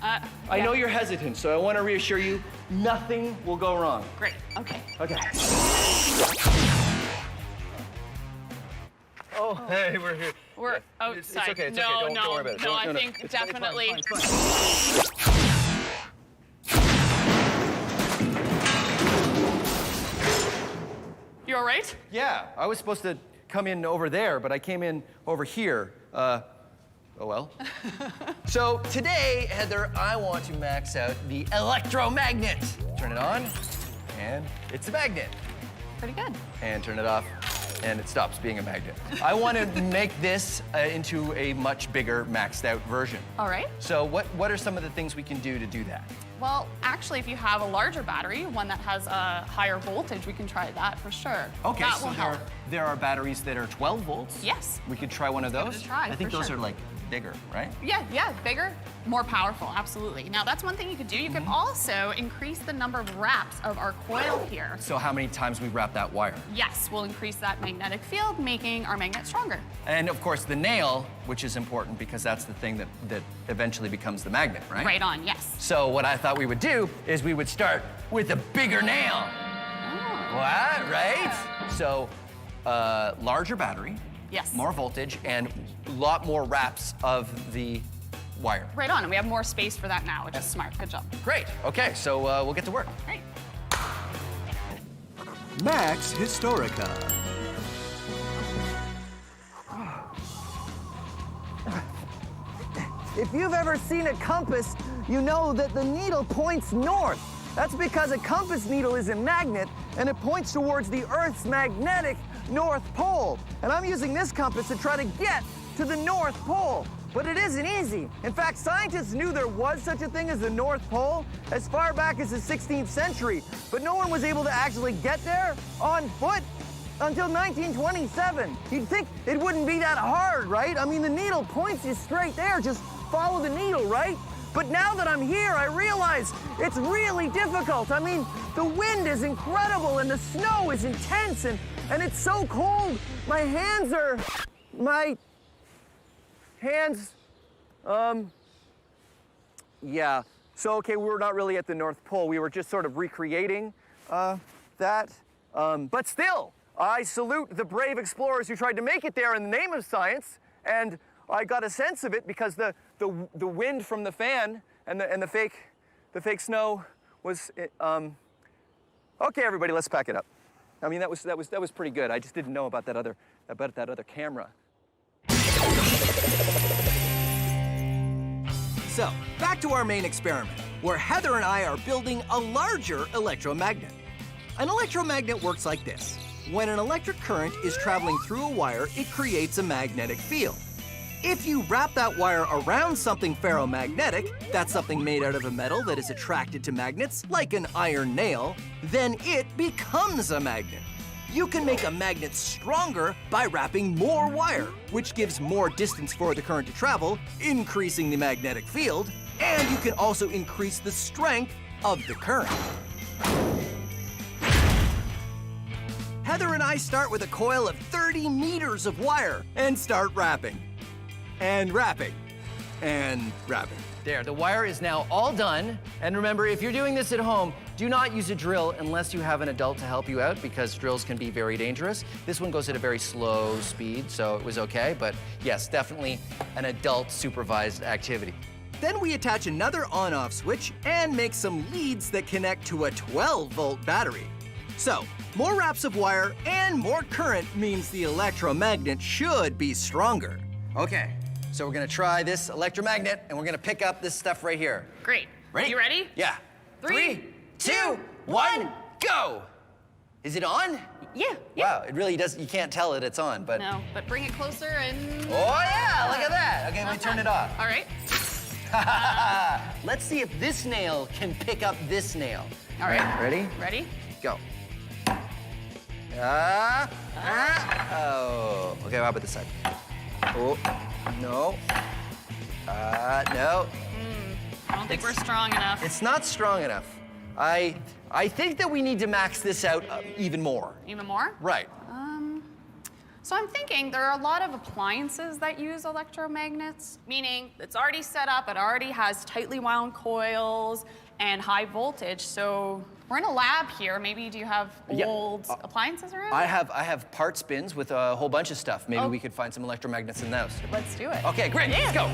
yeah. know you're hesitant, so I want to reassure you, nothing will go wrong. Great, okay. Okay. Oh, hey, we're here. We're outside. It's okay, it's no, okay. Don't worry about it. No, No, I think it's definitely. fine. You all right? Yeah, I was supposed to come in over there, but I came in over here. Oh well. So today, Heather, I want to max out the electromagnet. Turn it on, and it's a magnet. Pretty good. And turn it off, and it stops being a magnet. I want to make this into a much bigger, maxed out version. All right. So what are some of the things we can do to do that? Well, actually, if you have a larger battery, one that has a higher voltage, we can try that for sure. Okay, that so will help. there are batteries that are 12 volts? Yes. We could try one of those? Give it a try, I think for those sure. are like bigger, right? Yeah, bigger, more powerful, absolutely. Now, that's one thing you could do. You can also increase the number of wraps of our coil here. So how many times we wrap that wire? Yes, we'll increase that magnetic field, making our magnet stronger. And of course the nail, which is important because that's the thing that eventually becomes the magnet, right? Right on, yes. So what I thought we would do is we would start with a bigger nail. Oh. What, right? So larger battery. Yes. More voltage and a lot more wraps of the wire. Right on, and we have more space for that now, which is smart. Good job. Great, okay, so we'll get to work. Great. Max Historica. If you've ever seen a compass, you know that the needle points north. That's because a compass needle is a magnet and it points towards the Earth's magnetic North Pole. And I'm using this compass to try to get to the North Pole. But it isn't easy. In fact, scientists knew there was such a thing as the North Pole as far back as the 16th century, but no one was able to actually get there on foot until 1927. You'd think it wouldn't be that hard, right? I mean, the needle points you straight there. Just follow the needle, right? But now that I'm here, I realize it's really difficult. I mean, the wind is incredible and the snow is intense and it's so cold. My hands, yeah. So, okay, we're not really at the North Pole. We were just sort of recreating that. But still, I salute the brave explorers who tried to make it there in the name of science. And I got a sense of it because the wind from the fan and the fake snow was. Okay, everybody, let's pack it up. I mean, that was pretty good. I just didn't know about that other camera. So, back to our main experiment, where Heather and I are building a larger electromagnet. An electromagnet works like this. When an electric current is traveling through a wire, it creates a magnetic field. If you wrap that wire around something ferromagnetic, that's something made out of a metal that is attracted to magnets, like an iron nail, then it becomes a magnet. You can make a magnet stronger by wrapping more wire, which gives more distance for the current to travel, increasing the magnetic field, and you can also increase the strength of the current. Heather and I start with a coil of 30 meters of wire and start wrapping. And wrapping. And wrapping. There, the wire is now all done. And remember, if you're doing this at home, do not use a drill unless you have an adult to help you out because drills can be very dangerous. This one goes at a very slow speed, so it was okay. But yes, definitely an adult supervised activity. Then we attach another on-off switch and make some leads that connect to a 12-volt battery. So, more wraps of wire and more current means the electromagnet should be stronger. Okay, so we're gonna try this electromagnet and we're gonna pick up this stuff right here. Great. Ready? You ready? Yeah. 3, 2, 1, go! Is it on? Yeah. Wow, it really does, you can't tell it's on, but. No, but bring it closer and. Oh yeah, look at that. Okay, we turn it off. All right. Let's see if this nail can pick up this nail. All right. Ready? Ready? Go. Oh. Okay, how about this side? Oh, no. No. I don't think we're strong enough. It's not strong enough. I think that we need to max this out even more. Even more? Right. So I'm thinking there are a lot of appliances that use electromagnets, meaning it's already set up, it already has tightly wound coils and high voltage. So we're in a lab here. Maybe do you have old appliances around? I have parts bins with a whole bunch of stuff. Maybe we could find some electromagnets in those. Let's do it. Okay, great. Let's go.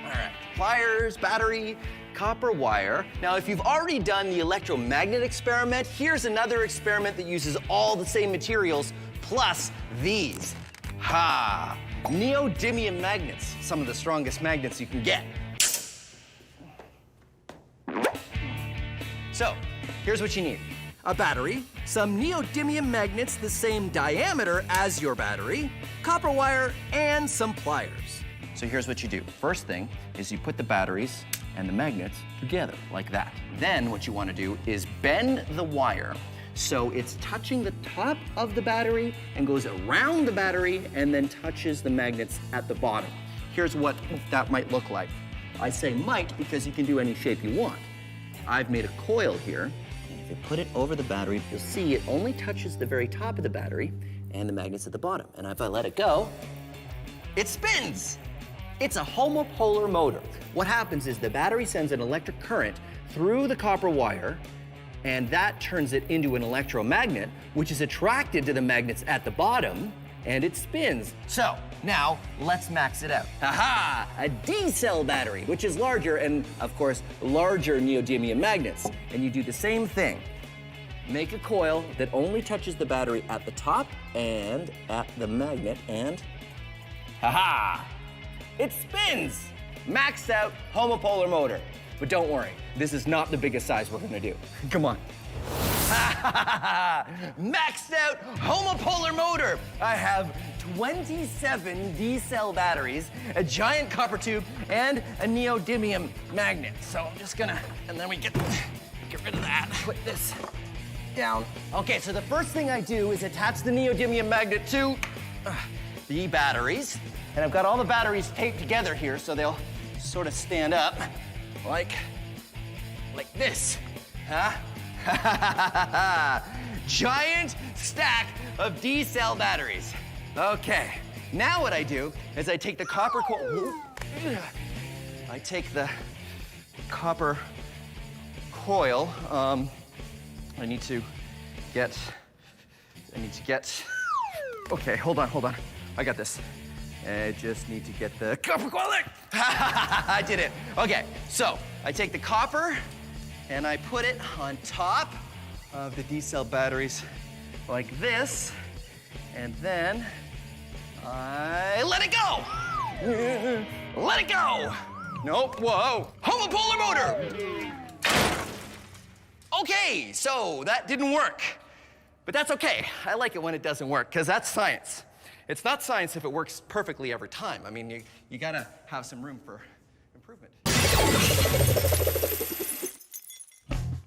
All right, pliers, battery, copper wire. Now, if you've already done the electromagnet experiment, here's another experiment that uses all the same materials plus these. Ha! Neodymium magnets, some of the strongest magnets you can get. So, here's what you need. A battery, some neodymium magnets the same diameter as your battery, copper wire, and some pliers. So here's what you do. First thing is you put the batteries and the magnets together like that. Then what you want to do is bend the wire so it's touching the top of the battery and goes around the battery and then touches the magnets at the bottom. Here's what that might look like. I say might because you can do any shape you want. I've made a coil here, and if you put it over the battery, you'll see it only touches the very top of the battery and the magnets at the bottom. And if I let it go, it spins. It's a homopolar motor. What happens is the battery sends an electric current through the copper wire, and that turns it into an electromagnet, which is attracted to the magnets at the bottom, and it spins. So, now, let's max it out. Aha! A D-cell battery, which is larger and, of course, larger neodymium magnets. And you do the same thing. Make a coil that only touches the battery at the top and at the magnet, and ha-ha! It spins! Maxed out homopolar motor. But don't worry, this is not the biggest size we're gonna do. Come on. Maxed out homopolar motor. I have 27 D-cell batteries, a giant copper tube, and a neodymium magnet. So I'm just gonna, and then we get rid of that. Put this down. Okay, so the first thing I do is attach the neodymium magnet to the batteries. And I've got all the batteries taped together here so they'll sort of stand up like this. Huh? Giant stack of D-cell batteries. Okay, now what I do is I take the copper coil. I take the copper coil. I need to get. Okay, hold on. I got this. I just need to get the copper coil there. I did it. Okay, so I take the copper and I put it on top of the D-cell batteries like this, and then I let it go. Let it go. Nope, whoa. Homopolar motor. Okay, so that didn't work. But that's okay. I like it when it doesn't work, because that's science. It's not science if it works perfectly every time. I mean, you gotta have some room for improvement.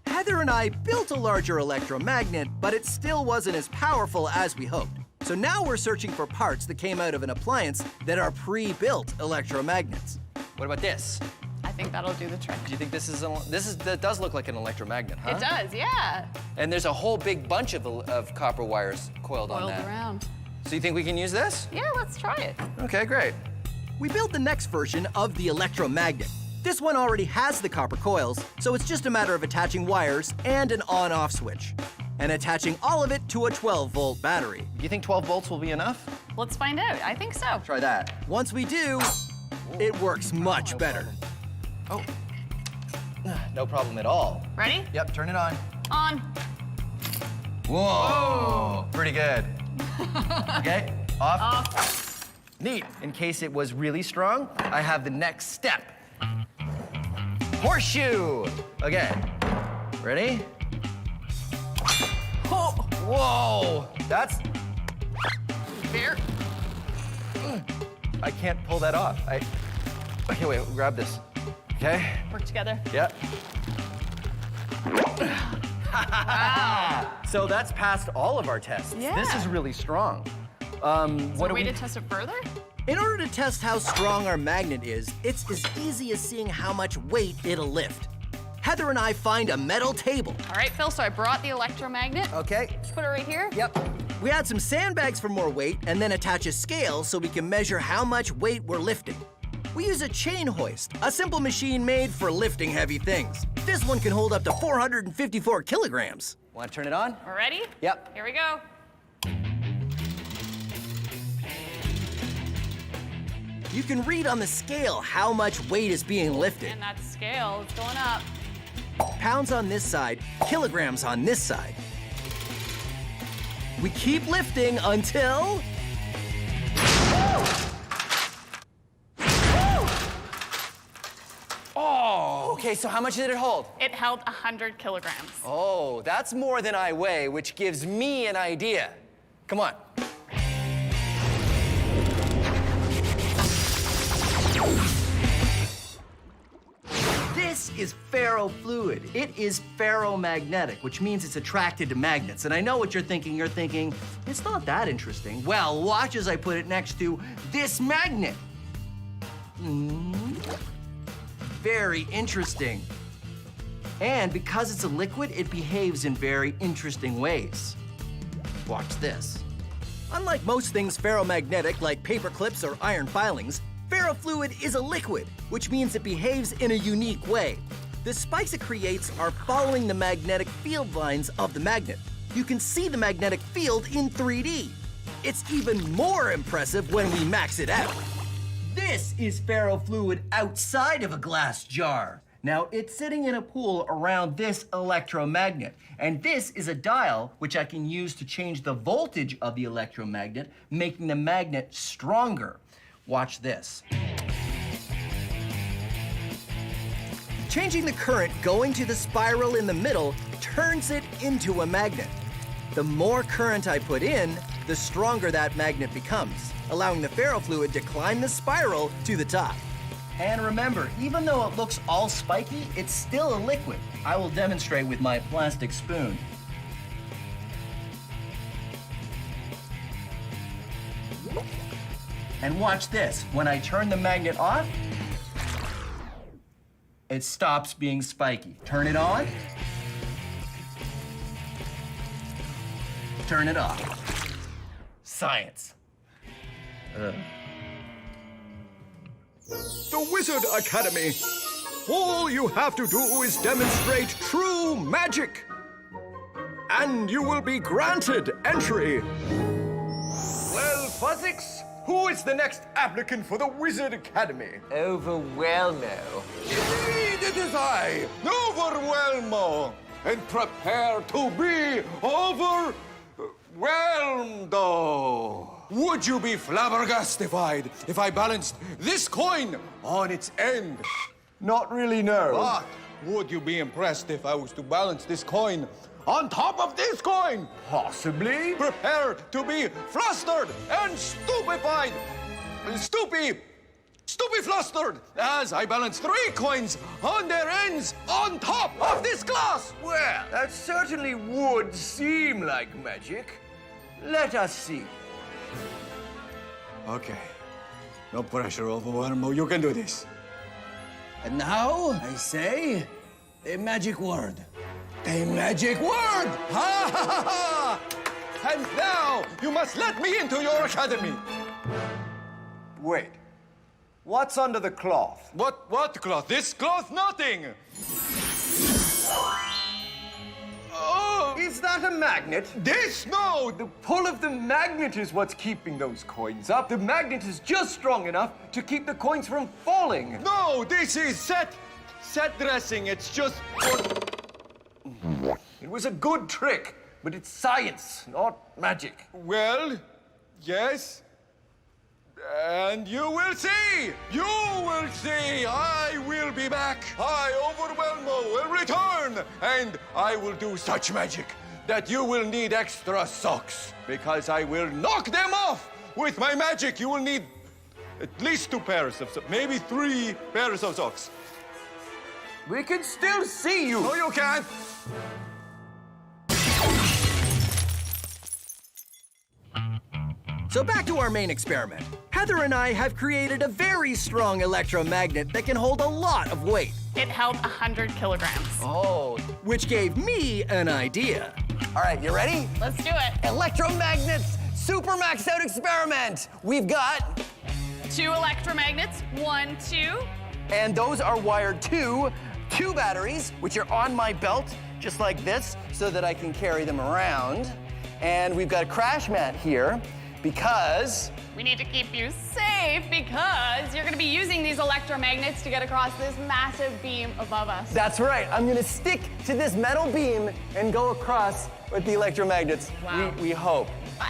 Heather and I built a larger electromagnet, but it still wasn't as powerful as we hoped. So now we're searching for parts that came out of an appliance that are pre-built electromagnets. What about this? I think that'll do the trick. Do you think that does look like an electromagnet, huh? It does, yeah. And there's a whole big bunch of copper wires coiled on that. Around. So you think we can use this? Yeah, let's try it. Okay, great. We built the next version of the electromagnet. This one already has the copper coils, so it's just a matter of attaching wires and an on-off switch, and attaching all of it to a 12-volt battery. Do you think 12 volts will be enough? Let's find out. I think so. Try that. Once we do, it works much better. Oh, no problem at all. Ready? Yep, turn it on. On. Whoa, pretty good. Okay, off. Off. Neat. In case it was really strong, I have the next step. Horseshoe. Okay, ready? Oh, whoa, that's... Here. I can't pull that off. Okay, wait, grab this. Okay. Work together. Yep. Wow. So that's passed all of our tests. Yeah. This is really strong. Is there a way to test it further? In order to test how strong our magnet is, it's as easy as seeing how much weight it'll lift. Heather and I find a metal table. All right, Phil, so I brought the electromagnet. Okay. Just put it right here. Yep. We add some sandbags for more weight and then attach a scale so we can measure how much weight we're lifting. We use a chain hoist, a simple machine made for lifting heavy things. This one can hold up to 454 kilograms. Want to turn it on? We're ready? Yep. Here we go. You can read on the scale how much weight is being lifted. And that scale is going up. Pounds on this side, kilograms on this side. We keep lifting until... Oh, okay, so how much did it hold? It held 100 kilograms. Oh, that's more than I weigh, which gives me an idea. Come on. This is ferrofluid. It is ferromagnetic, which means it's attracted to magnets. And I know what you're thinking. You're thinking, it's not that interesting. Well, watch as I put it next to this magnet. Very interesting. And because it's a liquid, it behaves in very interesting ways. Watch this. Unlike most things ferromagnetic, like paper clips or iron filings, ferrofluid is a liquid, which means it behaves in a unique way. The spikes it creates are following the magnetic field lines of the magnet. You can see the magnetic field in 3D. It's even more impressive when we max it out. This is ferrofluid outside of a glass jar. Now, it's sitting in a pool around this electromagnet. And this is a dial which I can use to change the voltage of the electromagnet, making the magnet stronger. Watch this. Changing the current going to the spiral in the middle turns it into a magnet. The more current I put in, the stronger that magnet becomes, allowing the ferrofluid to climb the spiral to the top. And remember, even though it looks all spiky, it's still a liquid. I will demonstrate with my plastic spoon. And watch this. When I turn the magnet off, it stops being spiky. Turn it on. Turn it off. Science. The Wizard Academy. All you have to do is demonstrate true magic. And you will be granted entry. Well, Fuzzix, who is the next applicant for the Wizard Academy? Overwhelmo. Indeed, it is I, Overwhelmo, and prepare to be overwhelmed. Would you be flabbergastified if I balanced this coin on its end? Not really, no. But would you be impressed if I was to balance this coin on top of this coin? Possibly. Prepare to be flustered and stupefied. Stupeflustered as I balance 3 coins on their ends on top of this glass. Well, that certainly would seem like magic. Let us see. Okay. No pressure, Overwhelmo. You can do this. And now, I say, a magic word. A magic word! Ha ha ha ha! And now you must let me into your academy. Wait. What's under the cloth? What cloth? This cloth? Nothing! Oh! Is that a magnet? This? No! The pull of the magnet is what's keeping those coins up. The magnet is just strong enough to keep the coins from falling. No! This is set dressing. It's just... It was a good trick, but it's science, not magic. Well, yes. And you will see! You will see! I will be back! I, Overwhelmo, will return! And I will do such magic that you will need extra socks. Because I will knock them off! With my magic, you will need at least 2 pairs of socks, maybe 3 pairs of socks. We can still see you! No, you can't! So back to our main experiment. Heather and I have created a very strong electromagnet that can hold a lot of weight. It held 100 kilograms. Oh. Which gave me an idea. All right, you ready? Let's do it. Electromagnets super maxed out experiment. We've got 2 electromagnets, 1, 2. And those are wired to 2 batteries, which are on my belt, just like this, so that I can carry them around. And we've got a crash mat here, because... We need to keep you safe because you're gonna be using these electromagnets to get across this massive beam above us. That's right. I'm gonna stick to this metal beam and go across with the electromagnets. Wow. We hope. I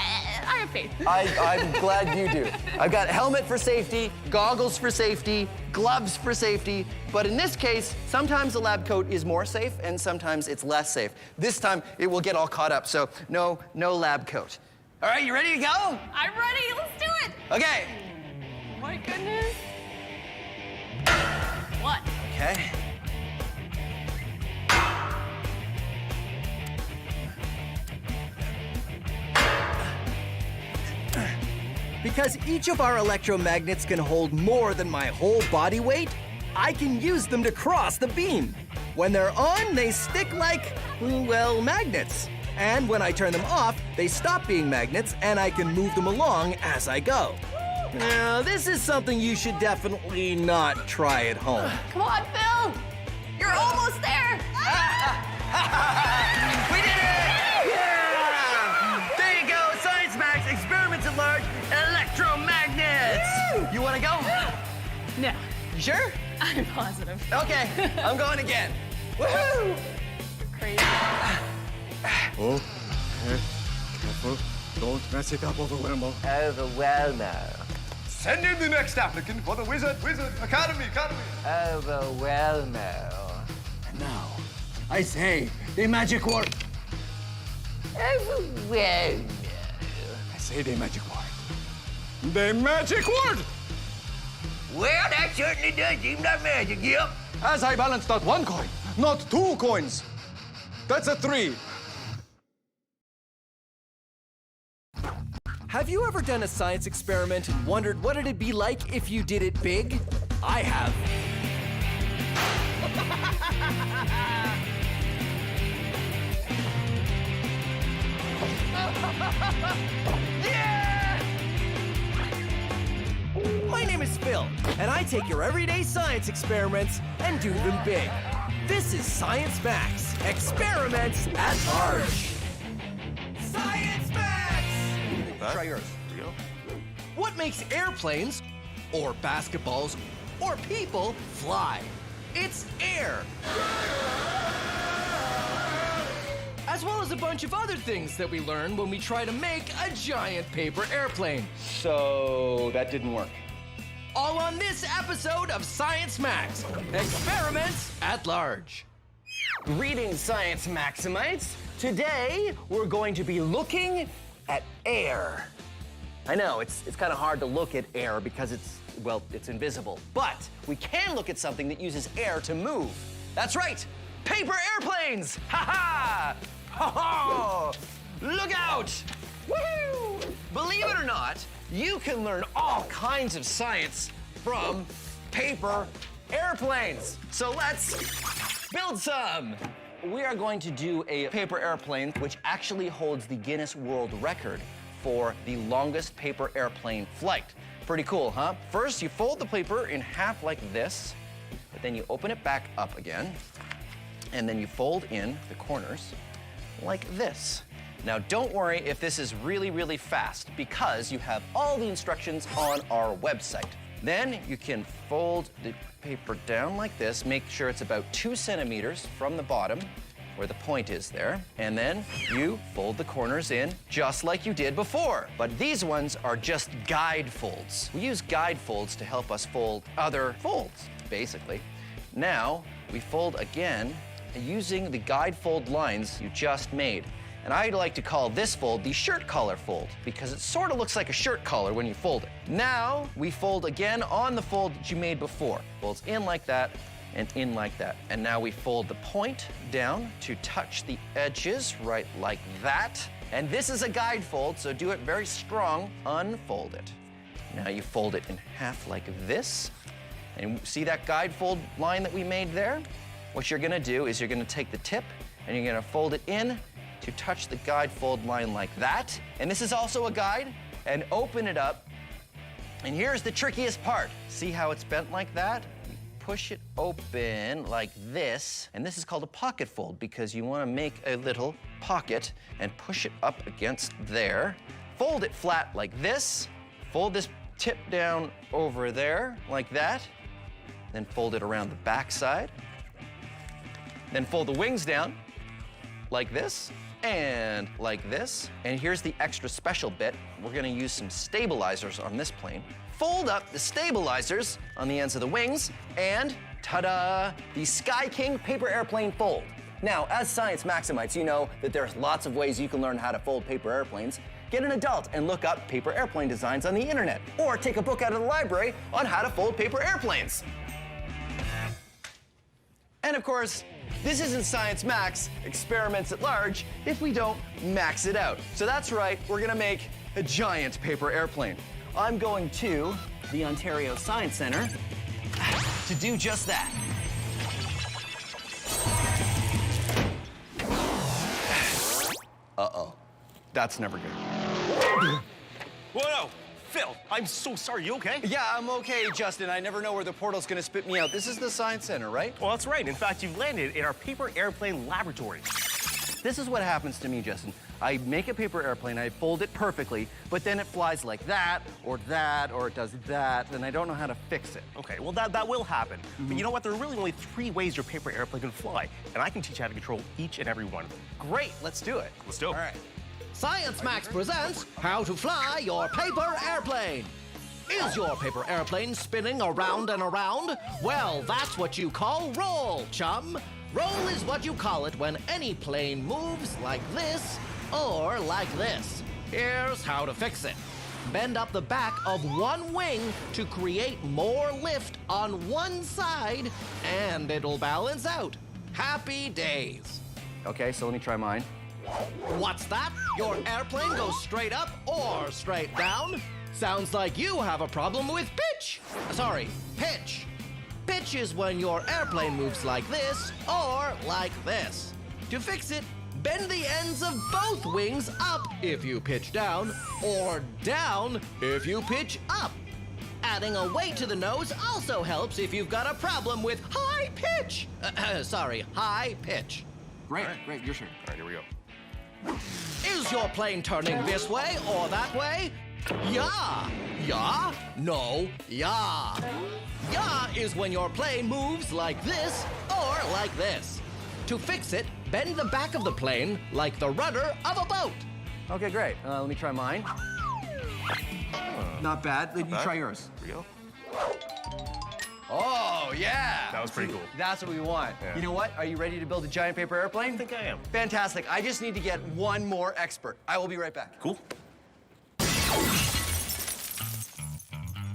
have faith. I'm glad you do. I've got helmet for safety, goggles for safety, gloves for safety, but in this case, sometimes a lab coat is more safe and sometimes it's less safe. This time, it will get all caught up, so no lab coat. All right, you ready to go? I'm ready, let's do it. Okay. Oh my goodness. 1. Okay. Because each of our electromagnets can hold more than my whole body weight, I can use them to cross the beam. When they're on, they stick like, well, magnets. And when I turn them off, they stop being magnets and I can move them along as I go. Now, this is something you should definitely not try at home. Come on, Phil. You're almost there. We did it! Yeah! There you go, Science Max, experiments at large, electromagnets. Woo! You wanna go? No. You sure? I'm positive. Okay, I'm going again. Woohoo! Crazy. Oh, careful. Don't mess it up, Overwhelmo. Overwhelmo. Send in the next applicant for the Wizard Academy. Overwhelmo. And now, I say, the magic word. Overwhelmo. I say the magic word. The magic word! Well, that certainly does seem like magic, yep. As I balance not 1 coin, not 2 coins. That's a 3. Have you ever done a science experiment and wondered what it'd be like if you did it big? I have. My name is Phil, and I take your everyday science experiments and do them big. This is Science Max, experiments at large. Science Max! Try yours. What makes airplanes, or basketballs, or people fly? It's air. As well as a bunch of other things that we learn when we try to make a giant paper airplane. So that didn't work. All on this episode of Science Max, experiments at large. Greetings, Science Maximites. Today, we're going to be looking at air. I know, it's kind of hard to look at air because it's invisible. But we can look at something that uses air to move. That's right, paper airplanes! Ha-ha! Ho-ho! Look out! Woohoo! Believe it or not, you can learn all kinds of science from paper airplanes. So let's build some. We are going to do a paper airplane which actually holds the Guinness World Record for the longest paper airplane flight. Pretty cool, huh? First, you fold the paper in half like this, but then you open it back up again, and then you fold in the corners like this. Now, don't worry if this is really, really fast, because you have all the instructions on our website. Then you can fold the paper down like this, make sure it's about 2 centimeters from the bottom, where the point is there, and then you fold the corners in just like you did before. But these ones are just guide folds. We use guide folds to help us fold other folds, basically. Now, we fold again using the guide fold lines you just made. And I like to call this fold the shirt collar fold because it sort of looks like a shirt collar when you fold it. Now, we fold again on the fold that you made before. Folds in like that, and in like that. And now we fold the point down to touch the edges right like that. And this is a guide fold, so do it very strong. Unfold it. Now you fold it in half like this. And see that guide fold line that we made there? What you're gonna do is you're gonna take the tip and you're gonna fold it in to touch the guide fold line like that. And this is also a guide, and open it up. And here's the trickiest part. See how it's bent like that? Push it open like this, and this is called a pocket fold because you want to make a little pocket and push it up against there. Fold it flat like this, fold this tip down over there like that, then fold it around the back side, then fold the wings down like this and like this. And here's the extra special bit. We're going to use some stabilizers on this plane. Fold up the stabilizers on the ends of the wings, and ta-da, the Sky King paper airplane fold. Now, as Science Maximites, you know that there's lots of ways you can learn how to fold paper airplanes. Get an adult and look up paper airplane designs on the internet, or take a book out of the library on how to fold paper airplanes. And of course, this isn't Science Max, experiments at large, if we don't max it out. So that's right, we're gonna make a giant paper airplane. I'm going to the Ontario Science Centre to do just that. Uh-oh. That's never good. Whoa, Phil, I'm so sorry. You okay? Yeah, I'm okay, Justin. I never know where the portal's gonna spit me out. This is the Science Center, right? Well, that's right. In fact, you've landed in our paper airplane laboratory. This is what happens to me, Justin. I make a paper airplane, I fold it perfectly, but then it flies like that, or it does that, and I don't know how to fix it. Okay, well, that will happen. But you know what? There are really only 3 ways your paper airplane can fly, and I can teach you how to control each and every one of them. Great, let's do it. Let's do it. All right. Science Max presents how to fly your paper airplane. Is your paper airplane spinning around and around? Well, that's what you call roll, chum. Roll is what you call it when any plane moves like this or like this. Here's how to fix it. Bend up the back of one wing to create more lift on one side, and it'll balance out. Happy days. Okay, so let me try mine. What's that? Your airplane goes straight up or straight down? Sounds like you have a problem with pitch. Sorry, pitch. Pitch is when your airplane moves like this or like this. To fix it, bend the ends of both wings up if you pitch down, or down if you pitch up. Adding a weight to the nose also helps if you've got a problem with high pitch. High pitch. Great, your turn. All right, here we go. Is your plane turning this way or that way? Yeah. Yeah? No. Yeah. Yeah is when your plane moves like this or like this. To fix it, bend the back of the plane like the rudder of a boat. Okay, great. Let me try mine. Not bad. You try yours. Here we go. Oh, yeah. That was pretty cool. That's what we want. Yeah. You know what? Are you ready to build a giant paper airplane? I think I am. Fantastic. I just need to get one more expert. I will be right back. Cool.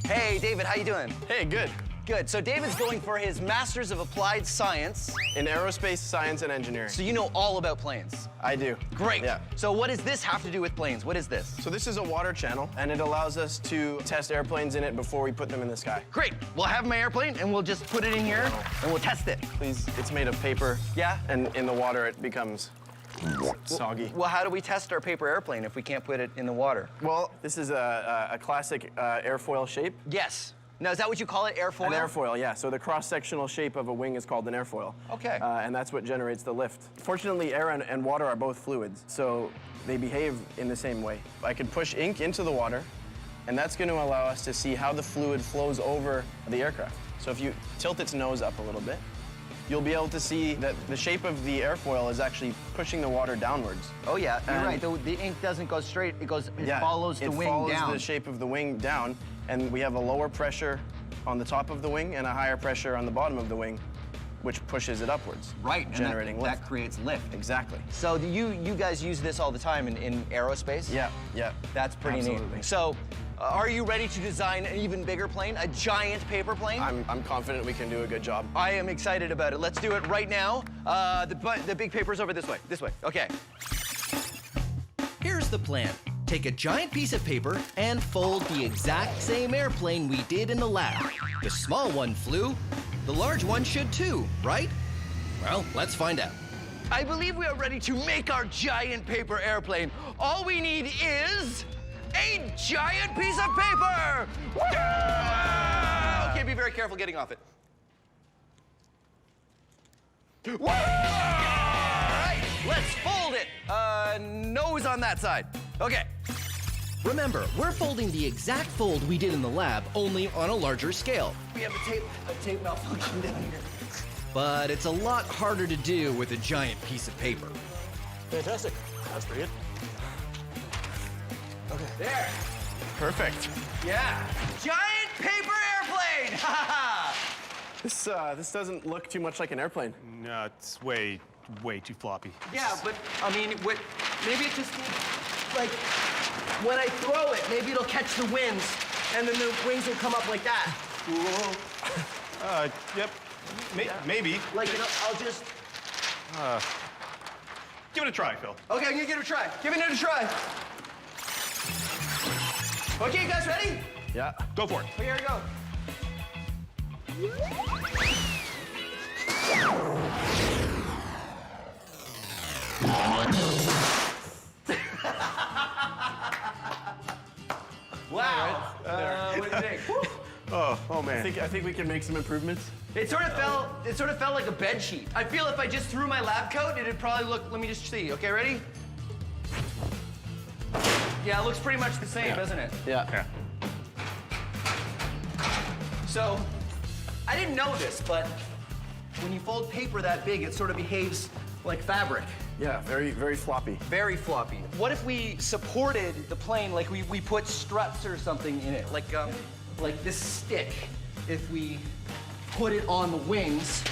Hey, David, how you doing? Hey, good. Good. So David's going for his Masters of Applied Science. In aerospace science and engineering. So you know all about planes. I do. Great. Yeah. So what does this have to do with planes? What is this? So this is a water channel, and it allows us to test airplanes in it before we put them in the sky. Great. We'll have my airplane, and we'll just put it in here, and we'll test it. Please, it's made of paper. Yeah? And in the water, it becomes soggy. Well, how do we test our paper airplane if we can't put it in the water? Well, this is a classic airfoil shape. Yes. Now, is that what you call it, airfoil? An airfoil, yeah. So the cross-sectional shape of a wing is called an airfoil. Okay. And that's what generates the lift. Fortunately, air and water are both fluids, so they behave in the same way. I could push ink into the water, and that's going to allow us to see how the fluid flows over the aircraft. So if you tilt its nose up a little bit, you'll be able to see that the shape of the airfoil is actually pushing the water downwards. Oh, yeah, you're right. The ink doesn't go straight. It follows the wing down. It follows the shape of the wing down, and we have a lower pressure on the top of the wing and a higher pressure on the bottom of the wing, which pushes it upwards. Right, generating and lift. that creates lift. Exactly. So you guys use this all the time in aerospace? Yeah, yeah. That's pretty Absolutely. neat. So, are you ready to design an even bigger plane, a giant paper plane? I'm confident we can do a good job. I am excited about it. Let's do it right now. The big paper's over this way. This way. Okay. Here's the plan. Take a giant piece of paper and fold the exact same airplane we did in the lab. The small one flew. The large one should too, right? Well, let's find out. I believe we are ready to make our giant paper airplane. All we need is a giant piece of paper! Yeah! Okay, be very careful getting off it. Whoa! All right, let's fold it. Nose on that side. Okay. Remember, we're folding the exact fold we did in the lab, only on a larger scale. We have a tape malfunction down here. But it's a lot harder to do with a giant piece of paper. Fantastic. That's pretty good. Okay. There. Perfect. Yeah. Giant paper airplane! Ha ha! This doesn't look too much like an airplane. No, it's way too floppy. Yeah, but I mean, maybe it just needs, like, when I throw it, maybe it'll catch the winds, and then the wings will come up like that. Yep. Maybe. Like, I'll just... Give it a try, Phil. Okay, I'm gonna give it a try. Giving it a try. Okay, you guys ready? Yeah. Go for it. Okay, here we go. Wow. What do you think? Oh man. I think we can make some improvements. It sort of felt like a bed sheet. I feel if I just threw my lab coat, it'd probably look. Let me just see. Okay, ready? Yeah, it looks pretty much the same, doesn't it? Yeah. So, I didn't know this, but when you fold paper that big, it sort of behaves like fabric. Yeah, very floppy. Very floppy. What if we supported the plane like we put struts or something in it, like this stick? If we put it on the wings,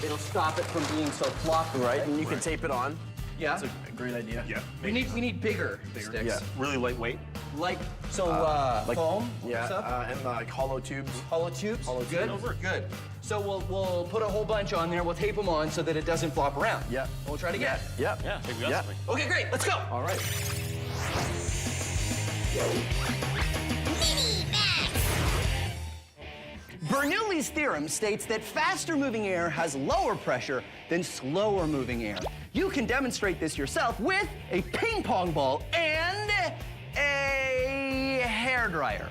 it'll stop it from being so floppy. Right, and you can tape it on. Yeah. That's a great idea. Yeah. We need bigger sticks. Yeah. Really lightweight. Like foam. Yeah. stuff? And like hollow tubes. Hollow tubes. Hollow Good. tubes. Good. So we'll put a whole bunch on there. We'll tape them on so that it doesn't flop around. Yeah. We'll try it again. Yeah. Yeah, I think we got something. Okay, great. Let's go. All right. Bernoulli's theorem states that faster moving air has lower pressure than slower moving air. You can demonstrate this yourself with a ping pong ball and a hairdryer.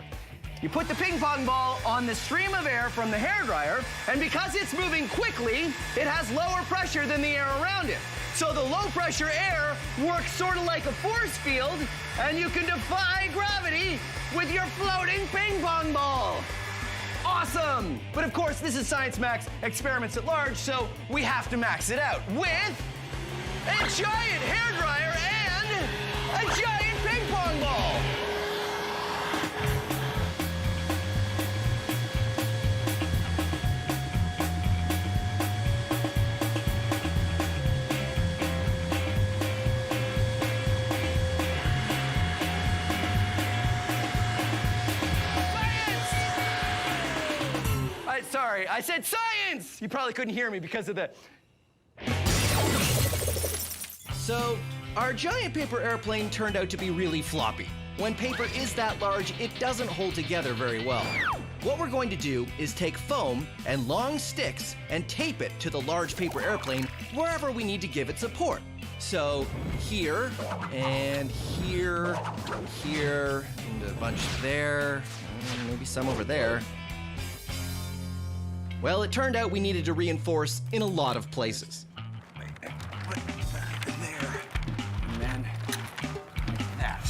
You put the ping pong ball on the stream of air from the hairdryer, and because it's moving quickly, it has lower pressure than the air around it. So the low pressure air works sort of like a force field, and you can defy gravity with your floating ping pong ball. Awesome! But of course, this is Science Max Experiments at Large, so we have to max it out with a giant hairdryer and a giant ping pong ball. Sorry, I said science! You probably couldn't hear me because of the... So, our giant paper airplane turned out to be really floppy. When paper is that large, it doesn't hold together very well. What we're going to do is take foam and long sticks and tape it to the large paper airplane wherever we need to give it support. So, here, and here, here, and a bunch there, and maybe some over there. Well, it turned out we needed to reinforce in a lot of places. Put that in there, and then that.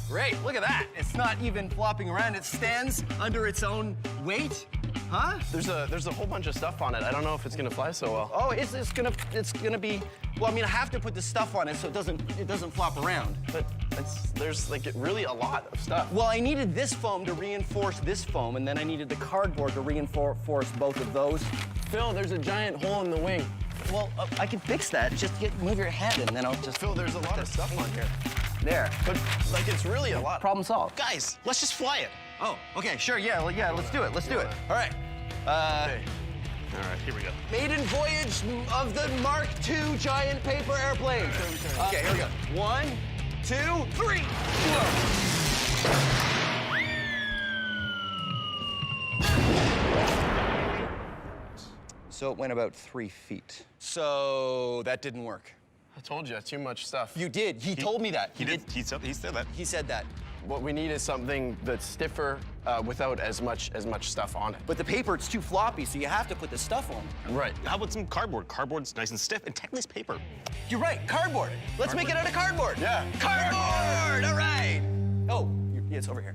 Great, look at that. It's not even flopping around. It stands under its own weight. Huh? There's a whole bunch of stuff on it. I don't know if it's gonna fly so well. Oh, it's gonna be. Well, I mean, I have to put the stuff on it so it doesn't flop around. But there's like really a lot of stuff. Well, I needed this foam to reinforce this foam, and then I needed the cardboard to reinforce both of those. Phil, there's a giant hole in the wing. Well, I can fix that. Just move your head, and then I'll just. Phil, there's a lot of stuff on here. There. But like, it's really a lot. Problem solved. Guys, let's just fly it. Oh, okay, sure, yeah, let's do it. Let's do it. All right. Okay. All right, here we go. Maiden voyage of the Mark II giant paper airplane. Okay, here we go. 1, 2, 3. So it went about 3 feet. So that didn't work. I told you, too much stuff. You did. He told me that. He said that. He said that. What we need is something that's stiffer without as much stuff on it. But the paper, it's too floppy, so you have to put the stuff on. Right. How about some cardboard? Cardboard's nice and stiff, and technically it's paper. You're right, cardboard. Let's make it out of cardboard. Yeah. Cardboard, all right. Oh, yeah, it's over here.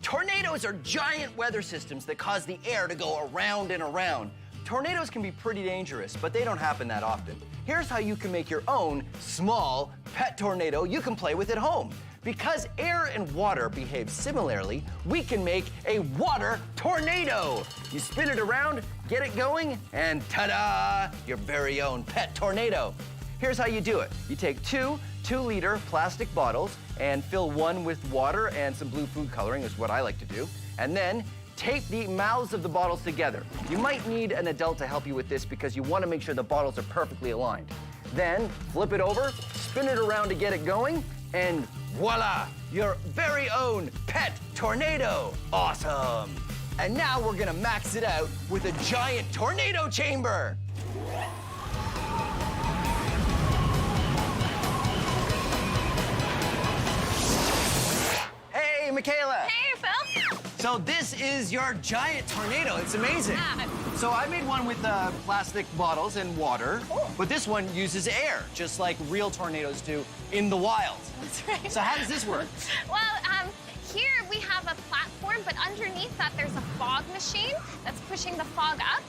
Tornadoes are giant weather systems that cause the air to go around and around. Tornadoes can be pretty dangerous, but they don't happen that often. Here's how you can make your own small pet tornado you can play with at home. Because air and water behave similarly, we can make a water tornado. You spin it around, get it going, and ta-da, your very own pet tornado. Here's how you do it. You take two 2-liter plastic bottles and fill one with water and some blue food coloring, is what I like to do. And then tape the mouths of the bottles together. You might need an adult to help you with this because you want to make sure the bottles are perfectly aligned. Then flip it over, spin it around to get it going, and voila, your very own pet tornado. Awesome. And now we're gonna max it out with a giant tornado chamber. Hey, Michaela. Hey, Phil. So this is your giant tornado. It's amazing. Yeah. So I made one with plastic bottles and water, but this one uses air, just like real tornadoes do in the wild. That's right. So how does this work? Well, here we have a platform, but underneath that there's a fog machine that's pushing the fog up.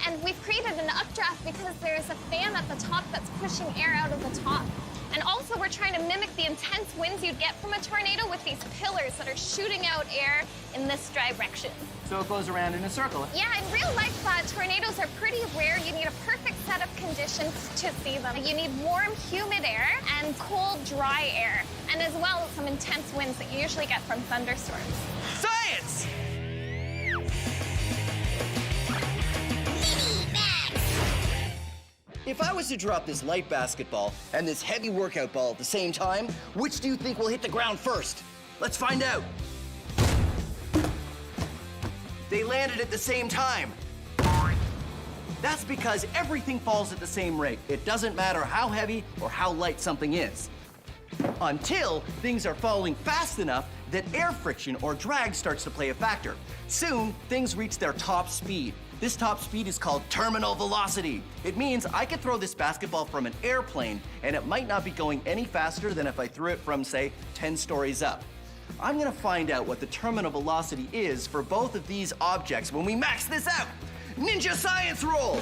And we've created an updraft because there's a fan at the top that's pushing air out of the top. And also we're trying to mimic the intense winds you'd get from a tornado with these pillars that are shooting out air in this direction. So it goes around in a circle. Yeah, in real life, tornadoes are pretty rare. You need a perfect set of conditions. conditions to see them. You need warm, humid air and cold, dry air, and as well some intense winds that you usually get from thunderstorms. Science! If I was to drop this light basketball and this heavy workout ball at the same time, which do you think will hit the ground first? Let's find out. They landed at the same time. That's because everything falls at the same rate. It doesn't matter how heavy or how light something is. Until things are falling fast enough that air friction or drag starts to play a factor. Soon, things reach their top speed. This top speed is called terminal velocity. It means I could throw this basketball from an airplane and it might not be going any faster than if I threw it from, say, 10 stories up. I'm gonna find out what the terminal velocity is for both of these objects when we max this out. Ninja science roll!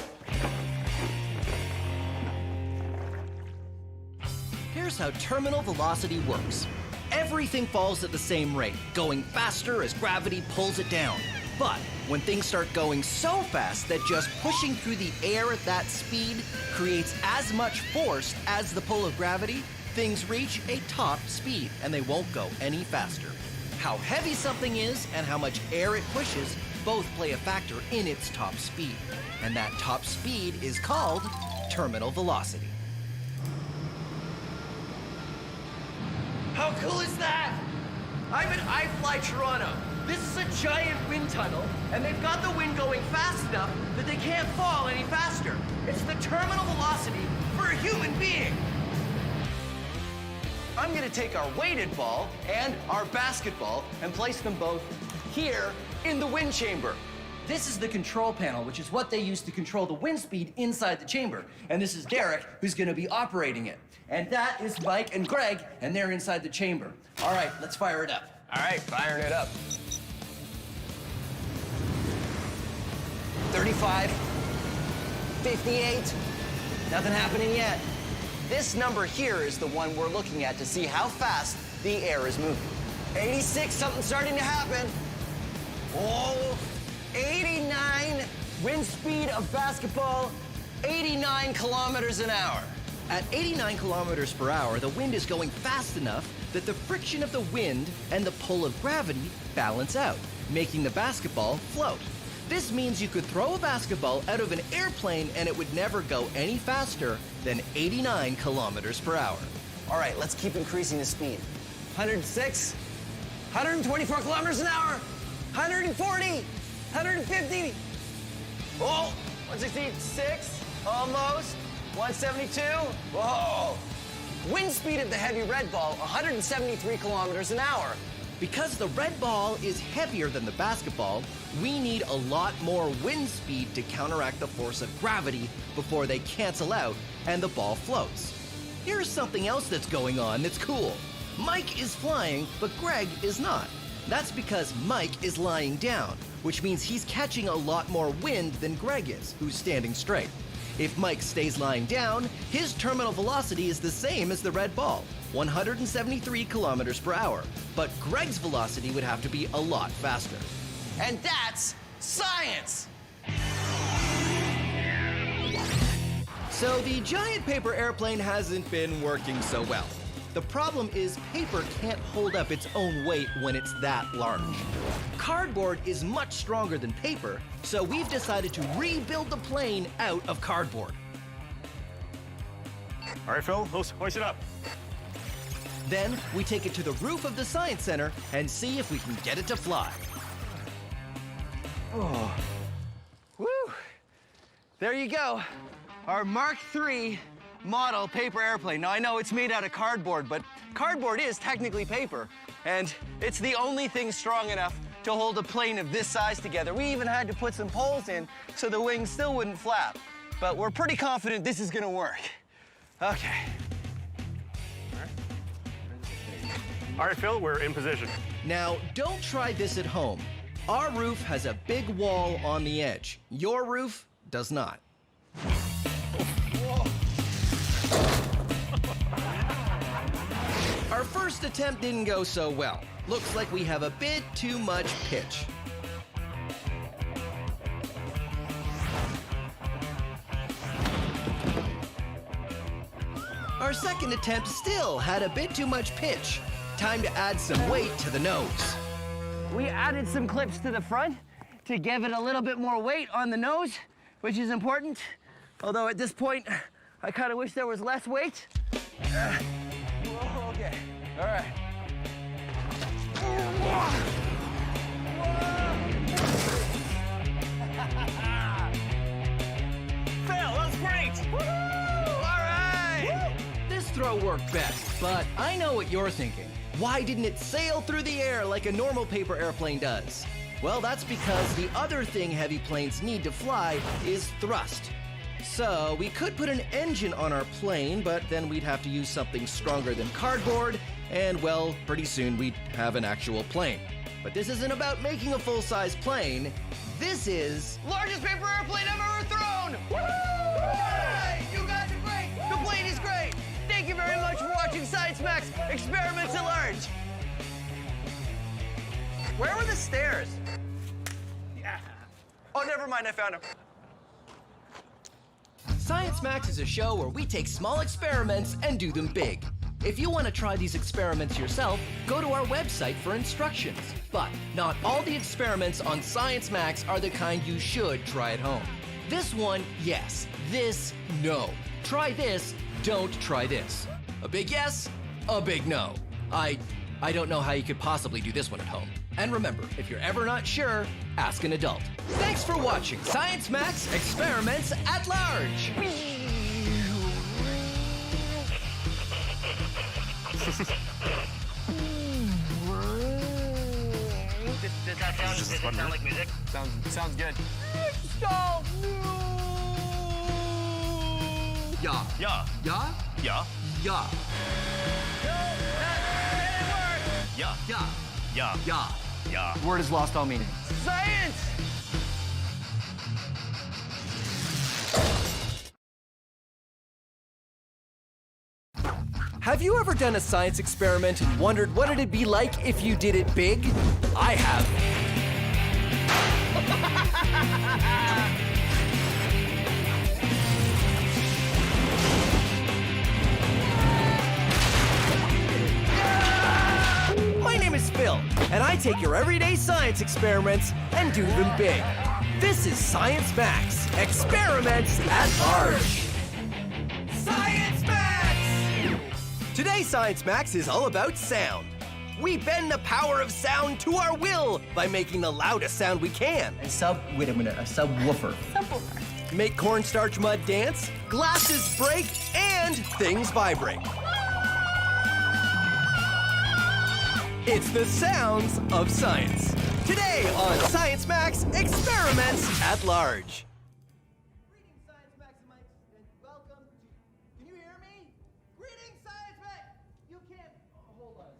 Here's how terminal velocity works. Everything falls at the same rate, going faster as gravity pulls it down. But when things start going so fast that just pushing through the air at that speed creates as much force as the pull of gravity, things reach a top speed and they won't go any faster. How heavy something is and how much air it pushes both play a factor in its top speed. And that top speed is called terminal velocity. How cool is that? I'm at iFly Toronto. This is a giant wind tunnel, and they've got the wind going fast enough that they can't fall any faster. It's the terminal velocity for a human being. I'm gonna take our weighted ball and our basketball and place them both here in the wind chamber. This is the control panel, which is what they use to control the wind speed inside the chamber. And this is Derek, who's gonna be operating it. And that is Mike and Greg, and they're inside the chamber. All right, let's fire it up. All right, firing it up. 35, 58, nothing happening yet. This number here is the one we're looking at to see how fast the air is moving. 86, something's starting to happen. Oh, 89, wind speed of basketball, 89 kilometers an hour. At 89 kilometers per hour, the wind is going fast enough that the friction of the wind and the pull of gravity balance out, making the basketball float. This means you could throw a basketball out of an airplane and it would never go any faster than 89 kilometers per hour. All right, let's keep increasing the speed. 106, 124 kilometers an hour, 140, 150. Oh, 166, almost. 172, whoa. Wind speed of the heavy red ball, 173 kilometers an hour. Because the red ball is heavier than the basketball, we need a lot more wind speed to counteract the force of gravity before they cancel out and the ball floats. Here's something else that's going on that's cool. Mike is flying, but Greg is not. That's because Mike is lying down, which means he's catching a lot more wind than Greg is, who's standing straight. If Mike stays lying down, his terminal velocity is the same as the red ball, 173 kilometers per hour. But Greg's velocity would have to be a lot faster. And that's science! So the giant paper airplane hasn't been working so well. The problem is paper can't hold up its own weight when it's that large. Cardboard is much stronger than paper, so we've decided to rebuild the plane out of cardboard. All right, Phil, hoist it up. Then we take it to the roof of the Science Center and see if we can get it to fly. Oh, woo! There you go, our Mark III model paper airplane. Now, I know it's made out of cardboard, but cardboard is technically paper, and it's the only thing strong enough to hold a plane of this size together. We even had to put some poles in so the wings still wouldn't flap, but we're pretty confident this is gonna work. Okay. All right, Phil, we're in position. Now, don't try this at home. Our roof has a big wall on the edge. Your roof does not. Our first attempt didn't go so well. Looks like we have a bit too much pitch. our second attempt still had a bit too much pitch. Time to add some weight to the nose. We added some clips to the front to give it a little bit more weight on the nose, which is important. Although at this point, I kind of wish there was less weight. Okay, all right. Phil, that was great! All right! This throw worked best, but I know what you're thinking. Why didn't it sail through the air like a normal paper airplane does? Well, that's because the other thing heavy planes need to fly is thrust. So we could put an engine on our plane, but then we'd have to use something stronger than cardboard, and well, pretty soon we'd have an actual plane. But this isn't about making a full-size plane. This is Largest paper airplane I've ever thrown! Woo! Hey, you guys are great! The plane is great! Thank you very much for watching Science Max Experiments at Large. Where were the stairs? Yeah. Oh, never mind, I found them. Science Max is a show where we take small experiments and do them big. If you want to try these experiments yourself, go to our website for instructions. But not all the experiments on Science Max are the kind you should try at home. This one, yes. This, no. Try this, don't try this. A big yes, a big no. I don't know how you could possibly do this one at home. And remember, if you're ever not sure, ask an adult. Thanks for watching Science Max Experiments at Large. Does that sound like music? Sounds good. Stop! Yeah. Yeah. Yeah? Yeah. Yeah. Yeah. Yeah. Yeah. Yeah. Yeah. Word has lost all meaning. Science! Have you ever done a science experiment and wondered what it'd be like if you did it big? I have. My name is Phil, and I take your everyday science experiments and do them big. This is Science Max, Experiments at Large. Science Max! Today, Science Max is all about sound. We bend the power of sound to our will by making the loudest sound we can. A subwoofer. Make cornstarch mud dance, glasses break, and things vibrate. It's the sounds of science. Today on Science Max Experiments at Large. Greetings, Science Maximites, and welcome to... Can you hear me? Greetings, Science Max! You can't... hold on a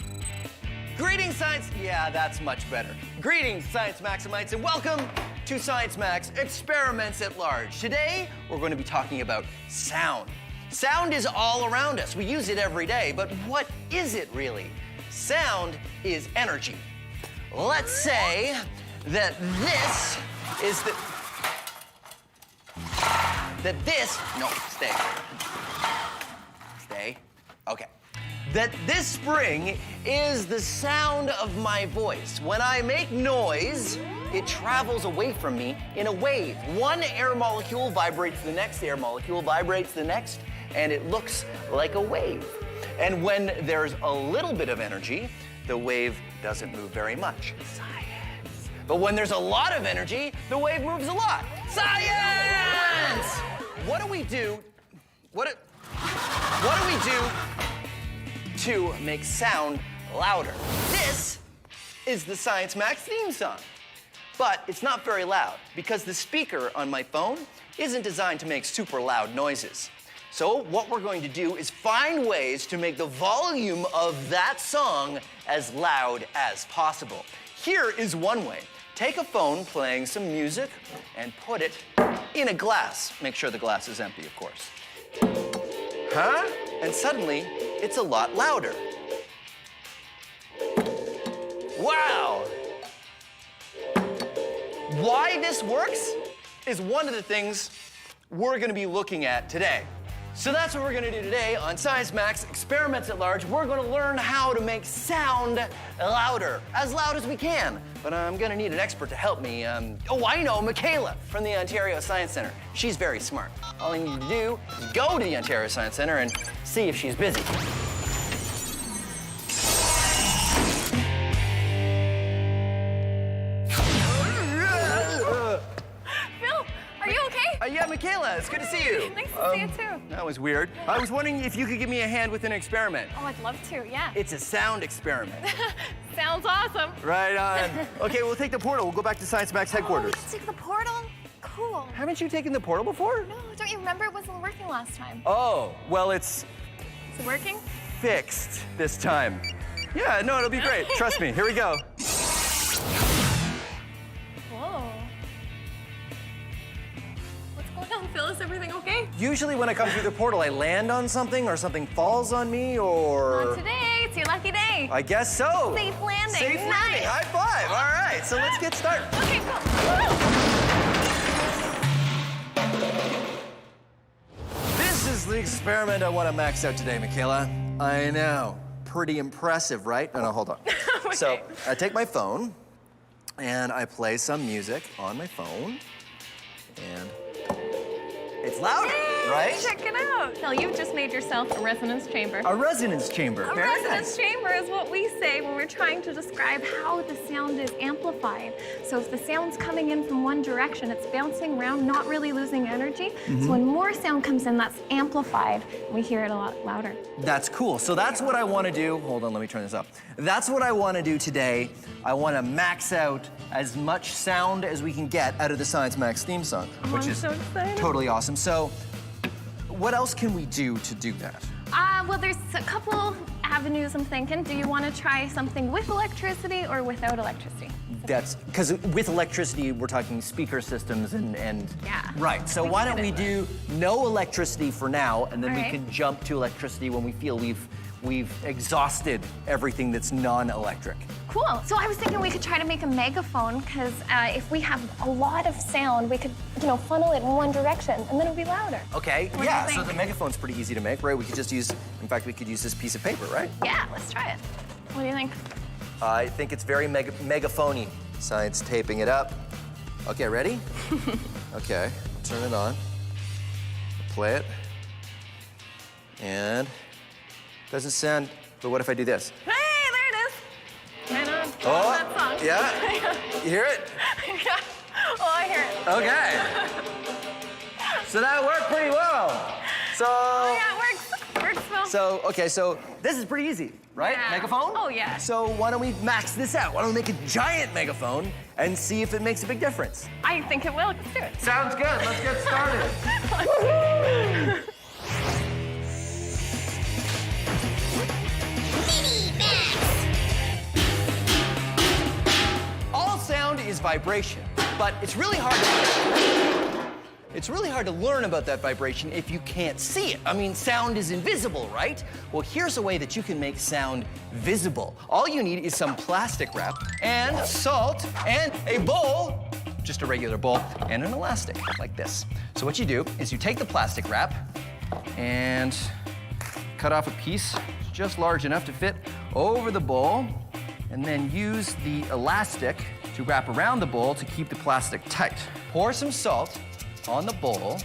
second. Greetings, Science... Yeah, that's much better. Greetings, Science Maximites, and welcome to Science Max Experiments at Large. Today, we're going to be talking about sound. Sound is all around us. We use it every day, but what is it really? Sound is energy. Let's say that this is the... No, stay. Stay. Okay. That this spring is the sound of my voice. When I make noise, it travels away from me in a wave. One air molecule vibrates the next, air molecule vibrates the next, and it looks like a wave. And when there's a little bit of energy, the wave doesn't move very much. Science. But when there's a lot of energy, the wave moves a lot. Science! What do we do? What do we do to make sound louder? This is the Science Max theme song. But it's not very loud because the speaker on my phone isn't designed to make super loud noises. So what we're going to do is find ways to make the volume of that song as loud as possible. Here is one way. Take a phone playing some music and put it in a glass. Make sure the glass is empty, of course. Huh? And suddenly, it's a lot louder. Wow! Why this works is one of the things we're gonna be looking at today. So that's what we're gonna do today on Science Max Experiments at Large. We're gonna learn how to make sound louder, as loud as we can. But I'm gonna need an expert to help me. Oh, I know, Michaela from the Ontario Science Center. She's very smart. All I need to do is go to the Ontario Science Center and see if she's busy. Are you okay? Yeah, Michaela, it's good to see you. Nice to see you too. That was weird. I was wondering if you could give me a hand with an experiment. Oh, I'd love to, yeah. It's a sound experiment. Sounds awesome. Right on. Okay, we'll take the portal. We'll go back to Science Max headquarters. Oh, we take the portal? Cool. Haven't you taken the portal before? No, don't you remember? It wasn't working last time. Oh, well, it's Is it working? fixed this time. Yeah, no, it'll be great. Trust me. Here we go. Whoa. What's going on, Phil? Is everything okay? Usually when I come through the portal, I land on something or something falls on me or... Not today. It's your lucky day. I guess so. Safe landing. Safe landing. High five. All right, so let's get started. Okay, cool. This is the experiment I want to max out today, Michaela. I know. Pretty impressive, right? No, hold on. Okay. So I take my phone and I play some music on my phone and it's louder, right? Check it out. Phil, you've just made yourself a resonance chamber. A resonance chamber. A Very resonance nice. chamber is what we say when we're trying to describe how the sound is amplified. So if the sound's coming in from one direction, it's bouncing around, not really losing energy. So when more sound comes in, that's amplified. We hear it a lot louder. That's cool. So that's what I want to do. Hold on, let me turn this up. That's what I want to do today. I want to max out as much sound as we can get out of the Science Max theme song, which I'm is so excited. totally awesome. So what else can we do to do that? Well, there's a couple avenues I'm thinking. Do you want to try something with electricity or without electricity? That's because with electricity, we're talking speaker systems and Yeah. Right. So We why can don't get we into do no electricity for now, and then All we right. can jump to electricity when we feel we've exhausted everything that's non-electric. Cool. So I was thinking we could try to make a megaphone, because if we have a lot of sound, we could, funnel it in one direction, and then it would be louder. Okay. What do Yeah. you So think? the megaphone's pretty easy to make, right? We could just use. In fact, we could use this piece of paper, right? Yeah, let's try it. What do you think? I think it's very megaphony. Science taping it up. Okay, ready? Okay, turn it on. Play it. And doesn't sound, but what if I do this? Hey, there it is. I know. Oh, that song. yeah? You hear it? Yeah. Oh, I hear it. Okay. So that worked pretty well. So. Oh, yeah, it works. Works well. So, okay, so this is pretty easy, right? Yeah. Megaphone? Oh, yeah. So why don't we max this out? Why don't we make a giant megaphone and see if it makes a big difference? I think it will. Let's do it. Sounds good. Let's get started. All sound is vibration, but it's really hard to learn about that vibration if you can't see it. I mean, sound is invisible, right? Well, here's a way that you can make sound visible. All you need is some plastic wrap and salt and a bowl, just a regular bowl, and an elastic, like this. So what you do is you take the plastic wrap and cut off a piece just large enough to fit over the bowl, and then use the elastic to wrap around the bowl to keep the plastic tight. Pour some salt on the bowl,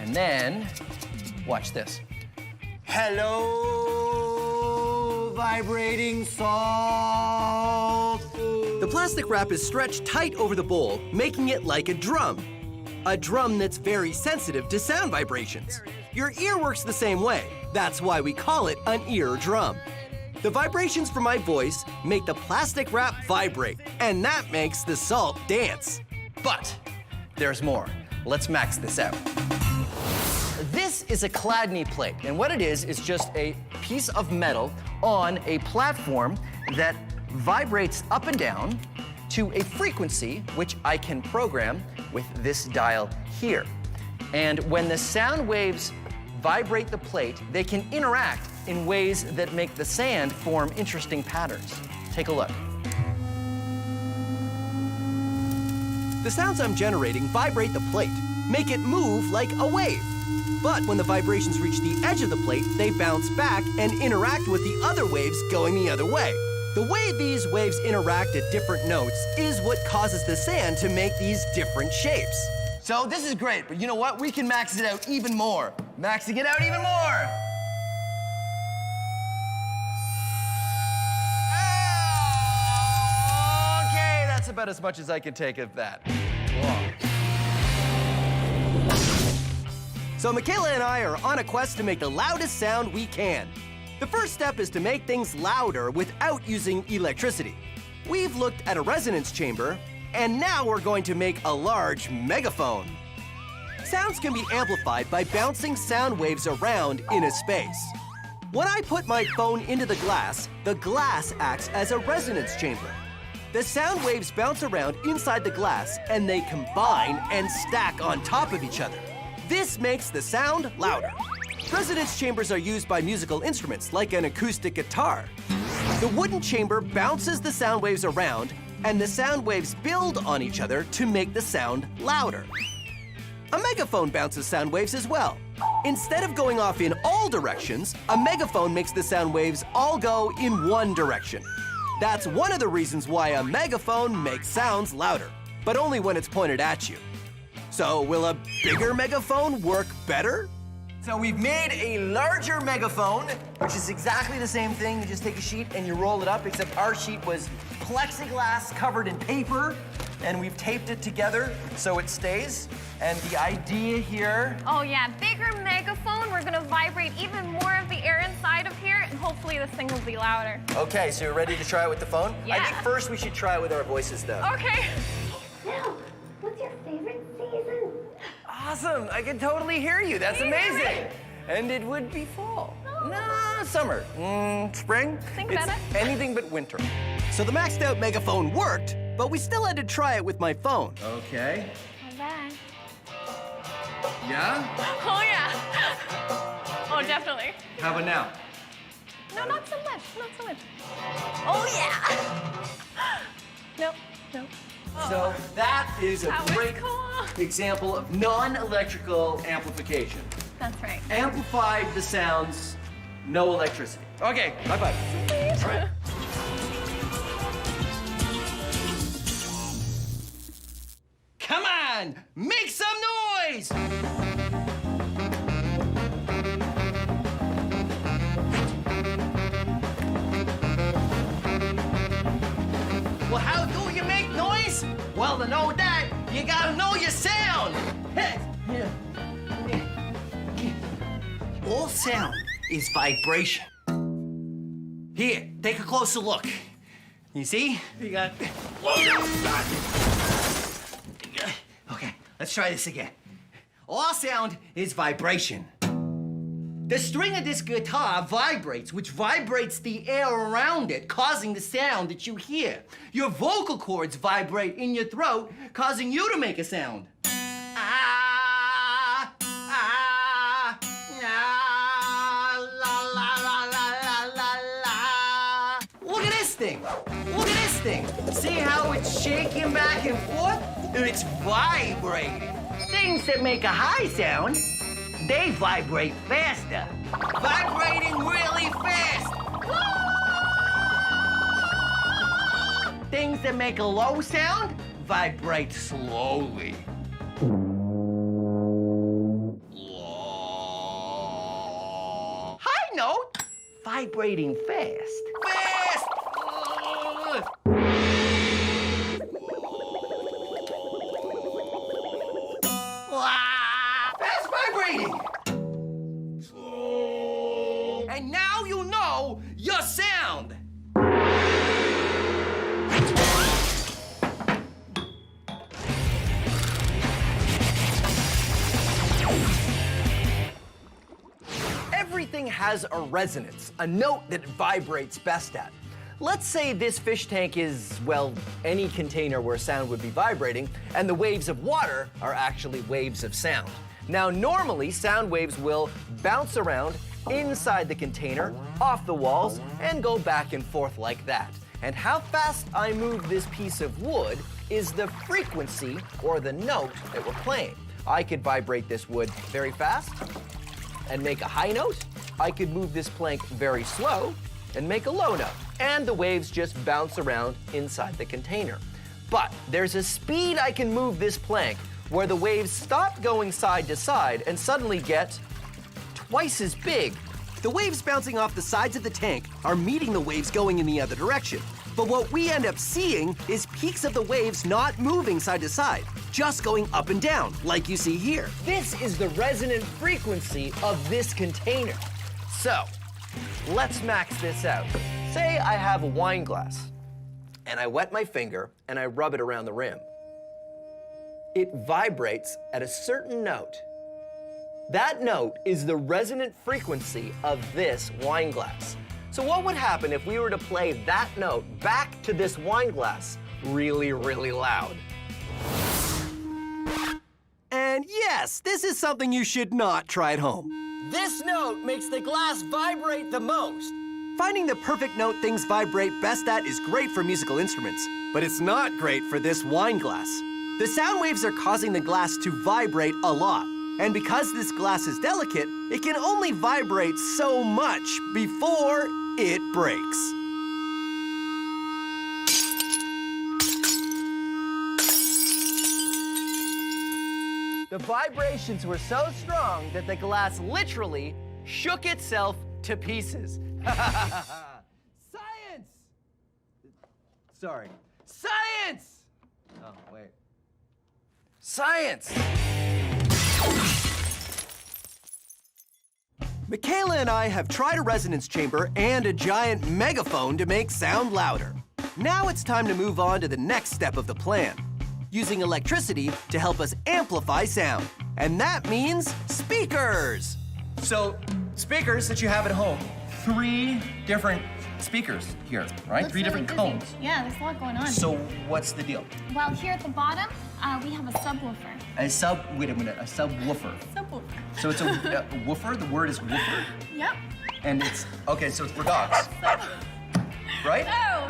and then watch this. Hello, vibrating salt. The plastic wrap is stretched tight over the bowl, making it like a drum. A drum that's very sensitive to sound vibrations. Your ear works the same way. That's why we call it an ear drum. The vibrations from my voice make the plastic wrap vibrate, and that makes the salt dance. But there's more. Let's max this out. This is a Chladni plate, and what it is just a piece of metal on a platform that vibrates up and down to a frequency which I can program with this dial here. And when the sound waves vibrate the plate, they can interact in ways that make the sand form interesting patterns. Take a look. The sounds I'm generating vibrate the plate. make it move like a wave. But when the vibrations reach the edge of the plate, they bounce back and interact with the other waves going the other way. The way these waves interact at different notes is what causes the sand to make these different shapes. So this is great, but you know what? We can max it out even more. Maxing it out even more. Okay, that's about as much as I can take of that. So Michaela and I are on a quest to make the loudest sound we can. The first step is to make things louder without using electricity. We've looked at a resonance chamber, and now we're going to make a large megaphone. Sounds can be amplified by bouncing sound waves around in a space. When I put my phone into the glass acts as a resonance chamber. The sound waves bounce around inside the glass, and they combine and stack on top of each other. This makes the sound louder. Resonance chambers are used by musical instruments like an acoustic guitar. The wooden chamber bounces the sound waves around, and the sound waves build on each other to make the sound louder. A megaphone bounces sound waves as well. Instead of going off in all directions, a megaphone makes the sound waves all go in one direction. That's one of the reasons why a megaphone makes sounds louder, but only when it's pointed at you. So will a bigger megaphone work better? So we've made a larger megaphone, which is exactly the same thing. You just take a sheet and you roll it up, except our sheet was plexiglass covered in paper, and we've taped it together so it stays. And the idea here... Oh yeah, bigger megaphone. We're gonna vibrate even more of the air inside of here, and hopefully this thing will be louder. Okay, so you're ready to try it with the phone? Yeah. I think first we should try it with our voices, though. Okay. Now, what's your favorite season? Awesome, I can totally hear you. That's amazing. And it would be fall. No, summer. Spring? Think it's better. anything but winter. So the maxed out megaphone worked, but we still had to try it with my phone. Okay. Not bad. Yeah? Oh yeah. Oh, definitely. How about now? No, not so much. Not so much. Oh yeah. Nope. Nope. So that is a That was great cool. example of non-electrical amplification. That's right. Amplified the sounds, no electricity. Okay, bye-bye. All right. Come on, make some noise! Well, how do you make noise? Well, to know that, you gotta know your sound. All sound is vibration. Here, take a closer look. You see? You got... Okay, let's try this again. All sound is vibration. The string of this guitar vibrates, which vibrates the air around it, causing the sound that you hear. Your vocal cords vibrate in your throat, causing you to make a sound. Ah, ah, ah, la, la, la, la, la, la. Look at this thing. Look at this thing. See how it's shaking back and forth? It's vibrating. Things that make a high sound, they vibrate faster. Vibrating really fast. Things that make a low sound, vibrate slowly. High note, vibrating fast. Fast! That's vibrating. And now you know your sound. Everything has a resonance, a note that it vibrates best at. Let's say this fish tank is, well, any container where sound would be vibrating, and the waves of water are actually waves of sound. Now, normally, sound waves will bounce around inside the container, off the walls, and go back and forth like that. And how fast I move this piece of wood is the frequency, or the note, that we're playing. I could vibrate this wood very fast and make a high note. I could move this plank very slow and make a low note. And the waves just bounce around inside the container. But there's a speed I can move this plank where the waves stop going side to side and suddenly get twice as big. The waves bouncing off the sides of the tank are meeting the waves going in the other direction. But what we end up seeing is peaks of the waves not moving side to side, just going up and down, like you see here. This is the resonant frequency of this container. So, let's max this out. Say I have a wine glass, and I wet my finger, and I rub it around the rim. It vibrates at a certain note. That note is the resonant frequency of this wine glass. So what would happen if we were to play that note back to this wine glass really, really loud? And yes, this is something you should not try at home. This note makes the glass vibrate the most. Finding the perfect note things vibrate best at is great for musical instruments, but it's not great for this wine glass. The sound waves are causing the glass to vibrate a lot. And because this glass is delicate, it can only vibrate so much before it breaks. The vibrations were so strong that the glass literally shook itself to pieces. Science! Sorry. Science! Oh, wait. Science! Michaela and I have tried a resonance chamber and a giant megaphone to make sound louder. Now it's time to move on to the next step of the plan, using electricity to help us amplify sound. And that means speakers. So, speakers that you have at home, 3 different speakers here, right? Looks 3 really different busy. cones. Yeah, there's a lot going on. So, what's the deal? Well, here at the bottom, we have a subwoofer. Wait a minute, a subwoofer. Subwoofer. So it's a woofer? The word is woofer? Yep. And it's, okay, so it's for dogs. Right? No,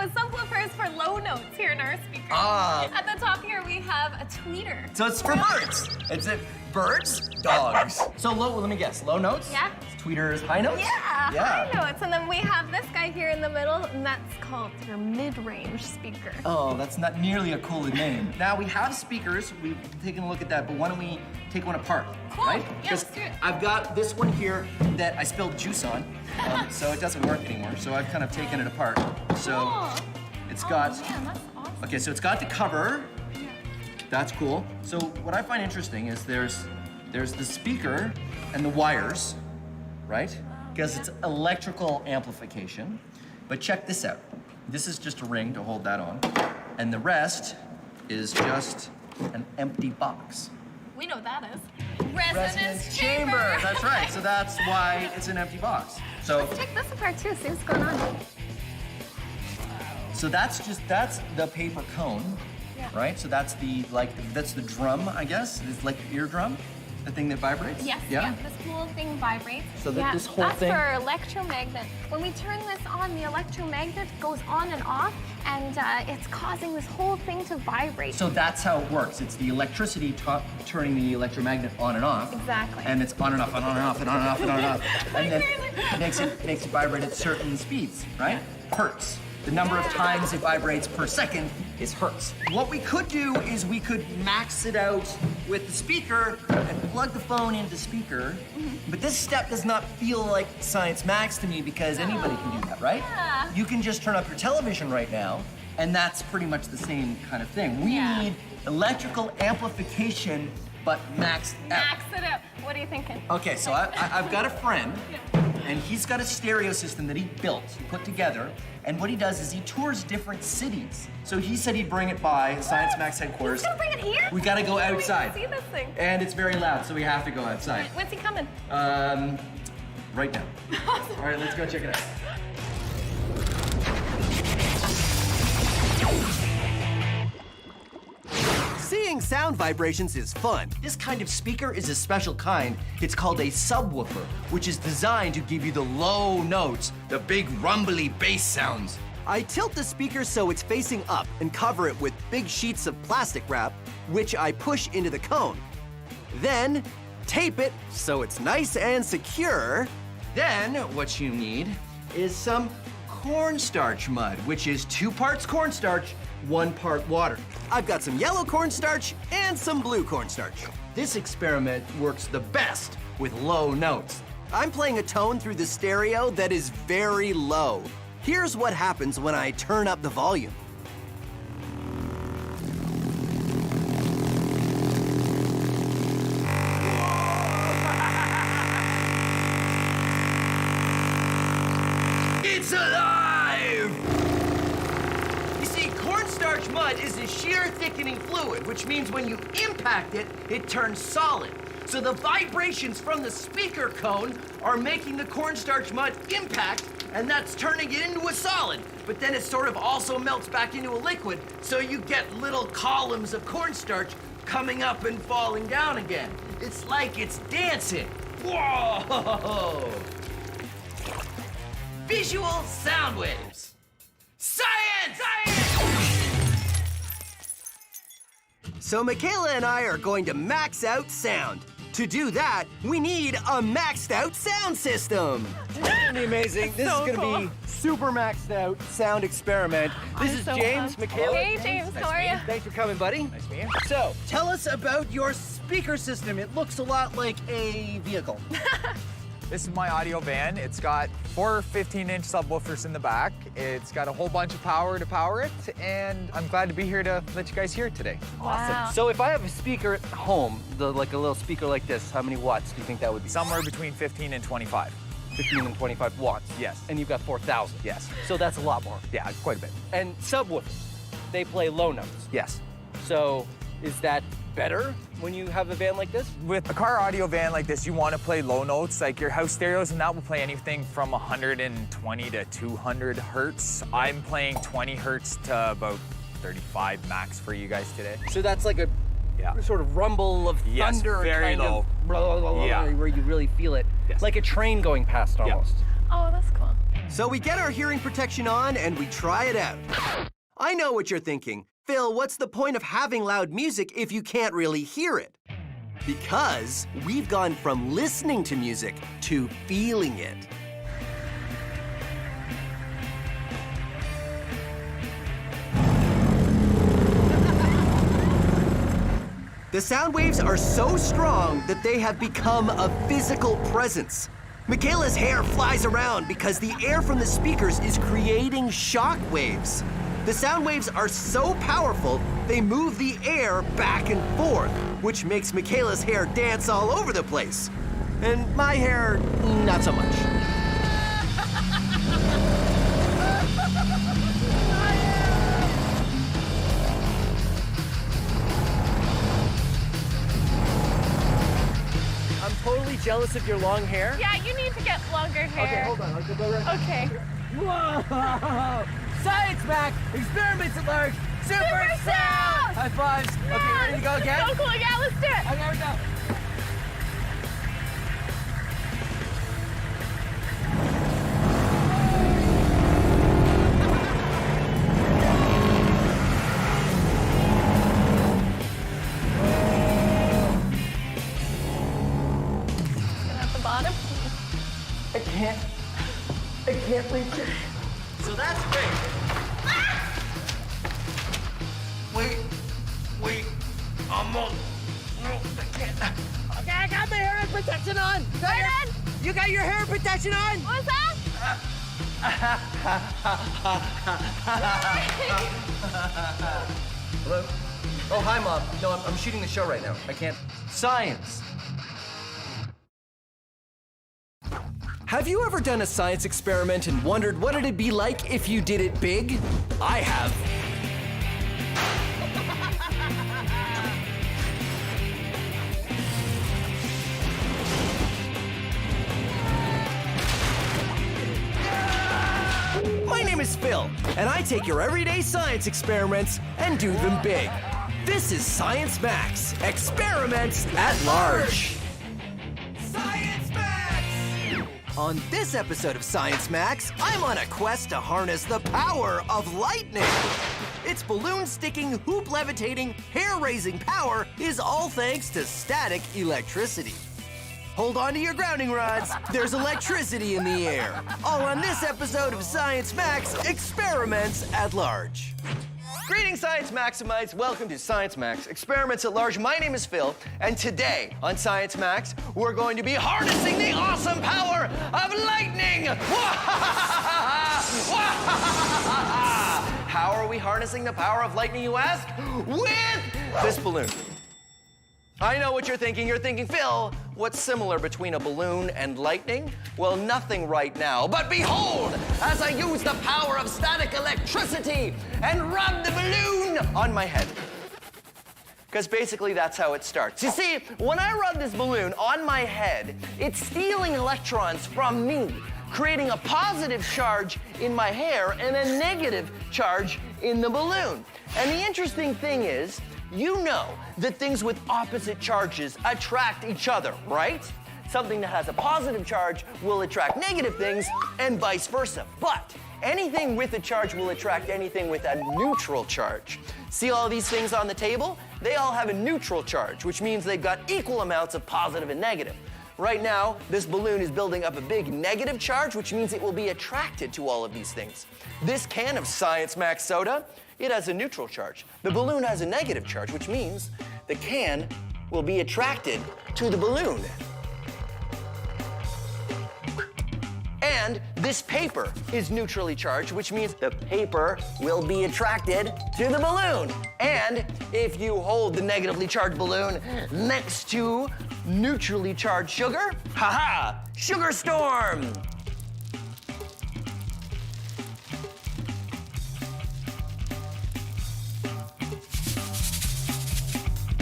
a subwoofer is for low notes here in our speakers. Ah. At the top here, we have a tweeter. So it's for birds. Is it birds? Dogs. So low, let me guess, low notes? Yeah. Tweeters, high notes? Yeah, high notes. And then we have this guy here in the middle, and that's called your mid-range speaker. Oh, that's not nearly a cool name. Now we have speakers, we've taken a look at that, but why don't we take one apart, Cool. right? Yeah, let's do it. I've got this one here that I spilled juice on, so it doesn't work anymore. So I've kind of taken it apart. So Cool. it's got, Man, that's awesome. okay, so it's got the cover. That's cool. So what I find interesting is there's the speaker and the wires, right? Because it's electrical amplification. But check this out. This is just a ring to hold that on. And the rest is just an empty box. We know what that is. Resonance chamber. That's right. So that's why it's an empty box. So Let's take this apart too, see what's going on. So that's the paper cone, right? So that's that's the drum, I guess. It's like the eardrum, the thing that vibrates. Yes, yeah. This whole thing vibrates. So that this whole thing. That's for electromagnet. When we turn this on, the electromagnet goes on and off, and it's causing this whole thing to vibrate. So that's how it works. It's the electricity turning the electromagnet on and off. Exactly. And it's on and off and on and off and on and off and on and off. And then it makes it vibrate at certain speeds, right? Hertz. The number of times it vibrates per second is hertz. What we could do is we could max it out with the speaker and plug the phone into speaker. But this step does not feel like Science Max to me because anybody can do that, right? Yeah. You can just turn up your television right now, and that's pretty much the same kind of thing. We need electrical amplification, but maxed out. Max it up. What are you thinking? Okay, so I've got a friend, and he's got a stereo system that he built, put together, and what he does is he tours different cities. So he said he'd bring it by Science Max headquarters. He's gonna bring it here? We gotta go outside. See this thing. And it's very loud, so we have to go outside. When's he coming? Right now. All right, let's go check it out. Seeing sound vibrations is fun. This kind of speaker is a special kind. It's called a subwoofer, which is designed to give you the low notes, the big rumbly bass sounds. I tilt the speaker so it's facing up and cover it with big sheets of plastic wrap, which I push into the cone. Then tape it so it's nice and secure. Then what you need is some cornstarch mud, which is 2 parts cornstarch, 1 part water. I've got some yellow cornstarch and some blue cornstarch. This experiment works the best with low notes. I'm playing a tone through the stereo that is very low. Here's what happens when I turn up the volume. It's alive! You see, cornstarch mud is a shear thickening fluid, which means when you impact it, it turns solid. So the vibrations from the speaker cone are making the cornstarch mud impact, and that's turning it into a solid. But then it sort of also melts back into a liquid, so you get little columns of cornstarch coming up and falling down again. It's like it's dancing. Whoa! Visual sound waves. Science! So Michaela and I are going to max out sound. To do that, we need a maxed out sound system. This is gonna be amazing. This is gonna be super maxed out sound experiment. This is James, Michaela. Hey, James, how are you? Thanks for coming, buddy. Nice to meet you. So, tell us about your speaker system. It looks a lot like a vehicle. This is my audio van. It's got 4 15-inch subwoofers in the back. It's got a whole bunch of power to power it, and I'm glad to be here to let you guys hear it today. Awesome. So if I have a speaker at home, like a little speaker like this, how many watts do you think that would be? Somewhere between 15 and 25. 15 and 25 watts? Yes. And you've got 4,000? Yes. So that's a lot more. Yeah, quite a bit. And subwoofers, they play low notes? Yes. So is that better when you have a van like this? With a car audio van like this, you want to play low notes. Like your house stereos and that will play anything from 120 to 200 hertz. I'm playing 20 hertz to about 35 max for you guys today. So that's like a sort of rumble of thunder, very kind low. of blah, blah, blah, Yeah. where you really feel it. Yes. Like a train going past almost. Oh, that's cool. So we get our hearing protection on and we try it out. I know what you're thinking. Phil, what's the point of having loud music if you can't really hear it? Because we've gone from listening to music to feeling it. The sound waves are so strong that they have become a physical presence. Michaela's hair flies around because the air from the speakers is creating shock waves. The sound waves are so powerful, they move the air back and forth, which makes Michaela's hair dance all over the place. And my hair, not so much. I'm totally jealous of your long hair. Yeah, you need to get longer hair. Okay, hold on. I'll go right. Okay. Whoa! Science, Mac! Experiments at large! Super sound! High fives. Yes. Okay, ready to go again? So cool. Yeah, let's do it. Okay, here we go. At the bottom. I can't reach it. So that's great. Wait, almost. No, I can't. Okay, I got my hair protection on. You got your hair protection on? What's that? Hello? Oh, hi, Mom. No, I'm shooting the show right now. I can't. Science. Have you ever done a science experiment and wondered what it'd be like if you did it big? I have. My name is Phil, and I take your everyday science experiments and do them big. This is Science Max, experiments at large. Science Max! On this episode of Science Max, I'm on a quest to harness the power of lightning. Its balloon-sticking, hoop-levitating, hair-raising power is all thanks to static electricity. Hold on to your grounding rods. There's electricity in the air. All on this episode of Science Max Experiments at Large. Greetings, Science Maximites. Welcome to Science Max Experiments at Large. My name is Phil, and today on Science Max, we're going to be harnessing the awesome power of lightning. How are we harnessing the power of lightning, you ask? With this balloon. I know what you're thinking. You're thinking, Phil, what's similar between a balloon and lightning? Well, nothing right now. But behold, as I use the power of static electricity and rub the balloon on my head. Because basically that's how it starts. You see, when I rub this balloon on my head, it's stealing electrons from me, creating a positive charge in my hair and a negative charge in the balloon. And the interesting thing is, you know that things with opposite charges attract each other, right? Something that has a positive charge will attract negative things and vice versa. But anything with a charge will attract anything with a neutral charge. See all these things on the table? They all have a neutral charge, which means they've got equal amounts of positive and negative. Right now, this balloon is building up a big negative charge, which means it will be attracted to all of these things. This can of Science Max soda, it has a neutral charge. The balloon has a negative charge, which means the can will be attracted to the balloon. And this paper is neutrally charged, which means the paper will be attracted to the balloon. And if you hold the negatively charged balloon next to neutrally charged sugar, haha, sugar storm.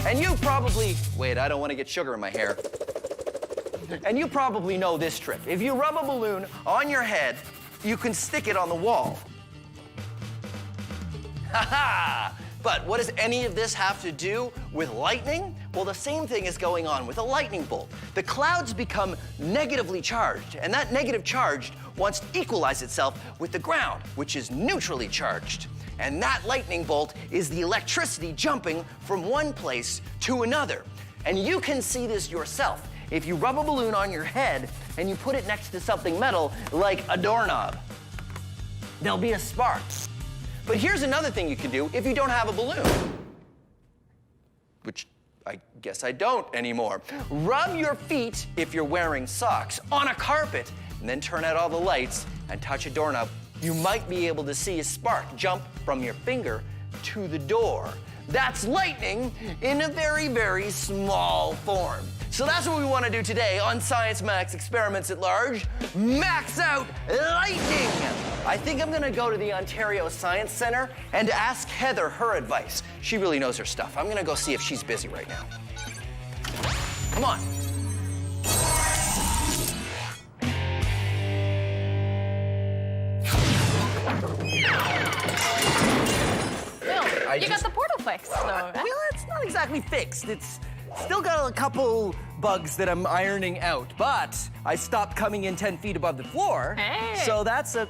And you probably, wait, I don't want to get sugar in my hair. And you probably know this trick. If you rub a balloon on your head, you can stick it on the wall. Ha-ha! But what does any of this have to do with lightning? Well, the same thing is going on with a lightning bolt. The clouds become negatively charged, and that negative charge wants to equalize itself with the ground, which is neutrally charged. And that lightning bolt is the electricity jumping from one place to another. And you can see this yourself. If you rub a balloon on your head and you put it next to something metal, like a doorknob, there'll be a spark. But here's another thing you can do if you don't have a balloon, which I guess I don't anymore. Rub your feet, if you're wearing socks, on a carpet, and then turn out all the lights and touch a doorknob. You might be able to see a spark jump from your finger to the door. That's lightning in a very, very small form. So that's what we want to do today on Science Max Experiments at Large. Max out lightning! I think I'm going to go to the Ontario Science Centre and ask Heather her advice. She really knows her stuff. I'm going to go see if she's busy right now. Come on. Phil, you got the portal fixed, though. Well, it's not exactly fixed. It's still got a couple bugs that I'm ironing out, but I stopped coming in 10 feet above the floor. Hey. So that's a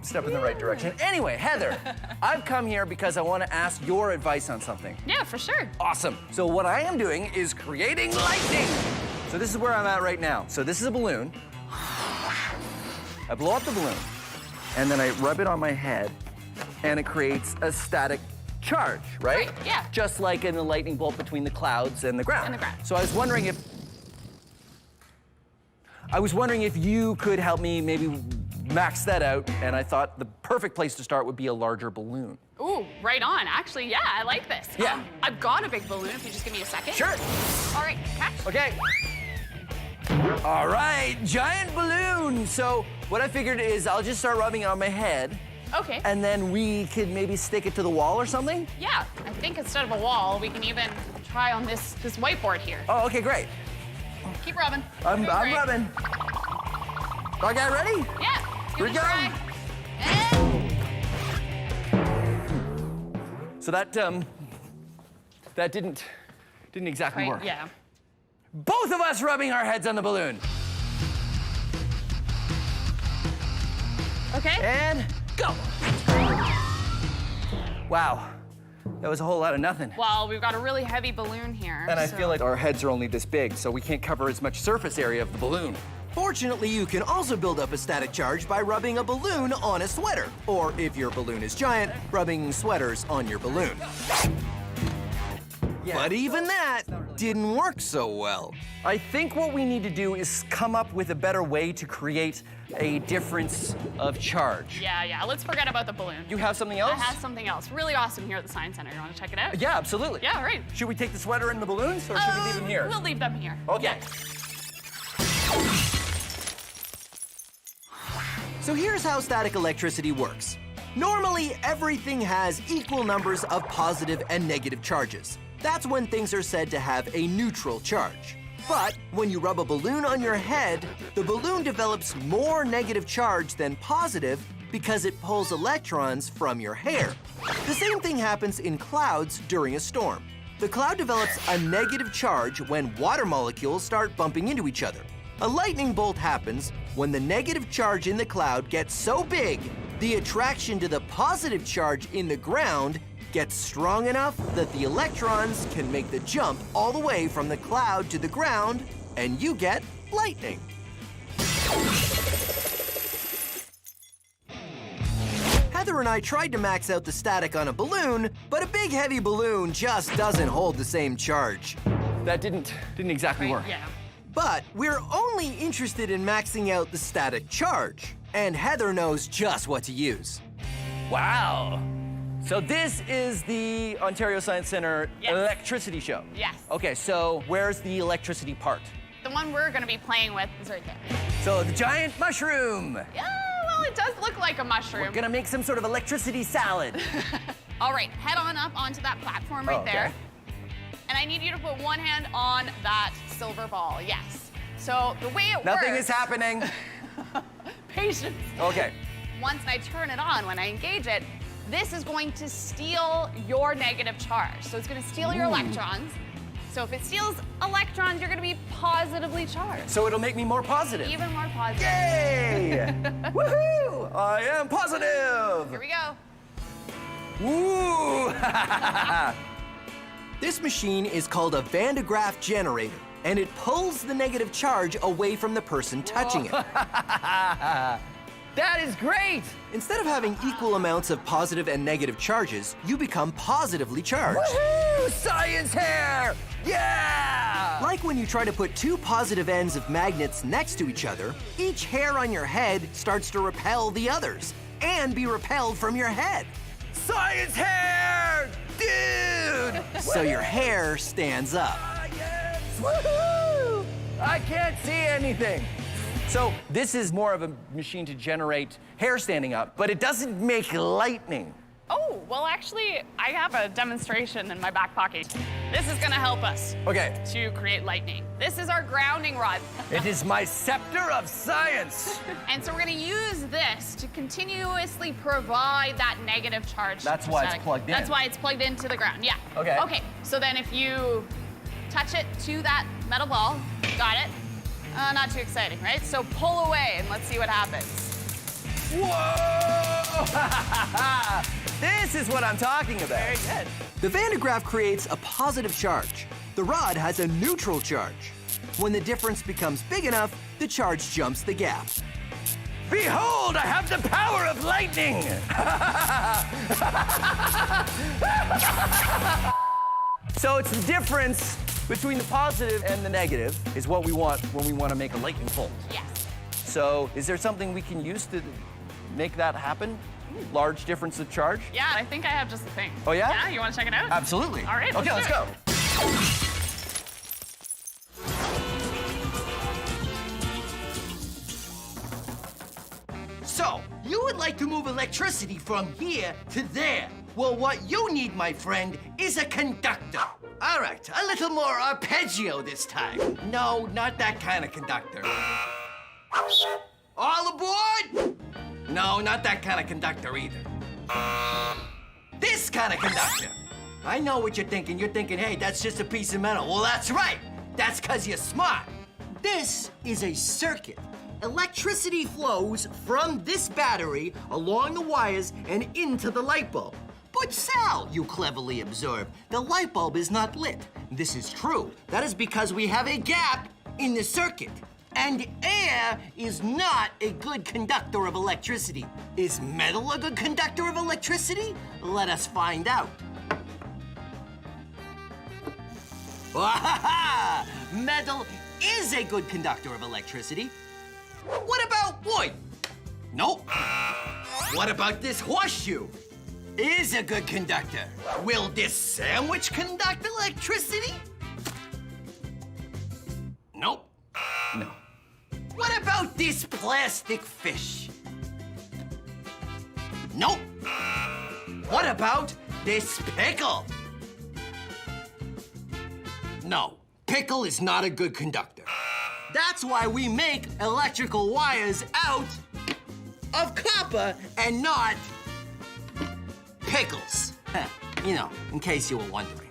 step in the right direction. Anyway, Heather, I've come here because I want to ask your advice on something. Yeah, for sure. Awesome. So what I am doing is creating lightning. So this is where I'm at right now. So this is a balloon. I blow up the balloon, and then I rub it on my head, and it creates a static charge, right? Yeah. Just like in the lightning bolt between the clouds and the ground. And the ground. So I was wondering if you could help me maybe max that out, and I thought the perfect place to start would be a larger balloon. Ooh, right on. Actually, yeah, I like this. Yeah. I've got a big balloon, if you just give me a second. Sure. All right, catch. Okay. All right, giant balloon. So what I figured is I'll just start rubbing it on my head. Okay. And then we could maybe stick it to the wall or something? Yeah, I think instead of a wall, we can even try on this whiteboard here. Oh, okay, great. Keep rubbing. I'm rubbing. Okay, ready? Yeah. Here we go. So that didn't exactly work. Yeah. Both of us rubbing our heads on the balloon. Okay. And go. Wow, that was a whole lot of nothing. Well, we've got a really heavy balloon here. And I so- feel like our heads are only this big, so we can't cover as much surface area of the balloon. Fortunately, you can also build up a static charge by rubbing a balloon on a sweater. Or if your balloon is giant, rubbing sweaters on your balloon. But even that didn't work so well. I think what we need to do is come up with a better way to create a difference of charge. Yeah, let's forget about the balloon. You have something else? I have something else really awesome here at the Science Center. You want to check it out? Yeah, absolutely. Yeah, right. Should we take the sweater and the balloons, or should we leave them here? We'll leave them here. Okay. So here's how static electricity works. Normally, everything has equal numbers of positive and negative charges. That's when things are said to have a neutral charge. But when you rub a balloon on your head, the balloon develops more negative charge than positive because it pulls electrons from your hair. The same thing happens in clouds during a storm. The cloud develops a negative charge when water molecules start bumping into each other. A lightning bolt happens when the negative charge in the cloud gets so big, the attraction to the positive charge in the ground gets strong enough that the electrons can make the jump all the way from the cloud to the ground, and you get lightning. Heather and I tried to max out the static on a balloon, but a big heavy balloon just doesn't hold the same charge. That didn't exactly work. Yeah. But we're only interested in maxing out the static charge, and Heather knows just what to use. Wow. So this is the Ontario Science Center electricity show? Yes. Okay, so where's the electricity part? The one we're going to be playing with is right there. So the giant mushroom. Yeah, well, it does look like a mushroom. We're gonna make some sort of electricity salad. All right, head on up onto that platform right there. And I need you to put one hand on that silver ball, yes. So the way it works... Nothing is happening. Patience. Okay. Once I turn it on, when I engage it, this is going to steal your negative charge. So it's going to steal your electrons. So if it steals electrons, you're going to be positively charged. So it'll make me more positive. Even more positive. Yay! Woohoo! I am positive! Here we go. Woo! This machine is called a Van de Graaff generator, and it pulls the negative charge away from the person touching it. That is great! Instead of having equal amounts of positive and negative charges, you become positively charged. Woohoo! Science hair! Yeah! Like when you try to put two positive ends of magnets next to each other, each hair on your head starts to repel the others, and be repelled from your head. Science hair! Dude! So your hair stands up. Yes! Woohoo! I can't see anything. So this is more of a machine to generate hair standing up, but it doesn't make lightning. Oh, well, actually, I have a demonstration in my back pocket. This is going to help us to create lightning. This is our grounding rod. It is my scepter of science. And so we're going to use this to continuously provide that negative charge. That's why it's static. plugged in. That's why it's plugged into the ground, yeah. Okay. Okay, so then if you touch it to that metal ball, got it? Not too exciting, right? So pull away and let's see what happens. Whoa! This is what I'm talking about. Very good. The Van de Graaff creates a positive charge. The rod has a neutral charge. When the difference becomes big enough, the charge jumps the gap. Behold, I have the power of lightning! So it's the difference between the positive and the negative is what we want when we want to make a lightning bolt. Yes. So is there something we can use to make that happen? Large difference of charge? Yeah, I think I have just the thing. Oh, yeah? Yeah, you want to check it out? Absolutely. All right, Okay, let's do go. it. So, you would like to move electricity from here to there. Well, what you need, my friend, is a conductor. All right, a little more arpeggio this time. No, not that kind of conductor. All aboard? No, not that kind of conductor either. This kind of conductor. I know what you're thinking. You're thinking, hey, that's just a piece of metal. Well, that's right. That's because you're smart. This is a circuit. Electricity flows from this battery along the wires and into the light bulb. But Sal, you cleverly observe, the light bulb is not lit. This is true. That is because we have a gap in the circuit. And air is not a good conductor of electricity. Is metal a good conductor of electricity? Let us find out. Metal is a good conductor of electricity. What about wood? Nope. What about this horseshoe? Is a good conductor. Will this sandwich conduct electricity? Nope. No. What about this plastic fish? Nope. What about this pickle? No, pickle is not a good conductor. That's why we make electrical wires out of copper and not pickles. You know, in case you were wondering.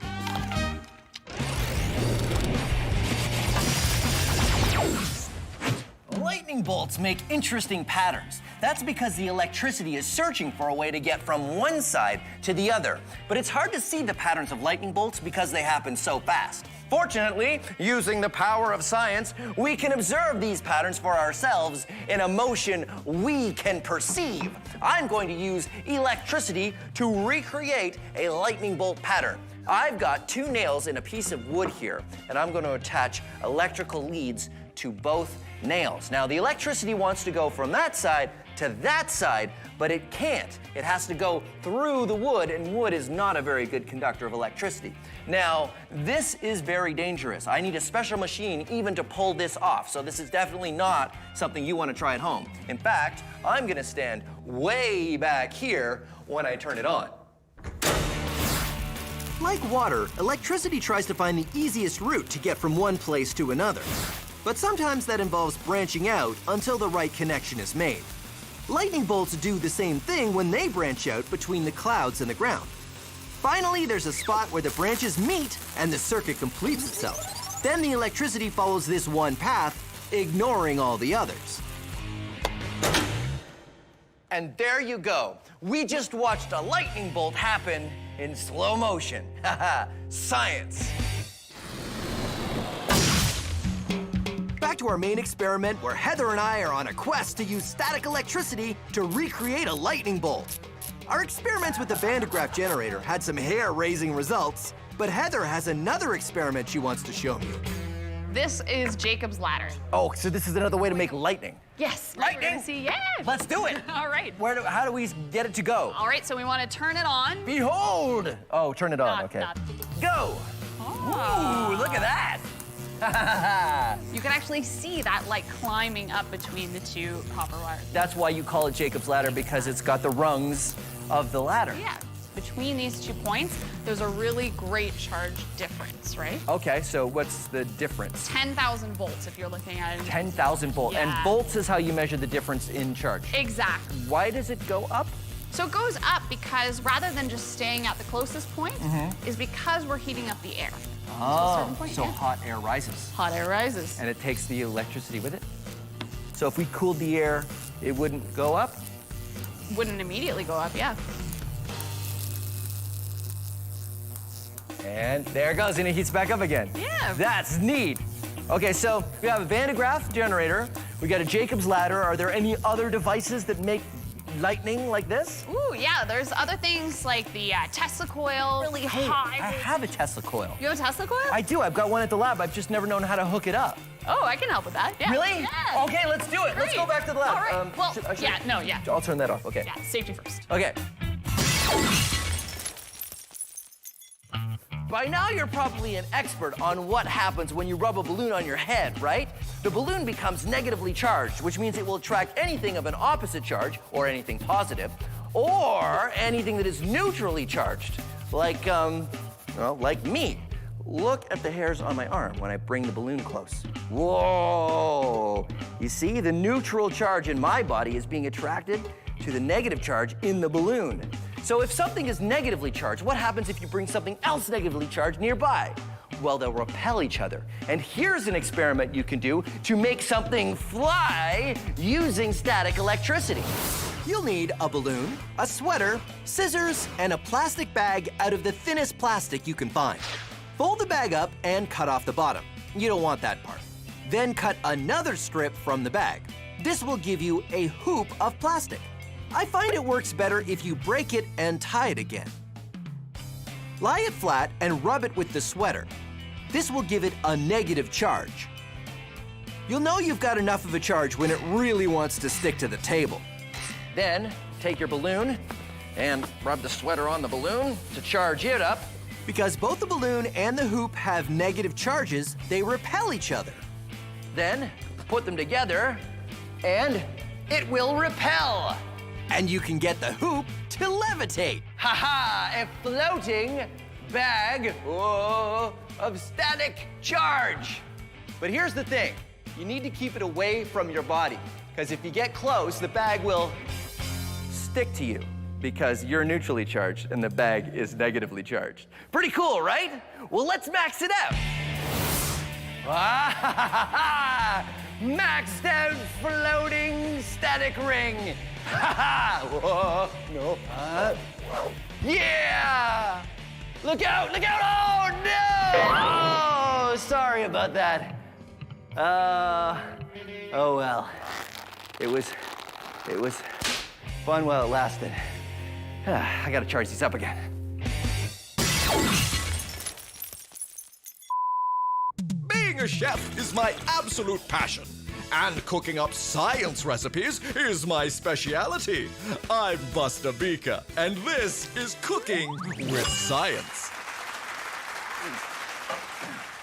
Lightning bolts make interesting patterns. That's because the electricity is searching for a way to get from one side to the other. But it's hard to see the patterns of lightning bolts because they happen so fast. Fortunately, using the power of science, we can observe these patterns for ourselves in a motion we can perceive. I'm going to use electricity to recreate a lightning bolt pattern. I've got 2 nails in a piece of wood here, and I'm going to attach electrical leads to both nails. Now, the electricity wants to go from that side to that side, but it can't. It has to go through the wood, and wood is not a very good conductor of electricity. Now, this is very dangerous. I need a special machine even to pull this off, so this is definitely not something you want to try at home. In fact, I'm gonna stand way back here when I turn it on. Like water, electricity tries to find the easiest route to get from one place to another. But sometimes that involves branching out until the right connection is made. Lightning bolts do the same thing when they branch out between the clouds and the ground. Finally, there's a spot where the branches meet and the circuit completes itself. Then the electricity follows this one path, ignoring all the others. And there you go. We just watched a lightning bolt happen in slow motion. Haha, science. Back to our main experiment where Heather and I are on a quest to use static electricity to recreate a lightning bolt. Our experiments with the Van de Graaff generator had some hair-raising results, but Heather has another experiment she wants to show me. This is Jacob's ladder. Oh, so this is another way to make lightning. Yes. Lightning? See, yeah. Let's do it. All right. How do we get it to go? All right, so we want to turn it on. Behold! Oh, turn it on, Not- okay. not- Go! Oh. Ooh, look at that! You can actually see that light climbing up between the 2 copper wires. That's why you call it Jacob's ladder, because it's got the rungs of the ladder. Yeah. Between these 2 points, there's a really great charge difference, right? Okay, so what's the difference? 10,000 volts if you're looking at it. 10,000 volts. Yeah. And volts is how you measure the difference in charge. Exactly. Why does it go up? So it goes up because rather than just staying at the closest point, is because we're heating up the air. Oh, point, so yeah. hot air rises. Hot air rises. And it takes the electricity with it? So if we cooled the air, it wouldn't go up? Wouldn't immediately go up, yeah. And there it goes, and it heats back up again. Yeah. That's neat. Okay, so we have a Van de Graaff generator. We got a Jacob's ladder. Are there any other devices that make lightning like this? Ooh, yeah, there's other things like the Tesla coil, really high. I have a Tesla coil. You have a Tesla coil? I do. I've got one at the lab. I've just never known how to hook it up. Oh, I can help with that. Yeah. Really? Yeah. Okay, let's do it. Let's go back to the lab. All right. Well, yeah. I'll turn that off. Okay. Yeah, safety first. Okay. By now, you're probably an expert on what happens when you rub a balloon on your head, right? The balloon becomes negatively charged, which means it will attract anything of an opposite charge, or anything positive, or anything that is neutrally charged, like, like me. Look at the hairs on my arm when I bring the balloon close. Whoa! You see, the neutral charge in my body is being attracted to the negative charge in the balloon. So if something is negatively charged, what happens if you bring something else negatively charged nearby? well, they'll repel each other. And here's an experiment you can do to make something fly using static electricity. You'll need a balloon, a sweater, scissors, and a plastic bag out of the thinnest plastic you can find. Fold the bag up and cut off the bottom. You don't want that part. Then cut another strip from the bag. This will give you a hoop of plastic. I find it works better if you break it and tie it again. Lie it flat and rub it with the sweater. This will give it a negative charge. You'll know you've got enough of a charge when it really wants to stick to the table. Then take your balloon and rub the sweater on the balloon to charge it up. Because both the balloon and the hoop have negative charges, they repel each other. Then put them together and it will repel. And you can get the hoop to levitate. Ha-ha, a floating bag of static charge. But here's the thing, you need to keep it away from your body, because if you get close, the bag will stick to you, because you're neutrally charged and the bag is negatively charged. Pretty cool, right? Well, let's max it out. Maxed out floating static ring. Whoa, no. Yeah! Look out, look out! Oh, no! Oh, sorry about that. Oh well. It was fun while it lasted. I gotta charge these up again. Being a chef is my absolute passion. And cooking up science recipes is my speciality. I'm Buster Beaker, and this is Cooking with Science.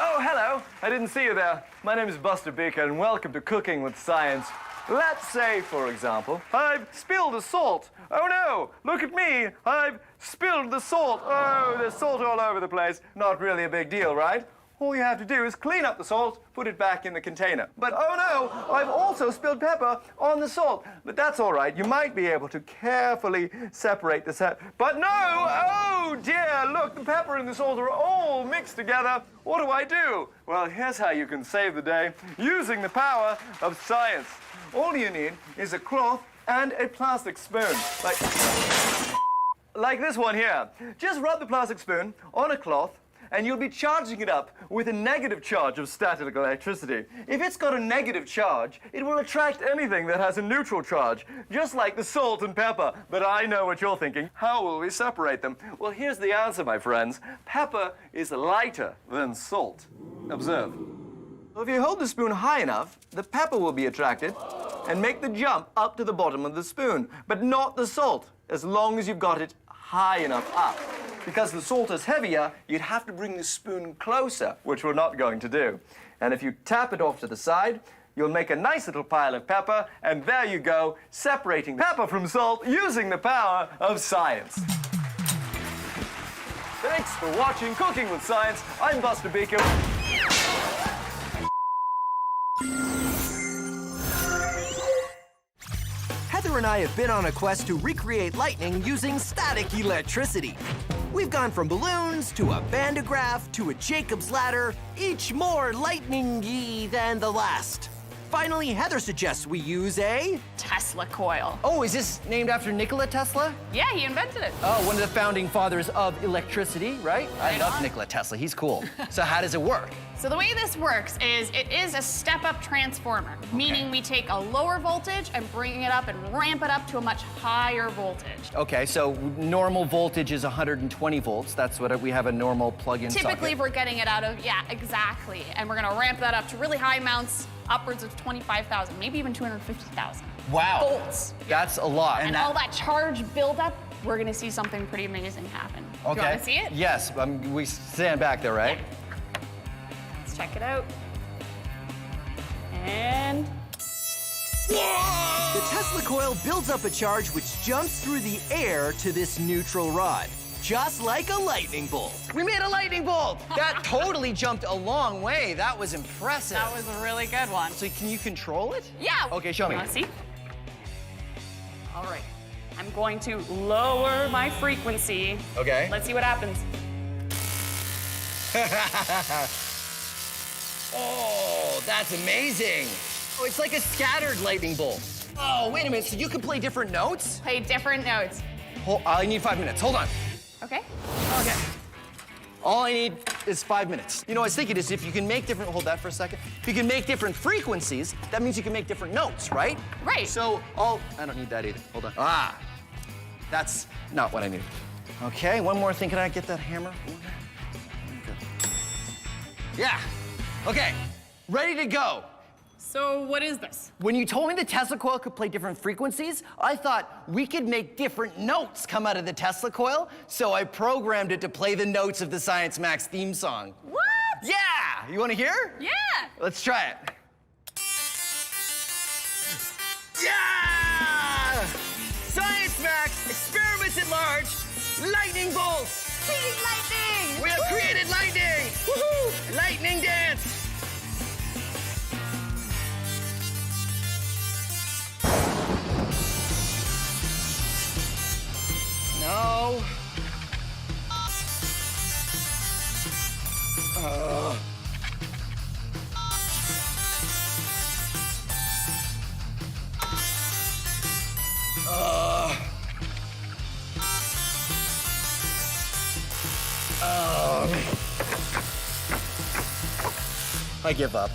Oh, hello. I didn't see you there. My name is Buster Beaker, and welcome to Cooking with Science. Let's say, for example, I've spilled the salt. Oh no, look at me. I've spilled the salt. Oh, there's salt all over the place. Not really a big deal, right? All you have to do is clean up the salt, put it back in the container. But oh no, I've also spilled pepper on the salt. But that's all right. You might be able to carefully separate the But no! Oh dear, look, the pepper and the salt are all mixed together. What do? Well, here's how you can save the day using the power of science. All you need is a cloth and a plastic spoon. Like this one here. Just rub the plastic spoon on a cloth, and you'll be charging it up with a negative charge of static electricity. If it's got a negative charge, it will attract anything that has a neutral charge, just like the salt and pepper. But I know what you're thinking. How will we separate them? Well, here's the answer, my friends. Pepper is lighter than salt. Observe. Well, if you hold the spoon high enough, the pepper will be attracted and make the jump up to the bottom of the spoon, but not the salt, as long as you've got it high enough up. Because the salt is heavier, you'd have to bring the spoon closer, which we're not going to do. And if you tap it off to the side, you'll make a nice little pile of pepper, and there you go, separating pepper from salt using the power of science. Thanks for watching Cooking with Science. I'm Buster Beaker. Heather and I have been on a quest to recreate lightning using static electricity. We've gone from balloons to a Van de Graaff to a Jacob's ladder, each more lightning-y than the last. Finally, Heather suggests we use a Tesla coil. Oh, is this named after Nikola Tesla? Yeah, he invented it. Oh, one of the founding fathers of electricity, right? I love Nikola Tesla. He's cool. So how does it work? So the way this works is it is a step-up transformer, meaning we take a lower voltage and bring it up and ramp it up to a much higher voltage. Okay, so normal voltage is 120 volts. That's what we have a normal plug-in socket. Typically, we're getting it out of, yeah, exactly. And we're gonna ramp that up to really high amounts, upwards of 25,000, maybe even 250,000. Wow. Volts. That's a lot. And all that charge buildup, we're gonna see something pretty amazing happen. Okay. Do you wanna see it? Yes, we stand back there, right? Let's check it out. And... The Tesla coil builds up a charge which jumps through the air to this neutral rod, just like a lightning bolt. We made a lightning bolt! That totally jumped a long way. That was impressive. That was a really good one. So can you control it? Yeah. Okay, show me. You wanna see? All right. I'm going to lower my frequency. Okay. Let's see what happens. Oh, that's amazing. Oh, it's like a scattered lightning bolt. Oh, wait a minute, so you can play different notes? Play different notes. I need 5 minutes, hold on. Okay. Okay. All I need is 5 minutes. You know, I was thinking is if you can make different, hold that for a second. If you can make different frequencies, that means you can make different notes, right? Right. So I don't need that either, hold on. That's not what I need. Okay, one more thing, can I get that hammer? Okay. Yeah, okay, ready to go. So what is this? When you told me the Tesla coil could play different frequencies, I thought we could make different notes come out of the Tesla coil, so I programmed it to play the notes of the Science Max theme song. What? Yeah! You want to hear? Yeah! Let's try it. Yeah! Science Max, experiments at large, lightning bolts! Speed lightning! We have created lightning! Woohoo! Lightning dance! No. I give up.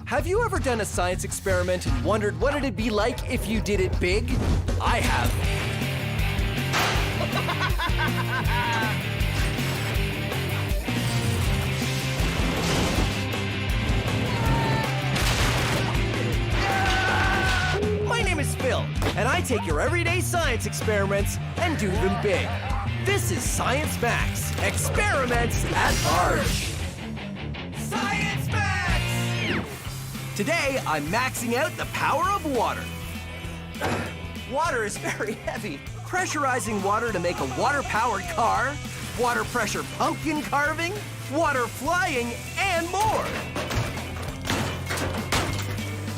Have you ever done a science experiment and wondered what it'd be like if you did it big? I have. My name is Phil, and I take your everyday science experiments and do them big. This is Science Max, experiments at large. Science Max! Today, I'm maxing out the power of water. Water is very heavy. Pressurizing water to make a water-powered car, water pressure pumpkin carving, water flying, and more.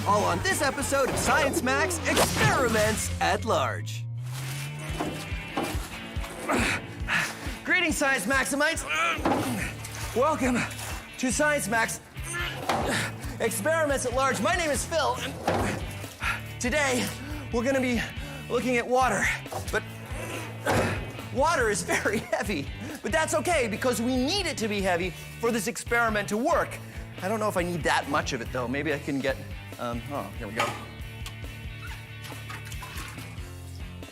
All on this episode of Science Max, experiments at large. Greetings, Science Maximites. Welcome to Science Max Experiments at Large. My name is Phil, and today we're gonna be looking at water. But water is very heavy, but that's okay because we need it to be heavy for this experiment to work. I don't know if I need that much of it though. Maybe I can get, here we go.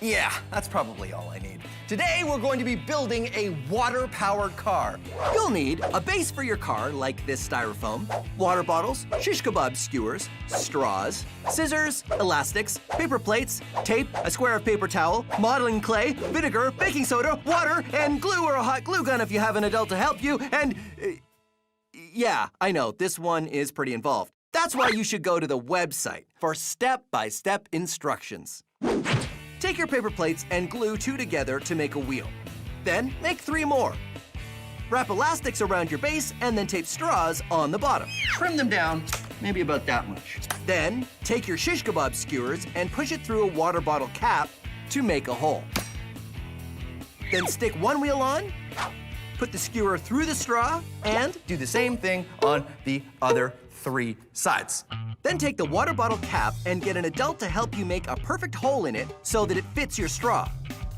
Yeah, that's probably all I need. Today, we're going to be building a water-powered car. You'll need a base for your car, like this styrofoam, water bottles, shish kebab skewers, straws, scissors, elastics, paper plates, tape, a square of paper towel, modeling clay, vinegar, baking soda, water, and glue or a hot glue gun if you have an adult to help you, and... yeah, I know, this one is pretty involved. That's why you should go to the website for step-by-step instructions. Take your paper plates and glue 2 together to make a wheel. Then make 3 more. Wrap elastics around your base and then tape straws on the bottom. Trim them down, maybe about that much. Then take your shish kebab skewers and push it through a water bottle cap to make a hole. Then stick one wheel on, put the skewer through the straw, and do the same thing on the other 3 sides. Then take the water bottle cap and get an adult to help you make a perfect hole in it so that it fits your straw.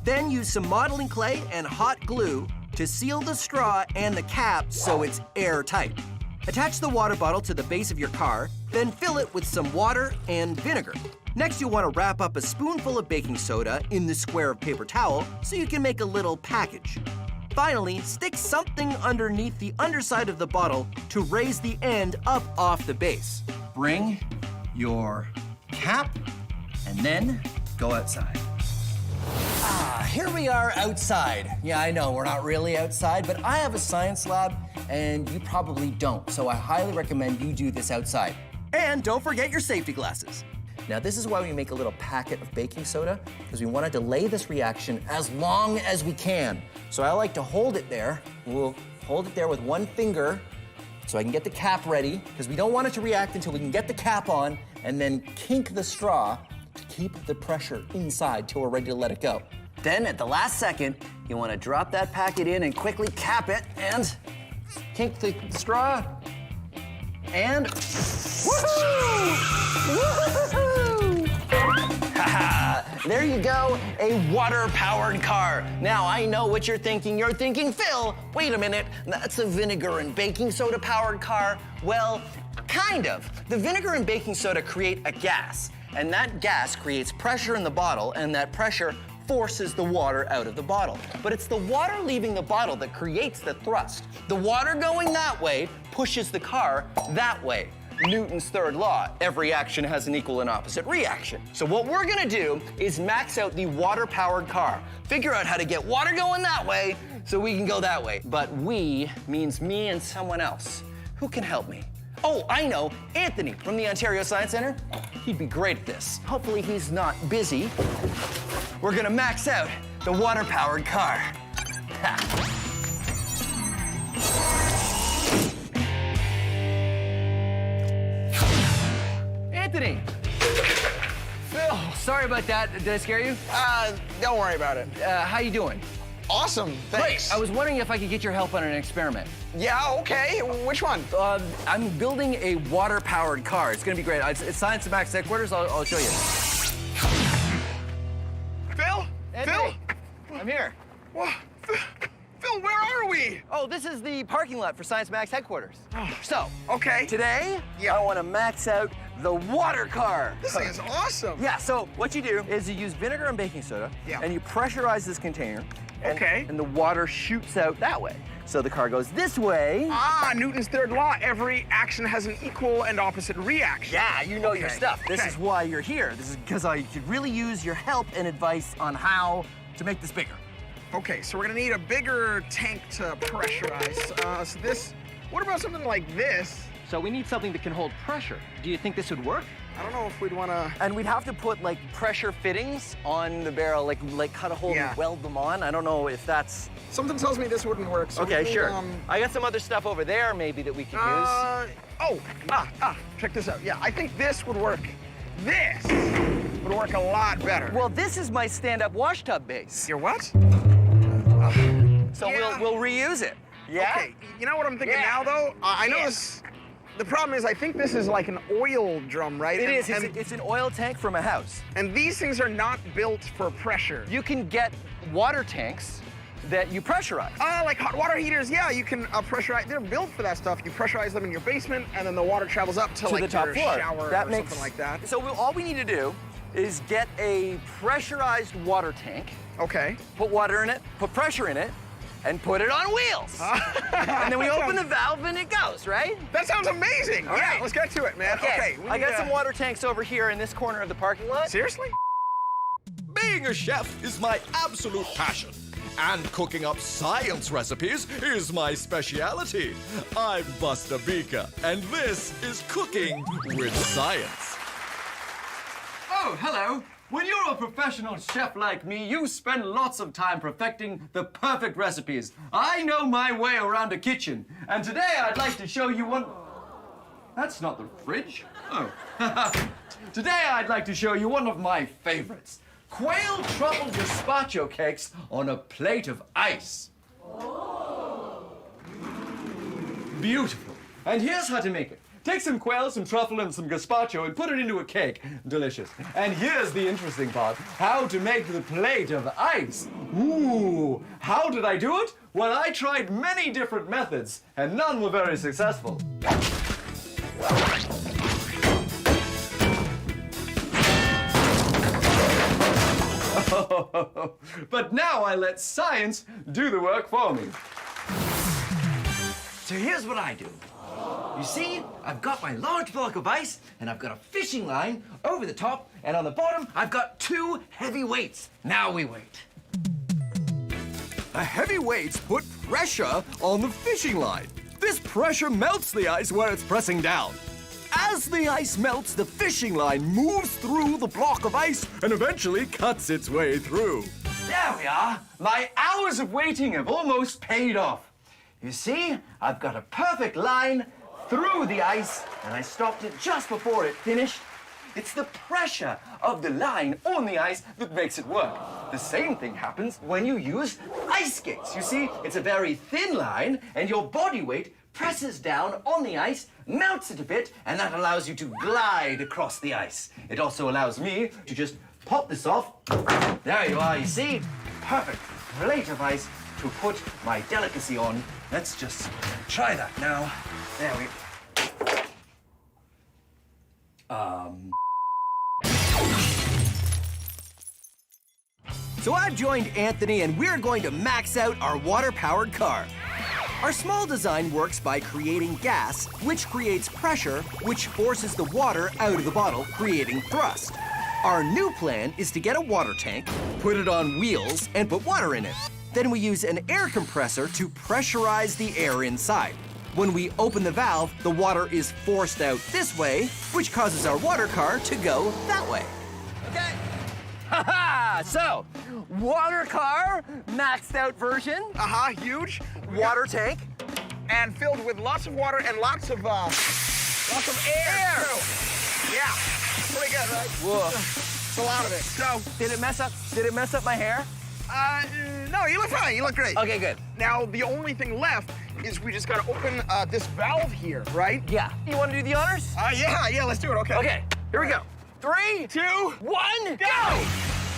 Then use some modeling clay and hot glue to seal the straw and the cap so it's airtight. Attach the water bottle to the base of your car, then fill it with some water and vinegar. Next, you'll want to wrap up a spoonful of baking soda in the square of paper towel so you can make a little package. Finally, stick something underneath the underside of the bottle to raise the end up off the base. Bring your cap and then go outside. Here we are outside. Yeah, I know, we're not really outside, but I have a science lab and you probably don't, so I highly recommend you do this outside. And don't forget your safety glasses. Now, this is why we make a little packet of baking soda, because we want to delay this reaction as long as we can. So I like to hold it there. We'll hold it there with one finger so I can get the cap ready, because we don't want it to react until we can get the cap on and then kink the straw to keep the pressure inside till we're ready to let it go. Then at the last second, you want to drop that packet in and quickly cap it and kink the straw. And woohoo! Woohoo! There you go, a water-powered car. Now, I know what you're thinking. You're thinking, Phil, wait a minute, that's a vinegar and baking soda-powered car. Well, kind of. The vinegar and baking soda create a gas, and that gas creates pressure in the bottle, and that pressure forces the water out of the bottle. But it's the water leaving the bottle that creates the thrust. The water going that way pushes the car that way. Newton's third law, every action has an equal and opposite reaction. So what we're gonna do is max out the water-powered car. Figure out how to get water going that way so we can go that way. But we means me and someone else. Who can help me? Oh, I know, Anthony from the Ontario Science Centre. He'd be great at this. Hopefully he's not busy. We're gonna max out the water-powered car. Anthony! Phil, sorry about that. Did I scare you? Don't worry about it. How you doing? Awesome, thanks. Great. I was wondering if I could get your help on an experiment. Yeah, okay. Which one? I'm building a water-powered car. It's gonna be great. It's Science and Max headquarters. I'll show you. Phil? Anthony, I'm here. Whoa. Phil, where are we? Oh, this is the parking lot for Science Max headquarters. So, okay. Today, I want to max out the water car. This thing is awesome. Yeah, so what you do is you use vinegar and baking soda, and you pressurize this container, and the water shoots out that way. So the car goes this way. Ah, Newton's third law. Every action has an equal and opposite reaction. Yeah, you know your stuff. This is why you're here. This is because I could really use your help and advice on how to make this bigger. Okay, so we're gonna need a bigger tank to pressurize. So this, what about something like this? So we need something that can hold pressure. Do you think this would work? I don't know if we'd wanna... And we'd have to put like pressure fittings on the barrel, like cut a hole and weld them on. I don't know if that's... Something tells me this wouldn't work, so okay, we need, sure. I got some other stuff over there maybe that we could use. Check this out. Yeah, I think this would work. This would work a lot better. Well, this is my stand-up wash tub base. Your what? So we'll reuse it. Yeah? Okay, you know what I'm thinking now, though? I know this... The problem is, I think this is like an oil drum, right? It is. It's an oil tank from a house. And these things are not built for pressure. You can get water tanks that you pressurize. Like hot water heaters, yeah, you can pressurize. They're built for that stuff. You pressurize them in your basement, and then the water travels up to like the top your floor. shower or something like that. So all we need to do is get a pressurized water tank. Okay. Put water in it, put pressure in it, and put it on wheels. And then we open the valve and it goes, right? That sounds amazing. All yeah, right. let's get to it, man. Okay. I got some water tanks over here in this corner of the parking lot. Seriously? Being a chef is my absolute passion. And cooking up science recipes is my speciality. I'm Buster Beaker, and this is Cooking with Science. Oh, hello. When you're a professional chef like me, you spend lots of time perfecting the perfect recipes. I know my way around a kitchen, and today I'd like to show you one... That's not the fridge. Oh. Today I'd like to show you one of my favorites. Quail truffle gazpacho cakes on a plate of ice. Beautiful. And here's how to make it. Take some quail, some truffle, and some gazpacho and put it into a cake. Delicious. And here's the interesting part. How to make the plate of ice. Ooh, how did I do it? Well, I tried many different methods, and none were very successful. But now I let science do the work for me. So here's what I do. You see, I've got my large block of ice, and I've got a fishing line over the top, and on the bottom, I've got 2 heavy weights. Now we wait. The heavy weights put pressure on the fishing line. This pressure melts the ice where it's pressing down. As the ice melts, the fishing line moves through the block of ice and eventually cuts its way through. There we are. My hours of waiting have almost paid off. You see, I've got a perfect line through the ice, and I stopped it just before it finished. It's the pressure of the line on the ice that makes it work. The same thing happens when you use ice skates. You see, it's a very thin line, and your body weight presses down on the ice, mounts it a bit, and that allows you to glide across the ice. It also allows me to just pop this off. There you are, you see? Perfect plate of ice to put my delicacy on. Let's just try that now. There we So I've joined Anthony and we're going to max out our water-powered car. Our small design works by creating gas, which creates pressure, which forces the water out of the bottle, creating thrust. Our new plan is to get a water tank, put it on wheels, and put water in it. Then we use an air compressor to pressurize the air inside. When we open the valve, the water is forced out this way, which causes our water car to go that way. Okay. Haha! So, water car, maxed out version. Huge. Water tank. And filled with lots of water and lots of air. Too. Yeah. Pretty good, right? Whoa. It's a lot of it. So, Did it mess up my hair? no, you look fine. You look great. Okay, good. Now, the only thing left is we just gotta open this valve here, right? Yeah. You want to do the honors? Yeah, let's do it. Okay. Okay, here we go. 3, 2, 1, go!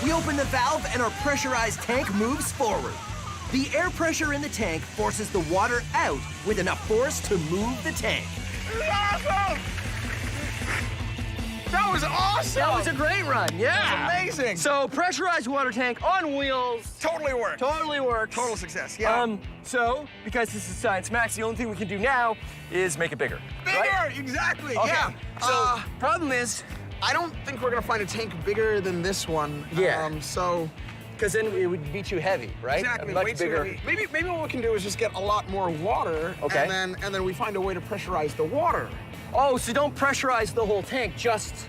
We open the valve and our pressurized tank moves forward. The air pressure in the tank forces the water out with enough force to move the tank. Awesome! That was awesome! That was a great run, yeah. That was amazing. So, pressurized water tank on wheels. Totally worked. Totally worked. Total success, yeah. So, because this is Science Max, the only thing we can do now is make it bigger. Bigger, right? exactly, Okay. yeah. So, Problem is, I don't think we're gonna find a tank bigger than this one. Yeah. Because then it would be too heavy, right? Exactly, A much way too bigger. heavy. Maybe what we can do is just get a lot more water. Okay. And then we find a way to pressurize the water. Oh, so don't pressurize the whole tank, just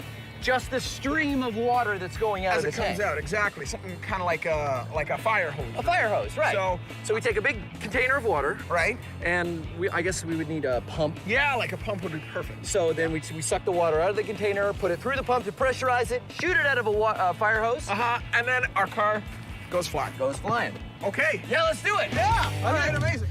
the stream of water that's going out As of the it comes tank. out, exactly. Something kind of like a fire hose. A fire hose, right. So we take a big container of water. Right. And I guess we would need a pump. Yeah, like a pump would be perfect. So then we suck the water out of the container, put it through the pump to pressurize it, shoot it out of a fire hose. And then our car goes flying. Goes flying. Okay. Yeah, let's do it. Yeah. All right. Amazing.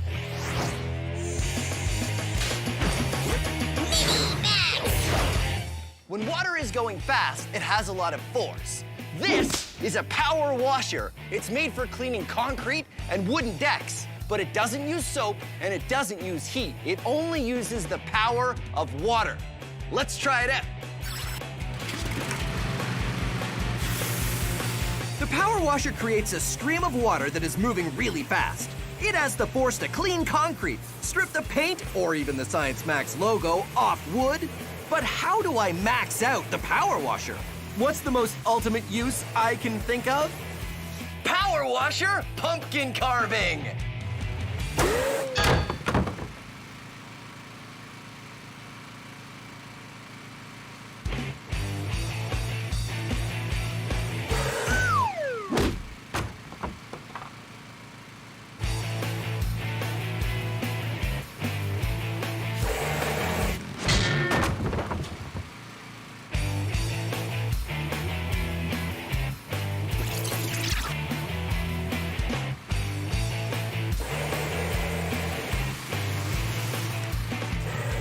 When water is going fast, it has a lot of force. This is a power washer. It's made for cleaning concrete and wooden decks, but it doesn't use soap and it doesn't use heat. It only uses the power of water. Let's try it out. The power washer creates a stream of water that is moving really fast. It has the force to clean concrete, strip the paint, or even the Science Max logo off wood. But how do I max out the power washer? What's the most ultimate use I can think of? Power washer pumpkin carving.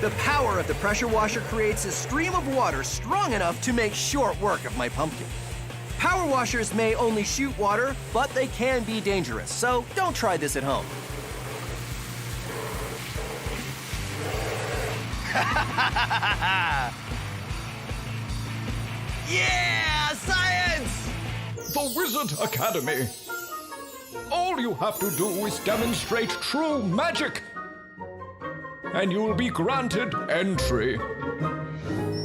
The power of the pressure washer creates a stream of water strong enough to make short work of my pumpkin. Power washers may only shoot water, but they can be dangerous, so don't try this at home. Yeah, science! The Wizard Academy. All you have to do is demonstrate true magic, and you'll be granted entry.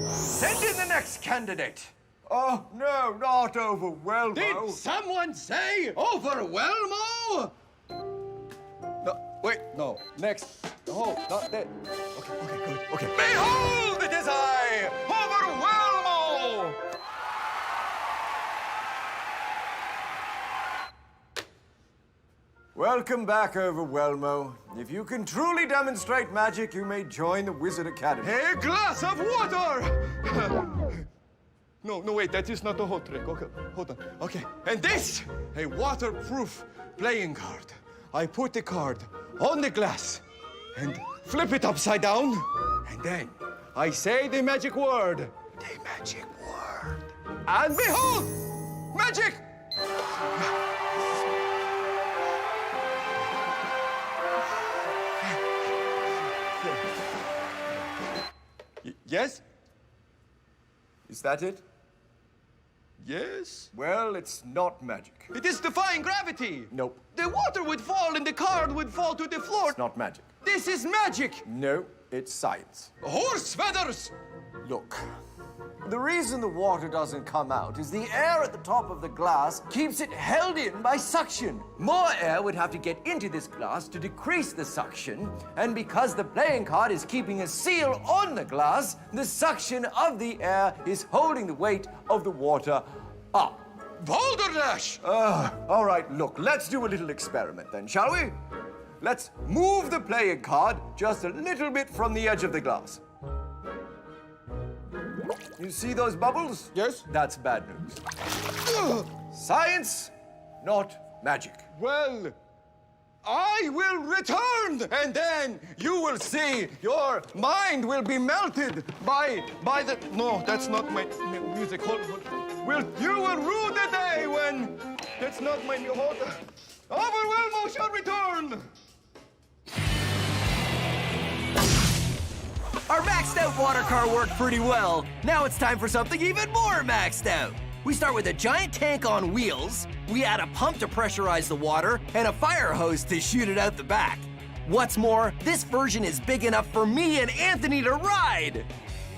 Send in the next candidate. Oh, no, not Overwhelmo. Did someone say Overwhelmo? No, wait, no. Next. No, not that. Okay, good. Okay. Behold, it is I, Overwhelmo! Welcome back, Overwhelmo. If you can truly demonstrate magic, you may join the Wizard Academy. A glass of water! No, wait, that is not the whole trick. Okay, hold on. Okay, and this, a waterproof playing card. I put the card on the glass and flip it upside down, and then I say the magic word. The magic word. And behold, magic! Yes? Is that it? Yes? Well, it's not magic. It is defying gravity! Nope. The water would fall and the card would fall to the floor. It's not magic. This is magic! No, it's science. Horse feathers! Look, the reason the water doesn't come out is the air at the top of the glass keeps it held in by suction. More air would have to get into this glass to decrease the suction, and because the playing card is keeping a seal on the glass, the suction of the air is holding the weight of the water up. Balderdash! All right, look, let's do a little experiment then, shall we? Let's move the playing card just a little bit from the edge of the glass. You see those bubbles? Yes. That's bad news. Science, not magic. Well, I will return, and then you will see your mind will be melted by the... No, that's not my music. Hold. You will rue the day when... That's not my... Hold. Overwhelmo shall return. Our maxed out water car worked pretty well. Now it's time for something even more maxed out. We start with a giant tank on wheels, we add a pump to pressurize the water, and a fire hose to shoot it out the back. What's more, this version is big enough for me and Anthony to ride.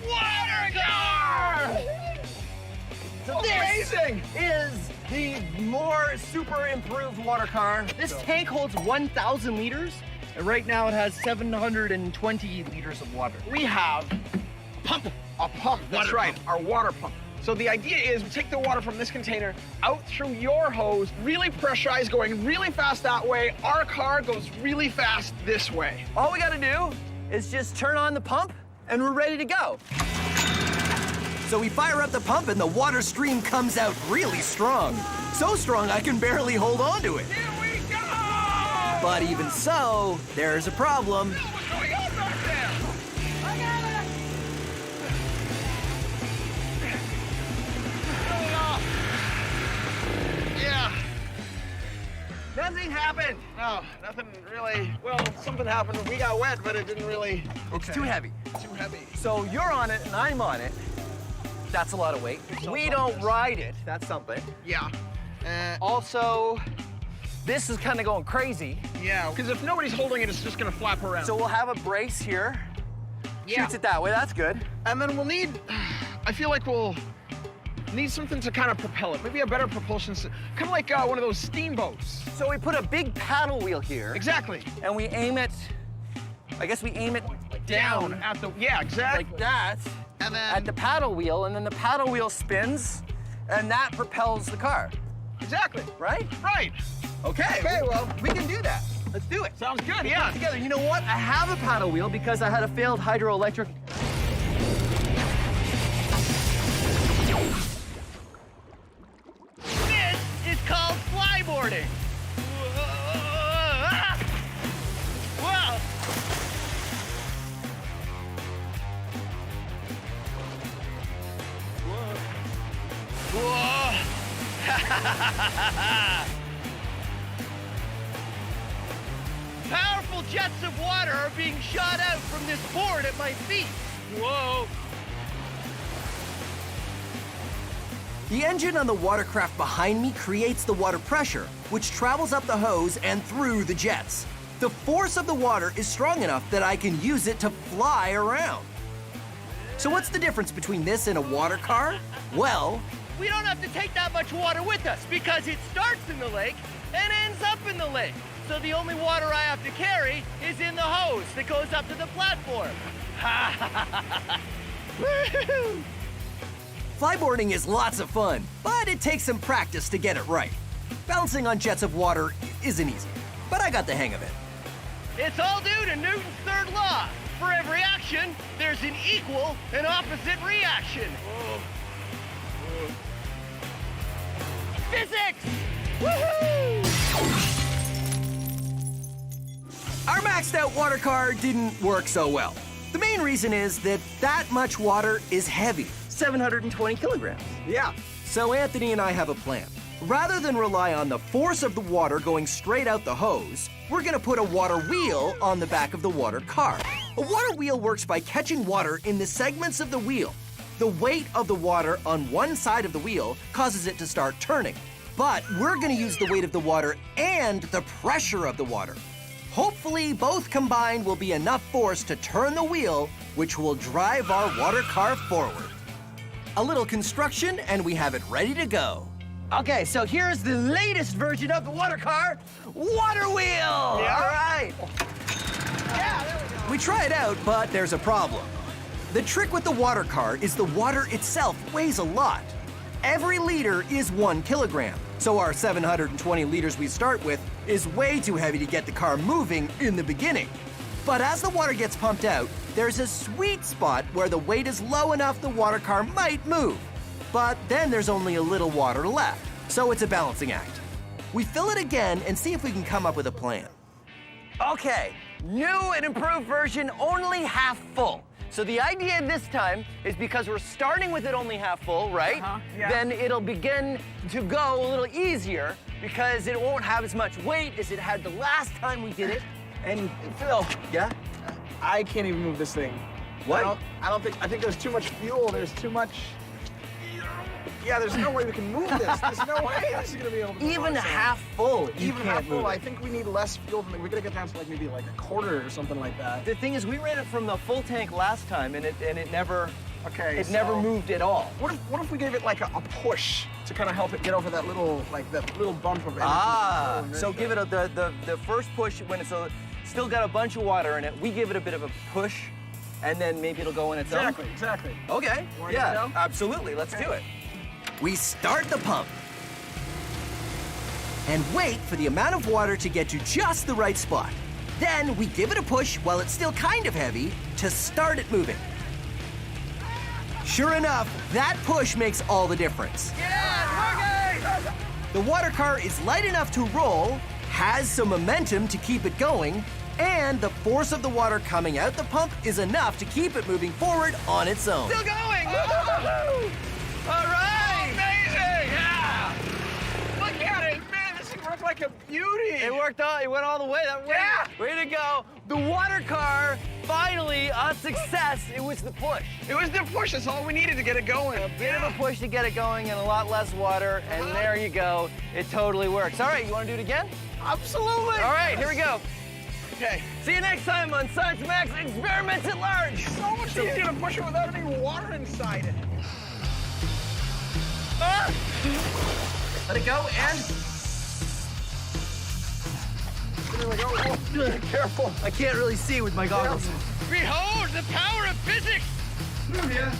Water car! So this is the more super improved water car. This tank holds 1,000 liters. And right now it has 720 liters of water. We have a pump. That's right, our water pump. So the idea is we take the water from this container out through your hose, really pressurized, going really fast that way. Our car goes really fast this way. All we gotta do is just turn on the pump and we're ready to go. So we fire up the pump and the water stream comes out really strong. So strong I can barely hold on to it. But even so, there's a problem. What's going on back there? I got it! Going off. Yeah. Nothing happened. No, nothing really. Well, something happened. We got wet, but it didn't really. It's too heavy. Too heavy. So you're on it and I'm on it. That's a lot of weight. We don't ride it. That's something. Yeah. Also, this is kind of going crazy. Yeah, because if nobody's holding it, it's just gonna flap around. So we'll have a brace here. Yeah. Shoots it that way, that's good. And then we'll need, I feel like we'll need something to kind of propel it. Maybe a better propulsion system. Kind of like one of those steamboats. So we put a big paddle wheel here. Exactly. And we aim it, I guess we aim it down. At the, yeah, exactly. Like that. And then at the paddle wheel, and then the paddle wheel spins, and that propels the car. Exactly. Right? Right. Okay, well, we can do that. Let's do it. Sounds good, We'll yeah. put it together. You know what? I have a paddle wheel because I had a failed hydroelectric. This is called flyboarding. Wow. Whoa. Powerful jets of water are being shot out from this board at my feet. Whoa. The engine on the watercraft behind me creates the water pressure, which travels up the hose and through the jets. The force of the water is strong enough that I can use it to fly around. So what's the difference between this and a water car? Well, We don't have to take that much water with us because it starts in the lake and ends up in the lake. So the only water I have to carry is in the hose that goes up to the platform. Woo-hoo! flyboarding is lots of fun, but it takes some practice to get it right. Balancing on jets of water isn't easy, but I got the hang of it. It's all due to Newton's third law. For every action, there's an equal and opposite reaction. physics! Woohoo! Our maxed out water car didn't work so well. The main reason is that much water is heavy, 720 kilograms. Yeah. So Anthony and I have a plan. Rather than rely on the force of the water going straight out the hose, we're gonna put a water wheel on the back of the water car. A water wheel works by catching water in the segments of the wheel. The weight of the water on one side of the wheel causes it to start turning. But we're gonna use the weight of the water and the pressure of the water. Hopefully, both combined will be enough force to turn the wheel, which will drive our water car forward. A little construction, and we have it ready to go. Okay, so here's the latest version of the water car, water wheel. Yeah. All right. Yeah, there we go. We try it out, but there's a problem. The trick with the water car is the water itself weighs a lot. Every liter is 1 kilogram, so our 720 liters we start with is way too heavy to get the car moving in the beginning. But as the water gets pumped out, there's a sweet spot where the weight is low enough the water car might move. But then there's only a little water left, so it's a balancing act. We fill it again and see if we can come up with a plan. Okay, new and improved version, only half full. So the idea this time is because we're starting with it only half full, right? Yeah. Then it'll begin to go a little easier because it won't have as much weight as it had the last time we did it. And Phil, yeah? I can't even move this thing. What? I think there's too much fuel. There's too much. Yeah, there's no way we can move this. There's no way this is gonna be able to. Even half full, you Even can't half full, move it. I think we need less fuel than we're gonna get down to like maybe like a quarter or something like that. The thing is, we ran it from the full tank last time, and it never. Okay. It never moved at all. What if we gave it like a push to kind of help it get over that little bump of energy? Ah, so give it the first push when it's still got a bunch of water in it. We give it a bit of a push, and then maybe it'll go in its own. Exactly. Okay. Wanna Yeah. get it down? Absolutely. Let's do it. We start the pump and wait for the amount of water to get to just the right spot. Then we give it a push while it's still kind of heavy to start it moving. Sure enough, that push makes all the difference. The water car is light enough to roll, has some momentum to keep it going, and the force of the water coming out the pump is enough to keep it moving forward on its own. Still going. All right. Amazing. Yeah. Look at it, man! This thing worked like a beauty. It worked all. It went all the way. Way to go. The water car finally a success. It was the push. It was the push. That's all we needed to get it going. A bit of a push to get it going and a lot less water, and there you go. It totally works. All right, you want to do it again? Absolutely. All right, here we go. Okay. See you next time on Science Max Experiments at Large. So much easier to push it without any water inside it. Let it go and. There we go. Oh, careful. I can't really see with my goggles. Behold the power of physics! Through here.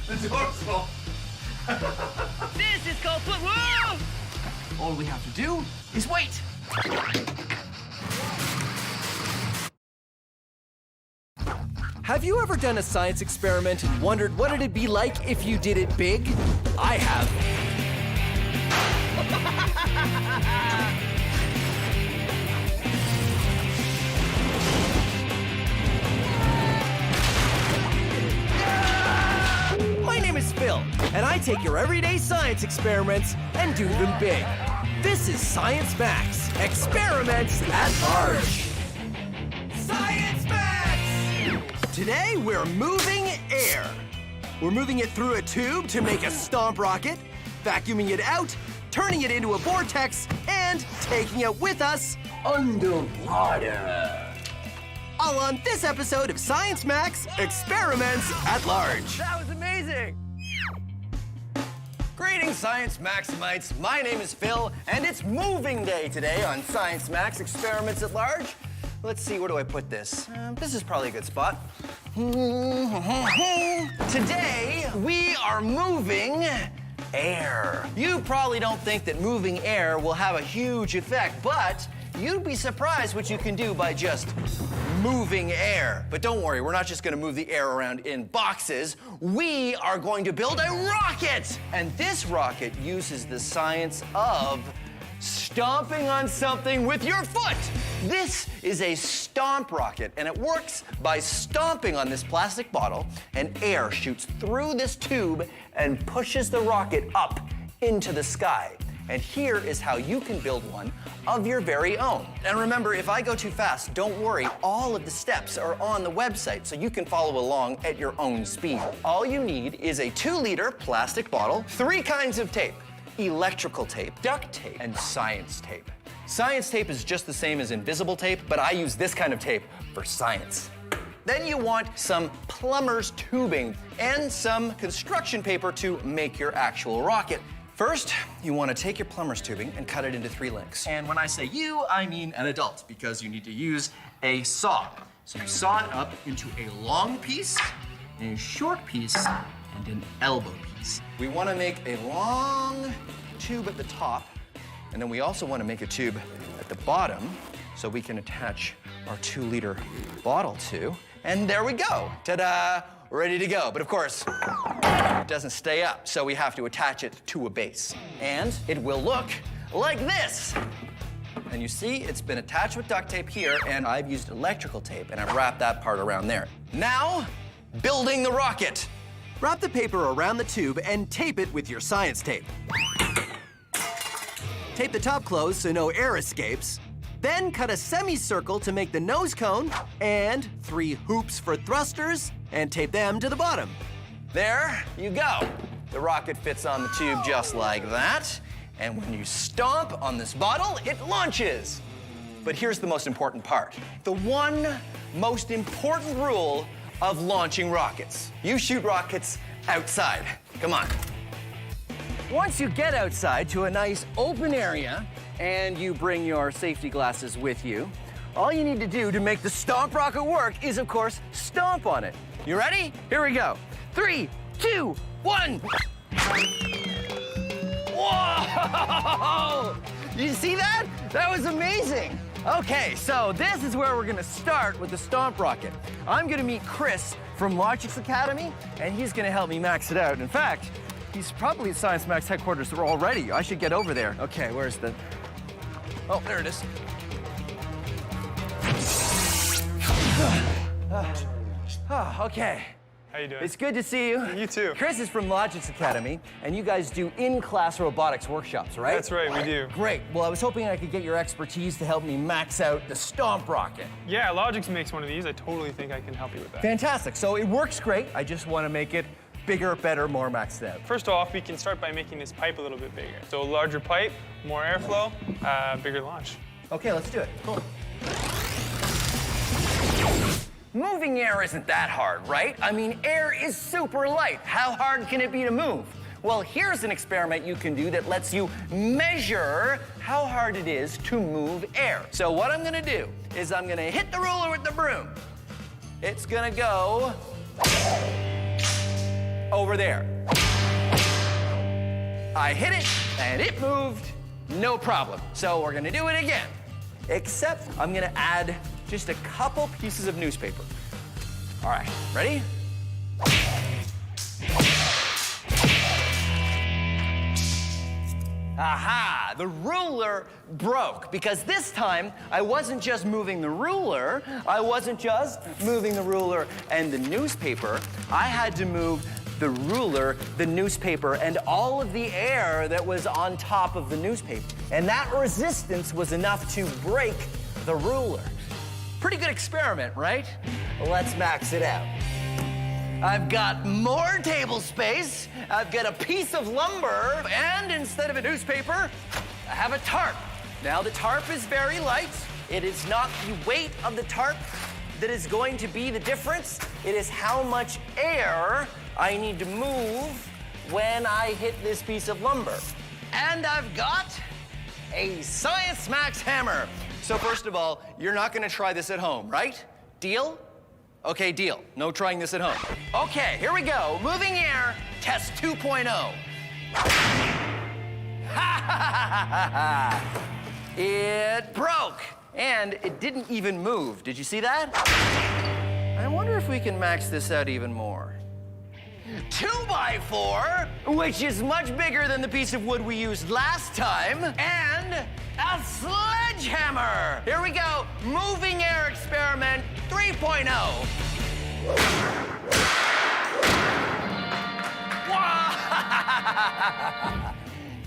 The door's full. This is called foot. Whoa! All we have to do is wait. Have you ever done a science experiment and wondered what it'd be like if you did it big? I have. My name is Phil, and I take your everyday science experiments and do them big. This is Science Max, Experiments at Large. Science Max! Today we're moving air. We're moving it through a tube to make a stomp rocket, vacuuming it out, turning it into a vortex, and taking it with us underwater. All on this episode of Science Max, Experiments at Large. That was amazing. Greetings, Science Maximites. My name is Phil, and it's moving day today on Science Max Experiments at Large. Let's see, where do I put this? This is probably a good spot. Today, we are moving air. You probably don't think that moving air will have a huge effect, but you'd be surprised what you can do by just moving air. But don't worry, we're not just gonna move the air around in boxes. We are going to build a rocket! And this rocket uses the science of stomping on something with your foot. This is a stomp rocket, and it works by stomping on this plastic bottle, and air shoots through this tube and pushes the rocket up into the sky. And here is how you can build one of your very own. And remember, if I go too fast, don't worry, all of the steps are on the website, so you can follow along at your own speed. All you need is a 2-liter plastic bottle, 3 kinds of tape: electrical tape, duct tape, and science tape. Science tape is just the same as invisible tape, but I use this kind of tape for science. Then you want some plumber's tubing and some construction paper to make your actual rocket. First, you want to take your plumber's tubing and cut it into 3 lengths. And when I say you, I mean an adult, because you need to use a saw. So you saw it up into a long piece, a short piece, and an elbow piece. We want to make a long tube at the top, and then we also want to make a tube at the bottom so we can attach our 2-liter bottle to. And there we go. Ta-da! Ready to go. But of course, it doesn't stay up, so we have to attach it to a base. And it will look like this. And you see, it's been attached with duct tape here, and I've used electrical tape, and I've wrapped that part around there. Now, building the rocket. Wrap the paper around the tube and tape it with your science tape. Tape the top closed so no air escapes. Then cut a semicircle to make the nose cone, and 3 hoops for thrusters, and tape them to the bottom. There you go. The rocket fits on the tube just like that. And when you stomp on this bottle, it launches. But here's the most important part. The one most important rule of launching rockets. You shoot rockets outside. Come on. Once you get outside to a nice open area, and you bring your safety glasses with you, all you need to do to make the stomp rocket work is, of course, stomp on it. You ready? Here we go. 3, 2, 1. Whoa! You see that? That was amazing. Okay, so this is where we're gonna start with the stomp rocket. I'm gonna meet Chris from Logic's Academy, and he's gonna help me max it out. In fact, he's probably at Science Max headquarters already. I should get over there. Okay, where's the... Oh, there it is. Okay. How you doing? It's good to see you. You too. Chris is from Logic's Academy, and you guys do in-class robotics workshops, right? That's right, we do. Great. Well, I was hoping I could get your expertise to help me max out the stomp rocket. Yeah, Logix makes one of these. I totally think I can help you with that. Fantastic. So it works great. I just want to make it bigger, better, more maxed out. First off, we can start by making this pipe a little bit bigger. So larger pipe, more airflow, bigger launch. Okay, let's do it. Cool. Moving air isn't that hard, right? I mean, air is super light. How hard can it be to move? Well, here's an experiment you can do that lets you measure how hard it is to move air. So what I'm gonna do is I'm gonna hit the ruler with the broom. It's gonna go over there. I hit it, and it moved, no problem. So we're gonna do it again, except I'm gonna add just a couple pieces of newspaper. All right, ready? Aha, the ruler broke, because this time I wasn't just moving the ruler, I wasn't just moving the ruler and the newspaper, I had to move the ruler, the newspaper, and all of the air that was on top of the newspaper. And that resistance was enough to break the ruler. Pretty good experiment, right? Let's max it out. I've got more table space, I've got a piece of lumber, and instead of a newspaper, I have a tarp. Now, the tarp is very light. It is not the weight of the tarp that is going to be the difference. It is how much air I need to move when I hit this piece of lumber. And I've got a Science Max hammer. So first of all, you're not gonna try this at home, right? Deal? Okay, deal. No trying this at home. Okay, here we go. Moving air, test 2.0. It broke, and it didn't even move. Did you see that? I wonder if we can max this out even more. 2x4, which is much bigger than the piece of wood we used last time, and a sledgehammer. Here we go, moving air experiment 3.0.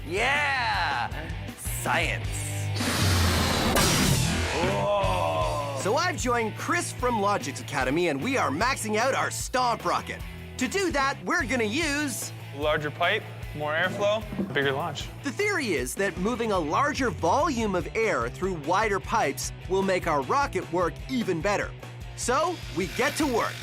Yeah, science. Whoa. So I've joined Chris from Logix Academy, and we are maxing out our Stomp rocket. To do that, we're gonna use Larger pipe, more airflow, bigger launch. The theory is that moving a larger volume of air through wider pipes will make our rocket work even better. So we get to work.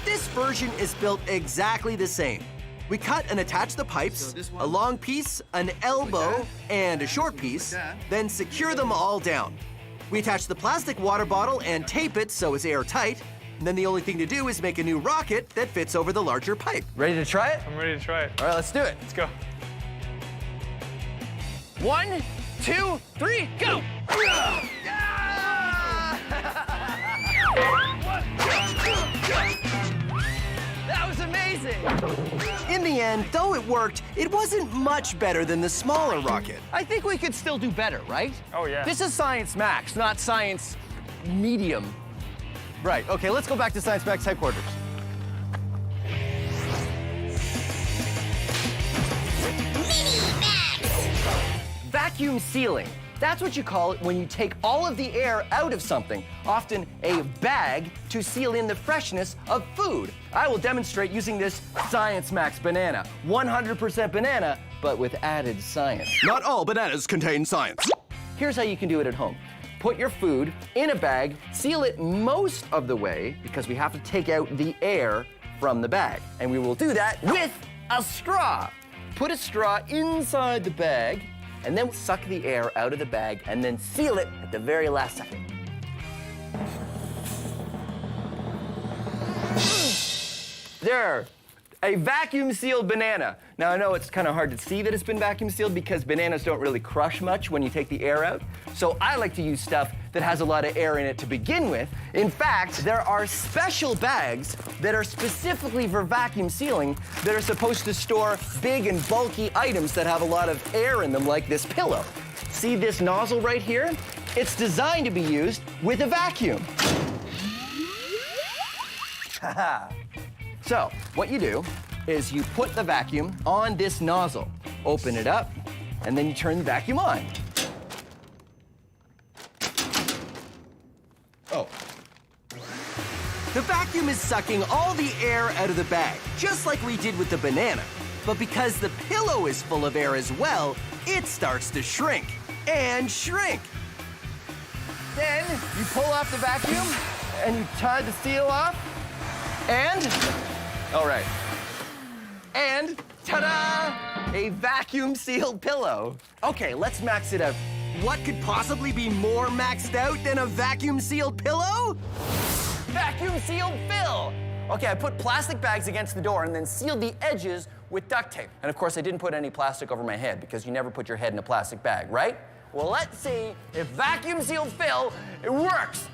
This version is built exactly the same. We cut and attach the pipes, a long piece, an elbow, and a short piece, then secure them all down. We attach the plastic water bottle and tape it so it's airtight. And then the only thing to do is make a new rocket that fits over the larger pipe. Ready to try it? I'm ready to try it. All right, let's do it. Let's go. 1, 2, 3, go! That was amazing! In the end, though it worked, it wasn't much better than the smaller rocket. I think we could still do better, right? Oh, yeah. This is Science Max, not Science Medium. Right, okay, let's go back to Science Max headquarters. Vacuum sealing. That's what you call it when you take all of the air out of something, often a bag, to seal in the freshness of food. I will demonstrate using this Science Max banana. 100% banana, but with added science. Not all bananas contain science. Here's how you can do it at home. Put your food in a bag, seal it most of the way, because we have to take out the air from the bag. And we will do that with a straw. Put a straw inside the bag, and then suck the air out of the bag, and then seal it at the very last second. There, a vacuum sealed banana. Now I know it's kind of hard to see that it's been vacuum sealed because bananas don't really crush much when you take the air out. So I like to use stuff that has a lot of air in it to begin with. In fact, there are special bags that are specifically for vacuum sealing that are supposed to store big and bulky items that have a lot of air in them, like this pillow. See this nozzle right here? It's designed to be used with a vacuum. So, what you do is you put the vacuum on this nozzle, open it up, and then you turn the vacuum on. Oh. The vacuum is sucking all the air out of the bag, just like we did with the banana. But because the pillow is full of air as well, it starts to shrink and shrink. Then you pull off the vacuum and you tie the seal off, and, all right. And ta-da! A vacuum sealed pillow. Okay, let's max it out. What could possibly be more maxed out than a vacuum sealed pillow? Vacuum sealed fill. Okay, I put plastic bags against the door and then sealed the edges with duct tape. And of course, I didn't put any plastic over my head because you never put your head in a plastic bag, right? Well, let's see if vacuum sealed fill, it works.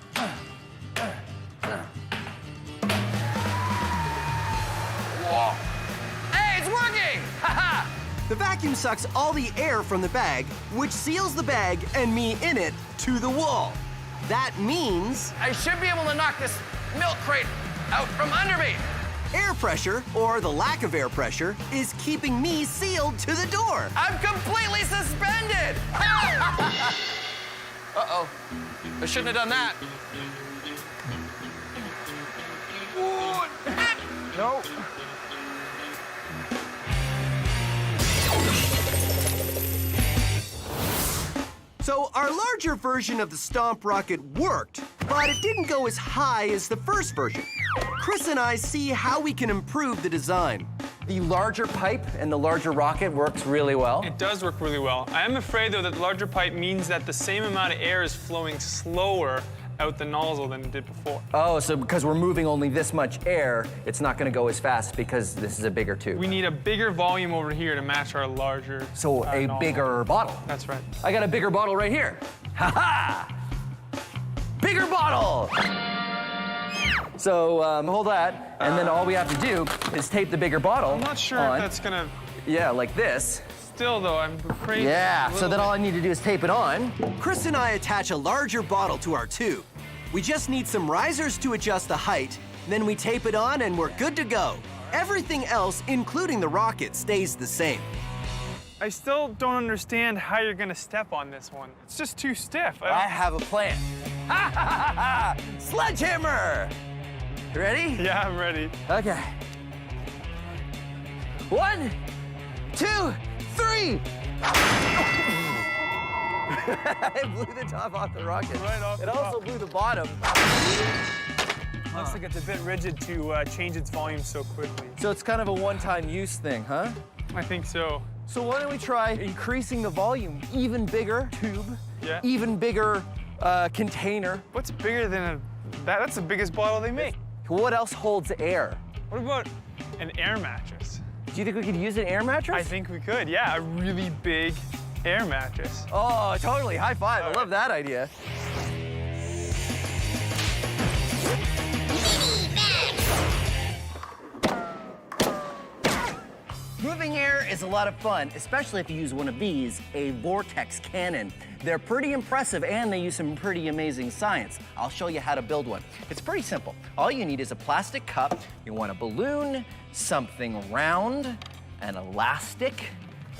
Whoa. Hey, it's working! Ha-ha! The vacuum sucks all the air from the bag, which seals the bag and me in it to the wall. That means I should be able to knock this milk crate out from under me. Air pressure, or the lack of air pressure, is keeping me sealed to the door. I'm completely suspended! Uh-oh. I shouldn't have done that. No. So our larger version of the Stomp rocket worked, but it didn't go as high as the first version. Chris and I see how we can improve the design. The larger pipe and the larger rocket works really well. It does work really well. I am afraid, though, that the larger pipe means that the same amount of air is flowing slower out the nozzle than it did before. Oh, so because we're moving only this much air, it's not going to go as fast because this is a bigger tube. We need a bigger volume over here to match our larger. So a nozzle. bigger bottle. That's right. I got a bigger bottle right here. Ha ha! Bigger bottle! So hold that, and then all we have to do is tape the bigger bottle. I'm not sure on. if that's gonna. Yeah, like this. Still though, I'm afraid. Yeah, so then all I need to do is tape it on. Chris and I attach a larger bottle to our tube. We just need some risers to adjust the height, then we tape it on and we're good to go. Everything else, including the rocket, stays the same. I still don't understand how you're gonna step on this one. It's just too stiff. I have a plan. Ha ha ha ha! Sledgehammer! You ready? Yeah, I'm ready. Okay. 1, 2, 3! It blew the top off the rocket. Right off it the also top. blew the bottom. Looks like it's a bit rigid to change its volume so quickly. So it's kind of a one-time use thing, huh? I think so. So why don't we try increasing the volume? Even bigger tube, Yeah. even bigger container. What's bigger than that? That's the biggest bottle they make. What else holds air? What about an air mattress? Do you think we could use an air mattress? I think we could, yeah, a really big air mattress. Oh, totally. High five. I love that idea. Moving air is a lot of fun, especially if you use one of these, a vortex cannon. They're pretty impressive and they use some pretty amazing science. I'll show you how to build one. It's pretty simple. All you need is a plastic cup. You want a balloon, something round, an elastic,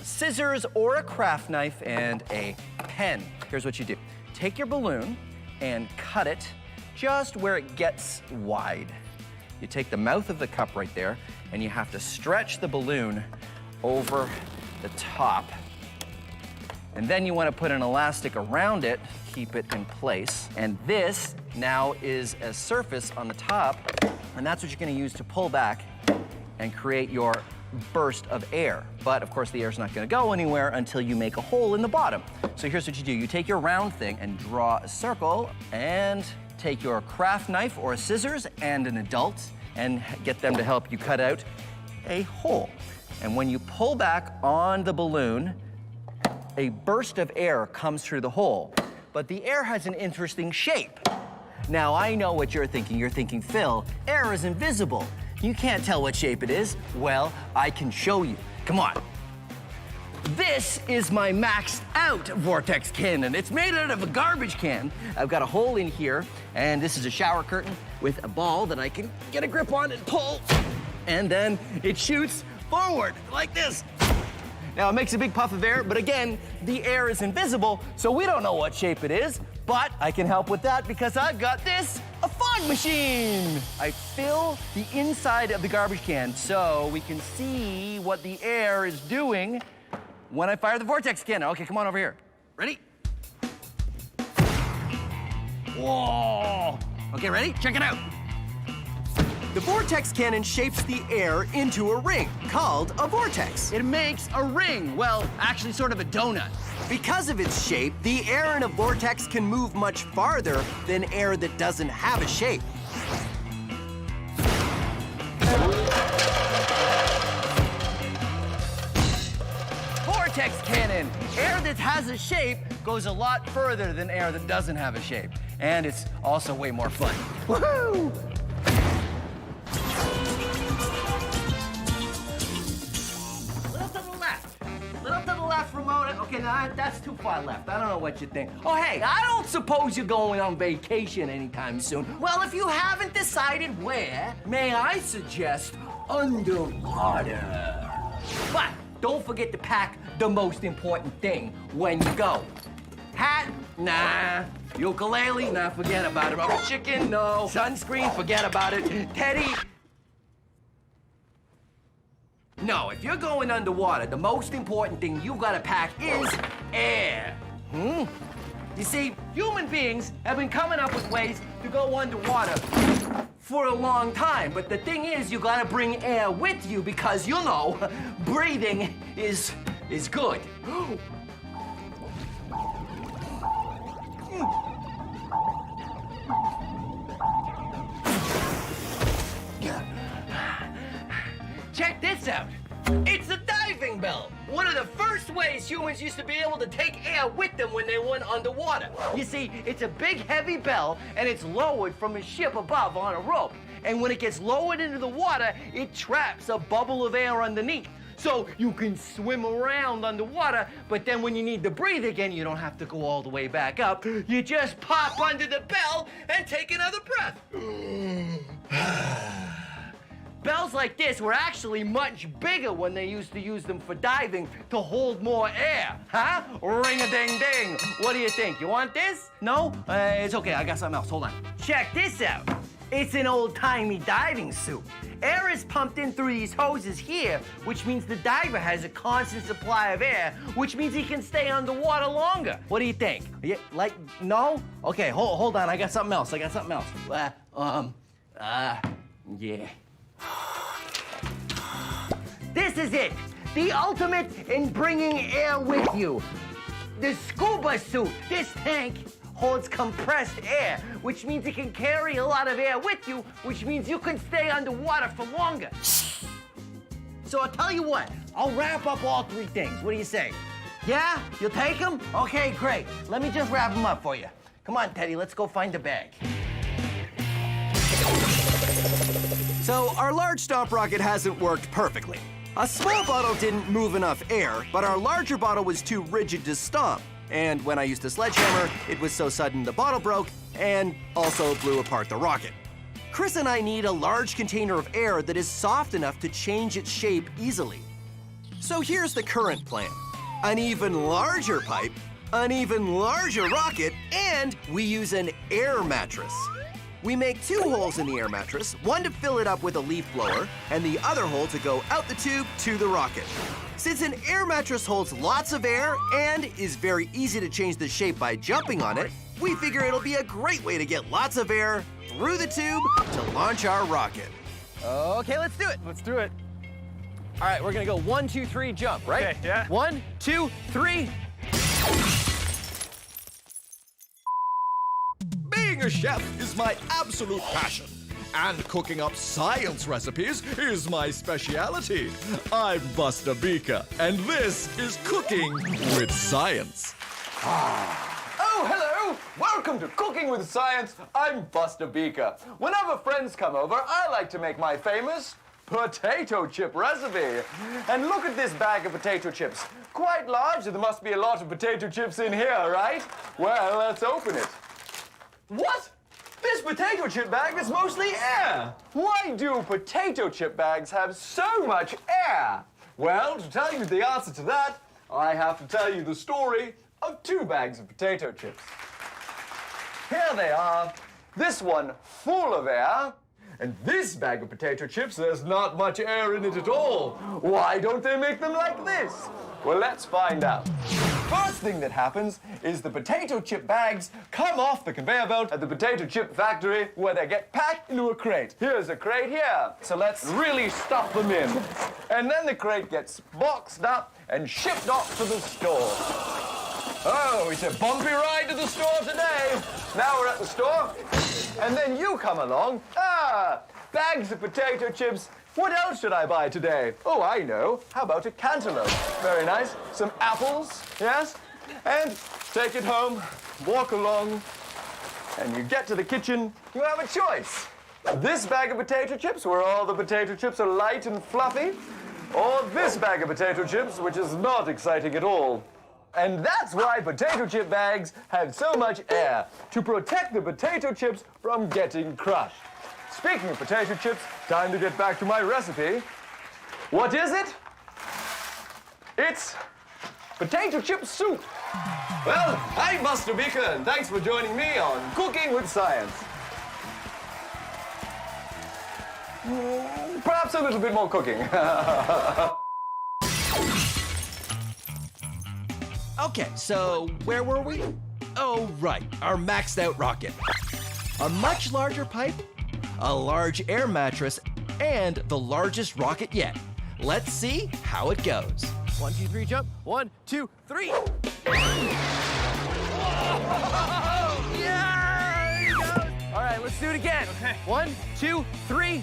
scissors or a craft knife, and a pen. Here's what you do. Take your balloon and cut it just where it gets wide. You take the mouth of the cup right there, and you have to stretch the balloon over the top. And then you want to put an elastic around it, keep it in place. And this now is a surface on the top, and that's what you're going to use to pull back and create your burst of air. But of course, the air's not going to go anywhere until you make a hole in the bottom. So here's what you do. You take your round thing and draw a circle, and take your craft knife or a scissors and an adult and get them to help you cut out a hole. And when you pull back on the balloon, a burst of air comes through the hole. But the air has an interesting shape. Now, I know what you're thinking. You're thinking, Phil, air is invisible. You can't tell what shape it is. Well, I can show you. Come on. This is my maxed out vortex cannon. It's made out of a garbage can. I've got a hole in here, and this is a shower curtain with a ball that I can get a grip on and pull. And then it shoots forward like this. Now it makes a big puff of air, but again, the air is invisible, so we don't know what shape it is, but I can help with that because I've got this, a fog machine. I fill the inside of the garbage can so we can see what the air is doing when I fire the vortex cannon. Okay, come on over here. Ready? Whoa! Okay, ready? Check it out. The vortex cannon shapes the air into a ring, called a vortex. It makes a ring. Well, actually sort of a donut. Because of its shape, the air in a vortex can move much farther than air that doesn't have a shape. Vortex cannon. Air that has a shape goes a lot further than air that doesn't have a shape. And it's also way more fun. Woohoo! Little to the left, Ramona. Okay, now that's too far left. I don't know what you think. Oh, hey, I don't suppose you're going on vacation anytime soon. Well, if you haven't decided where, may I suggest underwater. But don't forget to pack the most important thing when you go. Hat? Nah. Ukulele? Nah, forget about it. Rubber chicken? No. Sunscreen? Forget about it. Teddy? No, if you're going underwater, the most important thing you gotta pack is air. You see, human beings have been coming up with ways to go underwater for a long time. But the thing is, you gotta bring air with you because, you know, breathing is good. out. It's a diving bell. One of the first ways humans used to be able to take air with them when they went underwater. You see, it's a big, heavy bell, and it's lowered from a ship above on a rope. And when it gets lowered into the water, it traps a bubble of air underneath. So you can swim around underwater, but then when you need to breathe again, you don't have to go all the way back up. You just pop under the bell and take another breath. Bells like this were actually much bigger when they used to use them for diving to hold more air. Huh? Ring-a-ding-ding. What do you think? You want this? No? It's okay. I got something else. Hold on. Check this out. It's an old-timey diving suit. Air is pumped in through these hoses here, which means the diver has a constant supply of air, which means he can stay underwater longer. What do you think? Yeah, no? Okay, hold on. I got something else. Yeah. This is it. The ultimate in bringing air with you. The scuba suit. This tank holds compressed air, which means it can carry a lot of air with you, which means you can stay underwater for longer. So I'll tell you what, I'll wrap up all three things. What do you say? Yeah? You'll take them? Okay, great. Let me just wrap them up for you. Come on, Teddy, let's go find the bag. So our large stomp rocket hasn't worked perfectly. A small bottle didn't move enough air, but our larger bottle was too rigid to stomp. And when I used a sledgehammer, it was so sudden the bottle broke and also blew apart the rocket. Chris and I need a large container of air that is soft enough to change its shape easily. So here's the current plan. An even larger pipe, an even larger rocket, and we use an air mattress. We make 2 holes in the air mattress, one to fill it up with a leaf blower, and the other hole to go out the tube to the rocket. Since an air mattress holds lots of air and is very easy to change the shape by jumping on it, we figure it'll be a great way to get lots of air through the tube to launch our rocket. Okay, let's do it. Let's do it. All right, we're gonna go 1, 2, 3, jump, right? Okay, yeah. 1, 2, 3. Being a chef is my absolute passion. And cooking up science recipes is my speciality. I'm Buster Beaker, and this is Cooking with Science. Oh, hello! Welcome to Cooking with Science. I'm Buster Beaker. Whenever friends come over, I like to make my famous potato chip recipe. And look at this bag of potato chips. Quite large, there must be a lot of potato chips in here, right? Well, let's open it. What? This potato chip bag is mostly air. Why do potato chip bags have so much air? Well, to tell you the answer to that, I have to tell you the story of 2 bags of potato chips. Here they are. This one full of air, and this bag of potato chips, there's not much air in it at all. Why don't they make them like this? Well, let's find out. First thing that happens is the potato chip bags come off the conveyor belt at the potato chip factory where they get packed into a crate. Here's a crate here. So let's really stuff them in. And then the crate gets boxed up and shipped off to the store. Oh, it's a bumpy ride to the store today. Now we're at the store, and then you come along. Bags of potato chips. What else should I buy today? Oh, I know. How about a cantaloupe? Very nice. Some apples, yes? And take it home, walk along, and you get to the kitchen, you have a choice. This bag of potato chips, where all the potato chips are light and fluffy, or this bag of potato chips, which is not exciting at all. And that's why potato chip bags have so much air, to protect the potato chips from getting crushed. Speaking of potato chips, time to get back to my recipe. What is it? It's potato chip soup. Well, I'm Buster Beaker, and thanks for joining me on Cooking with Science. Perhaps a little bit more cooking. Okay, so where were we? Oh, right, our maxed out rocket. A much larger pipe, a large air mattress, and the largest rocket yet. Let's see how it goes. 1, 2, 3, jump. 1, 2, 3. Yeah! All right, let's do it again. Okay. 1, 2, 3.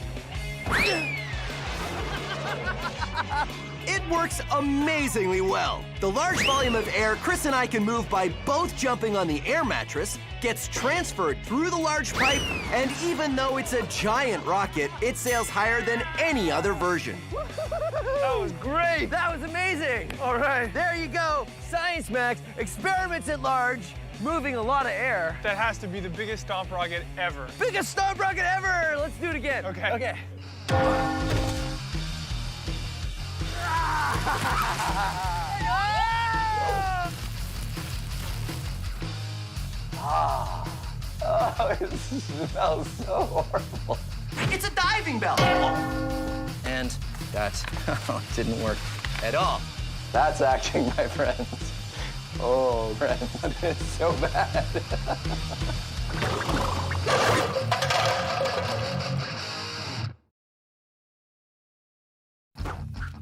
It works amazingly well. The large volume of air Chris and I can move by both jumping on the air mattress gets transferred through the large pipe, and even though it's a giant rocket, it sails higher than any other version. That was great. That was amazing. All right. There you go. Science Max, experiments at large, moving a lot of air. That has to be the biggest stomp rocket ever. Biggest stomp rocket ever. Let's do it again. Okay. Okay. Oh, it smells so horrible. It's a diving bell. And that didn't work at all. That's acting, my friends. Oh, friends, it's so bad.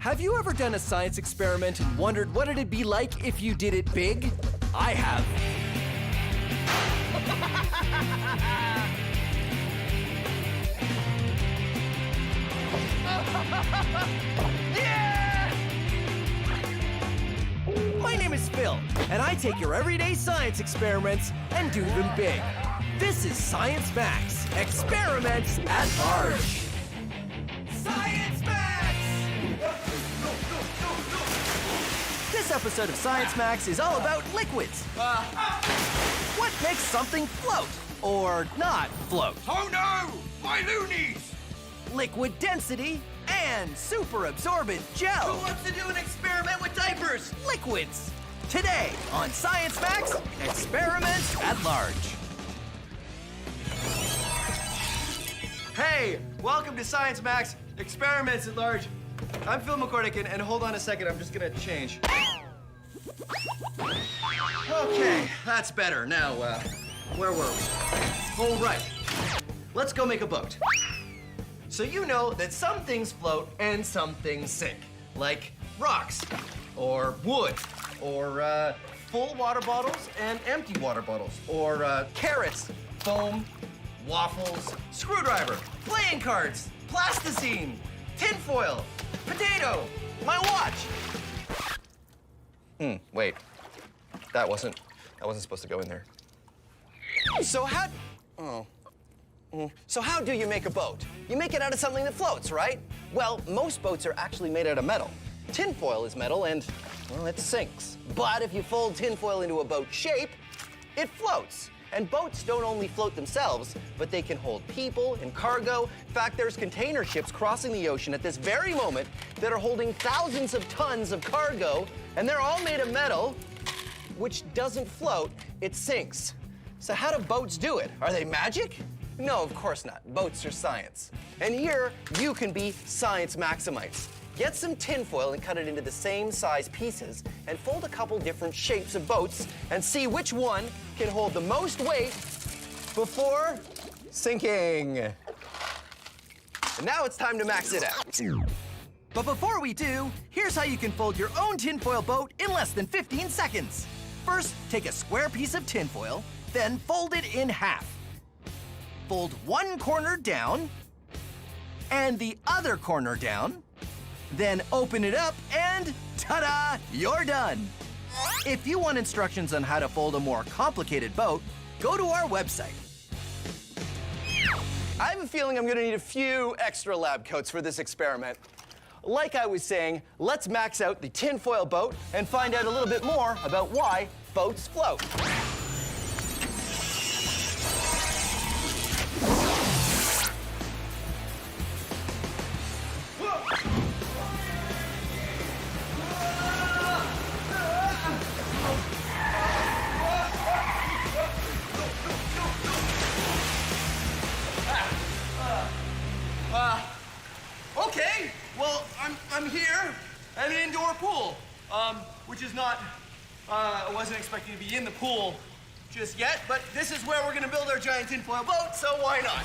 Have you ever done a science experiment and wondered what it'd be like if you did it big? I have. My name is Phil, and I take your everyday science experiments and do them big. This is Science Max, experiments at large. Science Max! This episode of Science Max is all about liquids. What makes something float or not float? Oh no! My loonies! Liquid density and super absorbent gel. Who wants to do an experiment with diapers? Liquids. Today on Science Max, experiments at large. Hey, welcome to Science Max, Experiments at Large. I'm Phil McCordick, and hold on a second, I'm just gonna change. Okay, that's better. Now, where were we? Oh, right. Let's go make a boat. So you know that some things float and some things sink, like rocks, or wood, or full water bottles and empty water bottles, or carrots, foam, waffles, screwdriver, playing cards, plasticine, tinfoil, potato, my watch. Wait. That wasn't supposed to go in there. So how do you make a boat? You make it out of something that floats, right? Well, most boats are actually made out of metal. Tinfoil is metal and, well, it sinks. But if you fold tinfoil into a boat shape, it floats. And boats don't only float themselves, but they can hold people and cargo. In fact, there's container ships crossing the ocean at this very moment that are holding thousands of tons of cargo, and they're all made of metal, which doesn't float, it sinks. So how do boats do it? Are they magic? No, of course not. Boats are science. And here, you can be science maximites. Get some tinfoil and cut it into the same size pieces and fold a couple different shapes of boats and see which one can hold the most weight before sinking. And now it's time to max it out. But before we do, here's how you can fold your own tinfoil boat in less than 15 seconds. First, take a square piece of tinfoil, then fold it in half. Fold one corner down and the other corner down. Then open it up and ta-da, you're done. If you want instructions on how to fold a more complicated boat, go to our website. I have a feeling I'm gonna need a few extra lab coats for this experiment. Like I was saying, let's max out the tinfoil boat and find out a little bit more about why boats float. Okay, well, I'm here at an indoor pool, which is not, I wasn't expecting to be in the pool just yet, but this is where we're gonna build our giant tinfoil boat, so why not?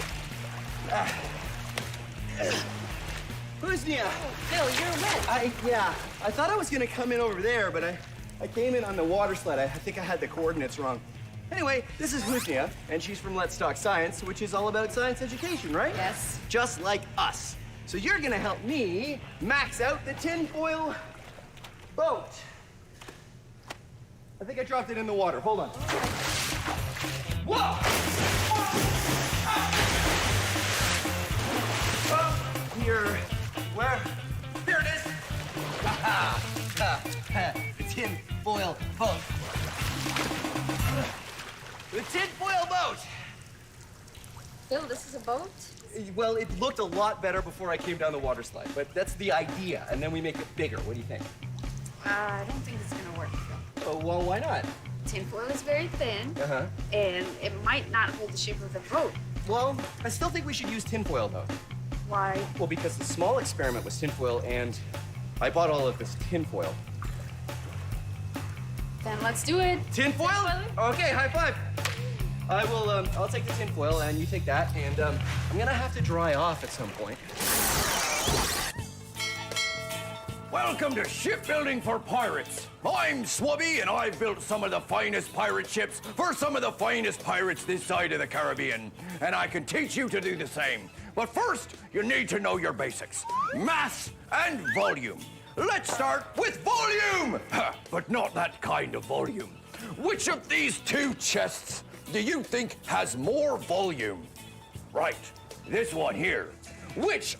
Huznia! Phil, you're wet. I thought I was gonna come in over there, but I came in on the water sled. I think I had the coordinates wrong. Anyway, this is Huznia, and she's from Let's Talk Science, which is all about science education, right? Yes. Just like us. So you're gonna help me max out the tinfoil boat. I think I dropped it in the water. Hold on. Whoa! Here, where? There it is. The tinfoil boat. The tinfoil boat. Bill, this is a boat? Well, it looked a lot better before I came down the water slide, but that's the idea, and then we make it bigger. What do you think? I don't think it's gonna work, Phil. Oh, well, why not? Tinfoil is very thin, Uh-huh. and it might not hold the shape of the boat. Well, I still think we should use tinfoil, though. Why? Well, because the small experiment was tinfoil, and I bought all of this tinfoil. Then let's do it. Tinfoil? Okay, high five. I will, I'll take the tinfoil, and you take that, and, I'm gonna have to dry off at some point. Welcome to Shipbuilding for Pirates. I'm Swubby, and I've built some of the finest pirate ships for some of the finest pirates this side of the Caribbean. And I can teach you to do the same. But first, you need to know your basics. Mass and volume. Let's start with volume! But not that kind of volume. Which of these two chests do you think has more volume? Right, this one here. Which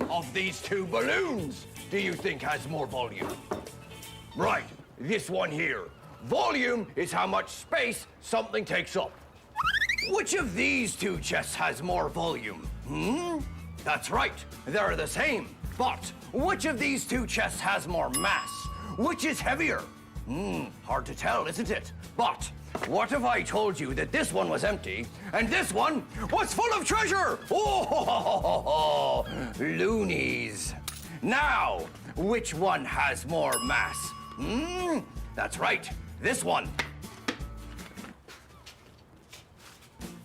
of these two balloons do you think has more volume? Right, this one here. Volume is how much space something takes up. Which of these two chests has more volume? That's right, they're the same. But which of these two chests has more mass? Which is heavier? Hard to tell, isn't it? But what if I told you that this one was empty and this one was full of treasure? Oh, loonies. Now, which one has more mass? That's right, this one.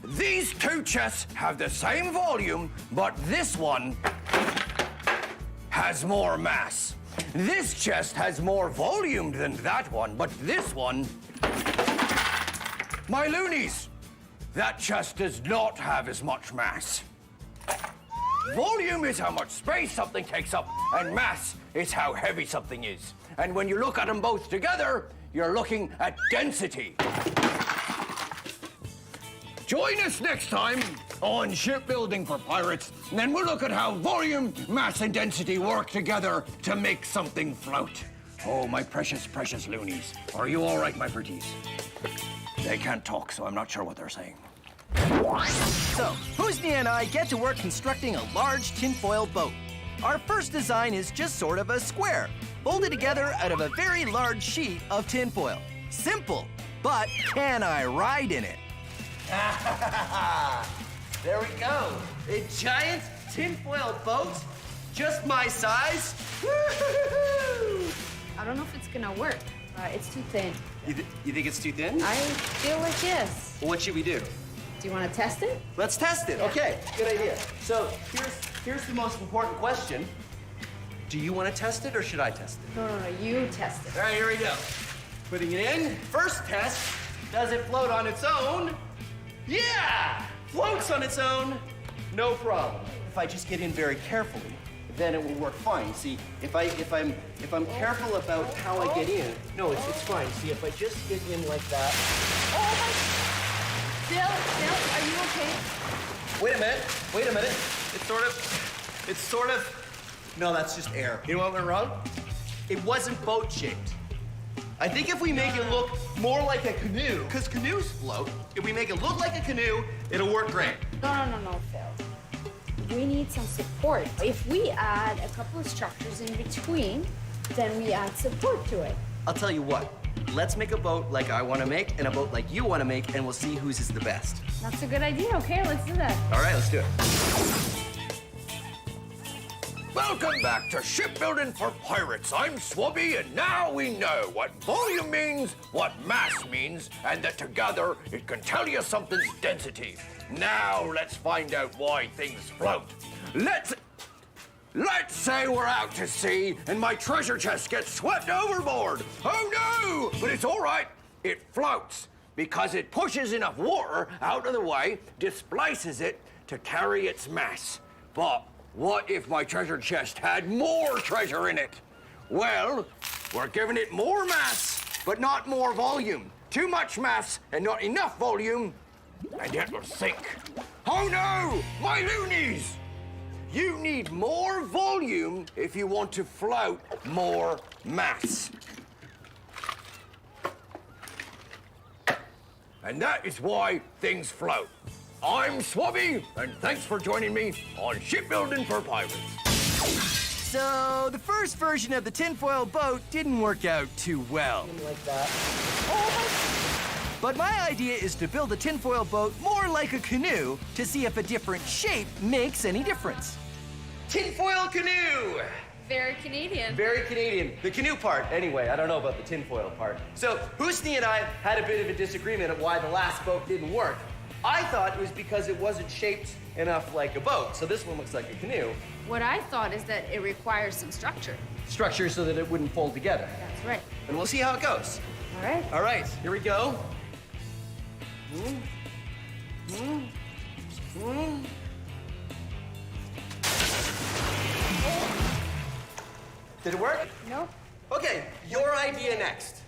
These two chests have the same volume, but this one has more mass. This chest has more volume than that one, but this one... My loonies! That chest does not have as much mass. Volume is how much space something takes up, and mass is how heavy something is. And when you look at them both together, you're looking at density. Join us next time on Shipbuilding for Pirates, and then we'll look at how volume, mass, and density work together to make something float. Oh, my precious, precious loonies. Are you all right, my pretties? They can't talk, so I'm not sure what they're saying. So, Husni and I get to work constructing a large tinfoil boat. Our first design is just sort of a square, folded together out of a very large sheet of tinfoil. Simple, but can I ride in it? There we go. A giant tinfoil boat, just my size. Woo-hoo-hoo-hoo. I don't know if it's gonna work. It's too thin. You think it's too thin? I feel like yes. What should we do? Do you want to test it? Let's test it. Okay, good idea. So here's the most important question. Do you want to test it or should I test it? No, you test it. All right, here we go. Putting it in. First test, does it float on its own? Yeah! Floats on its own, no problem. If I just get in very carefully, then it will work fine. See, if I'm careful about how I get in, no, it's fine. See, if I just get in like that. Oh my! Bill, are you okay? Wait a minute. It's sort of, no, that's just air. You know what went wrong? It wasn't boat shaped. I think if we make it look more like a canoe, because canoes float, if we make it look like a canoe, it'll work great. No, Phil. We need some support. If we add a couple of structures in between, then we add support to it. I'll tell you what, let's make a boat like I want to make and a boat like you want to make, and we'll see whose is the best. That's a good idea. Okay, let's do that. All right, let's do it. Welcome back to Shipbuilding for Pirates. I'm Swubby, and now we know what volume means, what mass means, and that together it can tell you something's density. Now let's find out why things float. Let's say we're out to sea and my treasure chest gets swept overboard. Oh no! But it's all right. It floats because it pushes enough water out of the way, displaces it to carry its mass. But What if my treasure chest had more treasure in it? Well, we're giving it more mass, but not more volume. Too much mass and not enough volume, and it'll sink. Oh no, my loonies! You need more volume if you want to float more mass. And that is why things float. I'm Swabby, and thanks for joining me on Shipbuilding for Pirates. So, the first version of the tinfoil boat didn't work out too well. Like that. But my idea is to build a tinfoil boat more like a canoe to see if a different shape makes any difference. Tinfoil canoe! Very Canadian. Very Canadian. The canoe part, anyway. I don't know about the tinfoil part. So, Husni and I had a bit of a disagreement of why the last boat didn't work. I thought it was because it wasn't shaped enough like a boat. So this one looks like a canoe. What I thought is that it requires some structure. Structure so that it wouldn't fold together. That's right. And we'll see how it goes. All right. All right, here we go. Did it work? No. Okay, your idea next.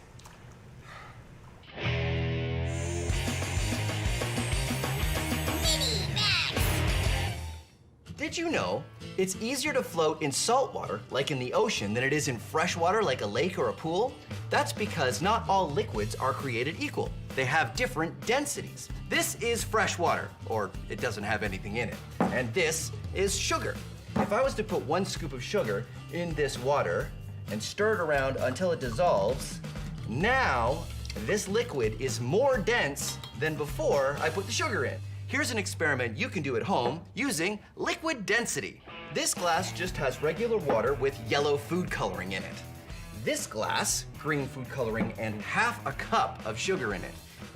Did you know it's easier to float in salt water, like in the ocean, than it is in fresh water, like a lake or a pool? That's because not all liquids are created equal. They have different densities. This is fresh water, or it doesn't have anything in it. And this is sugar. If I was to put 1 scoop of sugar in this water and stir it around until it dissolves, now this liquid is more dense than before I put the sugar in. Here's an experiment you can do at home using liquid density. This glass just has regular water with yellow food coloring in it. This glass, green food coloring and half a cup of sugar in it.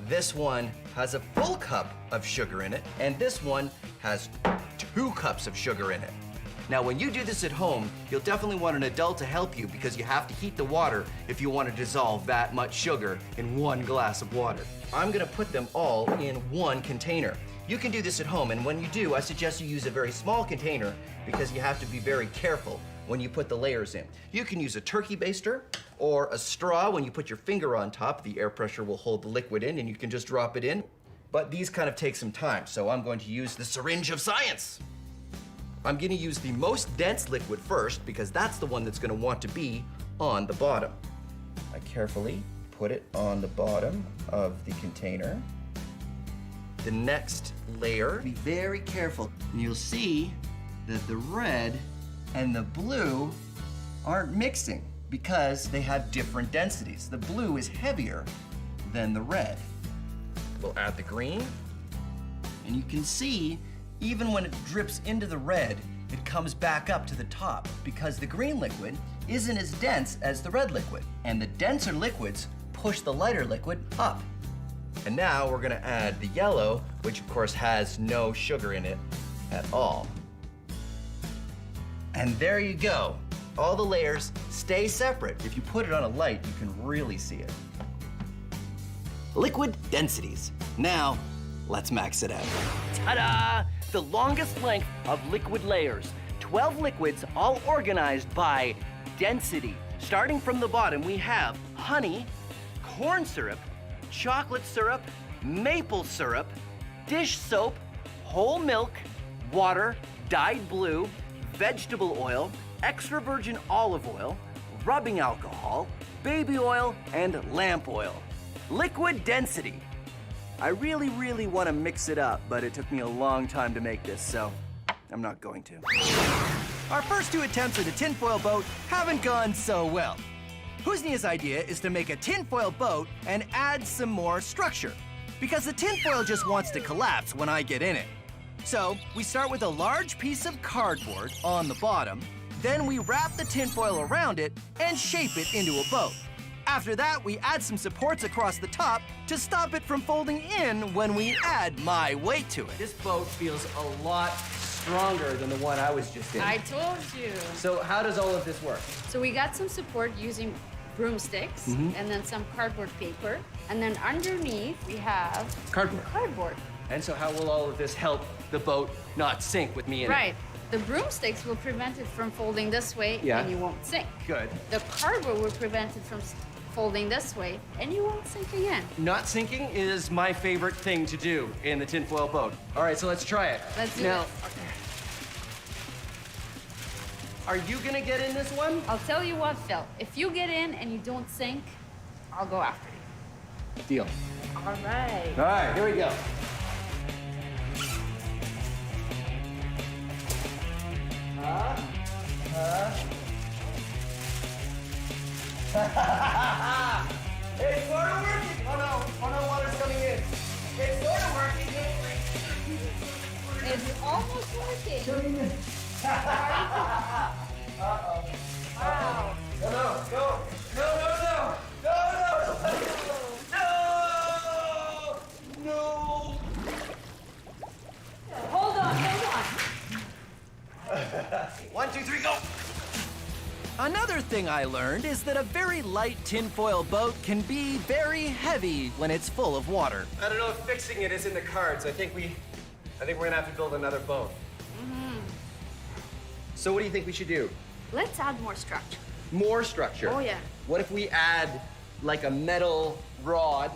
This one has a full cup of sugar in it, and this one has 2 cups of sugar in it. Now, when you do this at home, you'll definitely want an adult to help you because you have to heat the water if you want to dissolve that much sugar in 1 glass of water. I'm gonna put them all in 1 container. You can do this at home, and when you do, I suggest you use a very small container because you have to be very careful when you put the layers in. You can use a turkey baster or a straw. When you put your finger on top, the air pressure will hold the liquid in and you can just drop it in. But these kind of take some time, so I'm going to use the syringe of science. I'm gonna use the most dense liquid first because that's the one that's gonna want to be on the bottom. I carefully put it on the bottom of the container. The next layer, be very careful. And you'll see that the red and the blue aren't mixing because they have different densities. The blue is heavier than the red. We'll add the green, and you can see even when it drips into the red, it comes back up to the top because the green liquid isn't as dense as the red liquid, and the denser liquids push the lighter liquid up. And now we're gonna add the yellow, which of course has no sugar in it at all. And there you go. All the layers stay separate. If you put it on a light, you can really see it. Liquid densities. Now, let's max it out. Ta-da! The longest length of liquid layers. 12 liquids all organized by density. Starting from the bottom, we have honey, corn syrup, chocolate syrup, maple syrup, dish soap, whole milk, water, dyed blue, vegetable oil, extra virgin olive oil, rubbing alcohol, baby oil, and lamp oil. Liquid density. I really want to mix it up, but it took me a long time to make this, so I'm not going to. Our first 2 attempts at a tinfoil boat haven't gone so well. Husnia's idea is to make a tinfoil boat and add some more structure, because the tinfoil just wants to collapse when I get in it. So we start with a large piece of cardboard on the bottom, then we wrap the tinfoil around it and shape it into a boat. After that, we add some supports across the top to stop it from folding in when we add my weight to it. This boat feels a lot stronger than the one I was just in. I told you. So how does all of this work? So we got some support using broomsticks and then some cardboard paper. And then underneath we have Cardboard. cardboard. And so how will all of this help the boat not sink with me in it? Right. The broomsticks will prevent it from folding this way, Yeah. and you won't sink. Good. The cardboard will prevent it from folding this way, and you won't sink again. Not sinking is my favorite thing to do in the tinfoil boat. All right, so let's try it. Let's do now, it. Are you gonna get in this one? I'll tell you what, Phil. If you get in and you don't sink, I'll go after you. Deal. All right. All right, here we go. It's sort of working. Oh no, water's coming in. It's sort of working. It's almost working. Uh-oh. Wow. No. Hold on. 1, 2, 3, go! Another thing I learned is that a very light tinfoil boat can be very heavy when it's full of water. I don't know if fixing it is in the cards. I think we're gonna have to build another boat. So what do you think we should do? Let's add more structure. More structure. Oh, yeah. What if we add like a metal rod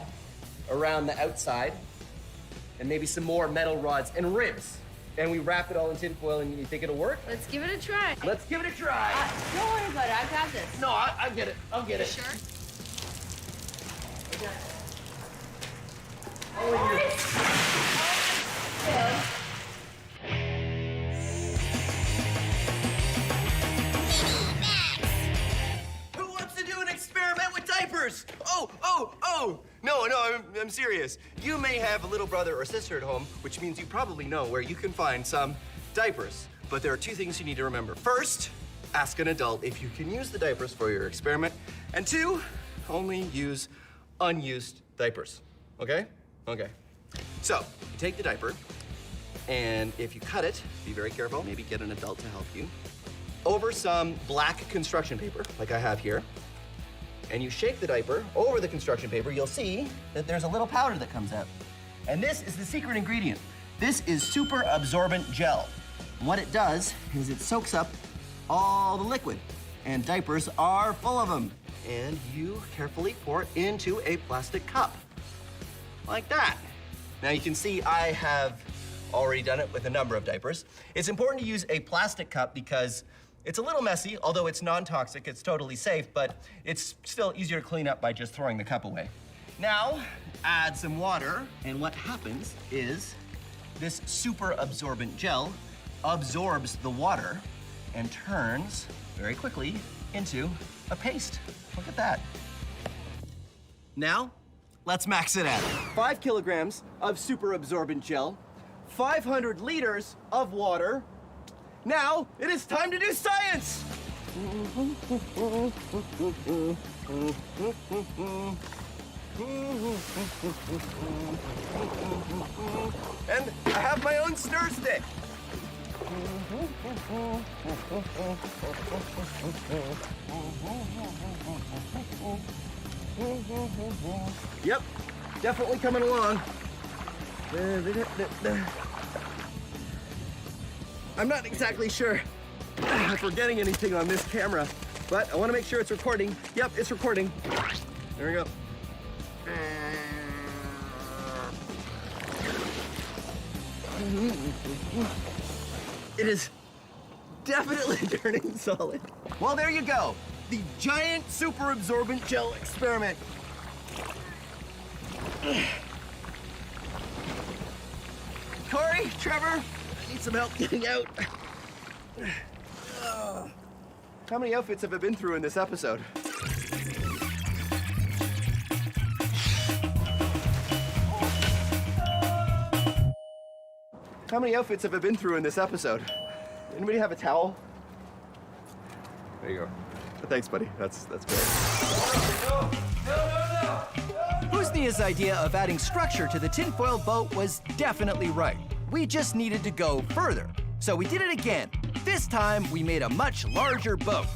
around the outside and maybe some more metal rods and ribs? And we wrap it all in tinfoil, and you think it'll work? Let's give it a try. Let's give it a try. Don't worry about it. I got this. No, I'll get it. I'll get it. Sure? Who wants to do an experiment with diapers? Oh! No, I'm serious. You may have a little brother or sister at home, which means you probably know where you can find some diapers. But there are two things you need to remember. First, ask an adult if you can use the diapers for your experiment. And two, only use unused diapers, okay? Okay. So, you take the diaper, and if you cut it, be very careful, maybe get an adult to help you, over some black construction paper, like I have here, and you shake the diaper over the construction paper, you'll see that there's a little powder that comes out. And this is the secret ingredient. This is super absorbent gel. What it does is it soaks up all the liquid, and diapers are full of them. And you carefully pour it into a plastic cup, like that. Now you can see I have already done it with a number of diapers. It's important to use a plastic cup because it's a little messy, although it's non-toxic, it's totally safe, but it's still easier to clean up by just throwing the cup away. Now, add some water, and what happens is this super absorbent gel absorbs the water and turns very quickly into a paste. Look at that. Now, let's max it out. 5 kilograms of super absorbent gel, 500 liters of water. Now, it is time to do science! And I have my own stir stick. Yep, definitely coming along. I'm not exactly sure if we're getting anything on this camera, but I want to make sure it's recording. Yep, it's recording. There we go. It is definitely turning solid. Well, there you go. The giant super absorbent gel experiment. Corey, Trevor, I need some help getting out. How many outfits have I been through in this episode? How many outfits have I been through in this episode? Anybody have a towel? There you go. Thanks, buddy. That's great. Husnia's idea of adding structure to the tinfoil boat was definitely right. We just needed to go further. So we did it again. This time, we made a much larger boat.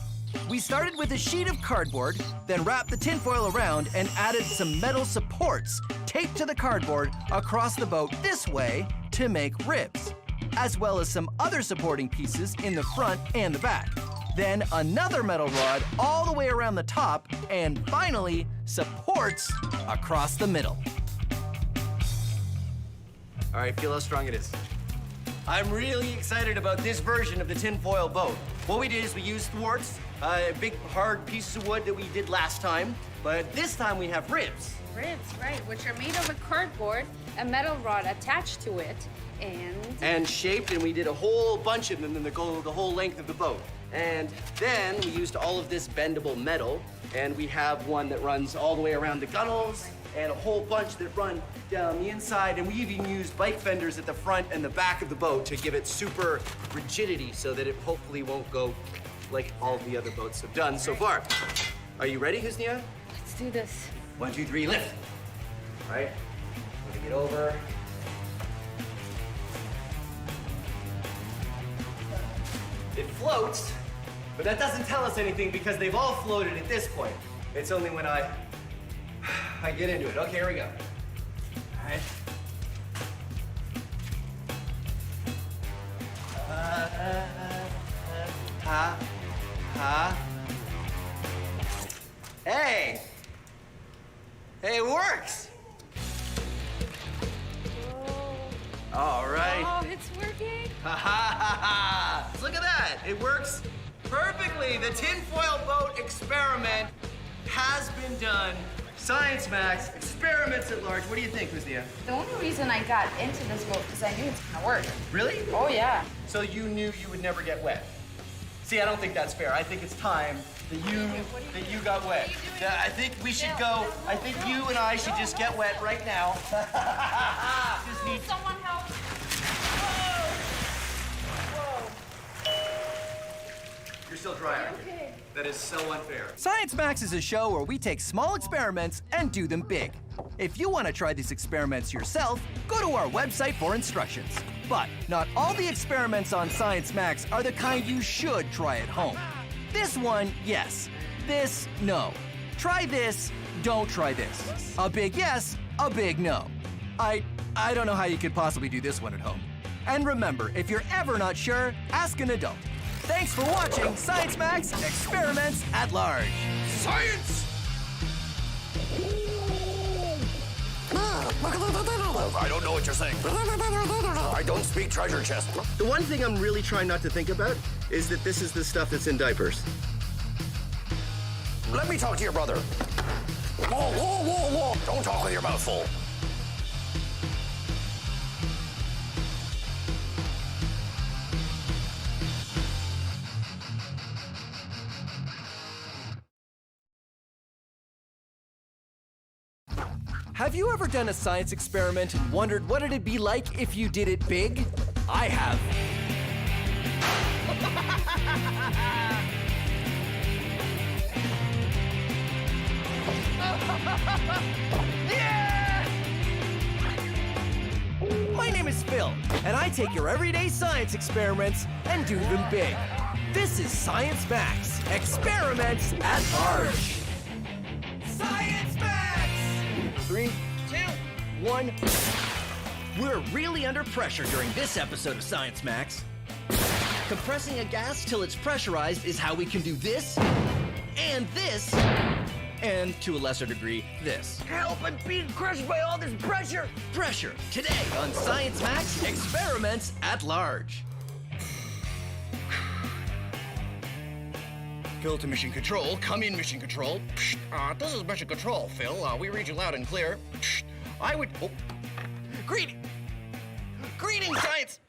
We started with a sheet of cardboard, then wrapped the tinfoil around and added some metal supports taped to the cardboard across the boat this way to make ribs. as well as some other supporting pieces in the front and the back. Then another metal rod all the way around the top, and finally, supports across the middle. All right, feel how strong it is. I'm really excited about this version of the tinfoil boat. What we did is we used thwarts, big hard pieces of wood that we did last time, but this time we have ribs. Ribs, right, which are made of a cardboard, a metal rod attached to it, and shaped, and we did a whole bunch of them that go the whole length of the boat. And then we used all of this bendable metal, and we have one that runs all the way around the gunnels, and a whole bunch that run down the inside, and we even used bike fenders at the front and the back of the boat to give it super rigidity so that it hopefully won't go like all the other boats have done so far. Are you ready, Husnia? Let's do this. 1, 2, 3, lift. All right, I'm gonna get over. It floats, but that doesn't tell us anything because they've all floated at this point. It's only when I get into it. Okay, here we go. All right. Hey! Hey, it works! All right. Oh, it's working. Ha ha ha ha! Look at that! It works perfectly. The tinfoil boat experiment has been done. Science Max, experiments at large. What do you think, Husnia? The only reason I got into this boat is I knew it's gonna work. Really? Oh, yeah. So you knew you would never get wet? See, I don't think that's fair. I think it's time that you got wet. I think we should go. I think you and I should just get wet right now. Just need someone help. You're still dry, aren't you? Okay. That is so unfair. Science Max is a show where we take small experiments and do them big. If you want to try these experiments yourself, go to our website for instructions. But not all the experiments on Science Max are the kind you should try at home. This one, yes. This, no. Try this, don't try this. A big yes, a big no. I don't know how you could possibly do this one at home. And remember, if you're ever not sure, ask an adult. Thanks for watching Science Max Experiments at Large. Science! I don't know what you're saying. I don't speak treasure chest. The one thing I'm really trying not to think about is that this is the stuff that's in diapers. Let me talk to your brother. Whoa, whoa, whoa, whoa. Don't talk with your mouth full. Have you ever done a science experiment and wondered what it'd be like if you did it big? I have. Yeah! My name is Phil, and I take your everyday science experiments and do them big. This is Science Max, Experiments at Large. Science Max! 3, 2, 1. We're really under pressure during this episode of Science Max. Compressing a gas till it's pressurized is how we can do this, and to a lesser degree, this. Help, I'm being crushed by all this pressure. Pressure, today on Science Max Experiments at Large. Phil to Mission Control. Come in, Mission Control. This is Mission Control, Phil. We read you loud and clear. I would... Oh. Greetings, Science!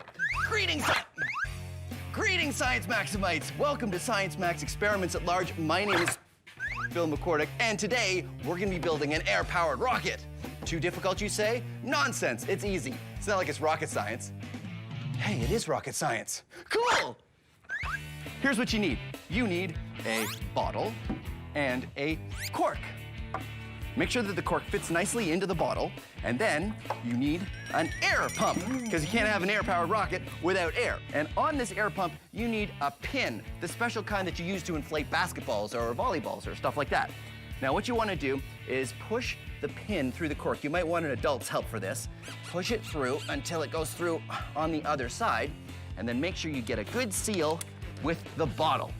Greetings, Science Maximites! Welcome to Science Max Experiments at Large. My name is Phil McCordick, and today we're gonna be building an air-powered rocket. Too difficult, you say? Nonsense, it's easy. It's not like it's rocket science. Hey, it is rocket science. Cool! Here's what you need. You need a bottle and a cork. Make sure that the cork fits nicely into the bottle, and then you need an air pump, because you can't have an air-powered rocket without air. And on this air pump, you need a pin, the special kind that you use to inflate basketballs or volleyballs or stuff like that. Now, what you want to do is push the pin through the cork. You might want an adult's help for this. Push it through until it goes through on the other side, and then make sure you get a good seal with the bottle.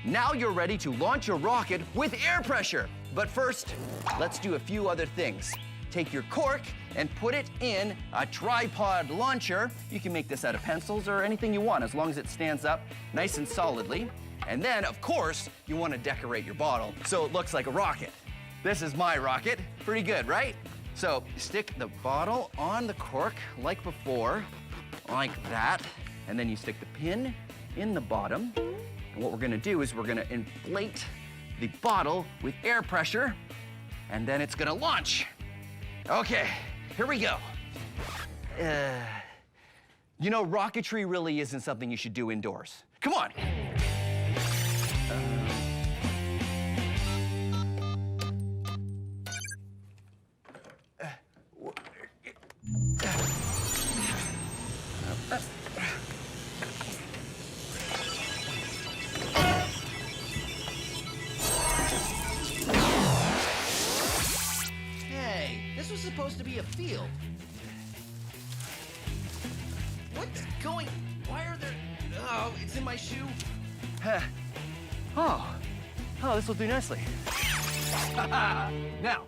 Now you're ready to launch your rocket with air pressure. But first, let's do a few other things. Take your cork and put it in a tripod launcher. You can make this out of pencils or anything you want, as long as it stands up nice and solidly. And then, of course, you want to decorate your bottle so it looks like a rocket. This is my rocket. Pretty good, right? So stick the bottle on the cork like before, like that. And then you stick the pin in the bottom. And what we're gonna do is we're gonna inflate the bottle with air pressure, and then it's gonna launch. Okay, here we go. You know, rocketry really isn't something you should do indoors. Come on. Hey, this was supposed to be a field. What's going? Why are there? Oh, it's in my shoe. Oh, this will do nicely. Now,